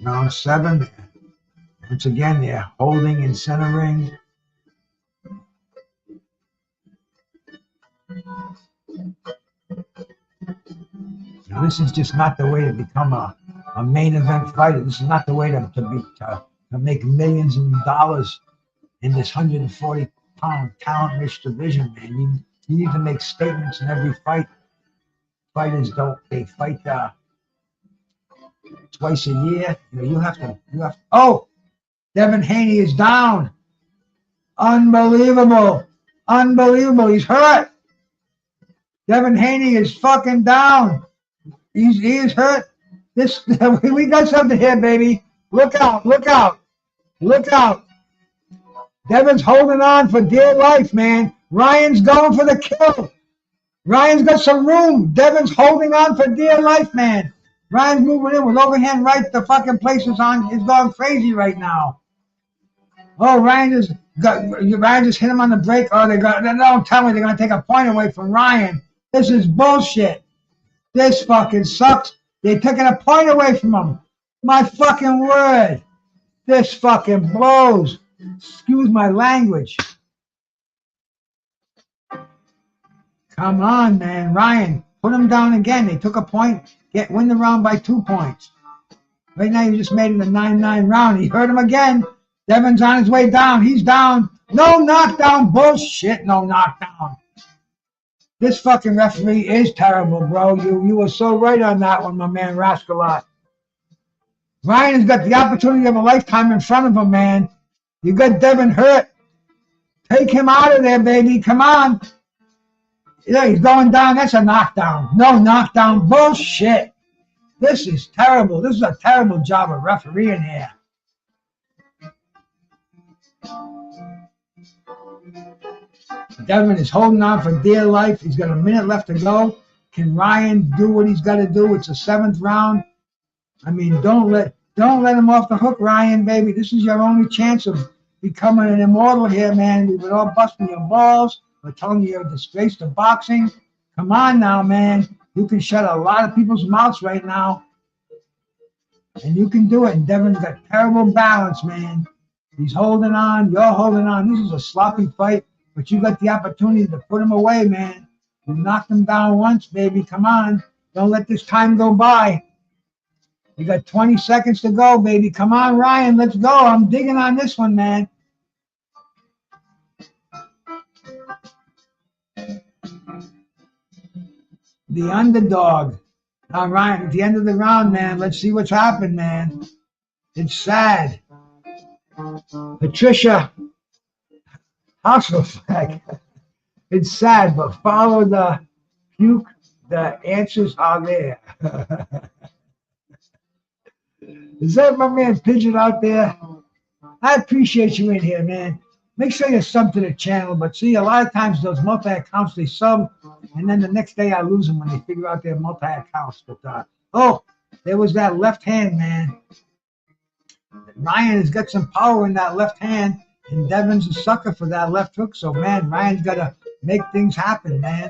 Round 7. Once again, they're holding and centering. Now, this is just not the way to become a main event fighter. This is not the way to make millions of dollars in this 140-pound talent-rich division, man. You need to make statements in every fight. Fighters they fight twice a year. You have to. Oh, Devin Haney is down. Unbelievable. He's hurt. Devin Haney is fucking down. He is hurt. We got something here, baby. Look out. Devin's holding on for dear life, man. Ryan's going for the kill. Ryan's got some room. Devin's holding on for dear life, man. Ryan's moving in with overhand right. The fucking place is going crazy right now. Oh, Ryan just hit him on the break. Oh, don't tell me they're going to take a point away from Ryan. This is bullshit. This fucking sucks. They're taking a point away from him. My fucking word. This fucking blows. Excuse my language. Come on, man. Ryan, put him down again. They took a point. Win the round by 2 points. Right now, you just made it a 9-9 round. He hurt him again. Devin's on his way down. He's down. No knockdown. Bullshit. No knockdown. This fucking referee is terrible, bro. You were so right on that one, my man Rascalot. Ryan has got the opportunity of a lifetime in front of him, man. You got Devin hurt. Take him out of there, baby. Come on. Yeah, he's going down. That's a knockdown. No knockdown. Bullshit. This is terrible. This is a terrible job of refereeing here. Deven is holding on for dear life. He's got a minute left to go. Can Ryan do what he's got to do? It's the 7th round. I mean, don't let him off the hook, Ryan, baby. This is your only chance of becoming an immortal here, man. We've been all busting your balls. We're telling you you're a disgrace to boxing. Come on now, man. You can shut a lot of people's mouths right now. And you can do it. And Deven's got terrible balance, man. He's holding on. You're holding on. This is a sloppy fight, but you got the opportunity to put him away, man. You knocked him down once, baby. Come on. Don't let this time go by. You got 20 seconds to go, baby. Come on, Ryan. Let's go. I'm digging on this one, man. The underdog. All right, at the end of the round, man, let's see what's happened, man. It's sad. Patricia Hasselfleck. It's sad, but follow the puke. The answers are there. Is that my man Pigeon out there? I appreciate you in here, man. Make sure you sub to the channel. But see, a lot of times those multi-accounts, they sub, and then the next day I lose them when they figure out their multi-accounts. But, oh, there was that left hand, man. Ryan has got some power in that left hand, and Deven's a sucker for that left hook. So, man, Ryan's got to make things happen, man.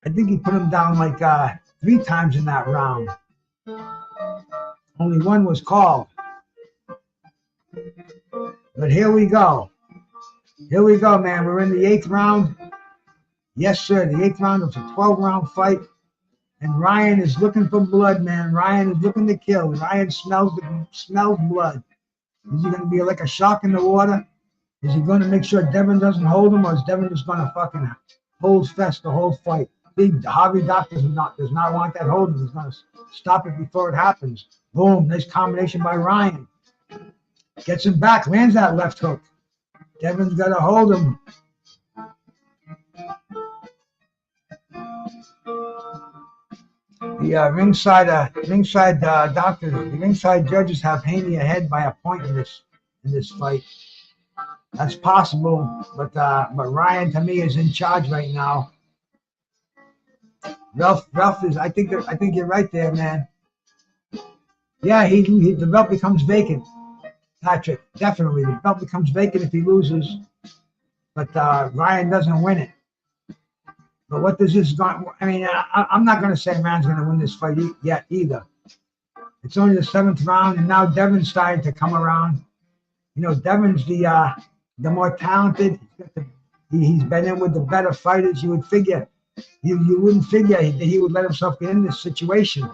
I think he put him down like 3 times in that round. Only one was called. But here we go. Here we go, man. We're in the 8th round. Yes, sir. The 8th round was a 12-round fight. And Ryan is looking for blood, man. Ryan is looking to kill. Ryan smells blood. Is he going to be like a shark in the water? Is he going to make sure Deven doesn't hold him, or is Deven just going to fucking hold fast the whole fight? The Harvey Doctor does not want that holding. He's going to stop it before it happens. Boom, nice combination by Ryan. Gets him back, lands that left hook. Deven's got to hold him. The ringside doctors, the ringside judges have Haney ahead by a point in this fight. That's possible, but Ryan to me is in charge right now. Ralph is. I think you're right there, man. Yeah, the belt becomes vacant. Patrick, definitely the belt becomes vacant if he loses, but Ryan doesn't win it. But what does this got? I mean, I'm not going to say Ryan's going to win this fight yet either. It's only the 7th round, and now Deven's starting to come around. You know, Deven's the more talented. He's been in with the better fighters. You would figure. You wouldn't figure that he would let himself get in this situation.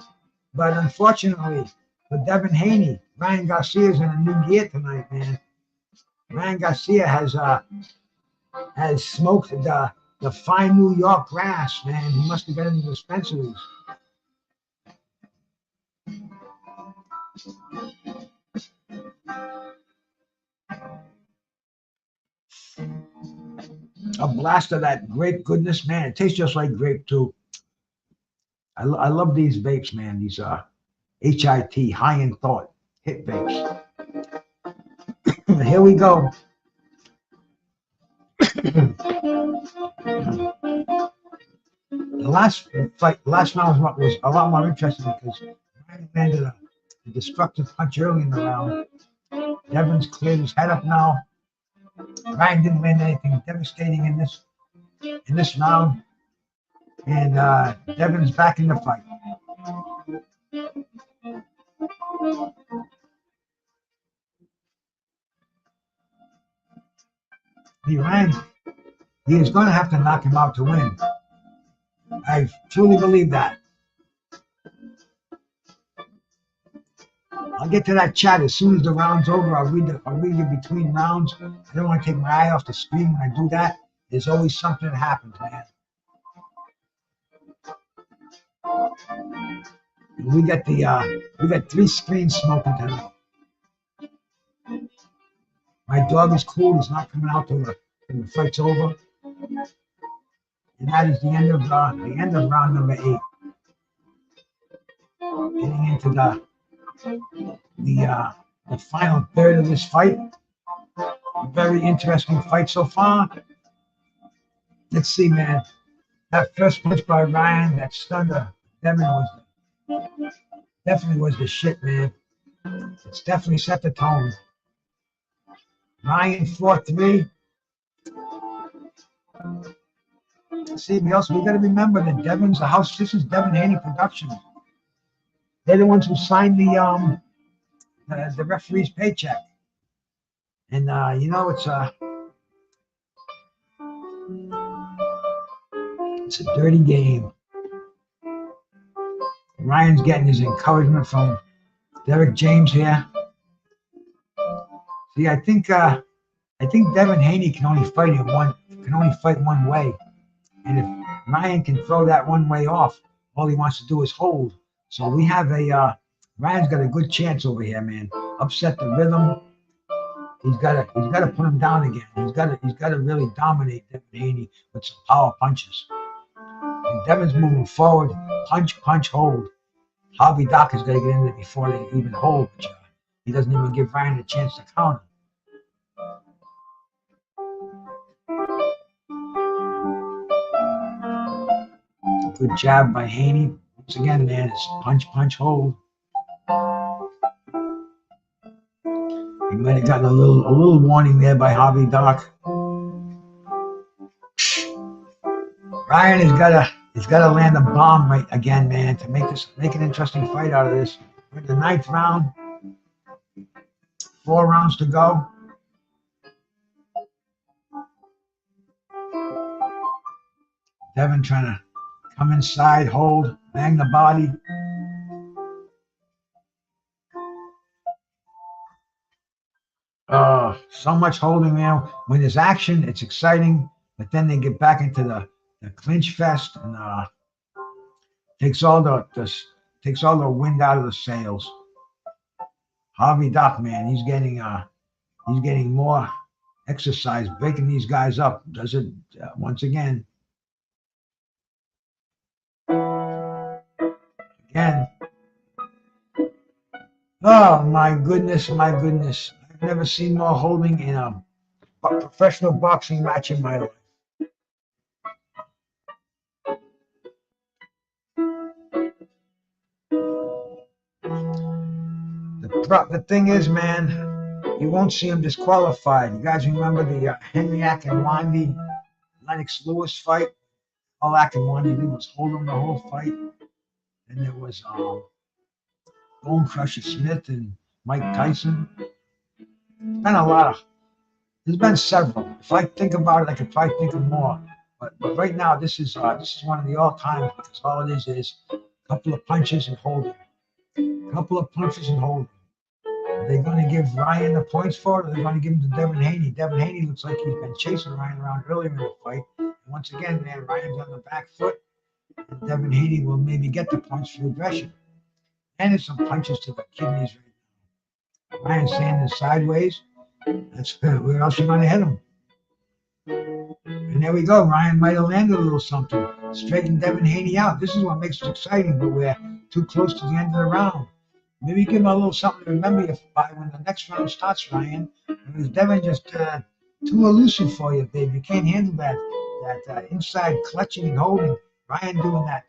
But unfortunately, with Deven Haney, Ryan Garcia is in a new gear tonight, man. Ryan Garcia has smoked the fine New York grass, man. He must have been in the dispensaries. A blast of that grape goodness, man. It tastes just like grape too. I love these vapes, man. These HIT, high in thought, hit vapes. Here we go. The last round was a lot more interesting because Ryan landed a destructive punch early in the round. Deven's cleared his head up now. Ryan didn't land anything devastating in this round, and Deven's back in the fight. He is going to have to knock him out to win. I truly believe that. I'll get to that chat as soon as the round's over. I'll read you between rounds. I don't want to take my eye off the screen when I do that. There's always something that happens, man. We got 3 screens smoking tonight. My dog is cool. He's not coming out till the fight's over. And that is the end of round number 8. Getting into the the final third of this fight. Very interesting fight so far. Let's see, man. That first punch by Ryan, that stunned Deven definitely was the shit, man. It's definitely set the tone. Ryan 4-3. See, we got to remember that Deven's the house. This is Deven Haney production. They're the ones who signed the referee's paycheck. And it's a dirty game. Ryan's getting his encouragement from Derek James here. See, I think Deven Haney can only fight one way. And if Ryan can throw that one way off, all he wants to do is hold. So we have Ryan's got a good chance over here, man. Upset the rhythm. He's got to put him down again. He's got to really dominate Deven Haney with some power punches. And Deven's moving forward, punch, hold. Harvey Dock is going to get in there before they even hold. Which, he doesn't even give Ryan a chance to counter. Good jab by Haney. Once again, man, it's punch, hold. He might have gotten a little warning there by Harvey Dock. Ryan has got to land a bomb right again, man, to make an interesting fight out of this. We're in the 9th round. 4 rounds to go. Deven trying to come inside, hold, bang the body. So much holding now. When there's action, it's exciting, but then they get back into the clinch fest and takes all the wind out of the sails. Harvey Dock, man, he's getting more exercise, breaking these guys up. Does it once again. Oh my goodness. I've never seen more holding in a professional boxing match in my life. The thing is, man, you won't see him disqualified. You guys remember the Henry Akinwande Lennox Lewis fight? All Akinwande did was hold him the whole fight. And there was Bone Crusher Smith and Mike Tyson. There's been several. If I think about it, I could probably think of more. But right now, this is one of the all-time, because all it is a couple of punches and holding. Are they going to give Ryan the points for it, or are they going to give him to Deven Haney? Deven Haney looks like he's been chasing Ryan around earlier in the fight. And once again, man, Ryan's on the back foot, and Deven Haney will maybe get the points for aggression. And there's some punches to the kidneys right now. Ryan's standing sideways. That's where else you going to hit him? And there we go. Ryan might have landed a little something. Straighten Deven Haney out. This is what makes it exciting, but we're too close to the end of the round. Maybe give him a little something to remember you by when the next round starts, Ryan. Because Deven just too elusive for you, babe. You can't handle that inside clutching and holding. Ryan doing that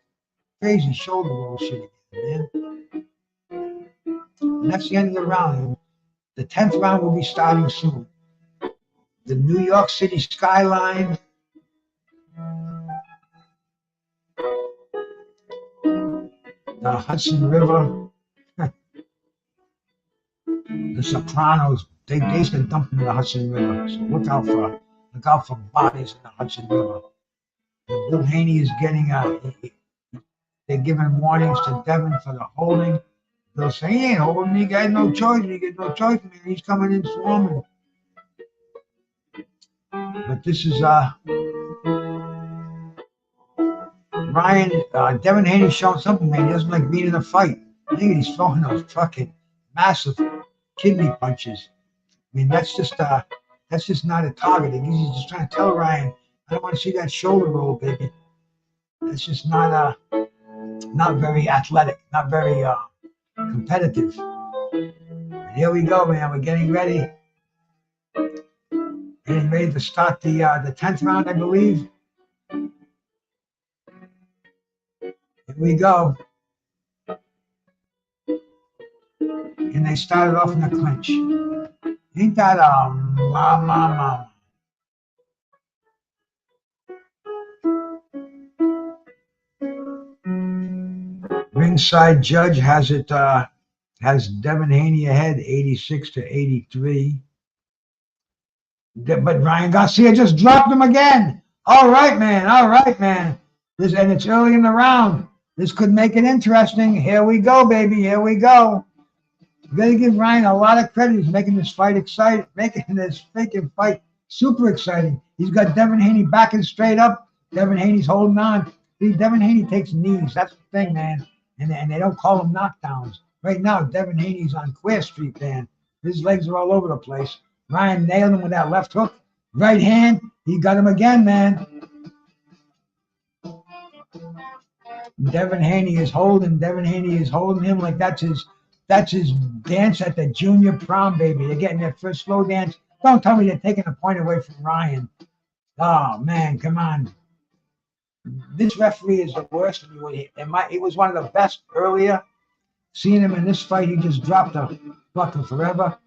crazy shoulder roll shit again, man. And that's the end of the round. The 10th round will be starting soon. The New York City skyline. The Hudson River. The Sopranos, they've been dumping in the Hudson River. So look out for bodies in the Hudson River. And Bill Haney is getting they're giving warnings to Deven for the holding. They'll say he ain't holding, he got no choice, man. He's coming in swarming. But this is Ryan, Deven Haney showing something, man. He doesn't like being in a fight. I think he's throwing those fucking massive kidney punches. I mean, that's just not a target. He's just trying to tell Ryan, I don't want to see that shoulder roll, baby. That's just not very athletic, not very competitive. Here we go, man. We're getting ready. Getting ready to start the 10th round, I believe. Here we go. And they started off in the clinch. Ain't that mama? Ringside judge has it has Deven Haney ahead 86-83. But Ryan Garcia just dropped him again. All right, man. All right, man. And it's early in the round. This could make it interesting. Here we go, baby. Here we go. You gotta give Ryan a lot of credit. He's making this fight exciting, making this freaking fight super exciting. He's got Deven Haney backing straight up. Deven Haney's holding on. See, Deven Haney takes knees. That's the thing, man. And they don't call them knockdowns. Right now, Deven Haney's on Queer Street, man. His legs are all over the place. Ryan nailed him with that left hook. Right hand, he got him again, man. Deven Haney is holding him like that's his dance at the junior prom, baby. They're getting their first slow dance. Don't tell me they're taking a point away from Ryan. Oh, man, come on. This referee is the worst. He was one of the best earlier. Seeing him in this fight, he just dropped a fucking forever.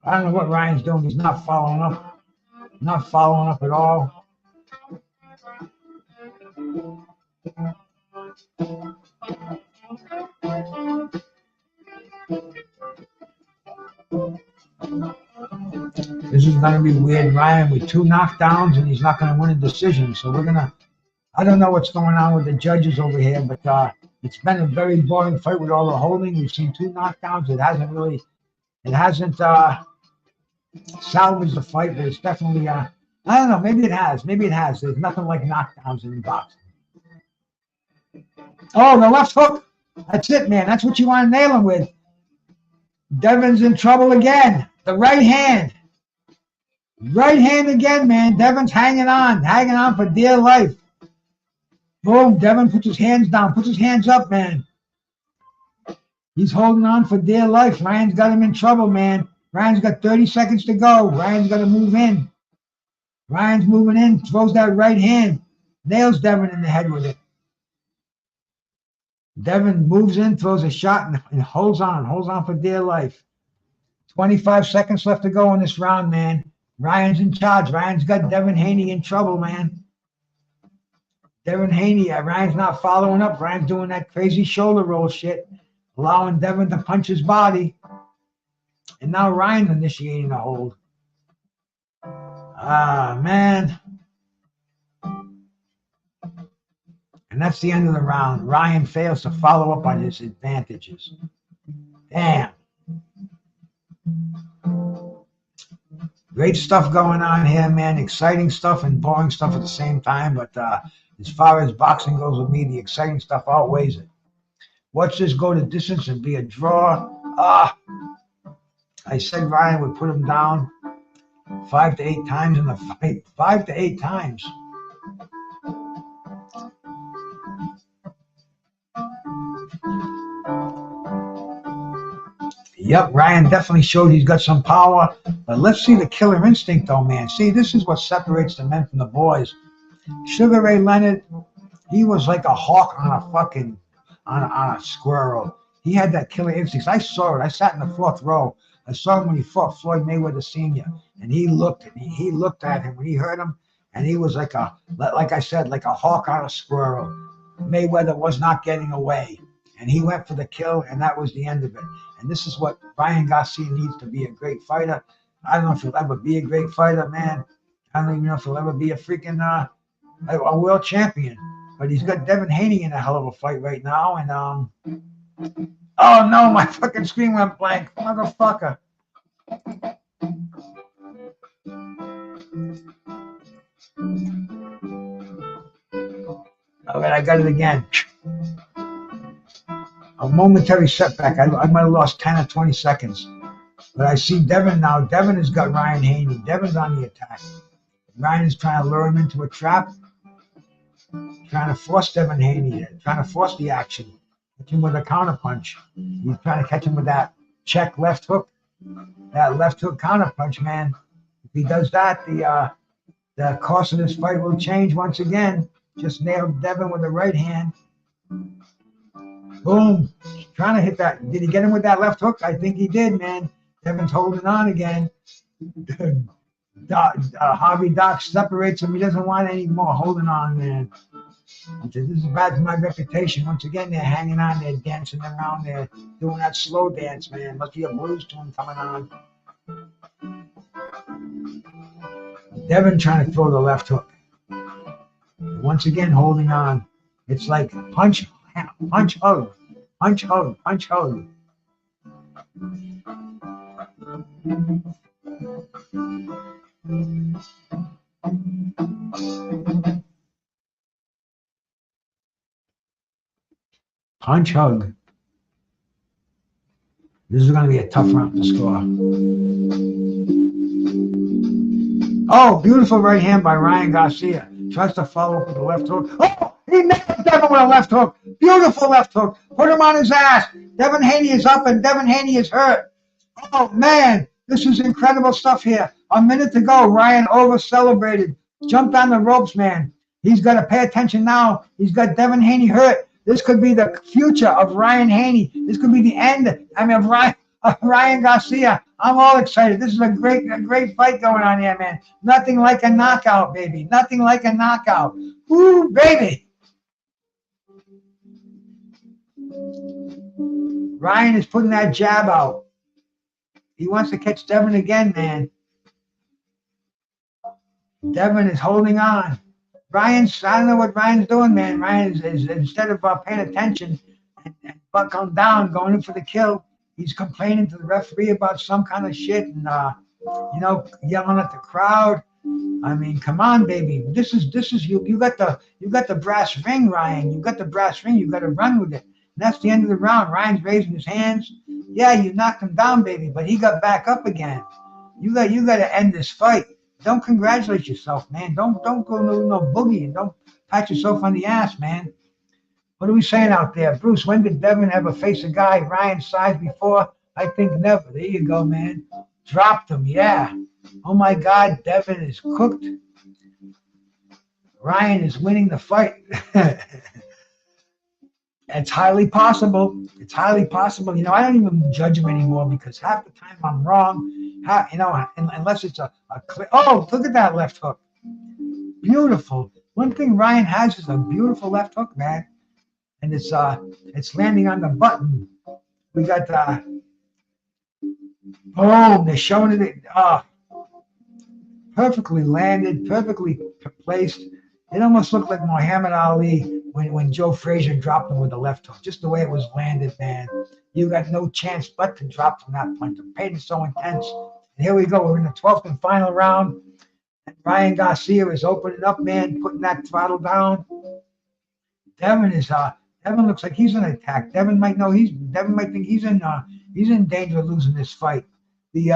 I don't know what Ryan's doing. He's not following up. Not following up at all. This is going to be weird. Ryan with 2 knockdowns, and he's not going to win a decision. So we're going to, I don't know what's going on with the judges over here, but it's been a very boring fight with all the holding. We've seen 2 knockdowns. It hasn't salvaged the fight, but it's definitely, I don't know, maybe it has. There's nothing like knockdowns in boxing. Oh, the left hook. That's it, man. That's what you want to nail him with. Deven's in trouble again. The right hand. Right hand again, man. Deven's hanging on for dear life. Boom. Deven puts his hands down, puts his hands up, man. He's holding on for dear life. Ryan's got him in trouble, man. Ryan's got 30 seconds to go. Ryan's got to move in. Ryan's moving in, throws that right hand, nails Deven in the head with it. Deven moves in, throws a shot, and holds on for dear life. 25 seconds left to go in this round, man. Ryan's in charge. Ryan's got Deven Haney in trouble, man. Deven Haney, Ryan's not following up. Ryan's doing that crazy shoulder roll shit, allowing Deven to punch his body. And now Ryan's initiating a hold. Ah, man. And that's the end of the round. Ryan fails to follow up on his advantages. Damn. Great stuff going on here, man. Exciting stuff and boring stuff at the same time. But as far as boxing goes with me, the exciting stuff outweighs it. Watch this go to distance and be a draw. I said Ryan would put him down 5 to 8 times in the fight. 5 to 8 times. Yep, Ryan definitely showed he's got some power. But let's see the killer instinct, though, man. See, this is what separates the men from the boys. Sugar Ray Leonard, he was like a hawk on a fucking, on a squirrel. He had that killer instinct. I saw it. I sat in the 4th row. I saw him when he fought Floyd Mayweather Sr. And he looked at him when he heard him, and he was like I said, like a hawk on a squirrel. Mayweather was not getting away. And he went for the kill, and that was the end of it. And this is what Ryan Garcia needs to be a great fighter. I don't know if he'll ever be a great fighter, man. I don't even know if he'll ever be a freaking a world champion. But he's got Deven Haney in a hell of a fight right now. And oh no, my fucking screen went blank, motherfucker. All right, I got it again. A momentary setback. I might have lost 10 or 20 seconds. But I see Deven now. Deven has got Ryan Haney. Deven's on the attack. Ryan is trying to lure him into a trap. Trying to force Deven Haney in. Trying to force the action. Catch him with a counter punch. He's trying to catch him with that check left hook. That left hook counter punch, man. If he does that, the course of this fight will change once again. Just nailed Deven with the right hand. Boom. Trying to hit that. Did he get him with that left hook? I think he did, man. Deven's holding on again. Harvey Doc separates him. He doesn't want any more holding on, man. This is bad for my reputation. Once again, they're hanging on. They're dancing around. They're doing that slow dance, man. Must be a blues tune coming on. Deven trying to throw the left hook. Once again, holding on. It's like punch, punch, hug, punch, hug, punch, hug. Punch, hug. This is going to be a tough round to score. Oh, beautiful right hand by Ryan Garcia. Tries to follow up with the left hook. Oh, he nailed Deven with a left hook. Beautiful left hook. Put him on his ass. Devin Haney is up and Devin Haney is hurt. Oh, man. This is incredible stuff here. A minute to go. Ryan over-celebrated. Jumped on the ropes, man. He's got to pay attention now. He's got Devin Haney hurt. This could be the future of Ryan Haney. This could be the end, of Ryan Garcia. I'm all excited. This is a great fight going on here, man. Nothing like a knockout, baby. Nothing like a knockout. Woo, baby. Ryan is putting that jab out. He wants to catch Deven again, man. Deven is holding on. I don't know what Ryan's doing, man. Ryan is instead of paying attention and buckling down, going in for the kill, he's complaining to the referee about some kind of shit and, yelling at the crowd. I mean, come on, baby. This is you. You got the brass ring, Ryan. You got the brass ring. You got to run with it. And that's the end of the round. Ryan's raising his hands. Yeah, you knocked him down, baby, but he got back up again. You got to end this fight. Don't congratulate yourself, man. Don't go no boogie and don't pat yourself on the ass, man. What are we saying out there? Bruce, when did Deven ever face a guy Ryan's size before? I think never. There you go, man. Dropped him, yeah. Oh, my God, Deven is cooked. Ryan is winning the fight. It's highly possible. It's highly possible. I don't even judge him anymore because half the time I'm wrong. Unless it's a clear. Oh, look at that left hook. Beautiful. One thing Ryan has is a beautiful left hook, man. And it's landing on the button. We got boom. They're showing it. Perfectly landed, perfectly placed. It almost looked like Muhammad Ali when Joe Frazier dropped him with the left hook. Just the way it was landed, man. You got no chance but to drop from that point. The pain is so intense. And here we go. We're in the 12th and final round. And Ryan Garcia is opening up, man, putting that throttle down. Deven looks like he's in attack. Deven might think he's in danger of losing this fight. The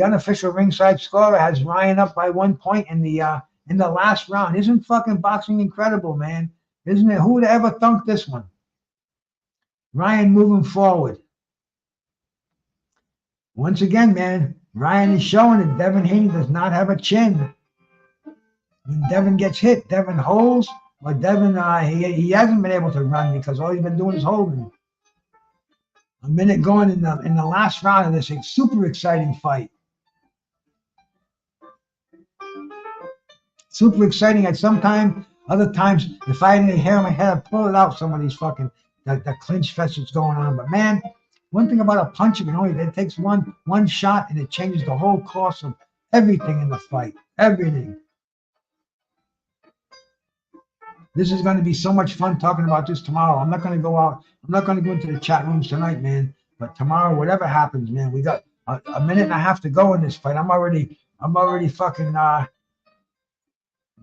unofficial ringside scorer has Ryan up by 1 point in the last round. Isn't fucking boxing incredible, man? Isn't it? Who would ever thunk this one? Ryan moving forward. Once again, man, Ryan is showing that Devin Haney does not have a chin. When Deven gets hit, Deven holds, but Deven, he hasn't been able to run because all he's been doing is holding. A minute going in the last round of this super exciting fight. Super exciting at some time. Other times, if I had any hair on my head, I'd pull it out. Some of these fucking the clinch fest that's going on. But man, one thing about a punch, it takes one shot and it changes the whole course of everything in the fight. Everything. This is going to be so much fun talking about this tomorrow. I'm not going to go out. I'm not going to go into the chat rooms tonight, man. But tomorrow, whatever happens, man, we got a minute and a half to go in this fight. I'm already fucking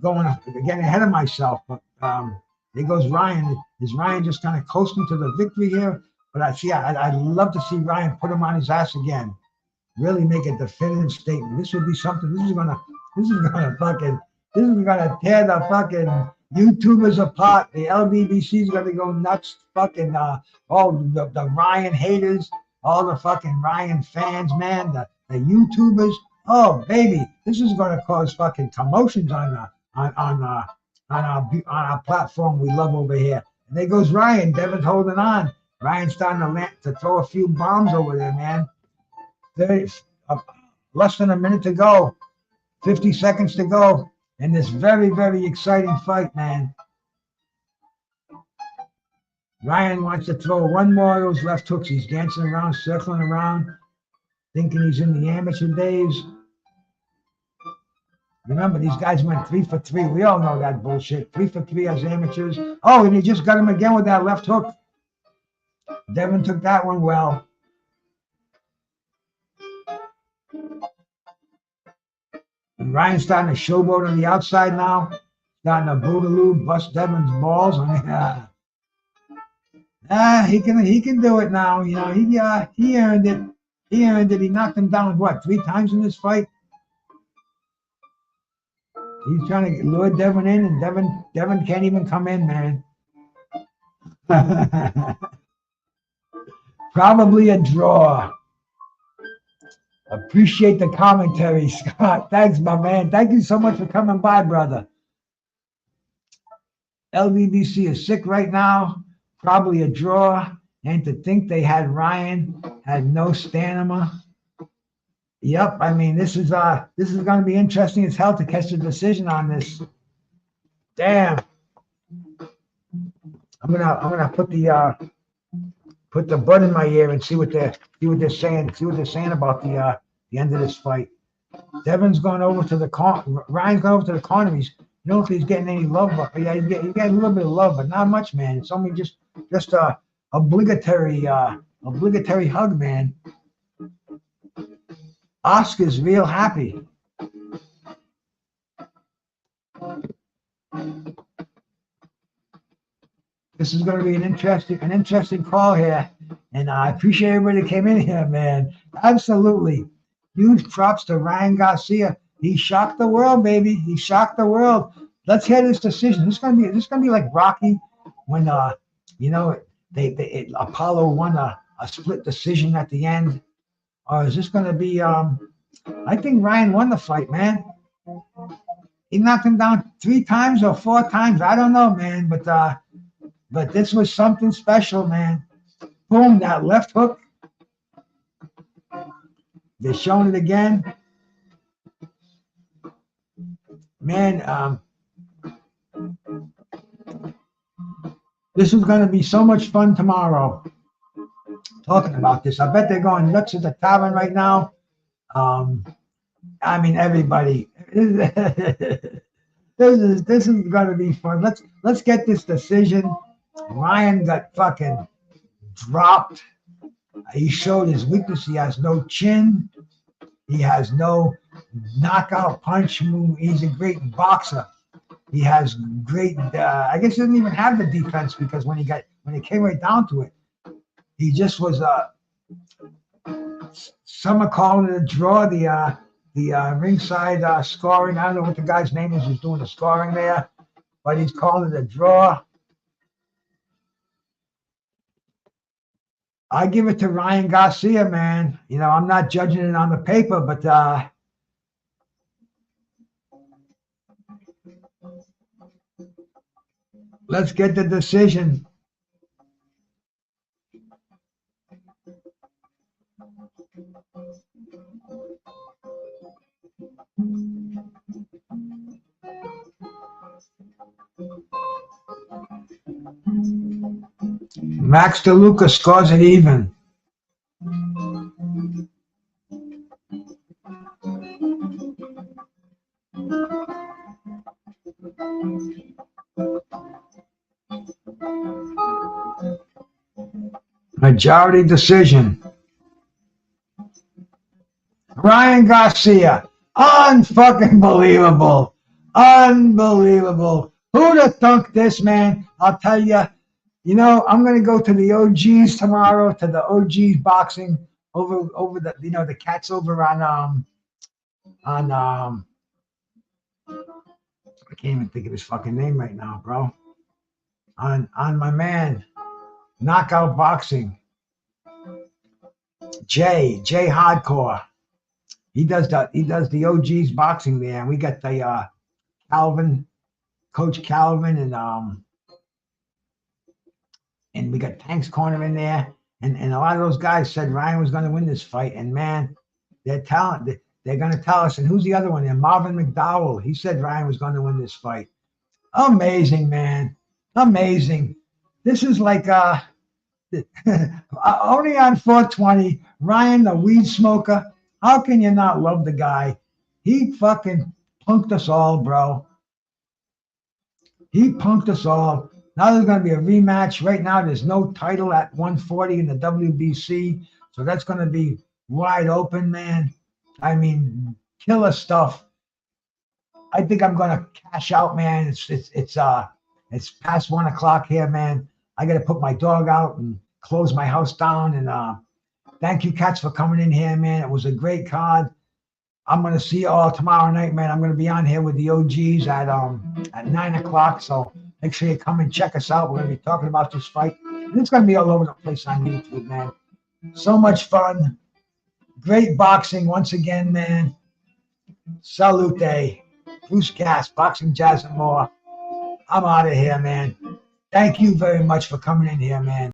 getting ahead of myself. But here goes Ryan. Is Ryan just kind of coasting to the victory here? But I'd love to see Ryan put him on his ass again. Really make a definitive statement. This would be something. This is gonna tear the fucking YouTubers apart. The LBBC is gonna go nuts. Fucking all the Ryan haters, all the fucking Ryan fans, man. The YouTubers. Oh baby, this is gonna cause fucking commotions on our platform we love over here. And there goes Ryan. Devin's holding on. Ryan's starting to throw a few bombs over there, man. 30, less than a minute to go. 50 seconds to go in this very, very exciting fight, man. Ryan wants to throw one more of those left hooks. He's dancing around, circling around, thinking he's in the amateur days. Remember, these guys went 3 for 3. We all know that bullshit. 3 for 3 as amateurs. Oh, and he just got him again with that left hook. Deven took that one well. And Ryan's starting to showboat on the outside now. Starting to boogaloo, bust Devin's balls. He can do it now. You know, he earned it. He earned it. He knocked him down, what, 3 times in this fight? He's trying to lure Deven in, and Deven can't even come in, man. Probably a draw. Appreciate the commentary, Scott. Thanks, my man. Thank you so much for coming by, brother. LBBC is sick right now. Probably a draw. And to think they had Ryan, had no stamina. Yep, I mean this is going to be interesting as hell to catch a decision on this. Damn. I'm gonna put the bud in my ear and see what they're saying. See what they're saying about the end of this fight. Devin's going over to Ryan's going over to the corner. You don't know if he's getting any love, but yeah, he's getting a little bit of love, but not much, man. It's only just a obligatory hug, man. Oscar's real happy. This is going to be an interesting call here, and I appreciate everybody that came in here, man. Absolutely, huge props to Ryan Garcia. He shocked the world, baby. He shocked the world. Let's hear this decision. This is going to be like Rocky when Apollo won a split decision at the end. Or is this going to be, I think Ryan won the fight, man. He knocked him down 3 times or 4 times. I don't know, man. But this was something special, man. Boom, that left hook. They're showing it again. Man, this is going to be so much fun tomorrow. Talking about this, I bet they're going nuts at the tavern right now. I mean, everybody. This is gonna be fun. Let's get this decision. Ryan got fucking dropped. He showed his weakness. He has no chin. He has no knockout punch. He's a great boxer. He has great. I guess he didn't even have the defense because when it came right down to it. He just was some are calling it a draw. The ringside scoring. I don't know what the guy's name is who's doing the scoring there, but he's calling it a draw. I give it to Ryan Garcia, man. You know, I'm not judging it on the paper, but let's get the decision. Max DeLuca scores it even. Majority decision. Ryan Garcia. Unfucking believable. Unbelievable. Who'd have thunk this, man? I'll tell you. You know, I'm going to go to the OGs tomorrow, to the OGs boxing over the, you know, the cats over on I can't even think of his fucking name right now, bro. On my man, Knockout Boxing. Jay Hardcore. He does the OG's boxing there. And we got the Calvin, Coach Calvin, and we got Tank's Corner in there. And a lot of those guys said Ryan was going to win this fight. And man, they're talented. They're going to tell us. And who's the other one there? Marvin McDowell. He said Ryan was going to win this fight. Amazing, man. Amazing. This is like only on 420. Ryan, the weed smoker. How can you not love the guy? He fucking punked us all, bro. He punked us all. Now there's going to be a rematch. Right now, there's no title at 140 in the WBC. So that's going to be wide open, man. I mean, killer stuff. I think I'm going to cash out, man. It's past 1 o'clock here, man. I got to put my dog out and close my house down. And thank you, cats, for coming in here, man. It was a great card. I'm going to see you all tomorrow night, man. I'm going to be on here with the OGs at 9 o'clock. So make sure you come and check us out. We're going to be talking about this fight. And it's going to be all over the place on YouTube, man. So much fun. Great boxing once again, man. Salute. BruceGas, Boxing, Jazz, and more. I'm out of here, man. Thank you very much for coming in here, man.